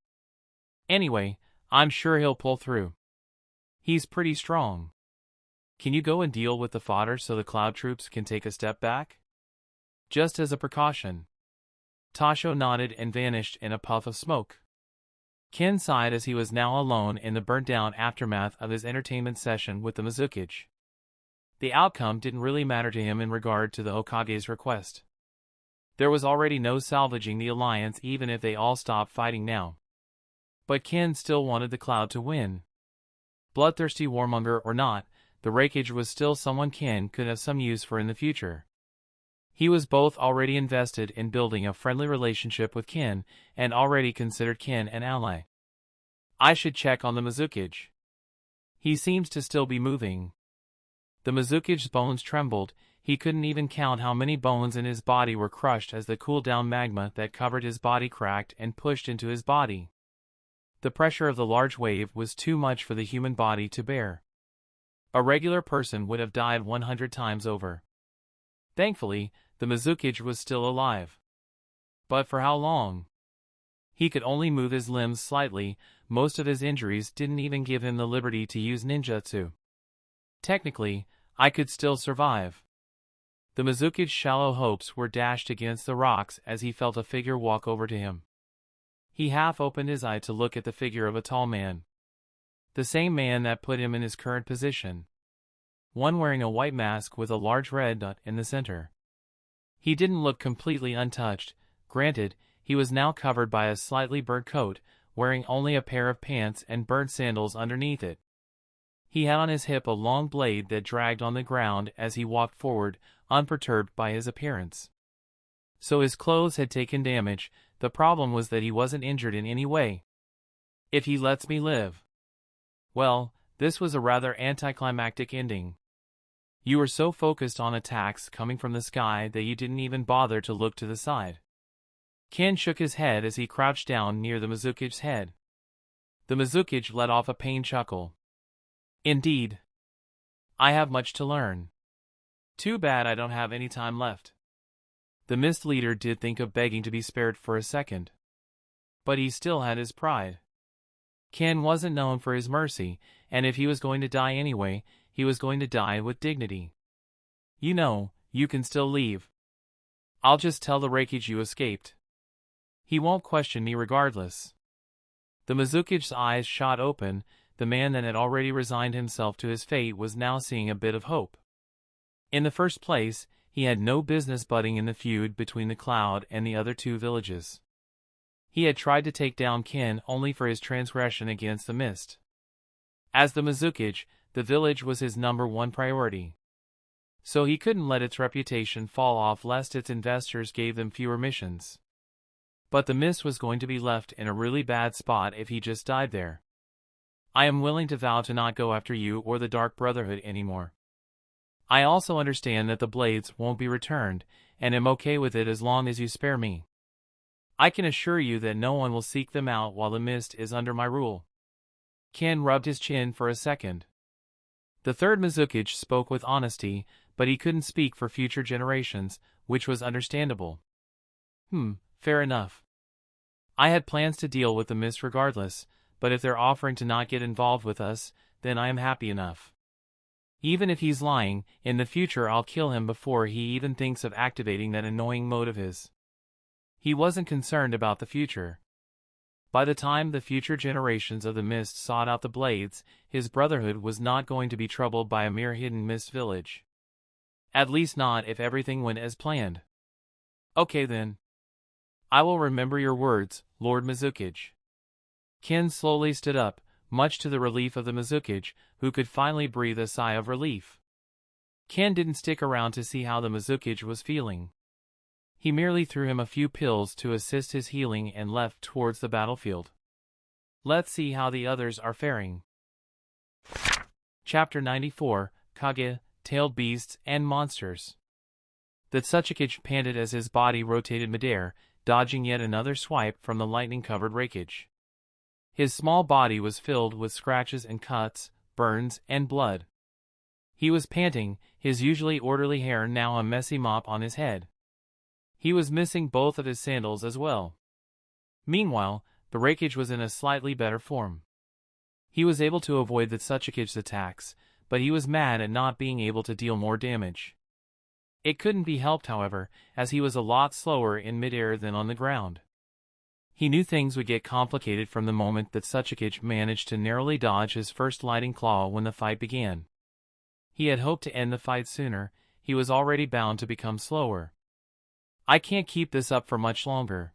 Anyway, I'm sure he'll pull through. He's pretty strong. Can you go and deal with the fodder so the cloud troops can take a step back? Just as a precaution. Tasho nodded and vanished in a puff of smoke. Ken sighed as he was now alone in the burnt-down aftermath of his entertainment session with the Mizukage. The outcome didn't really matter to him in regard to the Hokage's request. There was already no salvaging the alliance even if they all stopped fighting now. But Ken still wanted the Cloud to win. Bloodthirsty warmonger or not, the Raikage was still someone Ken could have some use for in the future. He was both already invested in building a friendly relationship with Ken and already considered Ken an ally. I should check on the Mizukage. He seems to still be moving. The Mizukage's bones trembled. He couldn't even count how many bones in his body were crushed as the cool-down magma that covered his body cracked and pushed into his body. The pressure of the large wave was too much for the human body to bear. A regular person would have died 100 times over. Thankfully, the Mizukage was still alive. But for how long? He could only move his limbs slightly. Most of his injuries didn't even give him the liberty to use ninjutsu. Technically, I could still survive. The Mizukage's shallow hopes were dashed against the rocks as he felt a figure walk over to him. He half opened his eye to look at the figure of a tall man. The same man that put him in his current position. One wearing a white mask with a large red dot in the center. He didn't look completely untouched. Granted, he was now covered by a slightly burnt coat, wearing only a pair of pants and burnt sandals underneath it. He had on his hip a long blade that dragged on the ground as he walked forward, unperturbed by his appearance. So his clothes had taken damage. The problem was that he wasn't injured in any way. If he lets me live. Well, this was a rather anticlimactic ending. You were so focused on attacks coming from the sky that you didn't even bother to look to the side. Ken shook his head as he crouched down near the Mizukage's head. The Mizukage let off a pained chuckle. Indeed. I have much to learn. Too bad I don't have any time left. The Mist Leader did think of begging to be spared for a second. But he still had his pride. Ken wasn't known for his mercy, and if he was going to die anyway, he was going to die with dignity. You know, you can still leave. I'll just tell the Raikage you escaped. He won't question me regardless. The Mizukage's eyes shot open. The man that had already resigned himself to his fate was now seeing a bit of hope. In the first place, he had no business butting in the feud between the Cloud and the other two villages. He had tried to take down Ken only for his transgression against the Mist. As the Mizukage, the village was his #1 priority. so he couldn't let its reputation fall off lest its investors gave them fewer missions. But the mist was going to be left in a really bad spot if he just died there. I am willing to vow to not go after you or the Dark Brotherhood anymore. I also understand that the blades won't be returned, and am okay with it as long as you spare me. I can assure you that no one will seek them out while the mist is under my rule. Ken rubbed his chin for a second. The third Mizukage spoke with honesty, but he couldn't speak for future generations, which was understandable. Fair enough. I had plans to deal with the mist regardless, but if they're offering to not get involved with us, then I am happy enough. Even if he's lying, in the future I'll kill him before he even thinks of activating that annoying mode of his. He wasn't concerned about the future. By the time the future generations of the mist sought out the blades, his brotherhood was not going to be troubled by a mere hidden mist village. At least not if everything went as planned. Okay then. I will remember your words, Lord Mizukage. Ken slowly stood up, much to the relief of the Mizukage, who could finally breathe a sigh of relief. Ken didn't stick around to see how the Mizukage was feeling. He merely threw him a few pills to assist his healing and left towards the battlefield. Let's see how the others are faring. Chapter 94, Kage, Tailed Beasts and Monsters. The Tsuchikage panted as his body rotated midair, dodging yet another swipe from the lightning-covered rakage. His small body was filled with scratches and cuts, burns, and blood. He was panting, his usually orderly hair now a messy mop on his head. He was missing both of his sandals as well. Meanwhile, the rakage was in a slightly better form. He was able to avoid the Tsuchikage's attacks, but he was mad at not being able to deal more damage. It couldn't be helped, however, as he was a lot slower in midair than on the ground. He knew things would get complicated from the moment that Tsuchikage managed to narrowly dodge his first lightning claw when the fight began. He had hoped to end the fight sooner, he was already bound to become slower. I can't keep this up for much longer.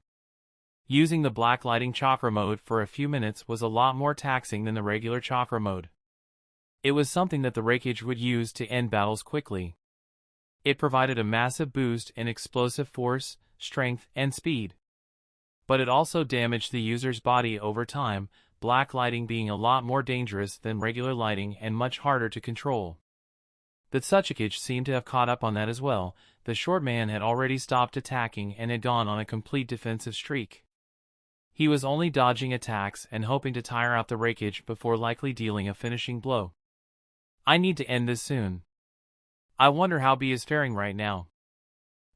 Using the black lighting chakra mode for a few minutes was a lot more taxing than the regular chakra mode. It was something that the rakage would use to end battles quickly. It provided a massive boost in explosive force, strength, and speed. But it also damaged the user's body over time, black lighting being a lot more dangerous than regular lighting and much harder to control. The Tsuchikage seemed to have caught up on that as well. The short man had already stopped attacking and had gone on a complete defensive streak. He was only dodging attacks and hoping to tire out the rakage before likely dealing a finishing blow. I need to end this soon. I wonder how B is faring right now.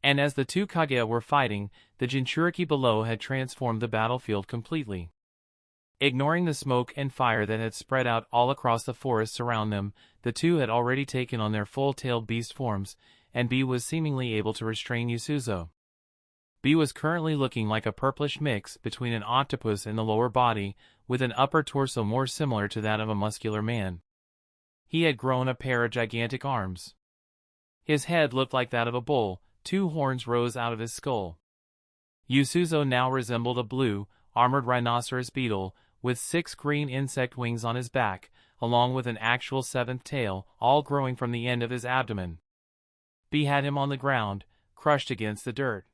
And as the two Kage were fighting, the Jinchuriki below had transformed the battlefield completely. Ignoring the smoke and fire that had spread out all across the forests around them, the two had already taken on their full-tailed beast forms, and B was seemingly able to restrain Yasuzo. B was currently looking like a purplish mix between an octopus in the lower body, with an upper torso more similar to that of a muscular man. He had grown a pair of gigantic arms. His head looked like that of a bull, two horns rose out of his skull. Yasuzo now resembled a blue, armored rhinoceros beetle, with 6 green insect wings on his back, along with an actual 7th tail, all growing from the end of his abdomen. B had him on the ground, crushed against the dirt.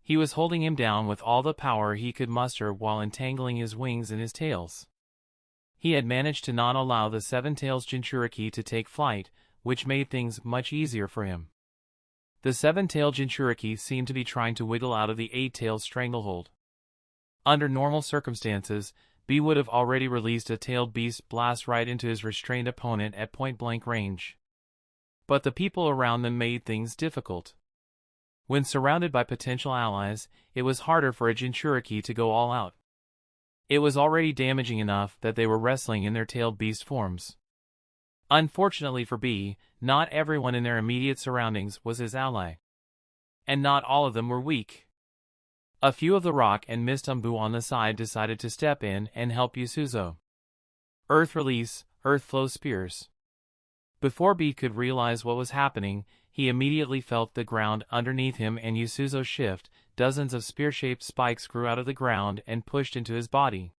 He was holding him down with all the power he could muster while entangling his wings in his tails. He had managed to not allow the 7 tails Jinchuriki to take flight, which made things much easier for him. The 7-tailed Jinchuriki seemed to be trying to wiggle out of the 8-tailed stranglehold. Under normal circumstances, B would have already released a tailed beast blast right into his restrained opponent at point-blank range. But the people around them made things difficult. When surrounded by potential allies, it was harder for a Jinchuriki to go all out. It was already damaging enough that they were wrestling in their tailed beast forms. Unfortunately for B, not everyone in their immediate surroundings was his ally. And not all of them were weak. A few of the rock and mist Umbu on the side decided to step in and help Yasuzo. Earth release, earth flow spears. Before B could realize what was happening, he immediately felt the ground underneath him and Yasuzo shift. Dozens of spear-shaped spikes grew out of the ground and pushed into his body.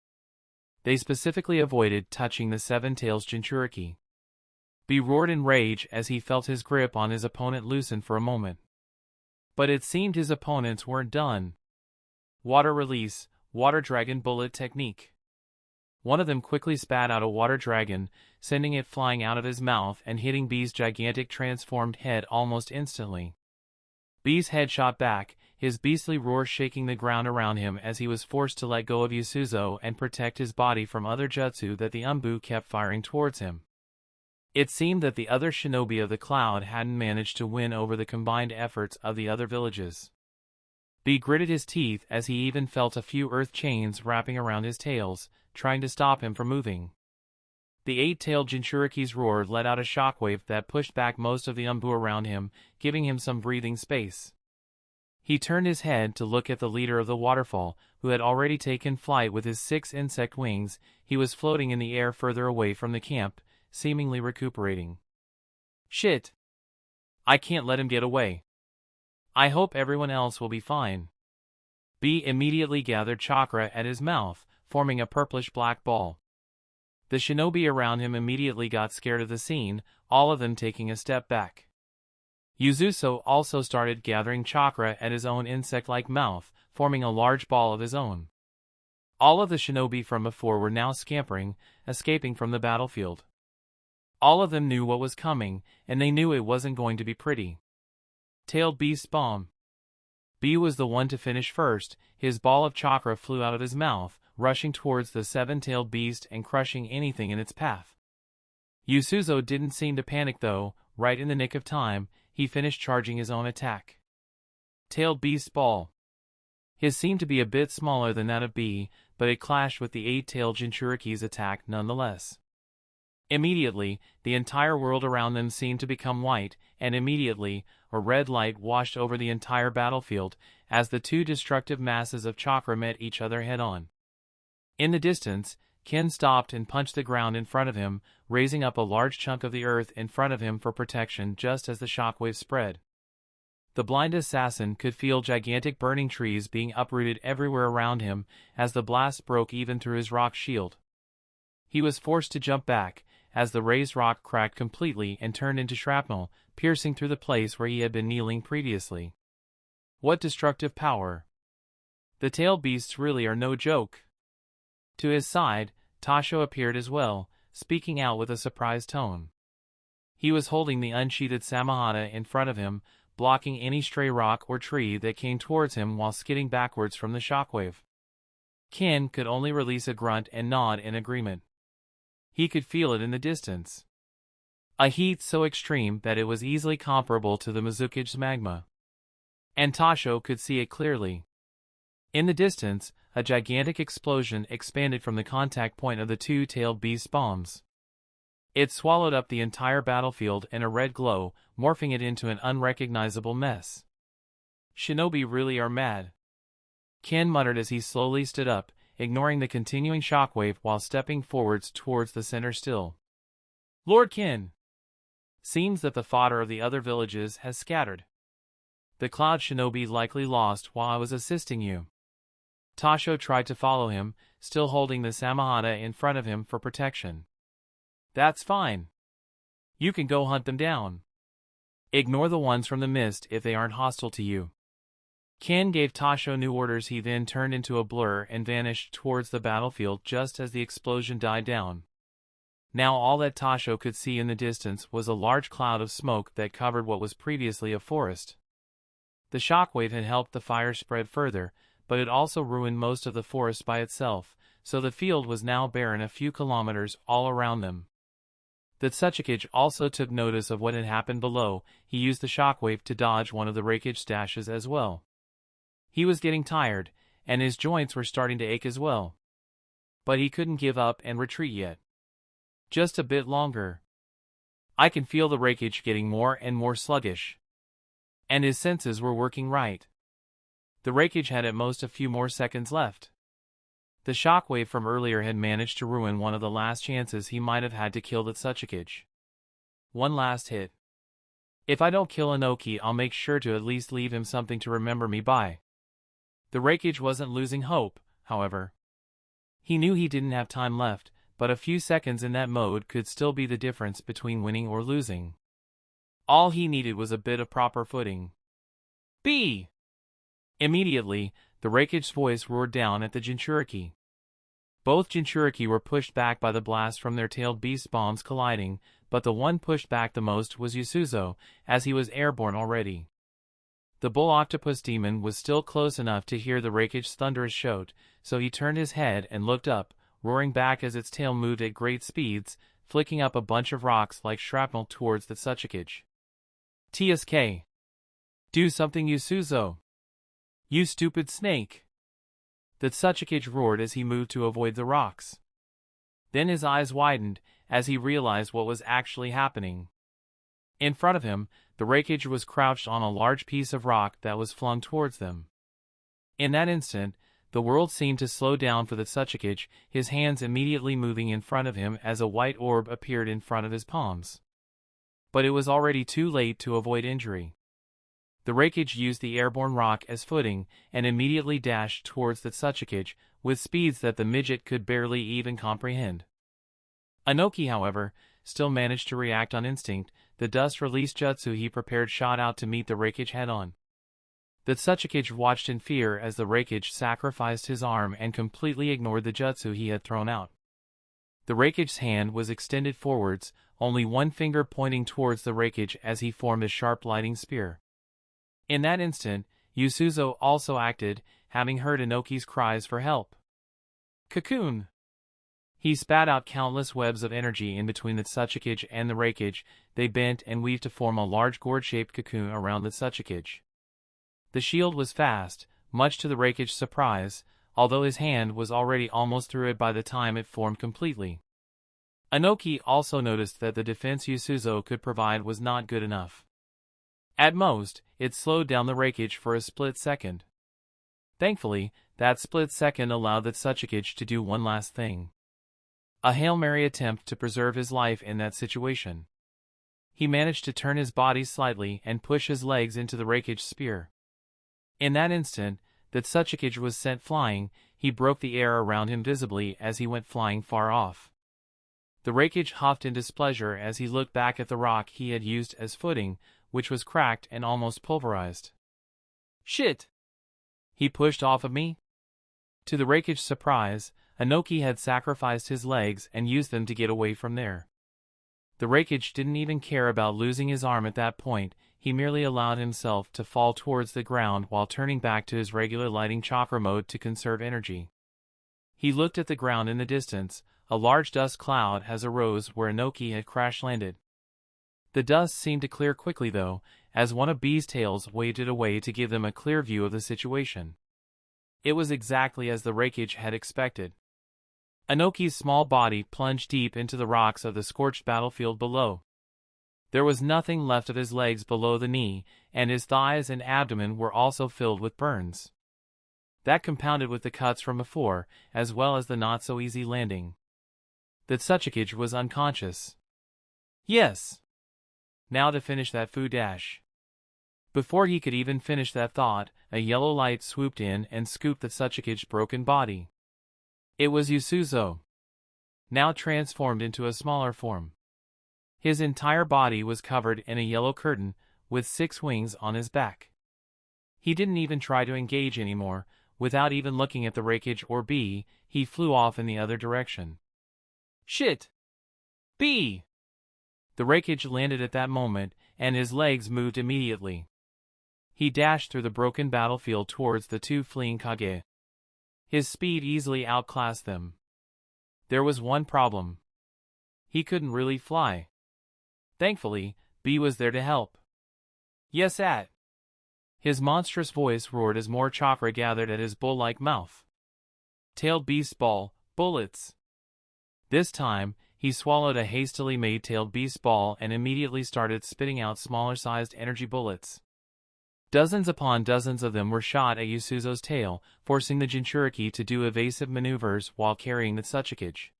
They specifically avoided touching the 7 tails Jinchuriki. B roared in rage as he felt his grip on his opponent loosen for a moment. But it seemed his opponents weren't done. Water release, water dragon bullet technique. One of them quickly spat out a water dragon, sending it flying out of his mouth and hitting B's gigantic transformed head almost instantly. B's head shot back, his beastly roar shaking the ground around him as he was forced to let go of Yasuzo and protect his body from other jutsu that the Umbu kept firing towards him. It seemed that the other shinobi of the cloud hadn't managed to win over the combined efforts of the other villages. B gritted his teeth as he even felt a few earth chains wrapping around his tails, trying to stop him from moving. The eight-tailed Jinchuriki's roar let out a shockwave that pushed back most of the Umbu around him, giving him some breathing space. He turned his head to look at the leader of the waterfall, who had already taken flight with his 6 insect wings. He was floating in the air further away from the camp, seemingly recuperating. Shit! I can't let him get away. I hope everyone else will be fine. B immediately gathered chakra at his mouth, forming a purplish-black ball. The shinobi around him immediately got scared of the scene, all of them taking a step back. Yuzuso also started gathering chakra at his own insect-like mouth, forming a large ball of his own. All of the shinobi from before were now scampering, escaping from the battlefield. All of them knew what was coming, and they knew it wasn't going to be pretty. Tailed B's spawn. B was the one to finish first. His ball of chakra flew out of his mouth, rushing towards the 7-tailed beast and crushing anything in its path. Yasuzo didn't seem to panic though. Right in the nick of time, he finished charging his own attack. Tailed B's ball. His seemed to be a bit smaller than that of B, but it clashed with the 8-tailed Jinchuriki's attack nonetheless. Immediately, the entire world around them seemed to become white, and immediately, a red light washed over the entire battlefield, as the two destructive masses of chakra met each other head-on. In the distance, Ken stopped and punched the ground in front of him, raising up a large chunk of the earth in front of him for protection just as the shockwave spread. The blind assassin could feel gigantic burning trees being uprooted everywhere around him as the blast broke even through his rock shield. He was forced to jump back, as the raised rock cracked completely and turned into shrapnel, piercing through the place where he had been kneeling previously. What destructive power! The tailed beasts really are no joke. To his side, Tasho appeared as well, speaking out with a surprised tone. He was holding the unsheathed Samahata in front of him, blocking any stray rock or tree that came towards him while skidding backwards from the shockwave. Ken could only release a grunt and nod in agreement. He could feel it in the distance. A heat so extreme that it was easily comparable to the Mizuki's magma. And Tasho could see it clearly. In the distance, a gigantic explosion expanded from the contact point of the two-tailed beast bombs. It swallowed up the entire battlefield in a red glow, morphing it into an unrecognizable mess. Shinobi really are mad. Ken muttered as he slowly stood up, ignoring the continuing shockwave while stepping forwards towards the center still. Lord Ken! Seems that the fodder of the other villages has scattered. The cloud shinobi likely lost while I was assisting you. Tasho tried to follow him, still holding the Samahata in front of him for protection. That's fine. You can go hunt them down. Ignore the ones from the mist if they aren't hostile to you. Ken gave Tasho new orders. He then turned into a blur and vanished towards the battlefield just as the explosion died down. Now all that Tasho could see in the distance was a large cloud of smoke that covered what was previously a forest. The shockwave had helped the fire spread further, but it also ruined most of the forest by itself, so the field was now barren a few kilometers all around them. The Tsuchikage also took notice of what had happened below. He used the shockwave to dodge one of the Reikage stashes as well. He was getting tired, and his joints were starting to ache as well. But he couldn't give up and retreat yet. Just a bit longer. I can feel the Reikage getting more and more sluggish. And his senses were working right. The Reikage had at most a few more seconds left. The shockwave from earlier had managed to ruin one of the last chances he might have had to kill the Tsuchikage. One last hit. If I don't kill Inoki, I'll make sure to at least leave him something to remember me by. The Reikage wasn't losing hope, however. He knew he didn't have time left, but a few seconds in that mode could still be the difference between winning or losing. All he needed was a bit of proper footing. B! Immediately, the Rakich's voice roared down at the Jinchuriki. Both Jinchuriki were pushed back by the blast from their tailed beast bombs colliding, but the one pushed back the most was Yasuzo, as he was airborne already. The bull octopus demon was still close enough to hear the Rakich's thunderous shout, so he turned his head and looked up, roaring back as its tail moved at great speeds, flicking up a bunch of rocks like shrapnel towards the Tsuchikage. TSK. Do something, Yasuzo. You stupid snake. The Tsuchikage roared as he moved to avoid the rocks. Then his eyes widened, as he realized what was actually happening. In front of him, the Raikage was crouched on a large piece of rock that was flung towards them. In that instant, the world seemed to slow down for the Tsuchikage, his hands immediately moving in front of him as a white orb appeared in front of his palms. But it was already too late to avoid injury. The Raikage used the airborne rock as footing, and immediately dashed towards the Tsuchikage, with speeds that the midget could barely even comprehend. Anoki, however, still managed to react on instinct. The dust-release jutsu he prepared shot out to meet the Raikage head-on. The Tsuchikage watched in fear as the Raikage sacrificed his arm and completely ignored the jutsu he had thrown out. The Raikage's hand was extended forwards, only one finger pointing towards the Raikage as he formed a sharp lighting spear. In that instant, Yasuzo also acted, having heard Anoki's cries for help. Cocoon! He spat out countless webs of energy in between the Tsuchikage and the Raikage. They bent and weaved to form a large gourd-shaped cocoon around the Tsuchikage. The shield was fast, much to the Raikage's surprise, although his hand was already almost through it by the time it formed completely. Anoki also noticed that the defense Yasuzo could provide was not good enough. At most, it slowed down the Raikage for a split second. Thankfully, that split second allowed the Tsuchikage to do one last thing. A Hail Mary attempt to preserve his life in that situation. He managed to turn his body slightly and push his legs into the Raikage's spear. In that instant, the Tsuchikage was sent flying. He broke the air around him visibly as he went flying far off. The Raikage huffed in displeasure as he looked back at the rock he had used as footing, which was cracked and almost pulverized. Shit! He pushed off of me? To the Raikage's surprise, Anoki had sacrificed his legs and used them to get away from there. The Raikage didn't even care about losing his arm at that point. He merely allowed himself to fall towards the ground while turning back to his regular lighting chakra mode to conserve energy. He looked at the ground in the distance. A large dust cloud has arose where Anoki had crash-landed. The dust seemed to clear quickly though, as one of B's tails waved it away to give them a clear view of the situation. It was exactly as the Raikage had expected. Anoki's small body plunged deep into the rocks of the scorched battlefield below. There was nothing left of his legs below the knee, and his thighs and abdomen were also filled with burns. That compounded with the cuts from before, as well as the not-so-easy landing. The Tsuchikage was unconscious. Yes! Now to finish that food dash. Before he could even finish that thought, a yellow light swooped in and scooped the Tsuchikage's broken body. It was Yasuzo, now transformed into a smaller form. His entire body was covered in a yellow curtain, with 6 wings on his back. He didn't even try to engage anymore. Without even looking at the Raikage or B, he flew off in the other direction. Shit! B! The Raikage landed at that moment, and his legs moved immediately. He dashed through the broken battlefield towards the 2 fleeing Kage. His speed easily outclassed them. There was one problem. He couldn't really fly. Thankfully, B was there to help. Yes, At. His monstrous voice roared as more chakra gathered at his bull-like mouth. Tailed beast ball, bullets. This time, he swallowed a hastily made tailed beast ball and immediately started spitting out smaller-sized energy bullets. Dozens upon dozens of them were shot at Yasuzo's tail, forcing the Jinchuriki to do evasive maneuvers while carrying the Tsuchikage.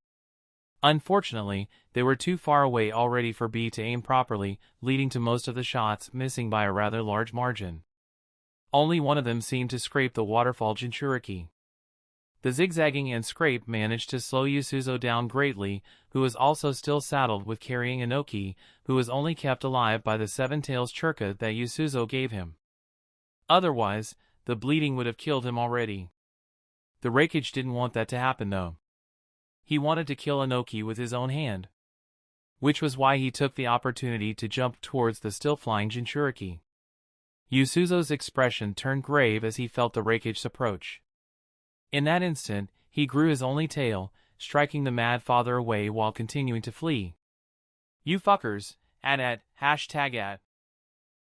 Unfortunately, they were too far away already for B to aim properly, leading to most of the shots missing by a rather large margin. Only one of them seemed to scrape the waterfall Jinchuriki. The zigzagging and scrape managed to slow Yasuzo down greatly, who was also still saddled with carrying Inoki, who was only kept alive by the 7 tails churka that Yasuzo gave him. Otherwise, the bleeding would have killed him already. The Reikage didn't want that to happen though. He wanted to kill Inoki with his own hand. Which was why he took the opportunity to jump towards the still-flying Jinchuriki. Yasuzo's expression turned grave as he felt the Reikage's approach. In that instant, he grew his only tail, striking the mad father away while continuing to flee. "You fuckers, #at.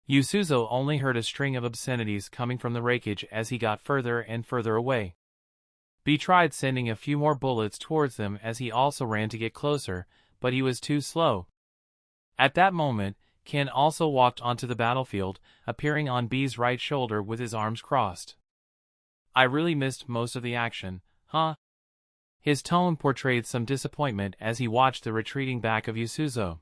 Yasuzo only heard a string of obscenities coming from the Reikage as he got further and further away. B tried sending a few more bullets towards them as he also ran to get closer, but he was too slow. At that moment, Ken also walked onto the battlefield, appearing on B's right shoulder with his arms crossed. "I really missed most of the action, huh?" His tone portrayed some disappointment as he watched the retreating back of Yasuzo.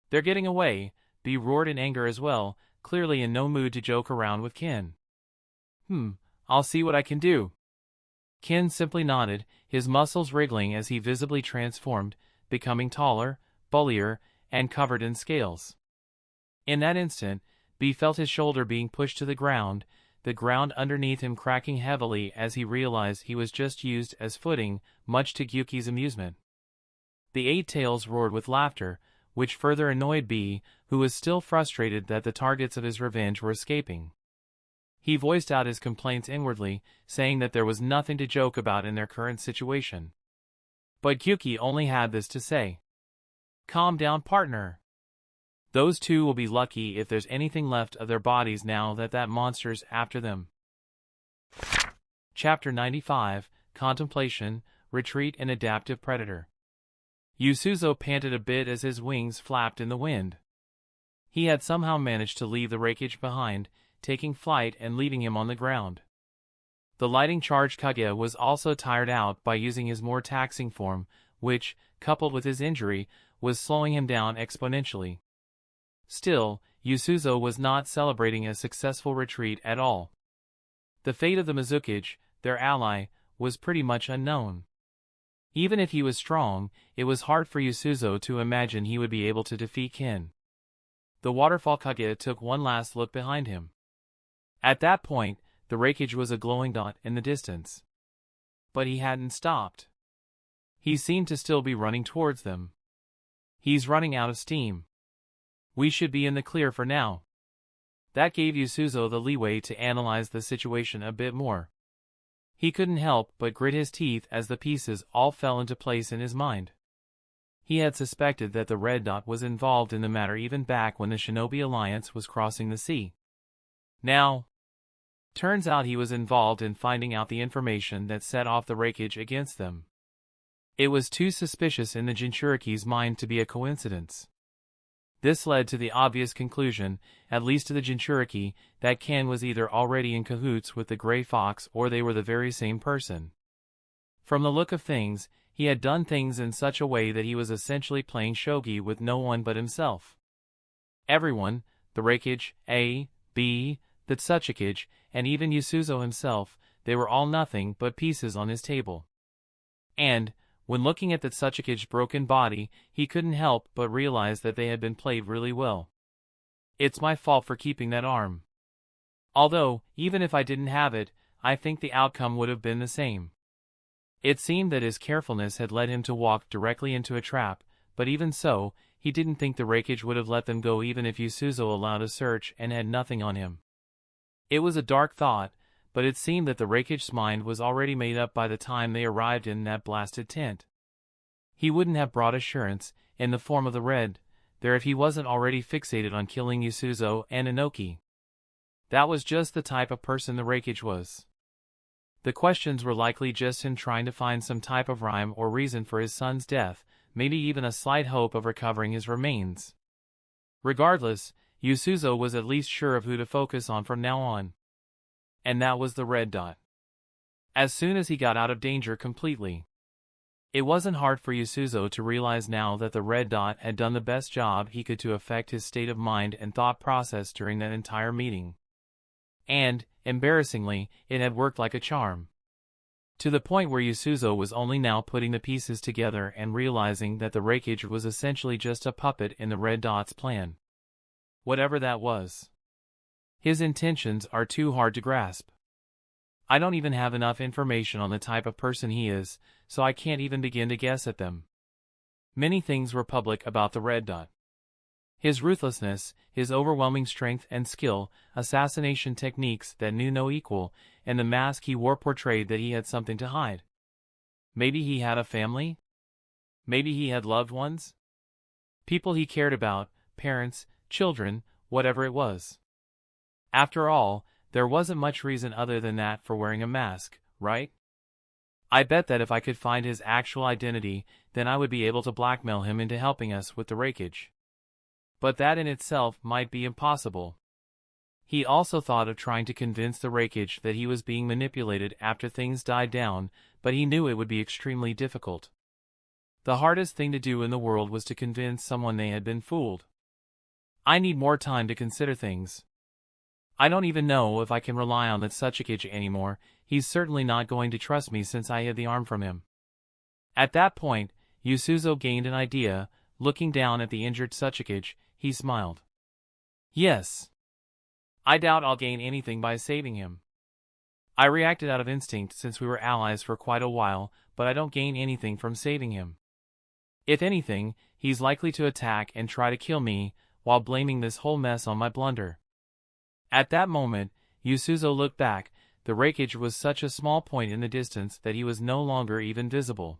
"They're getting away," B roared in anger as well, clearly in no mood to joke around with Ken. I'll see what I can do." Ken simply nodded, his muscles wriggling as he visibly transformed, becoming taller, bullier, and covered in scales. In that instant, B felt his shoulder being pushed to the ground underneath him cracking heavily as he realized he was just used as footing, much to Gyuki's amusement. The 8 tails roared with laughter, which further annoyed B, who was still frustrated that the targets of his revenge were escaping. He voiced out his complaints inwardly, saying that there was nothing to joke about in their current situation. But Gyuki only had this to say. "Calm down, partner. Those two will be lucky if there's anything left of their bodies now that monster's after them." Chapter 95, Contemplation, Retreat and Adaptive Predator. Yasuzo panted a bit as his wings flapped in the wind. He had somehow managed to leave the Reikage behind, taking flight and leaving him on the ground. The lighting charge Kage was also tired out by using his more taxing form, which, coupled with his injury, was slowing him down exponentially. Still, Yasuzo was not celebrating a successful retreat at all. The fate of the Mizukage, their ally, was pretty much unknown. Even if he was strong, it was hard for Yasuzo to imagine he would be able to defeat Ken. The waterfall Kage took one last look behind him. At that point, the Reikage was a glowing dot in the distance. But he hadn't stopped. He seemed to still be running towards them. "He's running out of steam. We should be in the clear for now." That gave Yasuzo the leeway to analyze the situation a bit more. He couldn't help but grit his teeth as the pieces all fell into place in his mind. He had suspected that the red dot was involved in the matter even back when the Shinobi Alliance was crossing the sea. Now, turns out he was involved in finding out the information that set off the Reikage against them. It was too suspicious in the Jinchuriki's mind to be a coincidence. This led to the obvious conclusion, at least to the Jinchuriki, that Ken was either already in cahoots with the Gray Fox or they were the very same person. From the look of things, he had done things in such a way that he was essentially playing shogi with no one but himself. Everyone, the Reikage, A, B, the Tsuchikage, and even Yasuzo himself, they were all nothing but pieces on his table. And, when looking at the Tsuchikage's broken body, he couldn't help but realize that they had been played really well. "It's my fault for keeping that arm. Although, even if I didn't have it, I think the outcome would have been the same." It seemed that his carefulness had led him to walk directly into a trap, but even so, he didn't think the Reikage would have let them go even if Yasuzo allowed a search and had nothing on him. It was a dark thought, but it seemed that the Reikage's mind was already made up by the time they arrived in that blasted tent. He wouldn't have brought assurance, in the form of the red, there if he wasn't already fixated on killing Yasuzo and Inoki. That was just the type of person the Reikage was. The questions were likely just him trying to find some type of rhyme or reason for his son's death, maybe even a slight hope of recovering his remains. Regardless, Yasuzo was at least sure of who to focus on from now on. And that was the red dot. As soon as he got out of danger completely. It wasn't hard for Yasuzo to realize now that the red dot had done the best job he could to affect his state of mind and thought process during that entire meeting. And, embarrassingly, it had worked like a charm. To the point where Yasuzo was only now putting the pieces together and realizing that the wreckage was essentially just a puppet in the Red Dot's plan. Whatever that was. His intentions are too hard to grasp. I don't even have enough information on the type of person he is, so I can't even begin to guess at them. Many things were public about the Red Dot. His ruthlessness, his overwhelming strength and skill, assassination techniques that knew no equal, and the mask he wore portrayed that he had something to hide. Maybe he had a family? Maybe he had loved ones? People he cared about, parents, children, whatever it was. After all, there wasn't much reason other than that for wearing a mask, right? I bet that if I could find his actual identity, then I would be able to blackmail him into helping us with the wreckage. But that in itself might be impossible. He also thought of trying to convince the wreckage that he was being manipulated after things died down, but he knew it would be extremely difficult. The hardest thing to do in the world was to convince someone they had been fooled. I need more time to consider things. I don't even know if I can rely on that Suchikage anymore. He's certainly not going to trust me since I hid the arm from him. At that point, Yasuzo gained an idea. Looking down at the injured Suchikage, he smiled. Yes. I doubt I'll gain anything by saving him. I reacted out of instinct since we were allies for quite a while, but I don't gain anything from saving him. If anything, he's likely to attack and try to kill me, while blaming this whole mess on my blunder. At that moment, Yasuzo looked back. The wreckage was such a small point in the distance that he was no longer even visible.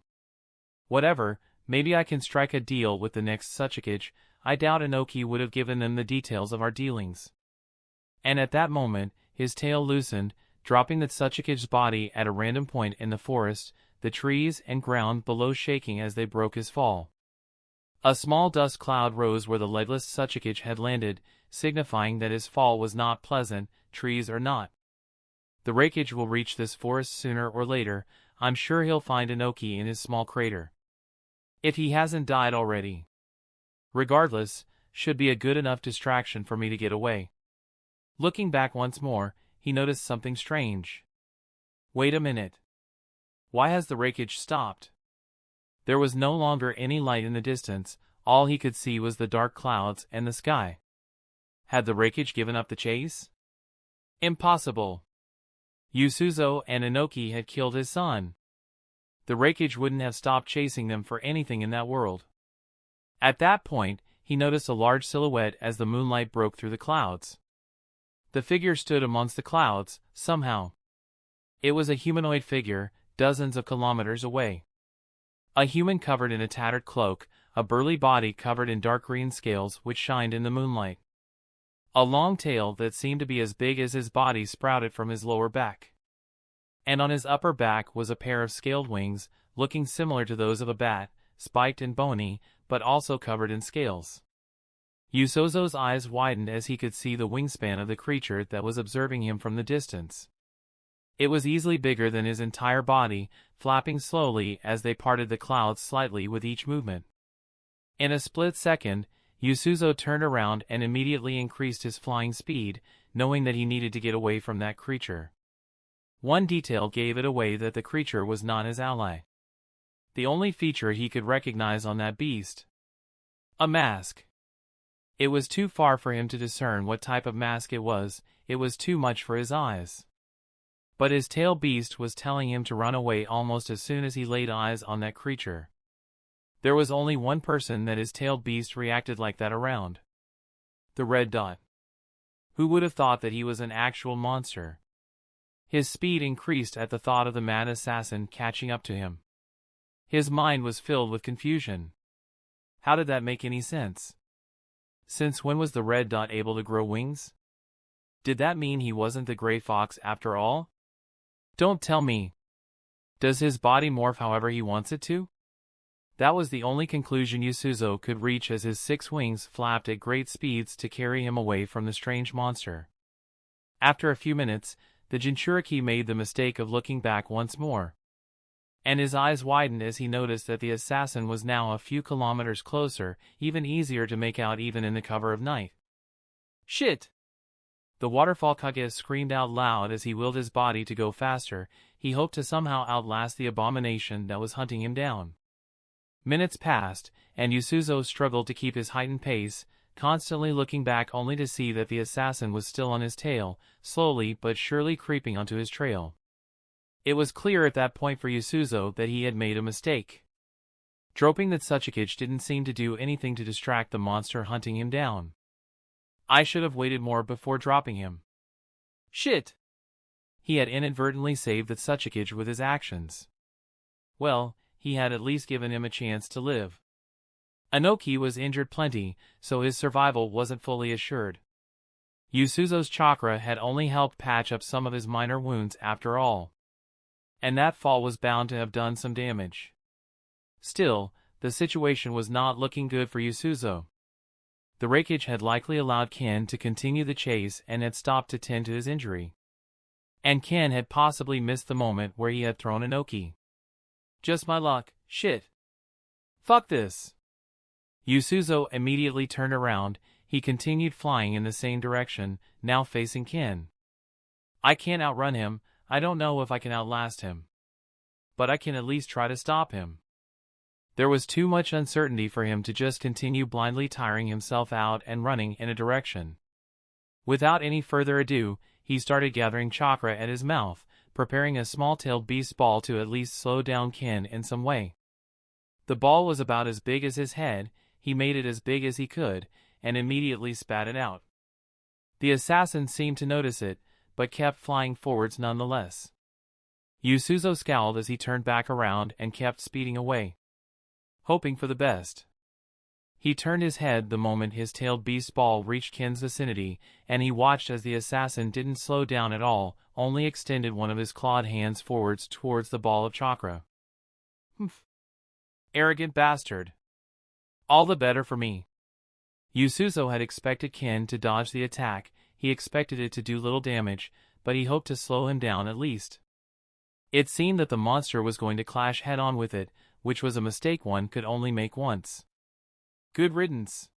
Whatever, maybe I can strike a deal with the next Suchikage. I doubt Inoki would have given them the details of our dealings. And at that moment, his tail loosened, dropping the Suchikage's body at a random point in the forest, the trees and ground below shaking as they broke his fall. A small dust cloud rose where the legless Suchikage had landed, signifying that his fall was not pleasant, trees or not. The wreckage will reach this forest sooner or later. I'm sure he'll find Inoki in his small crater. If he hasn't died already. Regardless, should be a good enough distraction for me to get away. Looking back once more, he noticed something strange. Wait a minute. Why has the wreckage stopped? There was no longer any light in the distance. All he could see was the dark clouds and the sky. Had the wreckage given up the chase? Impossible. Yasuzo and Inoki had killed his son. The wreckage wouldn't have stopped chasing them for anything in that world. At that point, he noticed a large silhouette as the moonlight broke through the clouds. The figure stood amongst the clouds, somehow. It was a humanoid figure, dozens of kilometers away. A human covered in a tattered cloak, a burly body covered in dark green scales which shined in the moonlight. A long tail that seemed to be as big as his body sprouted from his lower back. And on his upper back was a pair of scaled wings, looking similar to those of a bat, spiked and bony, but also covered in scales. Yasuzo's eyes widened as he could see the wingspan of the creature that was observing him from the distance. It was easily bigger than his entire body, flapping slowly as they parted the clouds slightly with each movement. In a split second, Yasuzo turned around and immediately increased his flying speed, knowing that he needed to get away from that creature. One detail gave it away that the creature was not his ally. The only feature he could recognize on that beast. A mask. It was too far for him to discern what type of mask it was too much for his eyes. But his tail beast was telling him to run away almost as soon as he laid eyes on that creature. There was only one person that his tailed beast reacted like that around. The Red Dot. Who would have thought that he was an actual monster? His speed increased at the thought of the mad assassin catching up to him. His mind was filled with confusion. How did that make any sense? Since when was the Red Dot able to grow wings? Did that mean he wasn't the Gray Fox after all? Don't tell me. Does his body morph however he wants it to? That was the only conclusion Yasuzo could reach as his 6 wings flapped at great speeds to carry him away from the strange monster. After a few minutes, the Jinchuriki made the mistake of looking back once more. And his eyes widened as he noticed that the assassin was now a few kilometers closer, even easier to make out even in the cover of night. Shit! The waterfall Kage screamed out loud as he willed his body to go faster. He hoped to somehow outlast the abomination that was hunting him down. Minutes passed, and Yasuzo struggled to keep his heightened pace, constantly looking back only to see that the assassin was still on his tail, slowly but surely creeping onto his trail. It was clear at that point for Yasuzo that he had made a mistake. Dropping that Tsuchikage didn't seem to do anything to distract the monster hunting him down. I should have waited more before dropping him. Shit! He had inadvertently saved the Tsuchikage with his actions. Well, he had at least given him a chance to live. Inoki was injured plenty, so his survival wasn't fully assured. Yasuzo's chakra had only helped patch up some of his minor wounds after all. And that fall was bound to have done some damage. Still, the situation was not looking good for Yasuzo. The Reikage had likely allowed Ken to continue the chase and had stopped to tend to his injury. And Ken had possibly missed the moment where he had thrown Inoki. Just my luck, shit. Fuck this. Yasuzo immediately turned around. He continued flying in the same direction, now facing Ken. I can't outrun him. I don't know if I can outlast him. But I can at least try to stop him. There was too much uncertainty for him to just continue blindly tiring himself out and running in a direction. Without any further ado, he started gathering chakra at his mouth, preparing a small-tailed beast ball to at least slow down Ken in some way. The ball was about as big as his head. He made it as big as he could, and immediately spat it out. The assassin seemed to notice it, but kept flying forwards nonetheless. Yasuzo scowled as he turned back around and kept speeding away, hoping for the best. He turned his head the moment his tailed beast ball reached Ken's vicinity, and he watched as the assassin didn't slow down at all, only extended one of his clawed hands forwards towards the ball of chakra. Humph. Arrogant bastard. All the better for me. Yasuzo had expected Ken to dodge the attack. He expected it to do little damage, but he hoped to slow him down at least. It seemed that the monster was going to clash head-on with it, which was a mistake one could only make once. Good riddance.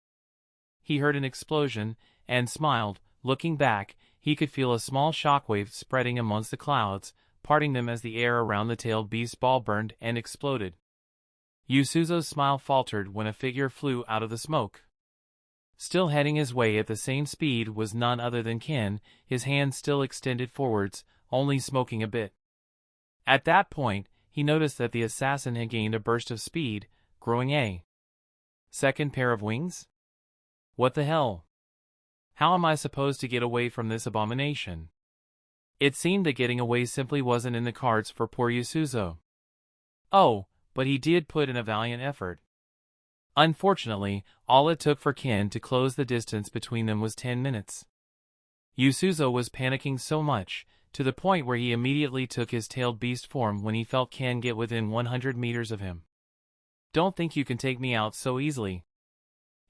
He heard an explosion, and smiled. Looking back, he could feel a small shockwave spreading amongst the clouds, parting them as the air around the tailed beast ball burned and exploded. Yasuzo's smile faltered when a figure flew out of the smoke. Still heading his way at the same speed was none other than Ken, his hand still extended forwards, only smoking a bit. At that point, he noticed that the assassin had gained a burst of speed, growing a second pair of wings? What the hell? How am I supposed to get away from this abomination? It seemed that getting away simply wasn't in the cards for poor Yasuzo. Oh, but he did put in a valiant effort. Unfortunately, all it took for Ken to close the distance between them was 10 minutes. Yasuzo was panicking so much, to the point where he immediately took his tailed beast form when he felt Ken get within 100 meters of him. Don't think you can take me out so easily.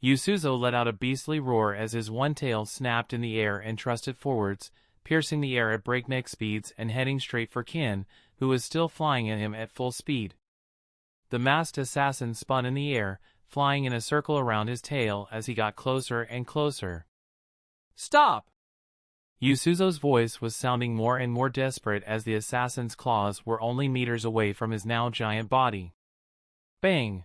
Yasuzo let out a beastly roar as his one tail snapped in the air and thrusted forwards, piercing the air at breakneck speeds and heading straight for Ken, who was still flying at him at full speed. The masked assassin spun in the air, flying in a circle around his tail as he got closer and closer. Stop! Yasuzo's voice was sounding more and more desperate as the assassin's claws were only meters away from his now giant body. Bang!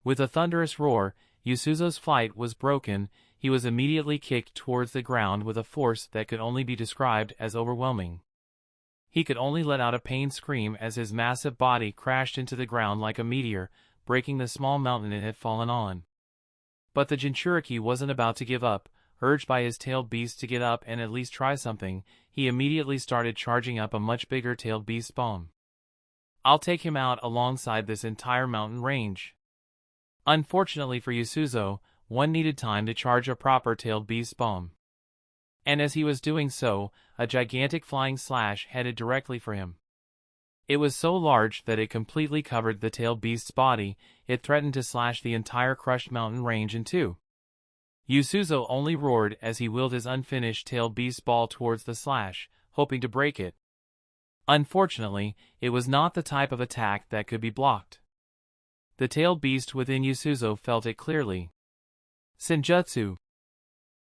With a thunderous roar, Yasuzo's flight was broken. He was immediately kicked towards the ground with a force that could only be described as overwhelming. He could only let out a pained scream as his massive body crashed into the ground like a meteor, breaking the small mountain it had fallen on. But the Jinchuriki wasn't about to give up. Urged by his tailed beast to get up and at least try something, he immediately started charging up a much bigger tailed beast bomb. I'll take him out alongside this entire mountain range. Unfortunately for Yasuzo, one needed time to charge a proper tailed beast bomb. And as he was doing so, a gigantic flying slash headed directly for him. It was so large that it completely covered the tailed beast's body. It threatened to slash the entire crushed mountain range in two. Yasuzo only roared as he wheeled his unfinished tailed beast ball towards the slash, hoping to break it. Unfortunately, it was not the type of attack that could be blocked. The tailed beast within Yasuzo felt it clearly. Senjutsu.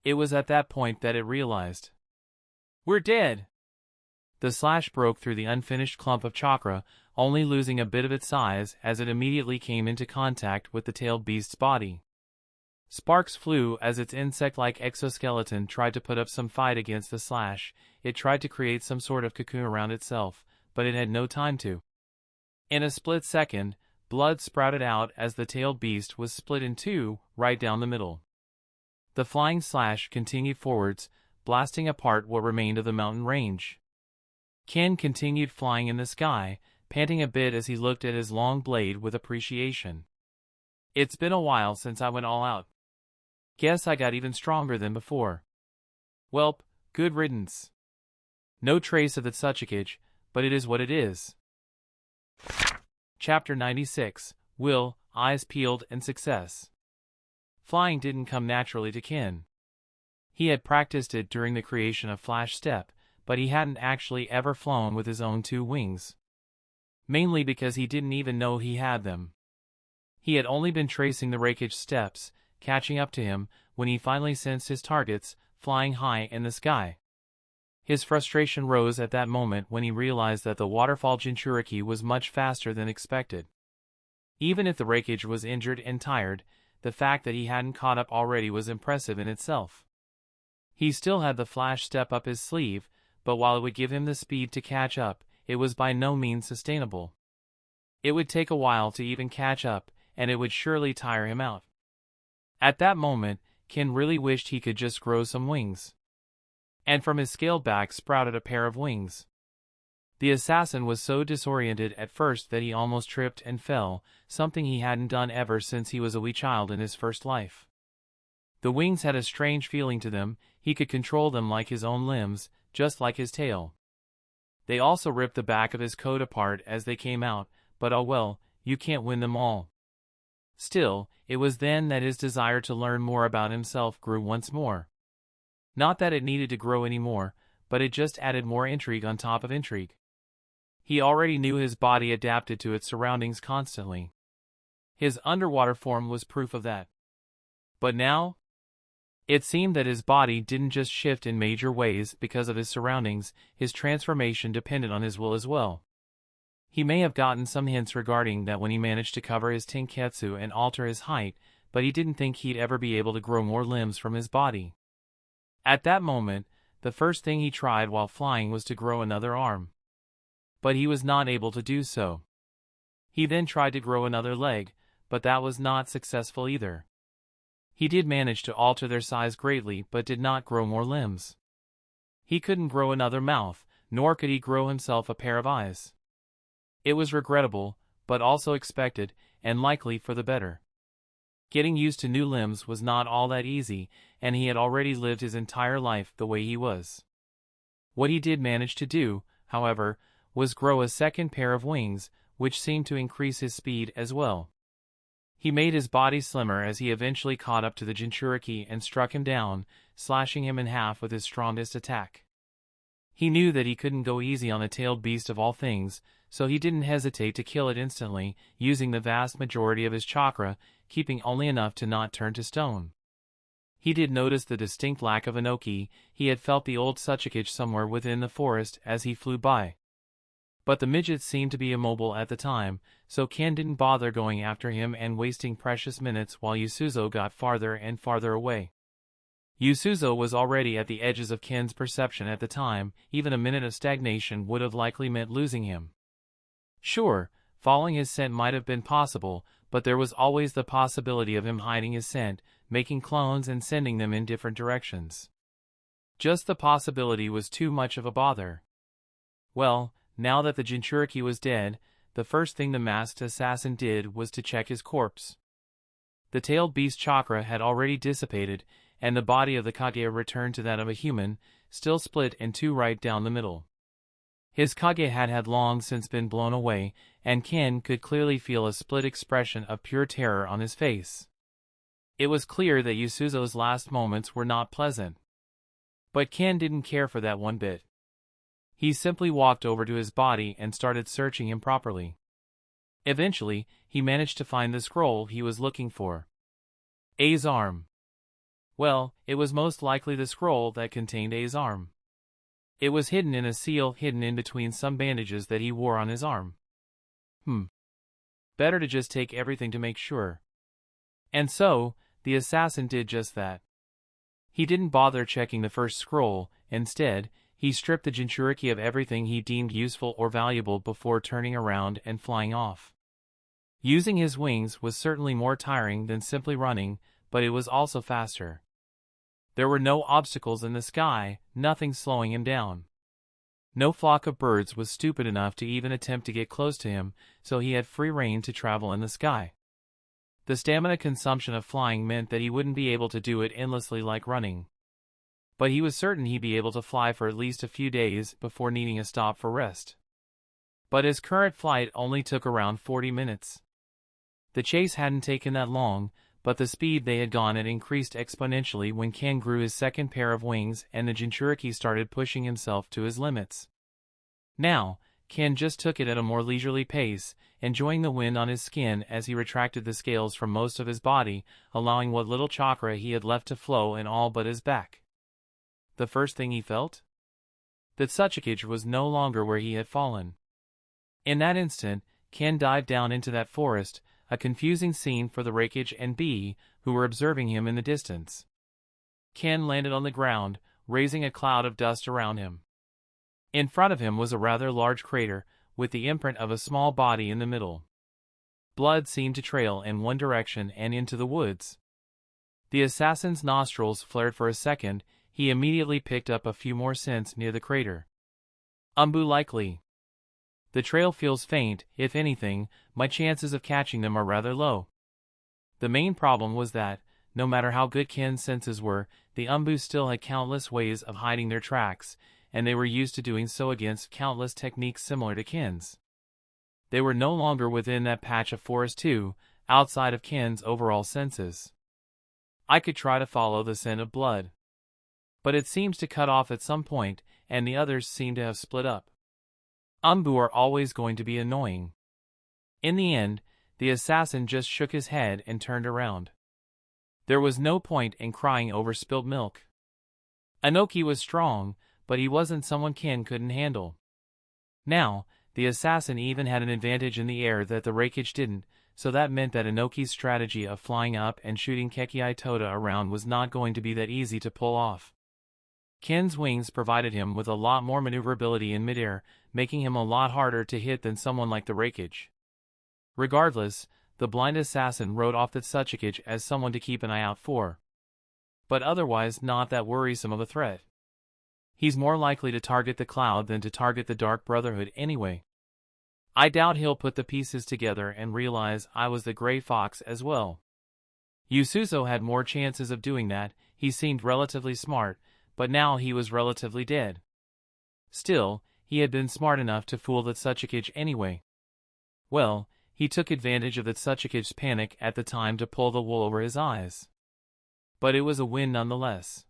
It was at that point that it realized. We're dead! The slash broke through the unfinished clump of chakra, only losing a bit of its size as it immediately came into contact with the tailed beast's body. Sparks flew as its insect-like exoskeleton tried to put up some fight against the slash. It tried to create some sort of cocoon around itself, but it had no time to. In a split second, blood sprouted out as the tailed beast was split in two, right down the middle. The flying slash continued forwards, blasting apart what remained of the mountain range. Ken continued flying in the sky, panting a bit as he looked at his long blade with appreciation. It's been a while since I went all out. Guess I got even stronger than before. Welp, good riddance. No trace of the Tsuchikage, but it is what it is. Chapter 96, Will, Eyes Peeled and Success. Flying didn't come naturally to Ken. He had practiced it during the creation of Flash Step, but he hadn't actually ever flown with his own two wings. Mainly because he didn't even know he had them. He had only been tracing the Reikage steps, catching up to him, when he finally sensed his targets, flying high in the sky. His frustration rose at that moment when he realized that the waterfall Jinchuriki was much faster than expected. Even if the Reikage was injured and tired, the fact that he hadn't caught up already was impressive in itself. He still had the Flash Step up his sleeve, but while it would give him the speed to catch up, it was by no means sustainable. It would take a while to even catch up, and it would surely tire him out. At that moment, Ken really wished he could just grow some wings. And from his scaled back sprouted a pair of wings. The assassin was so disoriented at first that he almost tripped and fell, something he hadn't done ever since he was a wee child in his first life. The wings had a strange feeling to them. He could control them like his own limbs, just like his tail. They also ripped the back of his coat apart as they came out, but oh well, you can't win them all. Still, it was then that his desire to learn more about himself grew once more. Not that it needed to grow anymore, but it just added more intrigue on top of intrigue. He already knew his body adapted to its surroundings constantly. His underwater form was proof of that. But now? It seemed that his body didn't just shift in major ways because of his surroundings, his transformation depended on his will as well. He may have gotten some hints regarding that when he managed to cover his tenketsu and alter his height, but he didn't think he'd ever be able to grow more limbs from his body. At that moment, the first thing he tried while flying was to grow another arm. But he was not able to do so. He then tried to grow another leg, but that was not successful either. He did manage to alter their size greatly but did not grow more limbs. He couldn't grow another mouth, nor could he grow himself a pair of eyes. It was regrettable, but also expected, and likely for the better. Getting used to new limbs was not all that easy, and he had already lived his entire life the way he was. What he did manage to do, however, was grow a second pair of wings, which seemed to increase his speed as well. He made his body slimmer as he eventually caught up to the Jinchuriki and struck him down, slashing him in half with his strongest attack. He knew that he couldn't go easy on the tailed beast of all things, so he didn't hesitate to kill it instantly, using the vast majority of his chakra, keeping only enough to not turn to stone. He did notice the distinct lack of Inoki. He had felt the old Tsuchikage somewhere within the forest as he flew by. But the midget seemed to be immobile at the time, so Ken didn't bother going after him and wasting precious minutes while Yasuzo got farther and farther away. Yasuzo was already at the edges of Ken's perception at the time. Even a minute of stagnation would have likely meant losing him. Sure, following his scent might have been possible, but there was always the possibility of him hiding his scent, making clones and sending them in different directions. Just the possibility was too much of a bother. Well, now that the Jinchuriki was dead, the first thing the masked assassin did was to check his corpse. The tailed beast chakra had already dissipated, and the body of the Kage returned to that of a human, still split in two right down the middle. His Kage had long since been blown away, and Ken could clearly feel a split expression of pure terror on his face. It was clear that Yasuzo's last moments were not pleasant. But Ken didn't care for that one bit. He simply walked over to his body and started searching him properly. Eventually, he managed to find the scroll he was looking for. A's arm. Well, it was most likely the scroll that contained A's arm. It was hidden in a seal hidden in between some bandages that he wore on his arm. Better to just take everything to make sure. And so, the assassin did just that. He didn't bother checking the first scroll. Instead, he stripped the Jinchuriki of everything he deemed useful or valuable before turning around and flying off. Using his wings was certainly more tiring than simply running, but it was also faster. There were no obstacles in the sky, nothing slowing him down. No flock of birds was stupid enough to even attempt to get close to him, so he had free rein to travel in the sky. The stamina consumption of flying meant that he wouldn't be able to do it endlessly like running. But he was certain he'd be able to fly for at least a few days before needing a stop for rest. But his current flight only took around 40 minutes. The chase hadn't taken that long, but the speed they had gone had increased exponentially when Ken grew his second pair of wings and the Jinchuriki started pushing himself to his limits. Now, Ken just took it at a more leisurely pace, enjoying the wind on his skin as he retracted the scales from most of his body, allowing what little chakra he had left to flow in all but his back. The first thing he felt? That Suchikage was no longer where he had fallen. In that instant, Ken dived down into that forest, a confusing scene for the Reikage and Bee, who were observing him in the distance. Ken landed on the ground, raising a cloud of dust around him. In front of him was a rather large crater, with the imprint of a small body in the middle. Blood seemed to trail in one direction and into the woods. The assassin's nostrils flared for a second. He immediately picked up a few more scents near the crater. Umbu likely. The trail feels faint. If anything, my chances of catching them are rather low. The main problem was that, no matter how good Ken's senses were, the Umbu still had countless ways of hiding their tracks, and they were used to doing so against countless techniques similar to Ken's. They were no longer within that patch of forest too, outside of Ken's overall senses. I could try to follow the scent of blood. But it seems to cut off at some point, and the others seem to have split up. Umbu are always going to be annoying. In the end, the assassin just shook his head and turned around. There was no point in crying over spilled milk. Anoki was strong, but he wasn't someone Ken couldn't handle. Now, the assassin even had an advantage in the air that the Reikage didn't, so that meant that Anoki's strategy of flying up and shooting Kekii Toda around was not going to be that easy to pull off. Ken's wings provided him with a lot more maneuverability in midair, making him a lot harder to hit than someone like the Reikage. Regardless, the blind assassin wrote off that Suchikage as someone to keep an eye out for. But otherwise not that worrisome of a threat. He's more likely to target the Cloud than to target the Dark Brotherhood anyway. I doubt he'll put the pieces together and realize I was the Grey Fox as well. Yusuzo had more chances of doing that. He seemed relatively smart, but now he was relatively dead. Still, he had been smart enough to fool that Suchikage anyway. Well, he took advantage of that Suchikage's panic at the time to pull the wool over his eyes. But it was a win nonetheless.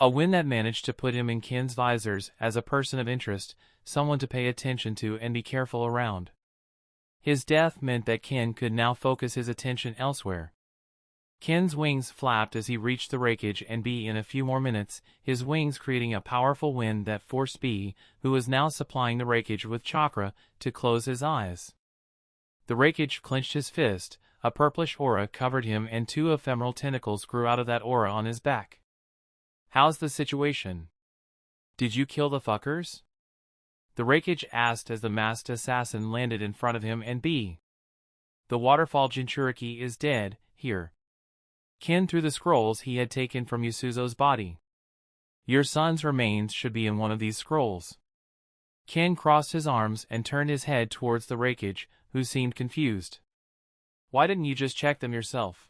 A win that managed to put him in Ken's visors as a person of interest, someone to pay attention to and be careful around. His death meant that Ken could now focus his attention elsewhere. Ken's wings flapped as he reached the Reikage and Bee in a few more minutes, his wings creating a powerful wind that forced Bee, who was now supplying the Reikage with chakra, to close his eyes. The Reikage clenched his fist, a purplish aura covered him and two ephemeral tentacles grew out of that aura on his back. "How's the situation? Did you kill the fuckers?" The Reikage asked as the masked assassin landed in front of him and Bee. "The waterfall Jinchuriki is dead, here." Ken threw the scrolls he had taken from Yusuzo's body. "Your son's remains should be in one of these scrolls." Ken crossed his arms and turned his head towards the Reikage, who seemed confused. "Why didn't you just check them yourself?"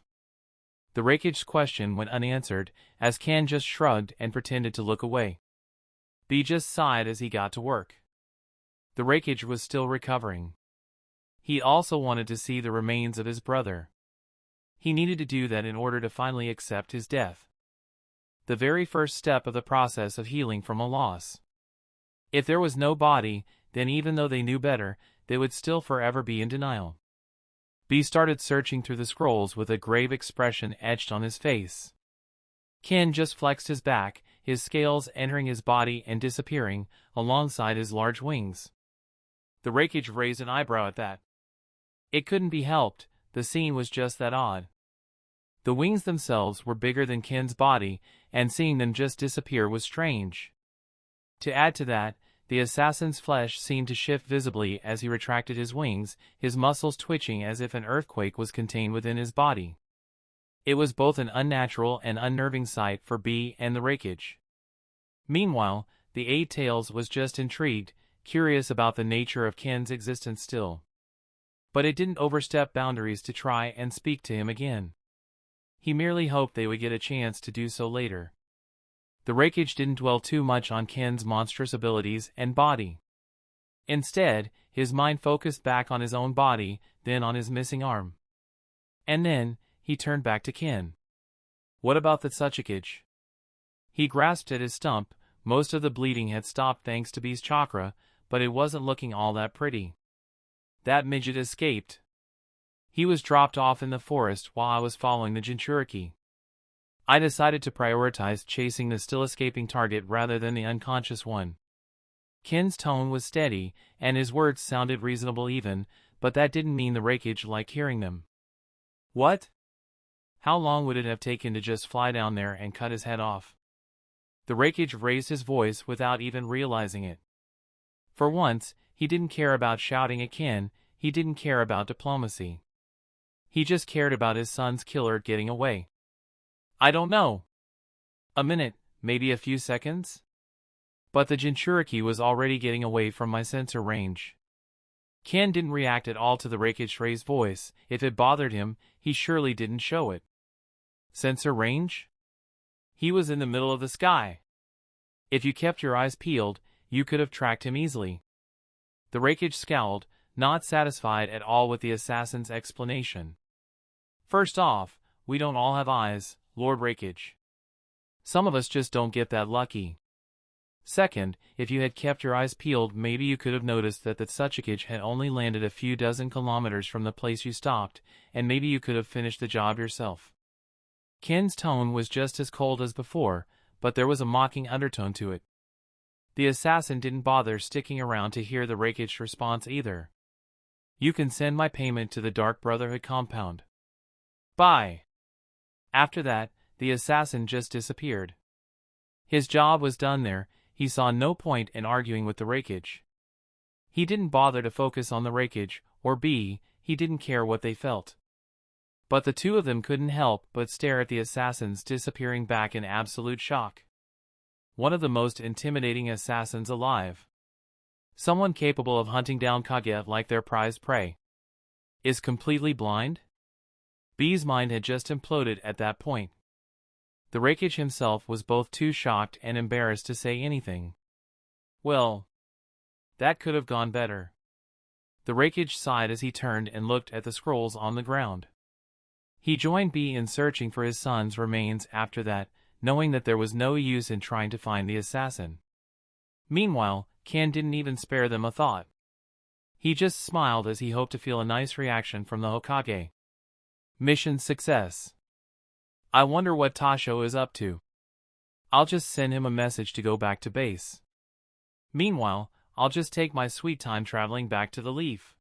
The Reikage's question went unanswered, as Ken just shrugged and pretended to look away. Bee just sighed as he got to work. The Reikage was still recovering. He also wanted to see the remains of his brother. He needed to do that in order to finally accept his death. The very first step of the process of healing from a loss. If there was no body, then even though they knew better, they would still forever be in denial. Bee started searching through the scrolls with a grave expression etched on his face. Ken just flexed his back, his scales entering his body and disappearing, alongside his large wings. The Reikage raised an eyebrow at that. It couldn't be helped, the scene was just that odd. The wings themselves were bigger than Ken's body, and seeing them just disappear was strange. To add to that, the assassin's flesh seemed to shift visibly as he retracted his wings, his muscles twitching as if an earthquake was contained within his body. It was both an unnatural and unnerving sight for B and the Reikage. Meanwhile, the Eight Tails was just intrigued, curious about the nature of Ken's existence still. But it didn't overstep boundaries to try and speak to him again. He merely hoped they would get a chance to do so later. The Reikage didn't dwell too much on Ken's monstrous abilities and body. Instead, his mind focused back on his own body, then on his missing arm. And then, he turned back to Ken. What about the Tsuchikage? He grasped at his stump. Most of the bleeding had stopped thanks to B's chakra, but it wasn't looking all that pretty. That midget escaped. He was dropped off in the forest while I was following the Jinchuriki. I decided to prioritize chasing the still-escaping target rather than the unconscious one. Ken's tone was steady, and his words sounded reasonable even, but that didn't mean the Reikage liked hearing them. What? How long would it have taken to just fly down there and cut his head off? The Reikage raised his voice without even realizing it. For once, he didn't care about shouting at Ken, he didn't care about diplomacy. He just cared about his son's killer getting away. I don't know. A minute, maybe a few seconds? But the Jinchuriki was already getting away from my sensor range. Ken didn't react at all to the Reikage's raised voice. If it bothered him, he surely didn't show it. Sensor range? He was in the middle of the sky. If you kept your eyes peeled, you could have tracked him easily. The Reikage scowled, not satisfied at all with the assassin's explanation. First off, we don't all have eyes, Lord Reikage. Some of us just don't get that lucky. Second, if you had kept your eyes peeled, maybe you could have noticed that the Tsuchikage had only landed a few dozen kilometers from the place you stopped, and maybe you could have finished the job yourself. Ken's tone was just as cold as before, but there was a mocking undertone to it. The assassin didn't bother sticking around to hear the Reikage's response either. You can send my payment to the Dark Brotherhood compound. Bye. After that, the assassin just disappeared. His job was done there. He saw no point in arguing with the Reikage. He didn't bother to focus on the Reikage, or B, he didn't care what they felt. But the two of them couldn't help but stare at the assassins disappearing back in absolute shock. One of the most intimidating assassins alive. Someone capable of hunting down Kage like their prized prey. Is completely blind? B's mind had just imploded at that point. The Reikage himself was both too shocked and embarrassed to say anything. Well, that could have gone better. The Reikage sighed as he turned and looked at the scrolls on the ground. He joined B in searching for his son's remains after that, knowing that there was no use in trying to find the assassin. Meanwhile, Ken didn't even spare them a thought. He just smiled as he hoped to feel a nice reaction from the Hokage. Mission success. I wonder what Tasho is up to. I'll just send him a message to go back to base. Meanwhile, I'll just take my sweet time traveling back to the Leaf.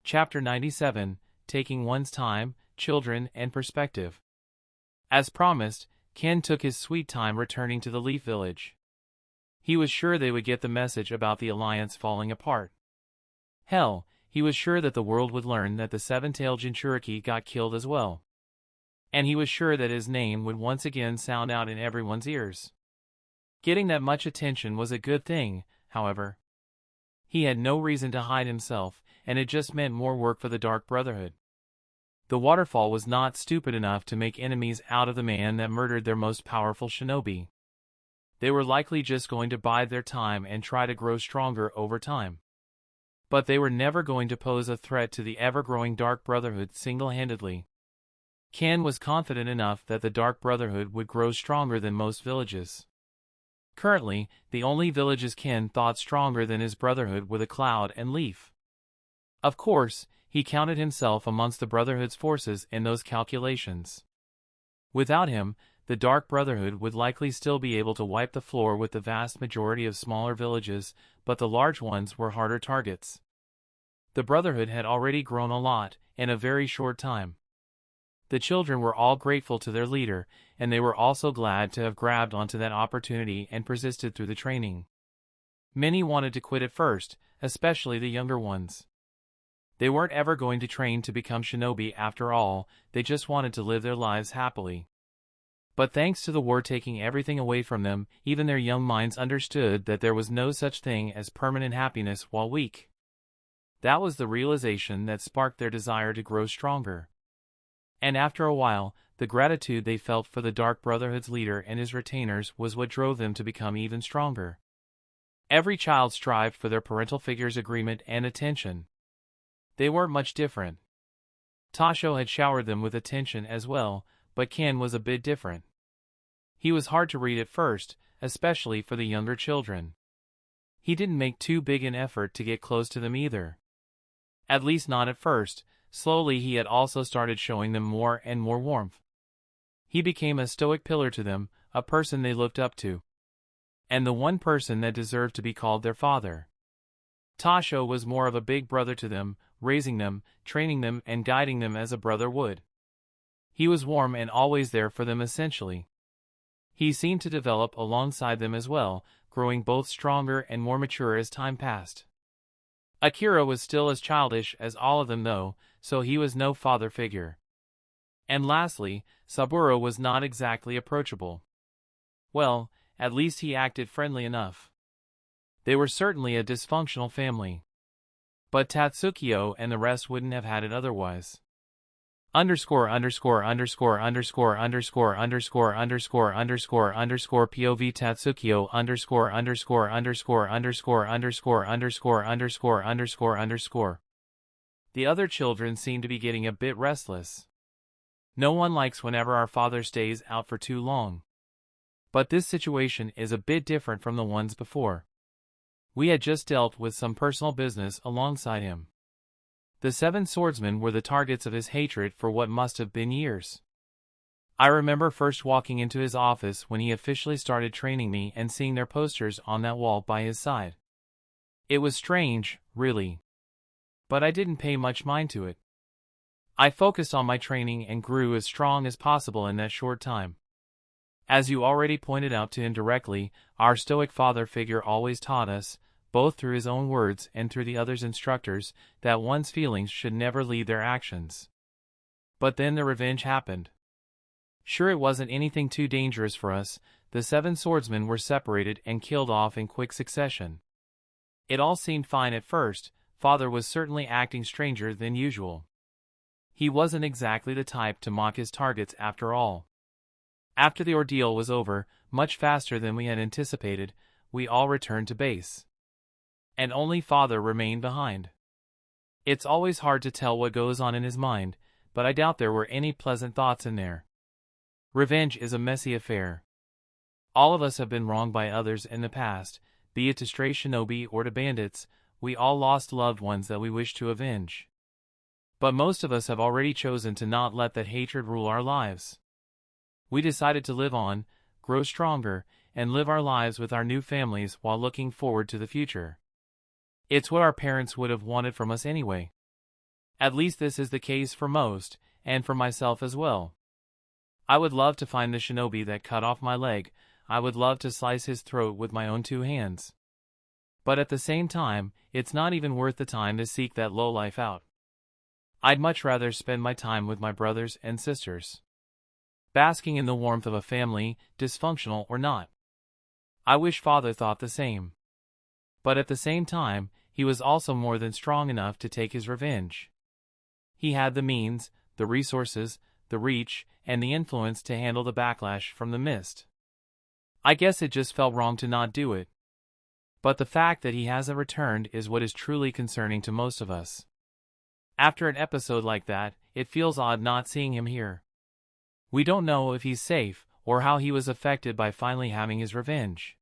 Chapter 97, Taking One's Time, Children, and Perspective. As promised, Ken took his sweet time returning to the Leaf Village. He was sure they would get the message about the Alliance falling apart. Hell, he was sure that the world would learn that the seven-tailed Jinchuriki got killed as well. And he was sure that his name would once again sound out in everyone's ears. Getting that much attention was a good thing, however. He had no reason to hide himself, and it just meant more work for the Dark Brotherhood. The waterfall was not stupid enough to make enemies out of the man that murdered their most powerful shinobi. They were likely just going to bide their time and try to grow stronger over time. But they were never going to pose a threat to the ever-growing Dark Brotherhood single-handedly. Ken was confident enough that the Dark Brotherhood would grow stronger than most villages. Currently, the only villages Ken thought stronger than his brotherhood were the Cloud and Leaf. Of course, he counted himself amongst the Brotherhood's forces in those calculations. Without him, the Dark Brotherhood would likely still be able to wipe the floor with the vast majority of smaller villages, but the large ones were harder targets. The Brotherhood had already grown a lot, in a very short time. The children were all grateful to their leader, and they were also glad to have grabbed onto that opportunity and persisted through the training. Many wanted to quit at first, especially the younger ones. They weren't ever going to train to become shinobi after all, they just wanted to live their lives happily. But thanks to the war taking everything away from them, even their young minds understood that there was no such thing as permanent happiness while weak. That was the realization that sparked their desire to grow stronger. And after a while, the gratitude they felt for the Dark Brotherhood's leader and his retainers was what drove them to become even stronger. Every child strived for their parental figure's agreement and attention. They weren't much different. Tasho had showered them with attention as well, but Ken was a bit different. He was hard to read at first, especially for the younger children. He didn't make too big an effort to get close to them either. At least not at first. Slowly he had also started showing them more and more warmth. He became a stoic pillar to them, a person they looked up to. And the one person that deserved to be called their father. Tasho was more of a big brother to them, raising them, training them and guiding them as a brother would. He was warm and always there for them essentially. He seemed to develop alongside them as well, growing both stronger and more mature as time passed. Akira was still as childish as all of them though, so he was no father figure. And lastly, Saburo was not exactly approachable. Well, at least he acted friendly enough. They were certainly a dysfunctional family. But Tatsukiyo and the rest wouldn't have had it otherwise. POV Tatsukio The other children seemed to be getting a bit restless. No one likes whenever our father stays out for too long. But this situation is a bit different from the ones before. We had just dealt with some personal business alongside him. The 7 swordsmen were the targets of his hatred for what must have been years. I remember first walking into his office when he officially started training me and seeing their posters on that wall by his side. It was strange, really. But I didn't pay much mind to it. I focused on my training and grew as strong as possible in that short time. As you already pointed out to indirectly, our stoic father figure always taught us, both through his own words and through the others' instructors, that one's feelings should never lead their actions. But then the revenge happened. Sure, it wasn't anything too dangerous for us. The 7 swordsmen were separated and killed off in quick succession. It all seemed fine at first. Father was certainly acting stranger than usual. He wasn't exactly the type to mock his targets after all. After the ordeal was over, much faster than we had anticipated, we all returned to base. And only Father remained behind. It's always hard to tell what goes on in his mind, but I doubt there were any pleasant thoughts in there. Revenge is a messy affair. All of us have been wronged by others in the past, be it to stray shinobi or to bandits. We all lost loved ones that we wish to avenge. But most of us have already chosen to not let that hatred rule our lives. We decided to live on, grow stronger, and live our lives with our new families while looking forward to the future. It's what our parents would have wanted from us anyway. At least this is the case for most, and for myself as well. I would love to find the shinobi that cut off my leg. I would love to slice his throat with my own 2 hands. But at the same time, it's not even worth the time to seek that lowlife out. I'd much rather spend my time with my brothers and sisters, basking in the warmth of a family, dysfunctional or not. I wish Father thought the same. But at the same time, he was also more than strong enough to take his revenge. He had the means, the resources, the reach, and the influence to handle the backlash from the mist. I guess it just felt wrong to not do it. But the fact that he hasn't returned is what is truly concerning to most of us. After an episode like that, it feels odd not seeing him here. We don't know if he's safe, or how he was affected by finally having his revenge.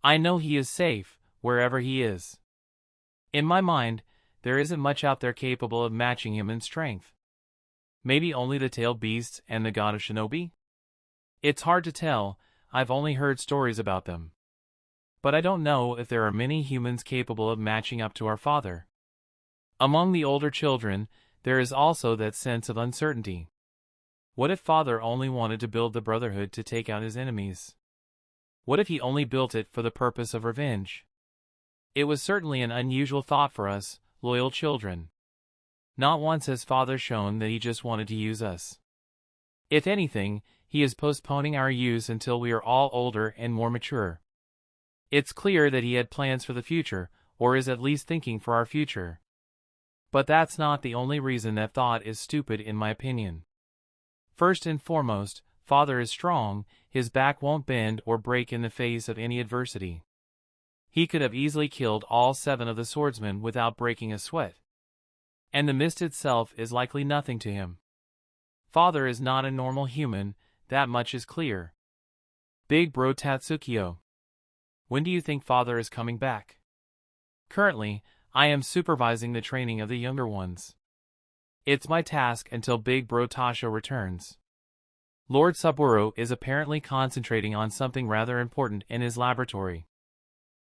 I know he is safe, wherever he is. In my mind, there isn't much out there capable of matching him in strength. Maybe only the tailed beasts and the god of shinobi? It's hard to tell, I've only heard stories about them. But I don't know if there are many humans capable of matching up to our father. Among the older children, there is also that sense of uncertainty. What if father only wanted to build the brotherhood to take out his enemies? What if he only built it for the purpose of revenge? It was certainly an unusual thought for us, loyal children. Not once has father shown that he just wanted to use us. If anything, he is postponing our use until we are all older and more mature. It's clear that he had plans for the future, or is at least thinking for our future. But that's not the only reason that thought is stupid in my opinion. First and foremost, father is strong, his back won't bend or break in the face of any adversity. He could have easily killed all 7 of the swordsmen without breaking a sweat. And the mist itself is likely nothing to him. Father is not a normal human, that much is clear. Big bro Tatsukio. When do you think father is coming back? Currently, I am supervising the training of the younger ones. It's my task until Big Bro Tasho returns. Lord Saburo is apparently concentrating on something rather important in his laboratory.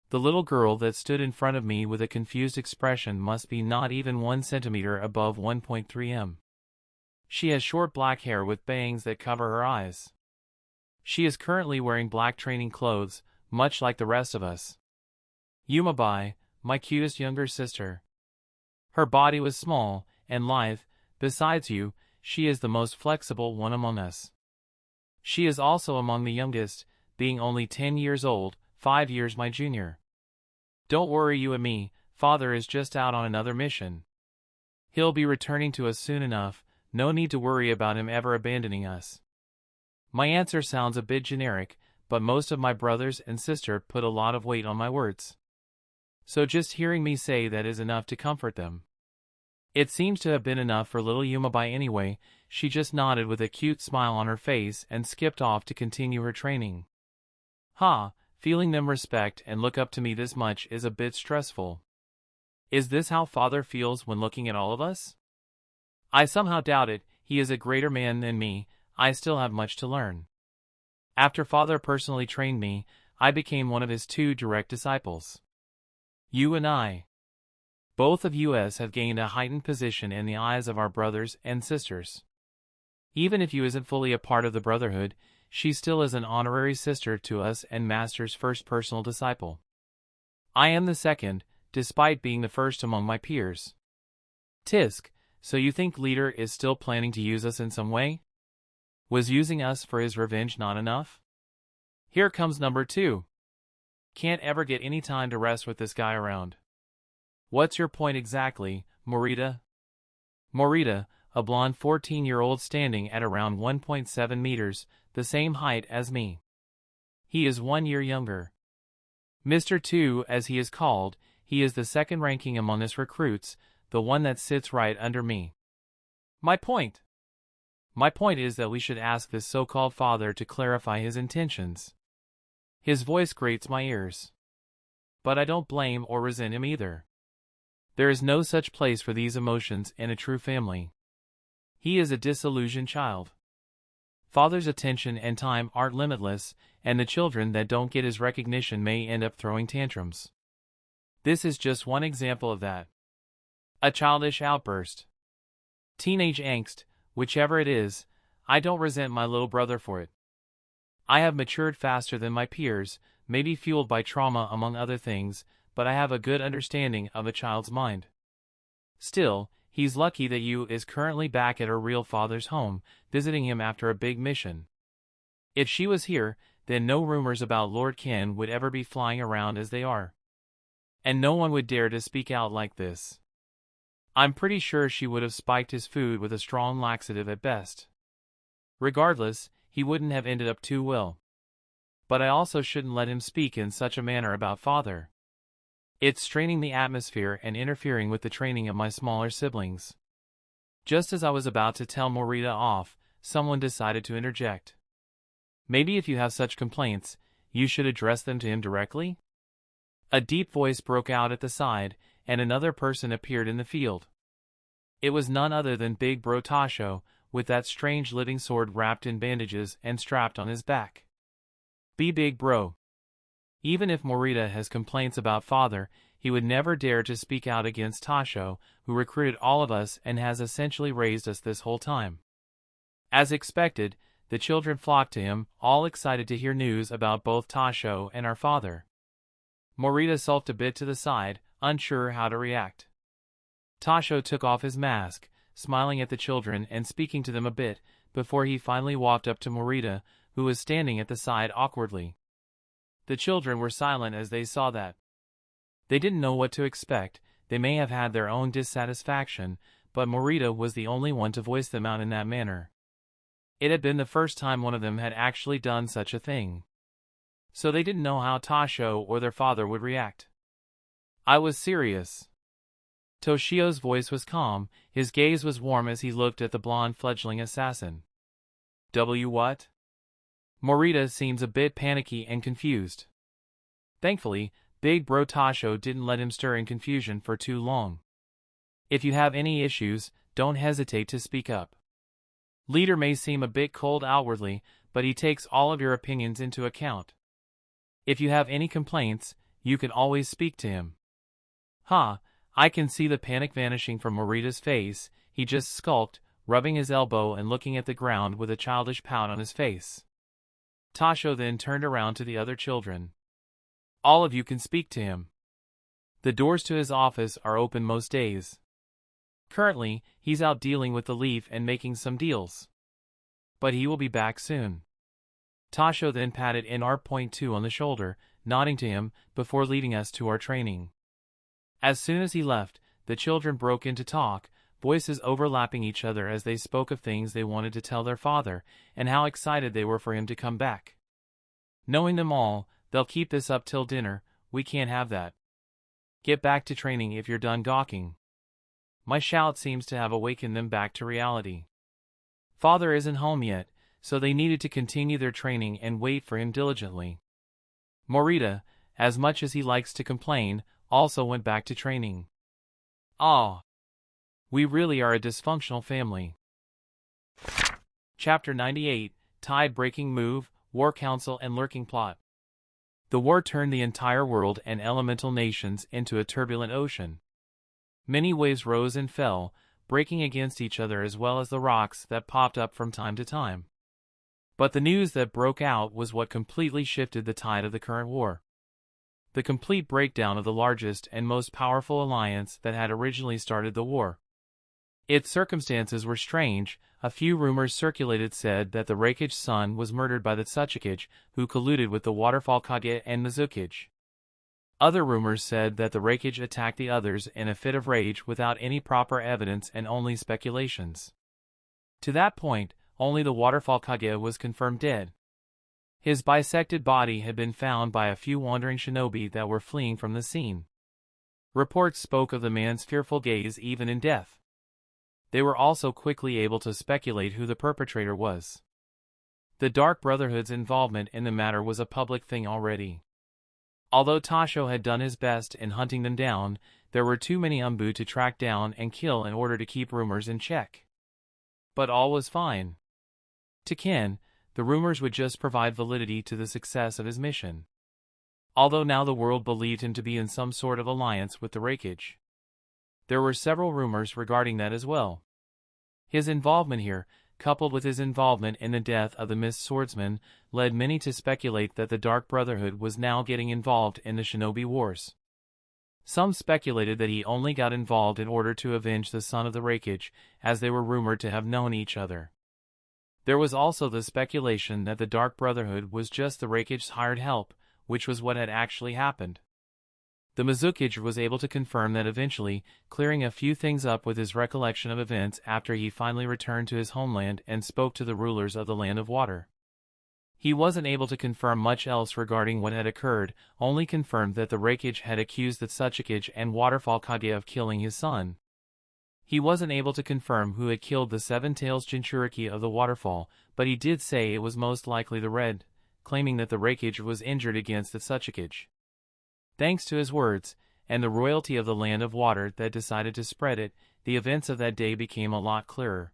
The little girl that stood in front of me with a confused expression must be not even 1 centimeter above 1.3 m. She has short black hair with bangs that cover her eyes. She is currently wearing black training clothes, much like the rest of us. Yumabai, my cutest younger sister. Her body was small and lithe. Besides you, she is the most flexible one among us. She is also among the youngest, being only 10 years old, 5 years my junior. Don't worry you and me, father is just out on another mission. He'll be returning to us soon enough, no need to worry about him ever abandoning us. My answer sounds a bit generic, but most of my brothers and sister put a lot of weight on my words. So just hearing me say that is enough to comfort them. It seems to have been enough for little Yumabai anyway. She just nodded with a cute smile on her face and skipped off to continue her training. Feeling them respect and look up to me this much is a bit stressful. Is this how father feels when looking at all of us? I somehow doubt it. He is a greater man than me. I still have much to learn. After father personally trained me, I became one of his 2 direct disciples. You and I. Both of us have gained a heightened position in the eyes of our brothers and sisters. Even if you isn't fully a part of the brotherhood, she still is an honorary sister to us and master's first personal disciple. I am the second, despite being the first among my peers. Tisk, so you think leader is still planning to use us in some way? Was using us for his revenge not enough? Here comes number 2. Can't ever get any time to rest with this guy around. What's your point exactly, Morita? Morita, a blonde 14-year-old standing at around 1.7 meters, the same height as me. He is 1 year younger. Mr. 2, as he is called, he is the second ranking among us recruits, the one that sits right under me. My point is that we should ask this so-called father to clarify his intentions. His voice grates my ears. But I don't blame or resent him either. There is no such place for these emotions in a true family. He is a disillusioned child. Father's attention and time aren't limitless, and the children that don't get his recognition may end up throwing tantrums. This is just one example of that. A childish outburst. Teenage angst, whichever it is, I don't resent my little brother for it. I have matured faster than my peers, maybe fueled by trauma among other things, but I have a good understanding of a child's mind. Still, he's lucky that you is currently back at her real father's home, visiting him after a big mission. If she was here, then no rumors about Lord Ken would ever be flying around as they are. And no one would dare to speak out like this. I'm pretty sure she would have spiked his food with a strong laxative at best. Regardless, he wouldn't have ended up too well. But I also shouldn't let him speak in such a manner about father. It's straining the atmosphere and interfering with the training of my smaller siblings. Just as I was about to tell Morita off, someone decided to interject. Maybe if you have such complaints, you should address them to him directly? A deep voice broke out at the side, and another person appeared in the field. It was none other than Big Bro Tasho, with that strange living sword wrapped in bandages and strapped on his back. Be big, bro. Even if Morita has complaints about father, he would never dare to speak out against Tasho, who recruited all of us and has essentially raised us this whole time. As expected, the children flocked to him, all excited to hear news about both Tasho and our father. Morita sulked a bit to the side, unsure how to react. Tasho took off his mask, smiling at the children and speaking to them a bit, before he finally walked up to Morita, who was standing at the side awkwardly. The children were silent as they saw that. They didn't know what to expect. They may have had their own dissatisfaction, but Morita was the only one to voice them out in that manner. It had been the first time one of them had actually done such a thing. So they didn't know how Tasho or their father would react. I was serious. Toshio's voice was calm, his gaze was warm as he looked at the blonde fledgling assassin. What? Morita seems a bit panicky and confused. Thankfully, Big Bro Tasho didn't let him stir in confusion for too long. If you have any issues, don't hesitate to speak up. Leader may seem a bit cold outwardly, but he takes all of your opinions into account. If you have any complaints, you can always speak to him. I can see the panic vanishing from Morita's face. He just skulked, rubbing his elbow and looking at the ground with a childish pout on his face. Tasho then turned around to the other children. All of you can speak to him. The doors to his office are open most days. Currently, he's out dealing with the Leaf and making some deals. But he will be back soon. Tasho then patted NR.2 on the shoulder, nodding to him, before leading us to our training. As soon as he left, the children broke into talk, voices overlapping each other as they spoke of things they wanted to tell their father, and how excited they were for him to come back. Knowing them all, they'll keep this up till dinner. We can't have that. Get back to training if you're done gawking. My shout seems to have awakened them back to reality. Father isn't home yet, so they needed to continue their training and wait for him diligently. Morita, as much as he likes to complain, also went back to training. We really are a dysfunctional family. Chapter 98, Tide-Breaking Move, War Council and Lurking Plot. The war turned the entire world and elemental nations into a turbulent ocean. Many waves rose and fell, breaking against each other as well as the rocks that popped up from time to time. But the news that broke out was what completely shifted the tide of the current war. The complete breakdown of the largest and most powerful alliance that had originally started the war. Its circumstances were strange. A few rumors circulated said that the Reikage son was murdered by the Tsuchikage, who colluded with the Waterfall Kage and Mizukage. Other rumors said that the Reikage attacked the others in a fit of rage without any proper evidence and only speculations. To that point, only the Waterfall Kage was confirmed dead. His bisected body had been found by a few wandering shinobi that were fleeing from the scene. Reports spoke of the man's fearful gaze even in death. They were also quickly able to speculate who the perpetrator was. The Dark Brotherhood's involvement in the matter was a public thing already. Although Tasho had done his best in hunting them down, there were too many Umbu to track down and kill in order to keep rumors in check. But all was fine. To Ken, the rumors would just provide validity to the success of his mission. Although now the world believed him to be in some sort of alliance with the Reikage. There were several rumors regarding that as well. His involvement here, coupled with his involvement in the death of the Mist Swordsman, led many to speculate that the Dark Brotherhood was now getting involved in the Shinobi Wars. Some speculated that he only got involved in order to avenge the son of the Reikage, as they were rumored to have known each other. There was also the speculation that the Dark Brotherhood was just the Reikage's hired help, which was what had actually happened. The Mizukage was able to confirm that eventually, clearing a few things up with his recollection of events after he finally returned to his homeland and spoke to the rulers of the Land of Water. He wasn't able to confirm much else regarding what had occurred, only confirmed that the Reikage had accused the Tsuchikage and Waterfall Kage of killing his son. He wasn't able to confirm who had killed the Seven-Tails Jinchuriki of the Waterfall, but he did say it was most likely the Red, claiming that the Reikage was injured against the Tsuchikage. Thanks to his words, and the royalty of the Land of Water that decided to spread it, the events of that day became a lot clearer.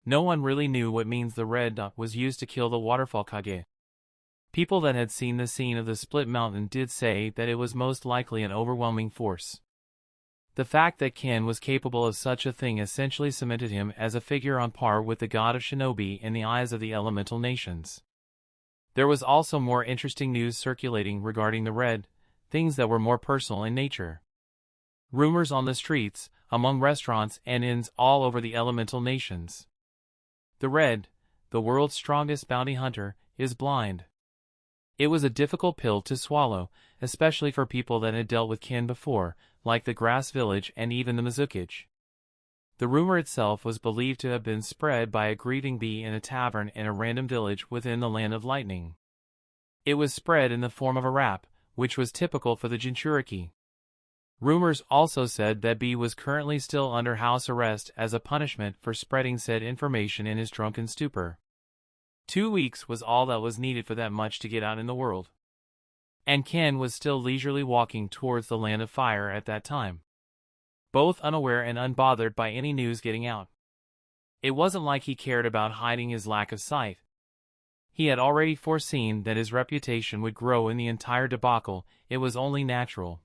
No one really knew what means the red dot was used to kill the waterfall Kage. People that had seen the scene of the split mountain did say that it was most likely an overwhelming force. The fact that Ken was capable of such a thing essentially cemented him as a figure on par with the god of shinobi in the eyes of the elemental nations. There was also more interesting news circulating regarding the red, things that were more personal in nature. Rumors on the streets, among restaurants and inns all over the elemental nations. The red, the world's strongest bounty hunter, is blind. It was a difficult pill to swallow, especially for people that had dealt with Ken before, like the Grass Village and even the Mizukage. The rumor itself was believed to have been spread by a grieving bee in a tavern in a random village within the Land of Lightning. It was spread in the form of a rap, which was typical for the Jinchuriki. Rumors also said that Bee was currently still under house arrest as a punishment for spreading said information in his drunken stupor. 2 weeks was all that was needed for that much to get out in the world. And Ken was still leisurely walking towards the Land of Fire at that time, both unaware and unbothered by any news getting out. It wasn't like he cared about hiding his lack of sight. He had already foreseen that his reputation would grow in the entire debacle. It was only natural.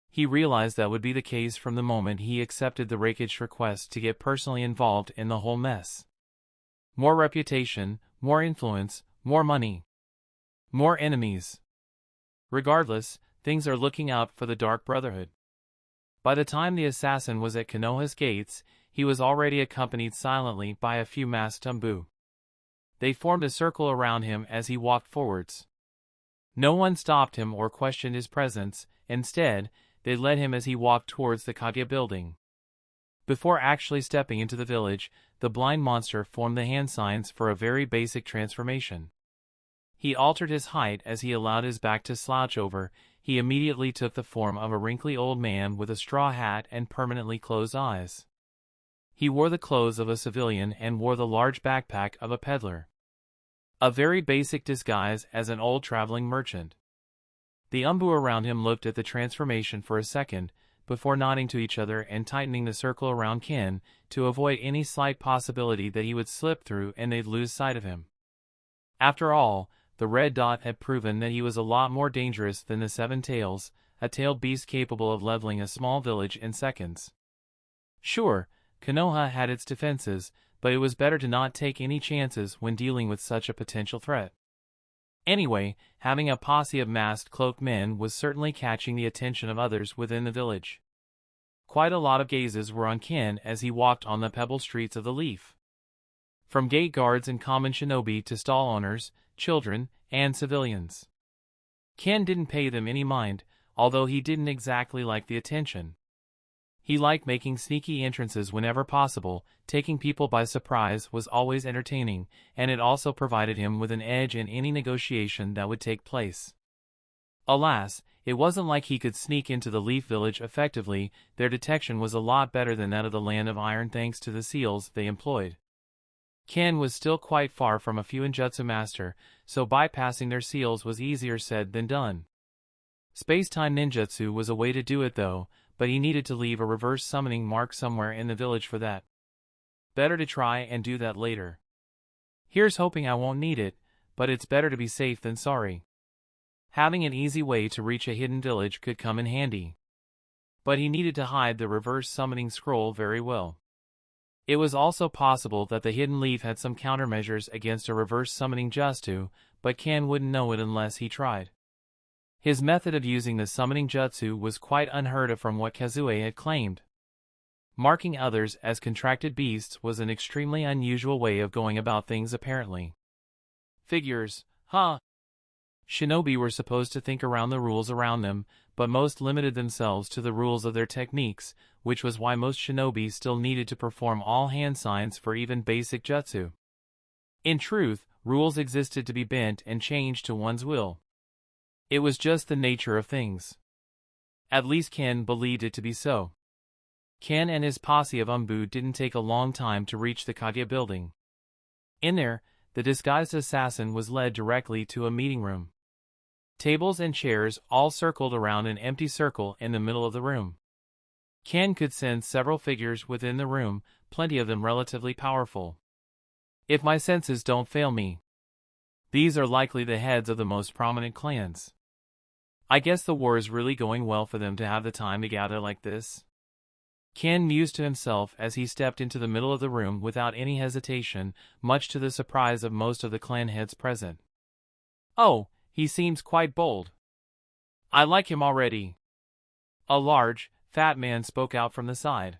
He realized that would be the case from the moment he accepted the Reikage request to get personally involved in the whole mess. More reputation, more influence, more money, more enemies. Regardless, things are looking out for the Dark Brotherhood. By the time the assassin was at Konoha's gates, he was already accompanied silently by a few masked Umbu. They formed a circle around him as he walked forwards. No one stopped him or questioned his presence. Instead, they led him as he walked towards the Kage building. Before actually stepping into the village, the blind monster formed the hand signs for a very basic transformation. He altered his height as he allowed his back to slouch over. He immediately took the form of a wrinkly old man with a straw hat and permanently closed eyes. He wore the clothes of a civilian and wore the large backpack of a peddler. A very basic disguise as an old traveling merchant. The Umbu around him looked at the transformation for a second, before nodding to each other and tightening the circle around Ken, to avoid any slight possibility that he would slip through and they'd lose sight of him. After all, the red dot had proven that he was a lot more dangerous than the Seven Tails, a tailed beast capable of leveling a small village in seconds. Sure, Konoha had its defenses, but it was better to not take any chances when dealing with such a potential threat. Anyway, having a posse of masked cloaked men was certainly catching the attention of others within the village. Quite a lot of gazes were on Ken as he walked on the pebble streets of the Leaf. From gate guards and common shinobi to stall owners, children, and civilians. Ken didn't pay them any mind, although he didn't exactly like the attention. He liked making sneaky entrances whenever possible. Taking people by surprise was always entertaining, and it also provided him with an edge in any negotiation that would take place. Alas, it wasn't like he could sneak into the Leaf Village effectively. Their detection was a lot better than that of the Land of Iron thanks to the seals they employed. Ken was still quite far from a Fuinjutsu master, so bypassing their seals was easier said than done. Space-time ninjutsu was a way to do it though, but he needed to leave a reverse summoning mark somewhere in the village for that. Better to try and do that later. Here's hoping I won't need it, but it's better to be safe than sorry. Having an easy way to reach a hidden village could come in handy. But he needed to hide the reverse summoning scroll very well. It was also possible that the hidden leaf had some countermeasures against a reverse summoning jutsu, but Ken wouldn't know it unless he tried. His method of using the summoning jutsu was quite unheard of from what Kazue had claimed. Marking others as contracted beasts was an extremely unusual way of going about things apparently. Figures, huh? Shinobi were supposed to think around the rules around them, but most limited themselves to the rules of their techniques, which was why most shinobi still needed to perform all hand signs for even basic jutsu. In truth, rules existed to be bent and changed to one's will. It was just the nature of things. At least Ken believed it to be so. Ken and his posse of Umbu didn't take a long time to reach the Kage building. In there, the disguised assassin was led directly to a meeting room. Tables and chairs all circled around an empty circle in the middle of the room. Ken could sense several figures within the room, plenty of them relatively powerful. If my senses don't fail me, these are likely the heads of the most prominent clans. I guess the war is really going well for them to have the time to gather like this. Ken mused to himself as he stepped into the middle of the room without any hesitation, much to the surprise of most of the clan heads present. Oh, he seems quite bold. I like him already. A large, fat man spoke out from the side.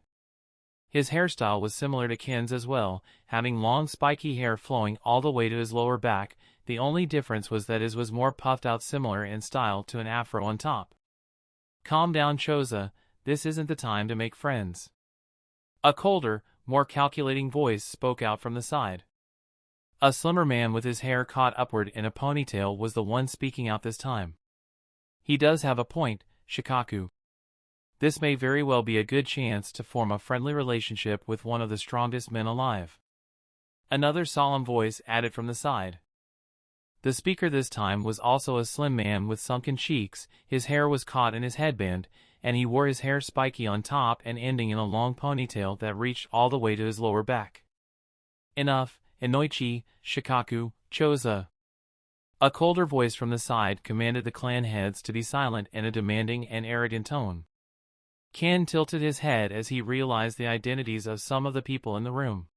His hairstyle was similar to Ken's as well, having long spiky hair flowing all the way to his lower back. The only difference was that his was more puffed out, similar in style to an afro on top. Calm down, Choza, this isn't the time to make friends. A colder, more calculating voice spoke out from the side. A slimmer man with his hair caught upward in a ponytail was the one speaking out this time. He does have a point, Shikaku. This may very well be a good chance to form a friendly relationship with one of the strongest men alive. Another solemn voice added from the side. The speaker this time was also a slim man with sunken cheeks. His hair was caught in his headband, and he wore his hair spiky on top and ending in a long ponytail that reached all the way to his lower back. Enough, Inoichi, Shikaku, Choza. A colder voice from the side commanded the clan heads to be silent in a demanding and arrogant tone. Ken tilted his head as he realized the identities of some of the people in the room.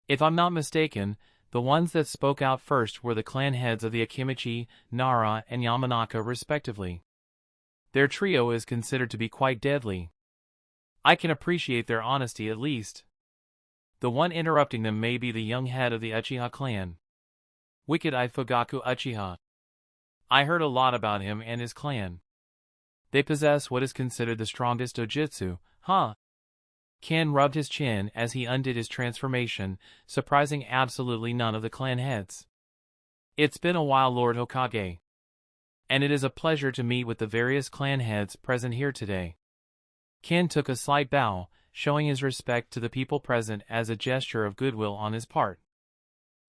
If I'm not mistaken, the ones that spoke out first were the clan heads of the Akimichi, Nara, and Yamanaka respectively. Their trio is considered to be quite deadly. I can appreciate their honesty at least. The one interrupting them may be the young head of the Uchiha clan. Wicked-eyed Fugaku Uchiha. I heard a lot about him and his clan. They possess what is considered the strongest dojutsu, huh? Ken rubbed his chin as he undid his transformation, surprising absolutely none of the clan heads. It's been a while, Lord Hokage. And it is a pleasure to meet with the various clan heads present here today. Ken took a slight bow, showing his respect to the people present as a gesture of goodwill on his part.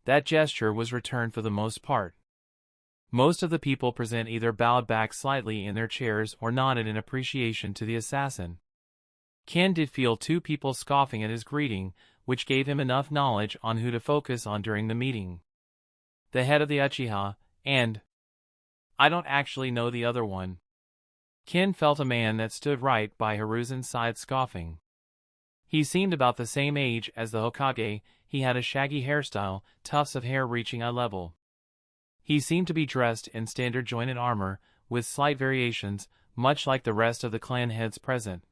That gesture was returned for the most part. Most of the people present either bowed back slightly in their chairs or nodded in appreciation to the assassin. Ken did feel two people scoffing at his greeting, which gave him enough knowledge on who to focus on during the meeting. The head of the Uchiha, and I don't actually know the other one. Ken felt a man that stood right by Hiruzen's side scoffing. He seemed about the same age as the Hokage. He had a shaggy hairstyle, tufts of hair reaching eye level. He seemed to be dressed in standard jointed armor, with slight variations, much like the rest of the clan heads present.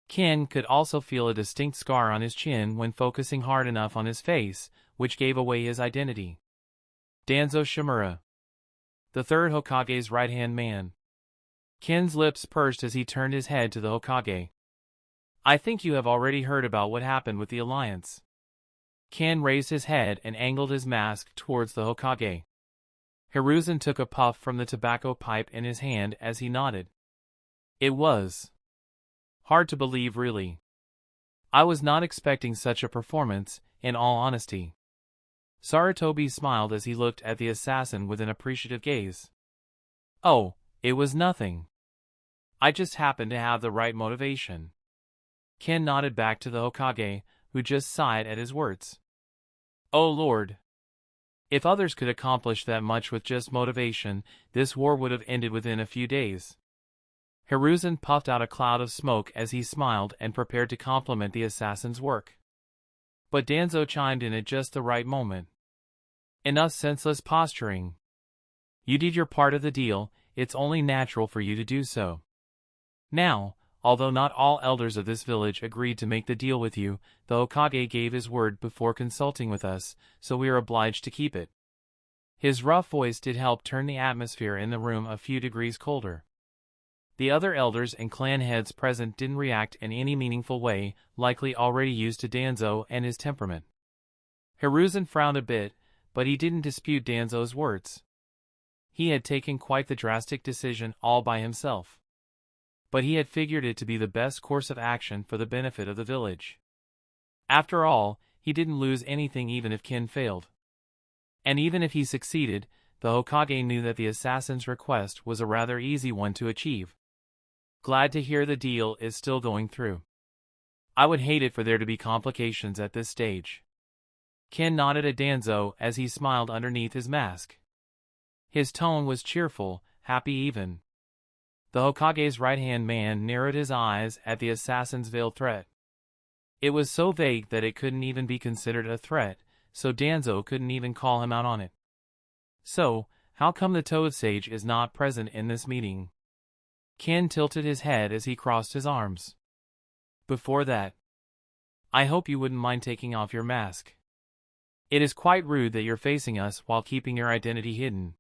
Ken could also feel a distinct scar on his chin when focusing hard enough on his face, which gave away his identity. Danzo Shimura, the third Hokage's right-hand man. Ken's lips pursed as he turned his head to the Hokage. I think you have already heard about what happened with the alliance. Ken raised his head and angled his mask towards the Hokage. Hiruzen took a puff from the tobacco pipe in his hand as he nodded. It was hard to believe, really. I was not expecting such a performance, in all honesty. Sarutobi smiled as he looked at the assassin with an appreciative gaze. Oh, it was nothing. I just happened to have the right motivation. Ken nodded back to the Hokage, who just sighed at his words. Oh Lord! If others could accomplish that much with just motivation, this war would have ended within a few days. Hiruzen puffed out a cloud of smoke as he smiled and prepared to compliment the assassin's work. But Danzo chimed in at just the right moment. Enough senseless posturing. You did your part of the deal, it's only natural for you to do so. Now, although not all elders of this village agreed to make the deal with you, the Hokage gave his word before consulting with us, so we are obliged to keep it. His rough voice did help turn the atmosphere in the room a few degrees colder. The other elders and clan heads present didn't react in any meaningful way, likely already used to Danzo and his temperament. Hiruzen frowned a bit, but he didn't dispute Danzo's words. He had taken quite the drastic decision all by himself. But he had figured it to be the best course of action for the benefit of the village. After all, he didn't lose anything even if Ken failed. And even if he succeeded, the Hokage knew that the assassin's request was a rather easy one to achieve. Glad to hear the deal is still going through. I would hate it for there to be complications at this stage. Ken nodded at Danzo as he smiled underneath his mask. His tone was cheerful, happy even. The Hokage's right-hand man narrowed his eyes at the assassin's veiled threat. It was so vague that it couldn't even be considered a threat, so Danzo couldn't even call him out on it. So, how come the Toad Sage is not present in this meeting? Ken tilted his head as he crossed his arms. Before that, I hope you wouldn't mind taking off your mask. It is quite rude that you're facing us while keeping your identity hidden.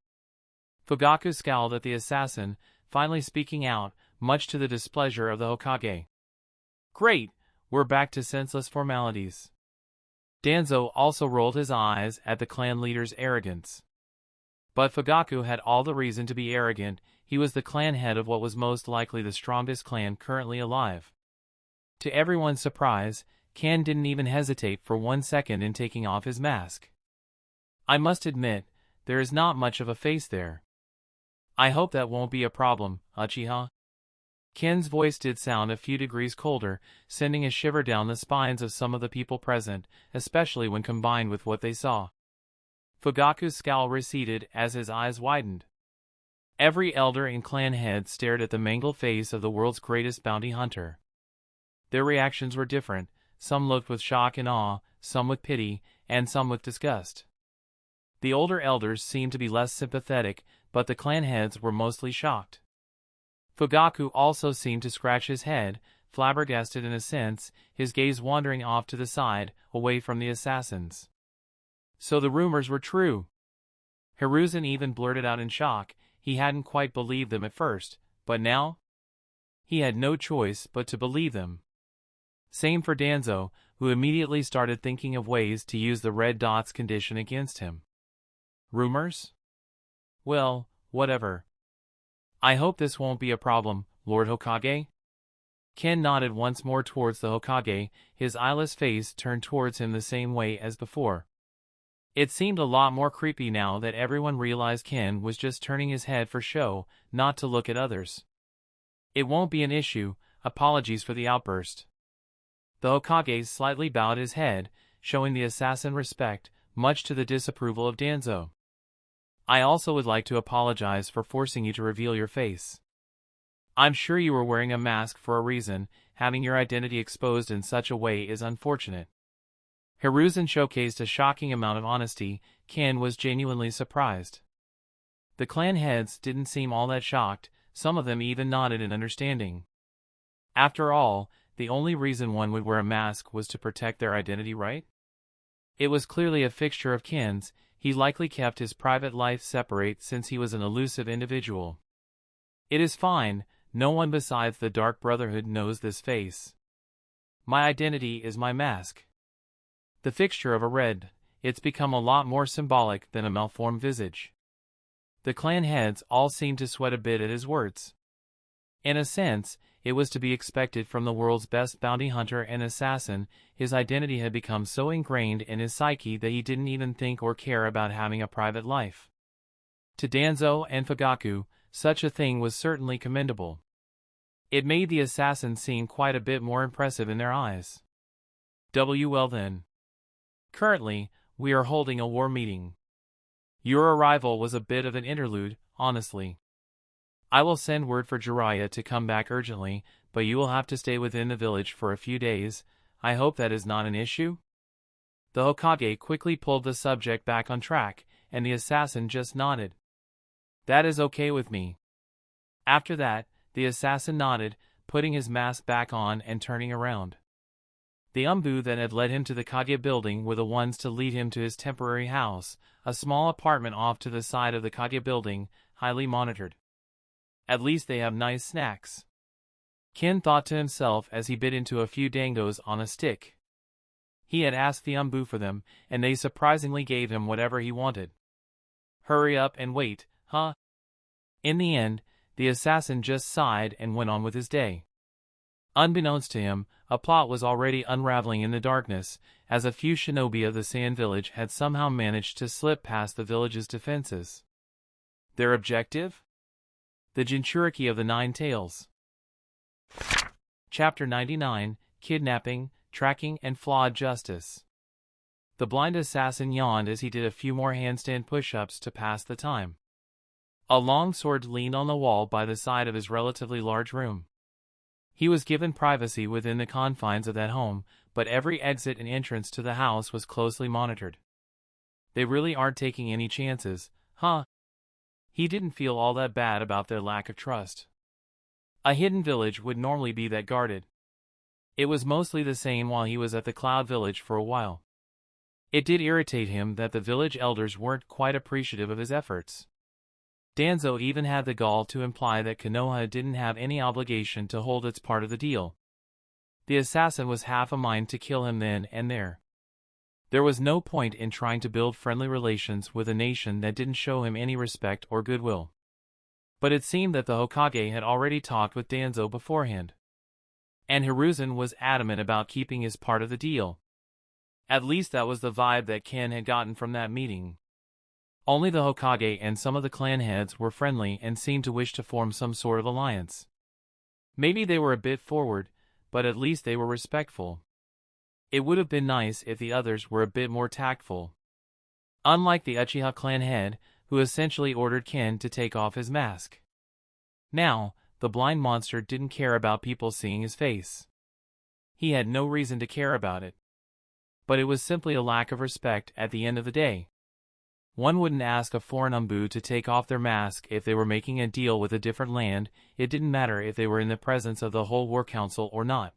Fugaku scowled at the assassin, finally speaking out, much to the displeasure of the Hokage. Great, we're back to senseless formalities. Danzo also rolled his eyes at the clan leader's arrogance. But Fugaku had all the reason to be arrogant. He was the clan head of what was most likely the strongest clan currently alive. To everyone's surprise, Ken didn't even hesitate for 1 second in taking off his mask. I must admit, there is not much of a face there. I hope that won't be a problem, Uchiha. Ken's voice did sound a few degrees colder, sending a shiver down the spines of some of the people present, especially when combined with what they saw. Fugaku's scowl receded as his eyes widened. Every elder and clan head stared at the mangled face of the world's greatest bounty hunter. Their reactions were different. Some looked with shock and awe, some with pity, and some with disgust. The older elders seemed to be less sympathetic, but the clan heads were mostly shocked. Fugaku also seemed to scratch his head, flabbergasted in a sense, his gaze wandering off to the side, away from the assassins. So the rumors were true. Hiruzen even blurted out in shock. He hadn't quite believed them at first, but now? He had no choice but to believe them. Same for Danzo, who immediately started thinking of ways to use the red dots condition against him. Rumors? Well, whatever. I hope this won't be a problem, Lord Hokage. Ken nodded once more towards the Hokage, his eyeless face turned towards him the same way as before. It seemed a lot more creepy now that everyone realized Ken was just turning his head for show, not to look at others. It won't be an issue, apologies for the outburst. The Hokage slightly bowed his head, showing the assassin respect, much to the disapproval of Danzo. I also would like to apologize for forcing you to reveal your face. I'm sure you were wearing a mask for a reason. Having your identity exposed in such a way is unfortunate. Hiruzen showcased a shocking amount of honesty. Ken was genuinely surprised. The clan heads didn't seem all that shocked, some of them even nodded in understanding. After all, the only reason one would wear a mask was to protect their identity, right? It was clearly a fixture of Ken's. He likely kept his private life separate since he was an elusive individual. It is fine, no one besides the Dark Brotherhood knows this face. My identity is my mask. The fixture of a red, it's become a lot more symbolic than a malformed visage. The clan heads all seemed to sweat a bit at his words. In a sense, it was to be expected from the world's best bounty hunter and assassin. His identity had become so ingrained in his psyche that he didn't even think or care about having a private life. To Danzo and Fugaku, such a thing was certainly commendable. It made the assassin seem quite a bit more impressive in their eyes. Well then. Currently, we are holding a war meeting. Your arrival was a bit of an interlude, honestly. I will send word for Jiraiya to come back urgently, but you will have to stay within the village for a few days. I hope that is not an issue? The Hokage quickly pulled the subject back on track, and the assassin just nodded. That is okay with me. After that, the assassin nodded, putting his mask back on and turning around. The Umbu that had led him to the Kage building were the ones to lead him to his temporary house, a small apartment off to the side of the Kage building, highly monitored. At least they have nice snacks. Ken thought to himself as he bit into a few dangos on a stick. He had asked the Umbu for them, and they surprisingly gave him whatever he wanted. Hurry up and wait, huh? In the end, the assassin just sighed and went on with his day. Unbeknownst to him, a plot was already unraveling in the darkness, as a few shinobi of the Sand Village had somehow managed to slip past the village's defenses. Their objective? The Jinchuriki of the Nine Tails. Chapter 99, Kidnapping, Tracking and Flawed Justice. The blind assassin yawned as he did a few more handstand push-ups to pass the time. A long sword leaned on the wall by the side of his relatively large room. He was given privacy within the confines of that home, but every exit and entrance to the house was closely monitored. They really aren't taking any chances, huh? He didn't feel all that bad about their lack of trust. A hidden village would normally be that guarded. It was mostly the same while he was at the Cloud Village for a while. It did irritate him that the village elders weren't quite appreciative of his efforts. Danzo even had the gall to imply that Konoha didn't have any obligation to hold its part of the deal. The assassin was half a mind to kill him then and there. There was no point in trying to build friendly relations with a nation that didn't show him any respect or goodwill. But it seemed that the Hokage had already talked with Danzo beforehand. And Hiruzen was adamant about keeping his part of the deal. At least that was the vibe that Ken had gotten from that meeting. Only the Hokage and some of the clan heads were friendly and seemed to wish to form some sort of alliance. Maybe they were a bit forward, but at least they were respectful. It would have been nice if the others were a bit more tactful. Unlike the Uchiha clan head, who essentially ordered Ken to take off his mask. Now, the blind monster didn't care about people seeing his face. He had no reason to care about it. But it was simply a lack of respect at the end of the day. One wouldn't ask a foreign umbu to take off their mask if they were making a deal with a different land. It didn't matter if they were in the presence of the whole war council or not.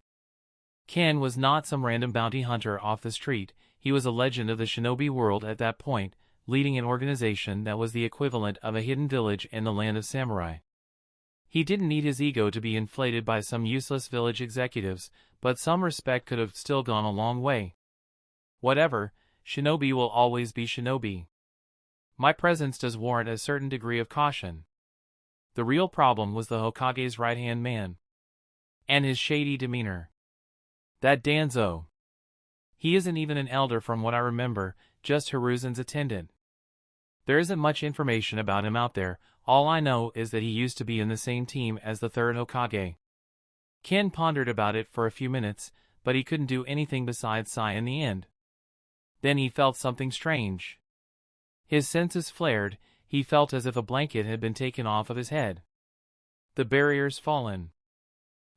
Ken was not some random bounty hunter off the street. He was a legend of the shinobi world at that point, leading an organization that was the equivalent of a hidden village in the land of samurai. He didn't need his ego to be inflated by some useless village executives, but some respect could have still gone a long way. Whatever, shinobi will always be shinobi. My presence does warrant a certain degree of caution. The real problem was the Hokage's right-hand man. And his shady demeanor. That Danzo. He isn't even an elder from what I remember, just Hiruzen's attendant. There isn't much information about him out there. All I know is that he used to be in the same team as the third Hokage. Ken pondered about it for a few minutes, but he couldn't do anything besides sigh in the end. Then he felt something strange. His senses flared. He felt as if a blanket had been taken off of his head. The barriers fallen.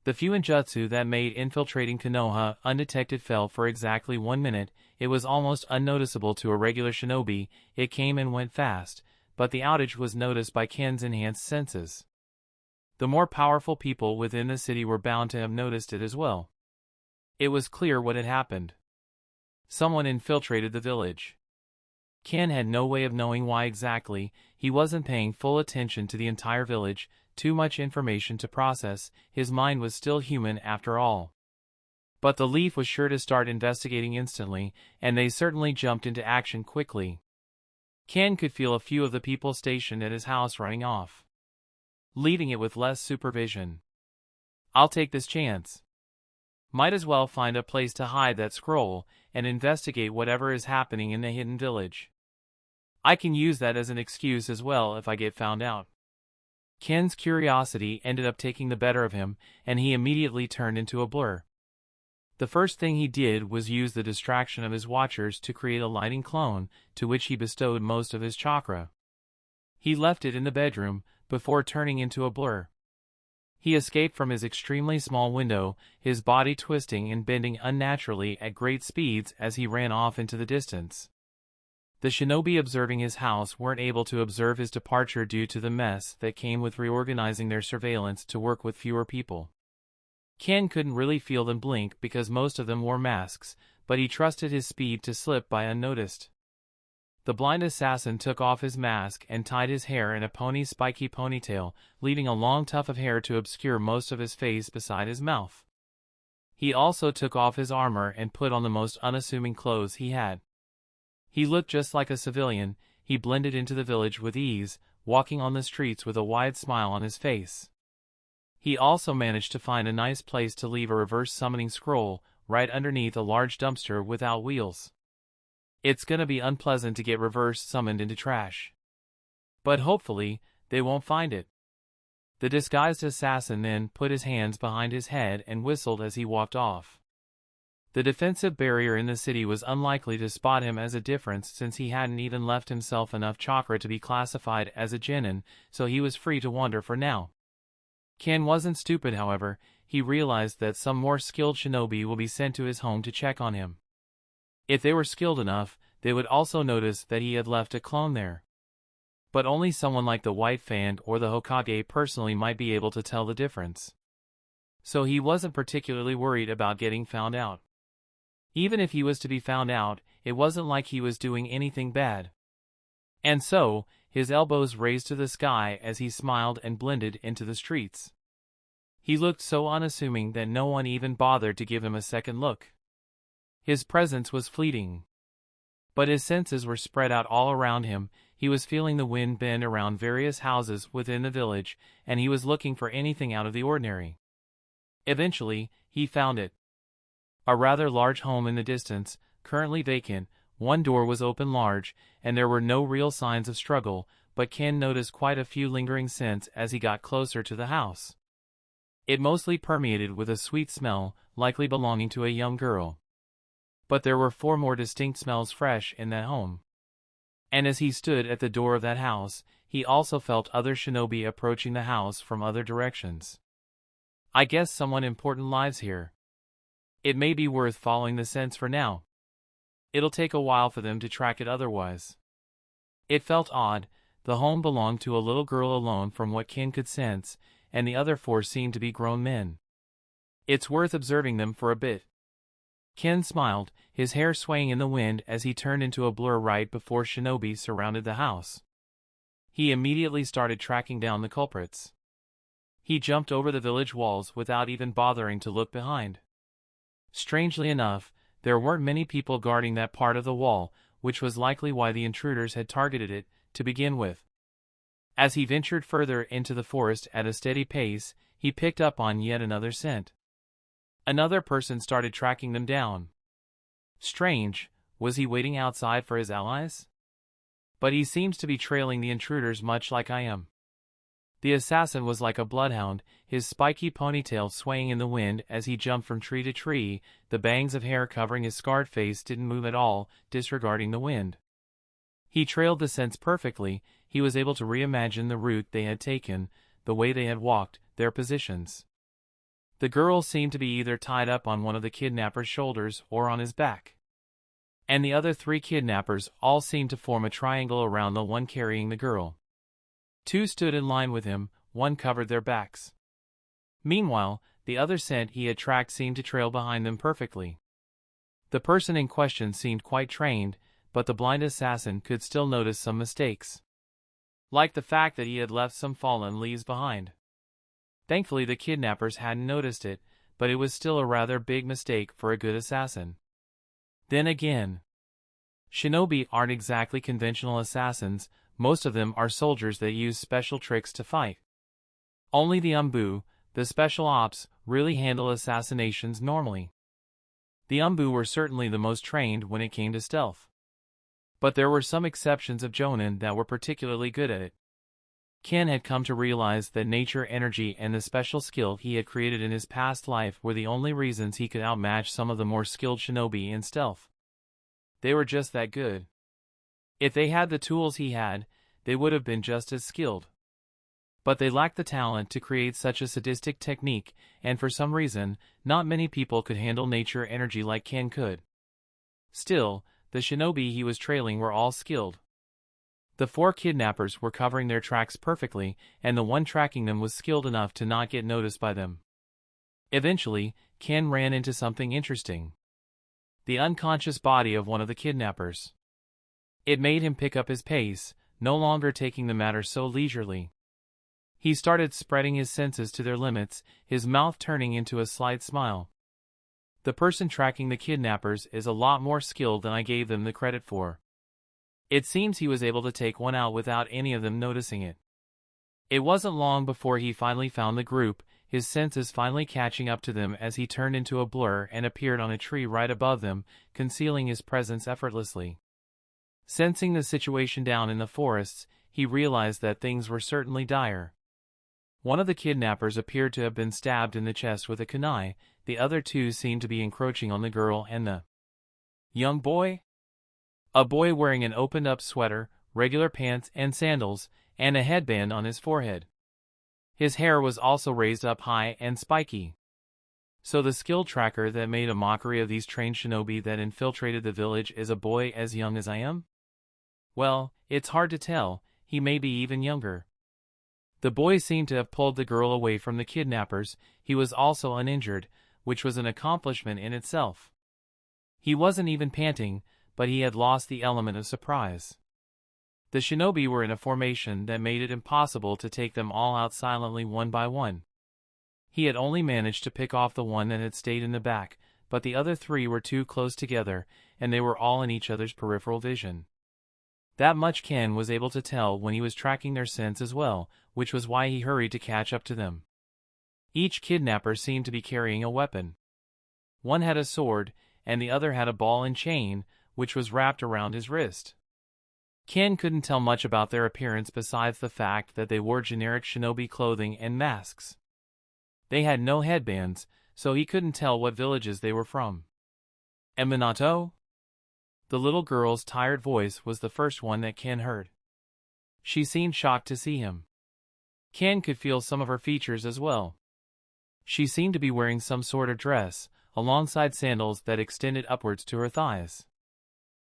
The Fuinjutsu that made infiltrating Konoha undetected fell for exactly 1 minute. It was almost unnoticeable to a regular shinobi. It came and went fast, but the outage was noticed by Ken's enhanced senses. The more powerful people within the city were bound to have noticed it as well. It was clear what had happened. Someone infiltrated the village. Ken had no way of knowing why exactly. He wasn't paying full attention to the entire village. Too much information to process. His mind was still human after all. But the Leaf was sure to start investigating instantly, and they certainly jumped into action quickly. Ken could feel a few of the people stationed at his house running off, leaving it with less supervision. I'll take this chance. Might as well find a place to hide that scroll and investigate whatever is happening in the hidden village. I can use that as an excuse as well if I get found out. Ken's curiosity ended up taking the better of him, and he immediately turned into a blur. The first thing he did was use the distraction of his watchers to create a lighting clone, to which he bestowed most of his chakra. He left it in the bedroom, before turning into a blur. He escaped from his extremely small window, his body twisting and bending unnaturally at great speeds as he ran off into the distance. The shinobi observing his house weren't able to observe his departure due to the mess that came with reorganizing their surveillance to work with fewer people. Ken couldn't really feel them blink because most of them wore masks, but he trusted his speed to slip by unnoticed. The blind assassin took off his mask and tied his hair in a pony's spiky ponytail, leaving a long tuft of hair to obscure most of his face beside his mouth. He also took off his armor and put on the most unassuming clothes he had. He looked just like a civilian. He blended into the village with ease, walking on the streets with a wide smile on his face. He also managed to find a nice place to leave a reverse summoning scroll, right underneath a large dumpster without wheels. It's gonna be unpleasant to get reverse summoned into trash. But hopefully, they won't find it. The disguised assassin then put his hands behind his head and whistled as he walked off. The defensive barrier in the city was unlikely to spot him as a difference since he hadn't even left himself enough chakra to be classified as a genin, so he was free to wander for now. Ken wasn't stupid, however. He realized that some more skilled shinobi will be sent to his home to check on him. If they were skilled enough, they would also notice that he had left a clone there. But only someone like the White Fan or the Hokage personally might be able to tell the difference. So he wasn't particularly worried about getting found out. Even if he was to be found out, it wasn't like he was doing anything bad. And so, his elbows raised to the sky as he smiled and blended into the streets. He looked so unassuming that no one even bothered to give him a second look. His presence was fleeting. But his senses were spread out all around him. He was feeling the wind bend around various houses within the village, and he was looking for anything out of the ordinary. Eventually, he found it. A rather large home in the distance, currently vacant. One door was open large, and there were no real signs of struggle, but Ken noticed quite a few lingering scents as he got closer to the house. It mostly permeated with a sweet smell, likely belonging to a young girl. But there were 4 more distinct smells fresh in that home. And as he stood at the door of that house, he also felt other shinobi approaching the house from other directions. I guess someone important lives here. It may be worth following the scents for now. It'll take a while for them to track it otherwise. It felt odd. The home belonged to a little girl alone from what Ken could sense, and the other 4 seemed to be grown men. It's worth observing them for a bit. Ken smiled, his hair swaying in the wind as he turned into a blur right before shinobi surrounded the house. He immediately started tracking down the culprits. He jumped over the village walls without even bothering to look behind. Strangely enough, there weren't many people guarding that part of the wall, which was likely why the intruders had targeted it to begin with. As he ventured further into the forest at a steady pace, he picked up on yet another scent. Another person started tracking them down. Strange, was he waiting outside for his allies? But he seems to be trailing the intruders much like I am. The assassin was like a bloodhound, his spiky ponytail swaying in the wind as he jumped from tree to tree. The bangs of hair covering his scarred face didn't move at all, disregarding the wind. He trailed the scents perfectly. He was able to reimagine the route they had taken, the way they had walked, their positions. The girl seemed to be either tied up on one of the kidnapper's shoulders or on his back. And the other 3 kidnappers all seemed to form a triangle around the one carrying the girl. 2 stood in line with him, 1 covered their backs. Meanwhile, the other scent he had tracked seemed to trail behind them perfectly. The person in question seemed quite trained, but the blind assassin could still notice some mistakes. Like the fact that he had left some fallen leaves behind. Thankfully the kidnappers hadn't noticed it, but it was still a rather big mistake for a good assassin. Then again, shinobi aren't exactly conventional assassins. Most of them are soldiers that use special tricks to fight. Only the Umbu, the special ops, really handle assassinations normally. The Umbu were certainly the most trained when it came to stealth. But there were some exceptions of Jonin that were particularly good at it. Ken had come to realize that nature energy and the special skill he had created in his past life were the only reasons he could outmatch some of the more skilled shinobi in stealth. They were just that good. If they had the tools he had, they would have been just as skilled. But they lacked the talent to create such a sadistic technique, and for some reason, not many people could handle nature energy like Ken could. Still, the shinobi he was trailing were all skilled. The 4 kidnappers were covering their tracks perfectly, and the one tracking them was skilled enough to not get noticed by them. Eventually, Ken ran into something interesting. The unconscious body of one of the kidnappers. It made him pick up his pace, no longer taking the matter so leisurely. He started spreading his senses to their limits, his mouth turning into a slight smile. The person tracking the kidnappers is a lot more skilled than I gave them the credit for. It seems he was able to take one out without any of them noticing it. It wasn't long before he finally found the group, his senses finally catching up to them as he turned into a blur and appeared on a tree right above them, concealing his presence effortlessly. Sensing the situation down in the forests, he realized that things were certainly dire. One of the kidnappers appeared to have been stabbed in the chest with a kunai, the other two seemed to be encroaching on the girl and the young boy. A boy wearing an opened-up sweater, regular pants and sandals, and a headband on his forehead. His hair was also raised up high and spiky. So the skill tracker that made a mockery of these trained shinobi that infiltrated the village is a boy as young as I am? Well, it's hard to tell, he may be even younger. The boy seemed to have pulled the girl away from the kidnappers. He was also uninjured, which was an accomplishment in itself. He wasn't even panting, but he had lost the element of surprise. The shinobi were in a formation that made it impossible to take them all out silently one by one. He had only managed to pick off the one that had stayed in the back, but the other three were too close together, and they were all in each other's peripheral vision. That much Ken was able to tell when he was tracking their scents as well, which was why he hurried to catch up to them. Each kidnapper seemed to be carrying a weapon. One had a sword, and the other had a ball and chain, which was wrapped around his wrist. Ken couldn't tell much about their appearance besides the fact that they wore generic shinobi clothing and masks. They had no headbands, so he couldn't tell what villages they were from. And Minato? The little girl's tired voice was the first one that Ken heard. She seemed shocked to see him. Ken could feel some of her features as well. She seemed to be wearing some sort of dress, alongside sandals that extended upwards to her thighs.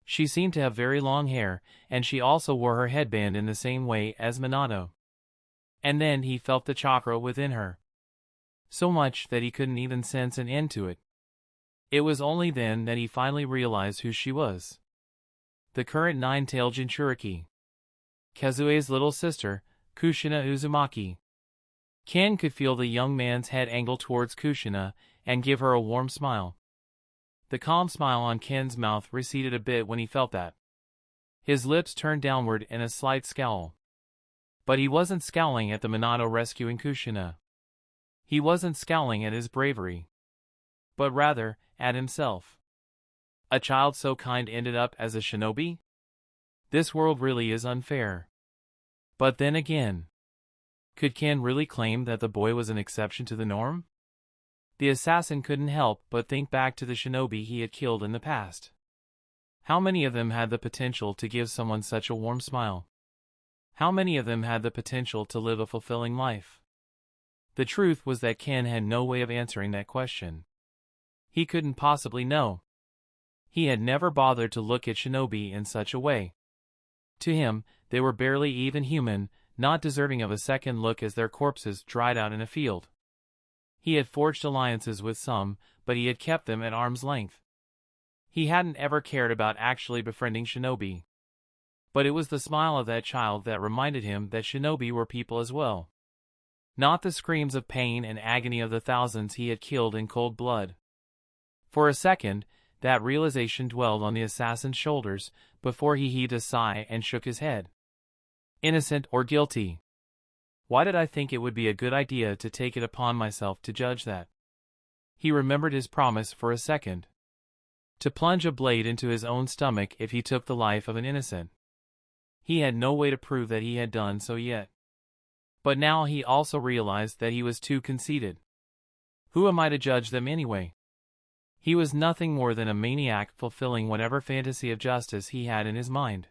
She seemed to have very long hair, and she also wore her headband in the same way as Minato. And then he felt the chakra within her. So much that he couldn't even sense an end to it. It was only then that he finally realized who she was. The current nine-tailed Jinchuriki. Kazue's little sister, Kushina Uzumaki. Ken could feel the young man's head angle towards Kushina and give her a warm smile. The calm smile on Ken's mouth receded a bit when he felt that. His lips turned downward in a slight scowl. But he wasn't scowling at the Minato rescuing Kushina. He wasn't scowling at his bravery. But rather, at himself. A child so kind ended up as a shinobi? This world really is unfair. But then again, could Ken really claim that the boy was an exception to the norm? The assassin couldn't help but think back to the shinobi he had killed in the past. How many of them had the potential to give someone such a warm smile? How many of them had the potential to live a fulfilling life? The truth was that Ken had no way of answering that question. He couldn't possibly know. He had never bothered to look at shinobi in such a way. To him, they were barely even human, not deserving of a second look as their corpses dried out in a field. He had forged alliances with some, but he had kept them at arm's length. He hadn't ever cared about actually befriending shinobi. But it was the smile of that child that reminded him that shinobi were people as well. Not the screams of pain and agony of the thousands he had killed in cold blood. For a second, that realization dwelled on the assassin's shoulders before he heaved a sigh and shook his head. Innocent or guilty? Why did I think it would be a good idea to take it upon myself to judge that? He remembered his promise for a second. To plunge a blade into his own stomach if he took the life of an innocent. He had no way to prove that he had done so yet. But now he also realized that he was too conceited. Who am I to judge them anyway? He was nothing more than a maniac fulfilling whatever fantasy of justice he had in his mind.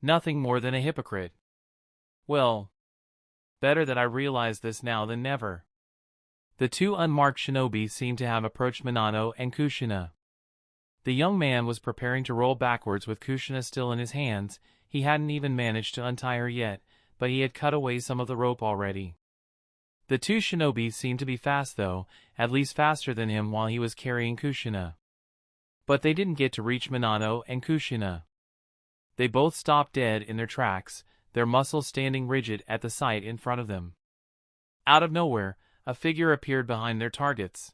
Nothing more than a hypocrite. Well, better that I realize this now than never. The two unmarked shinobi seemed to have approached Minato and Kushina. The young man was preparing to roll backwards with Kushina still in his hands. He hadn't even managed to untie her yet, but he had cut away some of the rope already. The two shinobi seemed to be fast though, at least faster than him while he was carrying Kushina. But they didn't get to reach Minato and Kushina. They both stopped dead in their tracks, their muscles standing rigid at the sight in front of them. Out of nowhere, a figure appeared behind their targets.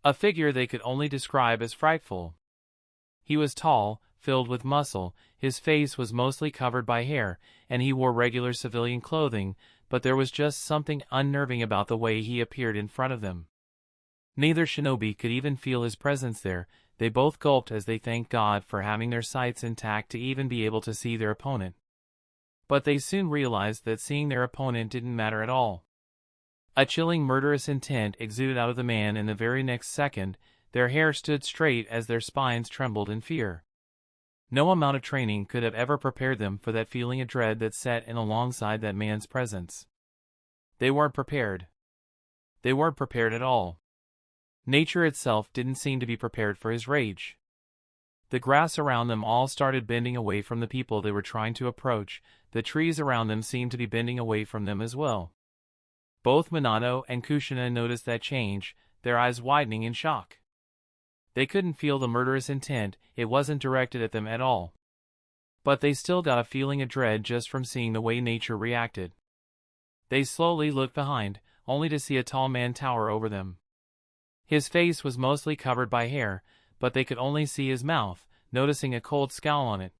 A figure they could only describe as frightful. He was tall, filled with muscle, his face was mostly covered by hair, and he wore regular civilian clothing, but there was just something unnerving about the way he appeared in front of them. Neither shinobi could even feel his presence there. They both gulped as they thanked God for having their sights intact to even be able to see their opponent. But they soon realized that seeing their opponent didn't matter at all. A chilling murderous intent exuded out of the man, and the very next second, their hair stood straight as their spines trembled in fear. No amount of training could have ever prepared them for that feeling of dread that set in alongside that man's presence. They weren't prepared. They weren't prepared at all. Nature itself didn't seem to be prepared for his rage. The grass around them all started bending away from the people they were trying to approach. The trees around them seemed to be bending away from them as well. Both Minato and Kushina noticed that change, their eyes widening in shock. They couldn't feel the murderous intent, it wasn't directed at them at all. But they still got a feeling of dread just from seeing the way nature reacted. They slowly looked behind, only to see a tall man tower over them. His face was mostly covered by hair, but they could only see his mouth, noticing a cold scowl on it.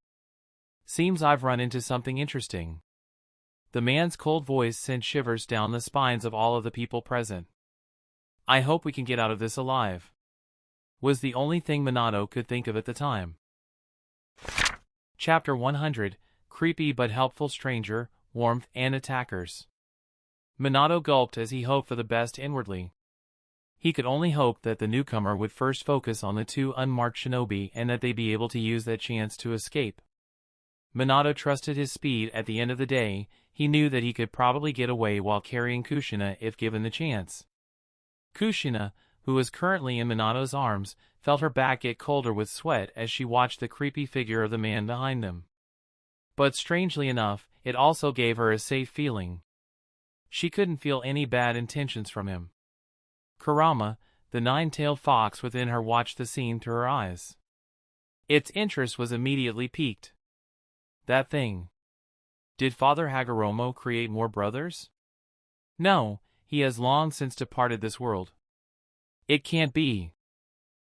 "Seems I've run into something interesting." The man's cold voice sent shivers down the spines of all of the people present. "I hope we can get out of this alive," was the only thing Minato could think of at the time. Chapter 100, Creepy but Helpful Stranger, Warmth and Attackers. Minato gulped as he hoped for the best inwardly. He could only hope that the newcomer would first focus on the two unmarked shinobi and that they'd be able to use that chance to escape. Minato trusted his speed. At the end of the day, he knew that he could probably get away while carrying Kushina if given the chance. Kushina, who was currently in Minato's arms, felt her back get colder with sweat as she watched the creepy figure of the man behind them. But strangely enough, it also gave her a safe feeling. She couldn't feel any bad intentions from him. Kurama, the nine-tailed fox within her, watched the scene through her eyes. Its interest was immediately piqued. That thing. Did Father Hagoromo create more brothers? No, he has long since departed this world. It can't be.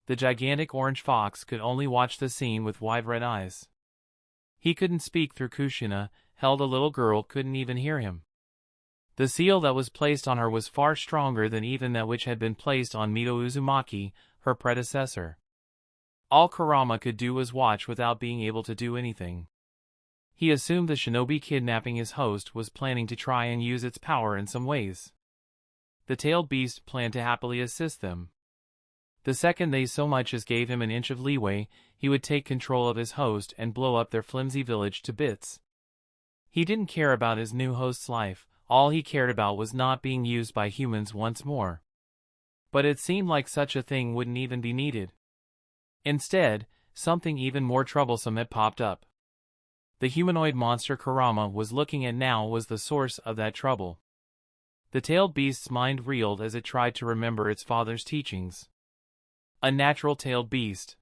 The gigantic orange fox could only watch the scene with wide red eyes. He couldn't speak through Kushina, held a little girl couldn't even hear him. The seal that was placed on her was far stronger than even that which had been placed on Mito Uzumaki, her predecessor. All Kurama could do was watch without being able to do anything. He assumed the shinobi kidnapping his host was planning to try and use its power in some ways. The tailed beast planned to happily assist them. The second they so much as gave him an inch of leeway, he would take control of his host and blow up their flimsy village to bits. He didn't care about his new host's life. All he cared about was not being used by humans once more. But it seemed like such a thing wouldn't even be needed. Instead, something even more troublesome had popped up. The humanoid monster Kurama was looking at now was the source of that trouble. The tailed beast's mind reeled as it tried to remember its father's teachings. A natural tailed beast.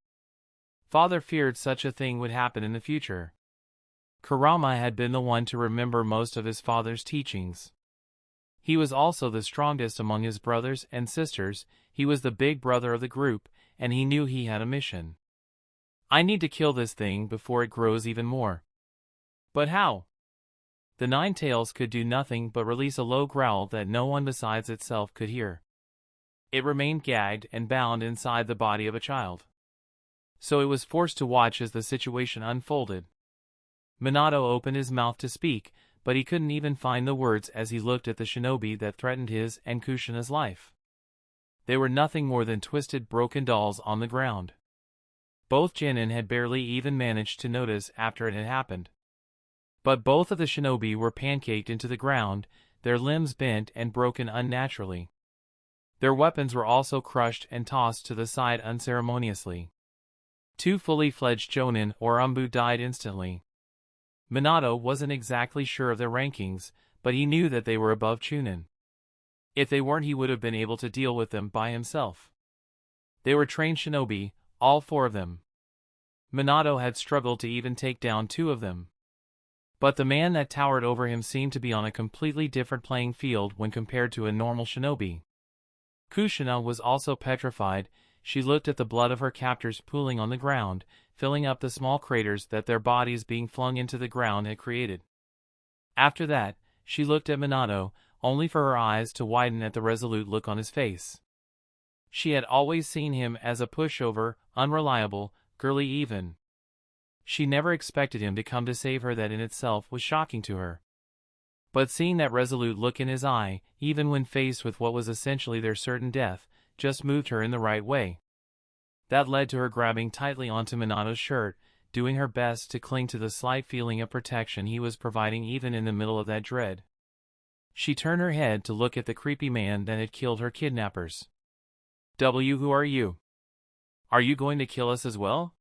Father feared such a thing would happen in the future. Kurama had been the one to remember most of his father's teachings. He was also the strongest among his brothers and sisters, he was the big brother of the group, and he knew he had a mission. "I need to kill this thing before it grows even more." But how? The nine tails could do nothing but release a low growl that no one besides itself could hear. It remained gagged and bound inside the body of a child. So it was forced to watch as the situation unfolded. Minato opened his mouth to speak, but he couldn't even find the words as he looked at the shinobi that threatened his and Kushina's life. They were nothing more than twisted, broken dolls on the ground. Both genin had barely even managed to notice after it had happened. But both of the shinobi were pancaked into the ground, their limbs bent and broken unnaturally. Their weapons were also crushed and tossed to the side unceremoniously. Two fully fledged jonin or umbu died instantly. Minato wasn't exactly sure of their rankings, but he knew that they were above Chunin. If they weren't, he would have been able to deal with them by himself. They were trained shinobi, all four of them. Minato had struggled to even take down two of them. But the man that towered over him seemed to be on a completely different playing field when compared to a normal shinobi. Kushina was also petrified. She looked at the blood of her captors pooling on the ground, filling up the small craters that their bodies being flung into the ground had created. After that, she looked at Minato, only for her eyes to widen at the resolute look on his face. She had always seen him as a pushover, unreliable, girly even. She never expected him to come to save her. That in itself was shocking to her. But seeing that resolute look in his eye, even when faced with what was essentially their certain death, just moved her in the right way. That led to her grabbing tightly onto Minato's shirt, doing her best to cling to the slight feeling of protection he was providing even in the middle of that dread. She turned her head to look at the creepy man that had killed her kidnappers. Who are you? Are you going to kill us as well?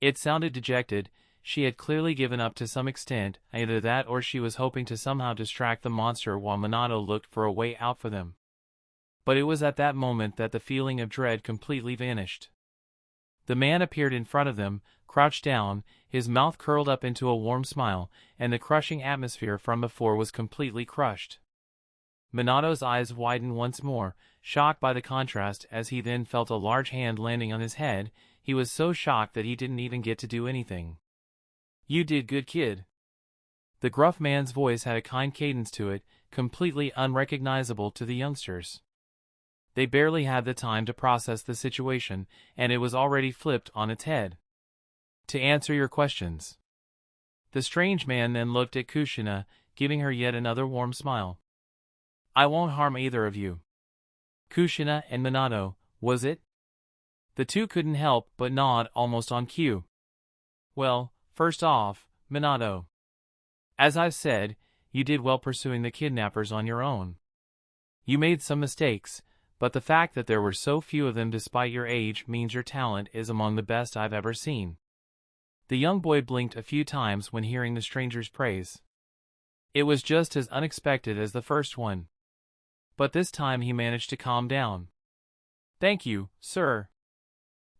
It sounded dejected. She had clearly given up to some extent, either that or she was hoping to somehow distract the monster while Minato looked for a way out for them. But it was at that moment that the feeling of dread completely vanished. The man appeared in front of them, crouched down, his mouth curled up into a warm smile, and the crushing atmosphere from before was completely crushed. Minato's eyes widened once more, shocked by the contrast as he then felt a large hand landing on his head. He was so shocked that he didn't even get to do anything. You did good, kid. The gruff man's voice had a kind cadence to it, completely unrecognizable to the youngsters. They barely had the time to process the situation, and it was already flipped on its head. To answer your questions. The strange man then looked at Kushina, giving her yet another warm smile. I won't harm either of you. Kushina and Minato, was it? The two couldn't help but nod almost on cue. Well, first off, Minato. As I've said, you did well pursuing the kidnappers on your own. You made some mistakes, but the fact that there were so few of them despite your age means your talent is among the best I've ever seen. The young boy blinked a few times when hearing the stranger's praise. It was just as unexpected as the first one. But this time he managed to calm down. Thank you, sir.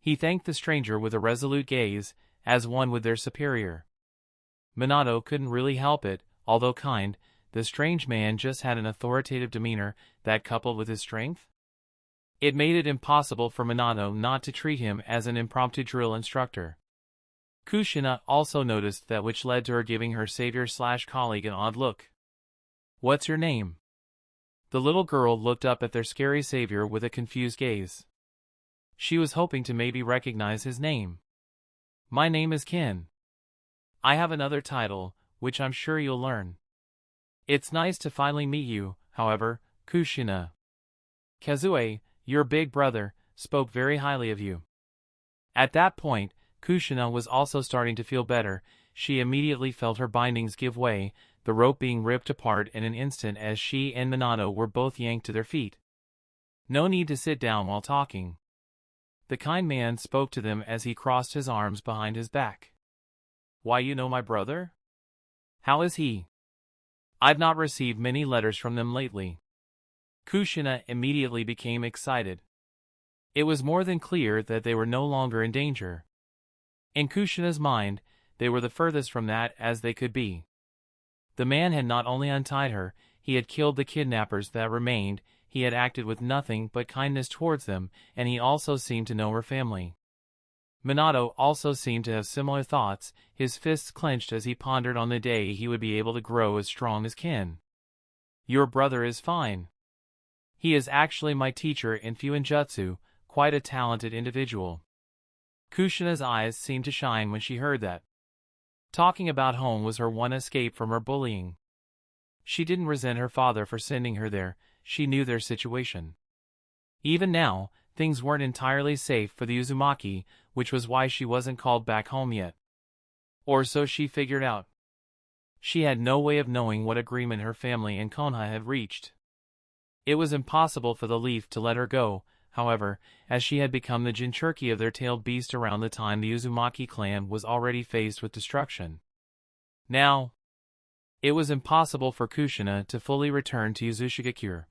He thanked the stranger with a resolute gaze, as one would their superior. Minato couldn't really help it, although kind, the strange man just had an authoritative demeanor that, coupled with his strength, it made it impossible for Minato not to treat him as an impromptu drill instructor. Kushina also noticed that, which led to her giving her savior/colleague an odd look. What's your name? The little girl looked up at their scary savior with a confused gaze. She was hoping to maybe recognize his name. My name is Ken. I have another title, which I'm sure you'll learn. It's nice to finally meet you, however, Kushina. Kazue, your big brother, spoke very highly of you. At that point, Kushina was also starting to feel better. She immediately felt her bindings give way, the rope being ripped apart in an instant as she and Minato were both yanked to their feet. No need to sit down while talking. The kind man spoke to them as he crossed his arms behind his back. Why, you know my brother? How is he? I've not received many letters from them lately. Kushina immediately became excited. It was more than clear that they were no longer in danger. In Kushina's mind, they were the furthest from that as they could be. The man had not only untied her, he had killed the kidnappers that remained, he had acted with nothing but kindness towards them, and he also seemed to know her family. Minato also seemed to have similar thoughts, his fists clenched as he pondered on the day he would be able to grow as strong as Ken. Your brother is fine. He is actually my teacher in Fuinjutsu, quite a talented individual. Kushina's eyes seemed to shine when she heard that. Talking about home was her one escape from her bullying. She didn't resent her father for sending her there, she knew their situation. Even now, things weren't entirely safe for the Uzumaki, which was why she wasn't called back home yet. Or so she figured out. She had no way of knowing what agreement her family and Konoha had reached. It was impossible for the Leaf to let her go, however, as she had become the Jinchuriki of their tailed beast around the time the Uzumaki clan was already faced with destruction. Now, it was impossible for Kushina to fully return to Uzushigakure.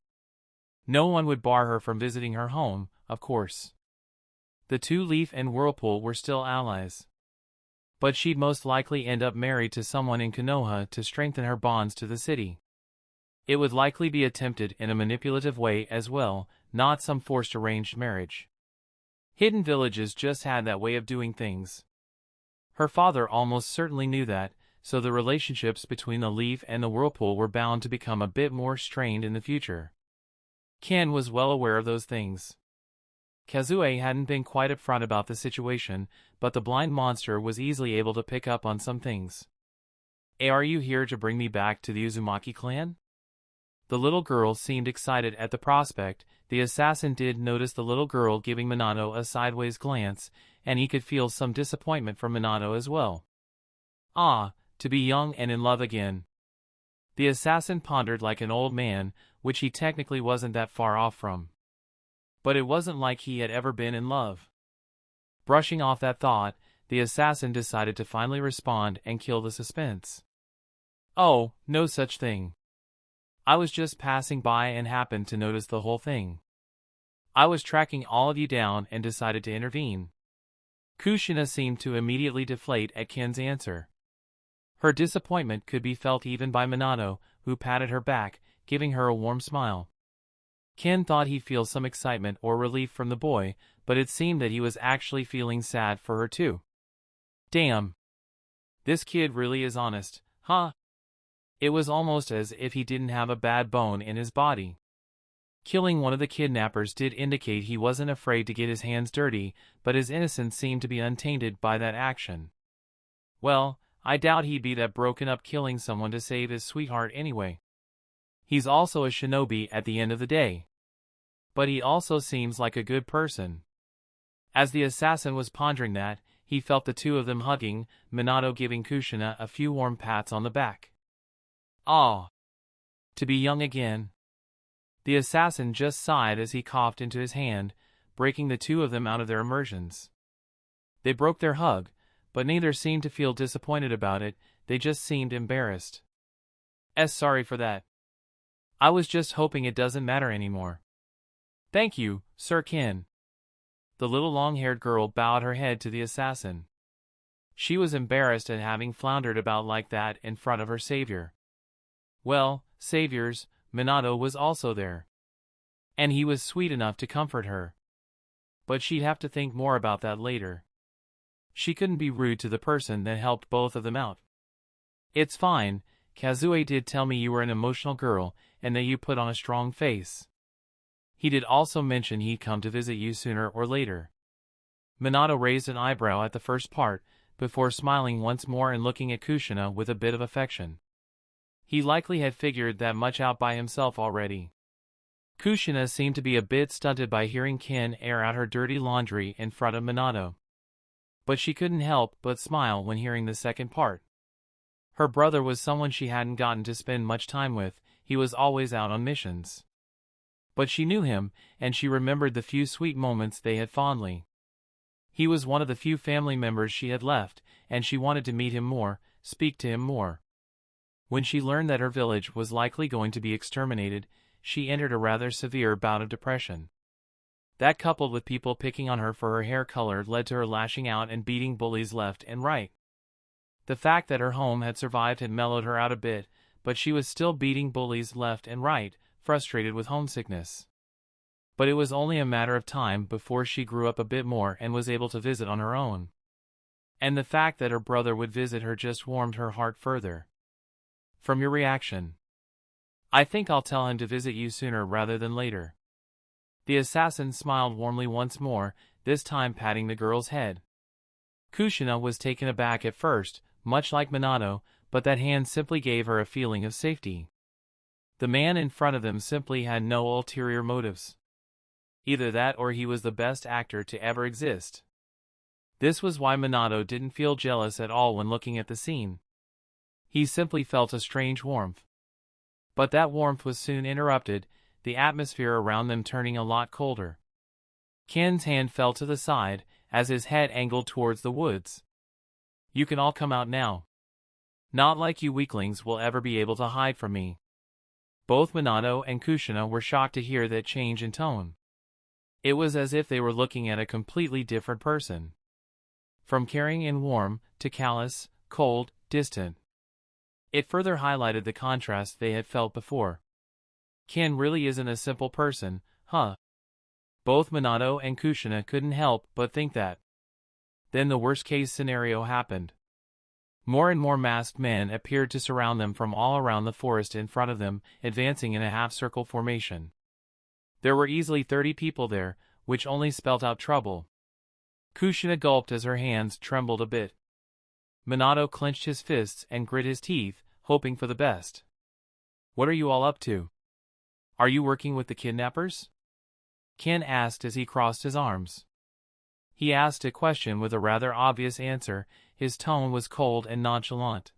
No one would bar her from visiting her home, of course. The two Leaf and Whirlpool were still allies. But she'd most likely end up married to someone in Konoha to strengthen her bonds to the city. It would likely be attempted in a manipulative way as well, not some forced arranged marriage. Hidden villages just had that way of doing things. Her father almost certainly knew that, so the relationships between the Leaf and the Whirlpool were bound to become a bit more strained in the future. Ken was well aware of those things. Kazue hadn't been quite upfront about the situation, but the blind monster was easily able to pick up on some things. Are you here to bring me back to the Uzumaki clan? The little girl seemed excited at the prospect. The assassin did notice the little girl giving Minato a sideways glance, and he could feel some disappointment from Minato as well. Ah, to be young and in love again. The assassin pondered like an old man, which he technically wasn't that far off from. But it wasn't like he had ever been in love. Brushing off that thought, the assassin decided to finally respond and kill the suspense. Oh, no such thing. I was just passing by and happened to notice the whole thing. I was tracking all of you down and decided to intervene. Kushina seemed to immediately deflate at Ken's answer. Her disappointment could be felt even by Minato, who patted her back, giving her a warm smile. Ken thought he'd feel some excitement or relief from the boy, but it seemed that he was actually feeling sad for her too. Damn. This kid really is honest, huh? It was almost as if he didn't have a bad bone in his body. Killing one of the kidnappers did indicate he wasn't afraid to get his hands dirty, but his innocence seemed to be untainted by that action. Well, I doubt he'd be that broken up killing someone to save his sweetheart anyway. He's also a shinobi at the end of the day. But he also seems like a good person. As the assassin was pondering that, he felt the two of them hugging, Minato giving Kushina a few warm pats on the back. Ah, to be young again. The assassin just sighed as he coughed into his hand, breaking the two of them out of their immersions. They broke their hug, but neither seemed to feel disappointed about it, they just seemed embarrassed. Sorry for that. I was just hoping it doesn't matter anymore. Thank you, Sir Ken. The little long-haired girl bowed her head to the assassin. She was embarrassed at having floundered about like that in front of her savior. Well, saviors, Minato was also there. And he was sweet enough to comfort her. But she'd have to think more about that later. She couldn't be rude to the person that helped both of them out. It's fine, Kazue did tell me you were an emotional girl, and that you put on a strong face. He did also mention he'd come to visit you sooner or later. Minato raised an eyebrow at the first part, before smiling once more and looking at Kushina with a bit of affection. He likely had figured that much out by himself already. Kushina seemed to be a bit stunted by hearing Ken air out her dirty laundry in front of Minato. But she couldn't help but smile when hearing the second part. Her brother was someone she hadn't gotten to spend much time with, he was always out on missions. But she knew him, and she remembered the few sweet moments they had fondly. He was one of the few family members she had left, and she wanted to meet him more, speak to him more. When she learned that her village was likely going to be exterminated, she entered a rather severe bout of depression. That, coupled with people picking on her for her hair color, led to her lashing out and beating bullies left and right. The fact that her home had survived had mellowed her out a bit, but she was still beating bullies left and right, frustrated with homesickness. But it was only a matter of time before she grew up a bit more and was able to visit on her own. And the fact that her brother would visit her just warmed her heart further. From your reaction, I think I'll tell him to visit you sooner rather than later. The assassin smiled warmly once more, this time patting the girl's head. Kushina was taken aback at first, much like Minato, but that hand simply gave her a feeling of safety. The man in front of them simply had no ulterior motives. Either that or he was the best actor to ever exist. This was why Minato didn't feel jealous at all when looking at the scene. He simply felt a strange warmth. But that warmth was soon interrupted, the atmosphere around them turning a lot colder. Ken's hand fell to the side, as his head angled towards the woods. You can all come out now. Not like you weaklings will ever be able to hide from me. Both Minato and Kushina were shocked to hear that change in tone. It was as if they were looking at a completely different person. From caring and warm, to callous, cold, distant. It further highlighted the contrast they had felt before. Ken really isn't a simple person, huh? Both Minato and Kushina couldn't help but think that. Then the worst-case scenario happened. More and more masked men appeared to surround them from all around the forest in front of them, advancing in a half-circle formation. There were easily 30 people there, which only spelt out trouble. Kushina gulped as her hands trembled a bit. Minato clenched his fists and grit his teeth, hoping for the best. What are you all up to? Are you working with the kidnappers? Ken asked as he crossed his arms. He asked a question with a rather obvious answer. His tone was cold and nonchalant.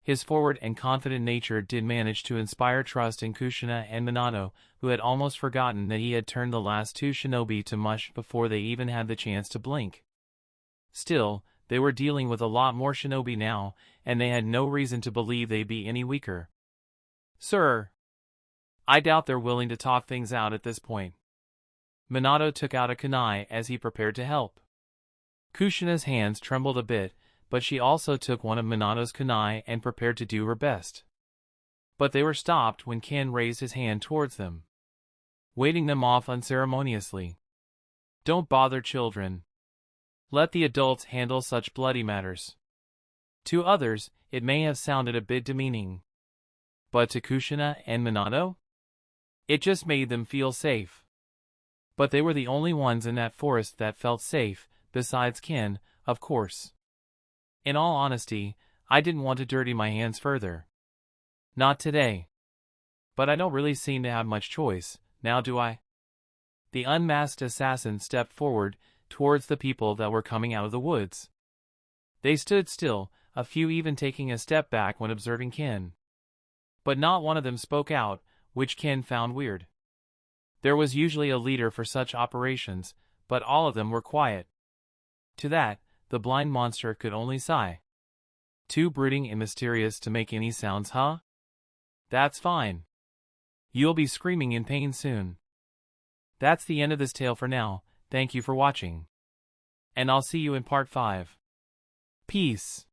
His forward and confident nature did manage to inspire trust in Kushina and Minato, who had almost forgotten that he had turned the last two shinobi to mush before they even had the chance to blink. Still, they were dealing with a lot more shinobi now, and they had no reason to believe they'd be any weaker. Sir, I doubt they're willing to talk things out at this point. Minato took out a kunai as he prepared to help. Kushina's hands trembled a bit, but she also took one of Minato's kunai and prepared to do her best. But they were stopped when Ken raised his hand towards them, waving them off unceremoniously. Don't bother, children. Let the adults handle such bloody matters. To others, it may have sounded a bit demeaning. But to Kushina and Minato? It just made them feel safe. But they were the only ones in that forest that felt safe, besides Ken, of course. In all honesty, I didn't want to dirty my hands further. Not today. But I don't really seem to have much choice, now do I? The unmasked assassin stepped forward, towards the people that were coming out of the woods. They stood still, a few even taking a step back when observing Ken. But not one of them spoke out, which Ken found weird. There was usually a leader for such operations, but all of them were quiet. To that, the blind monster could only sigh. Too brooding and mysterious to make any sounds, huh? That's fine. You'll be screaming in pain soon. That's the end of this tale for now. Thank you for watching. And I'll see you in part 5. Peace.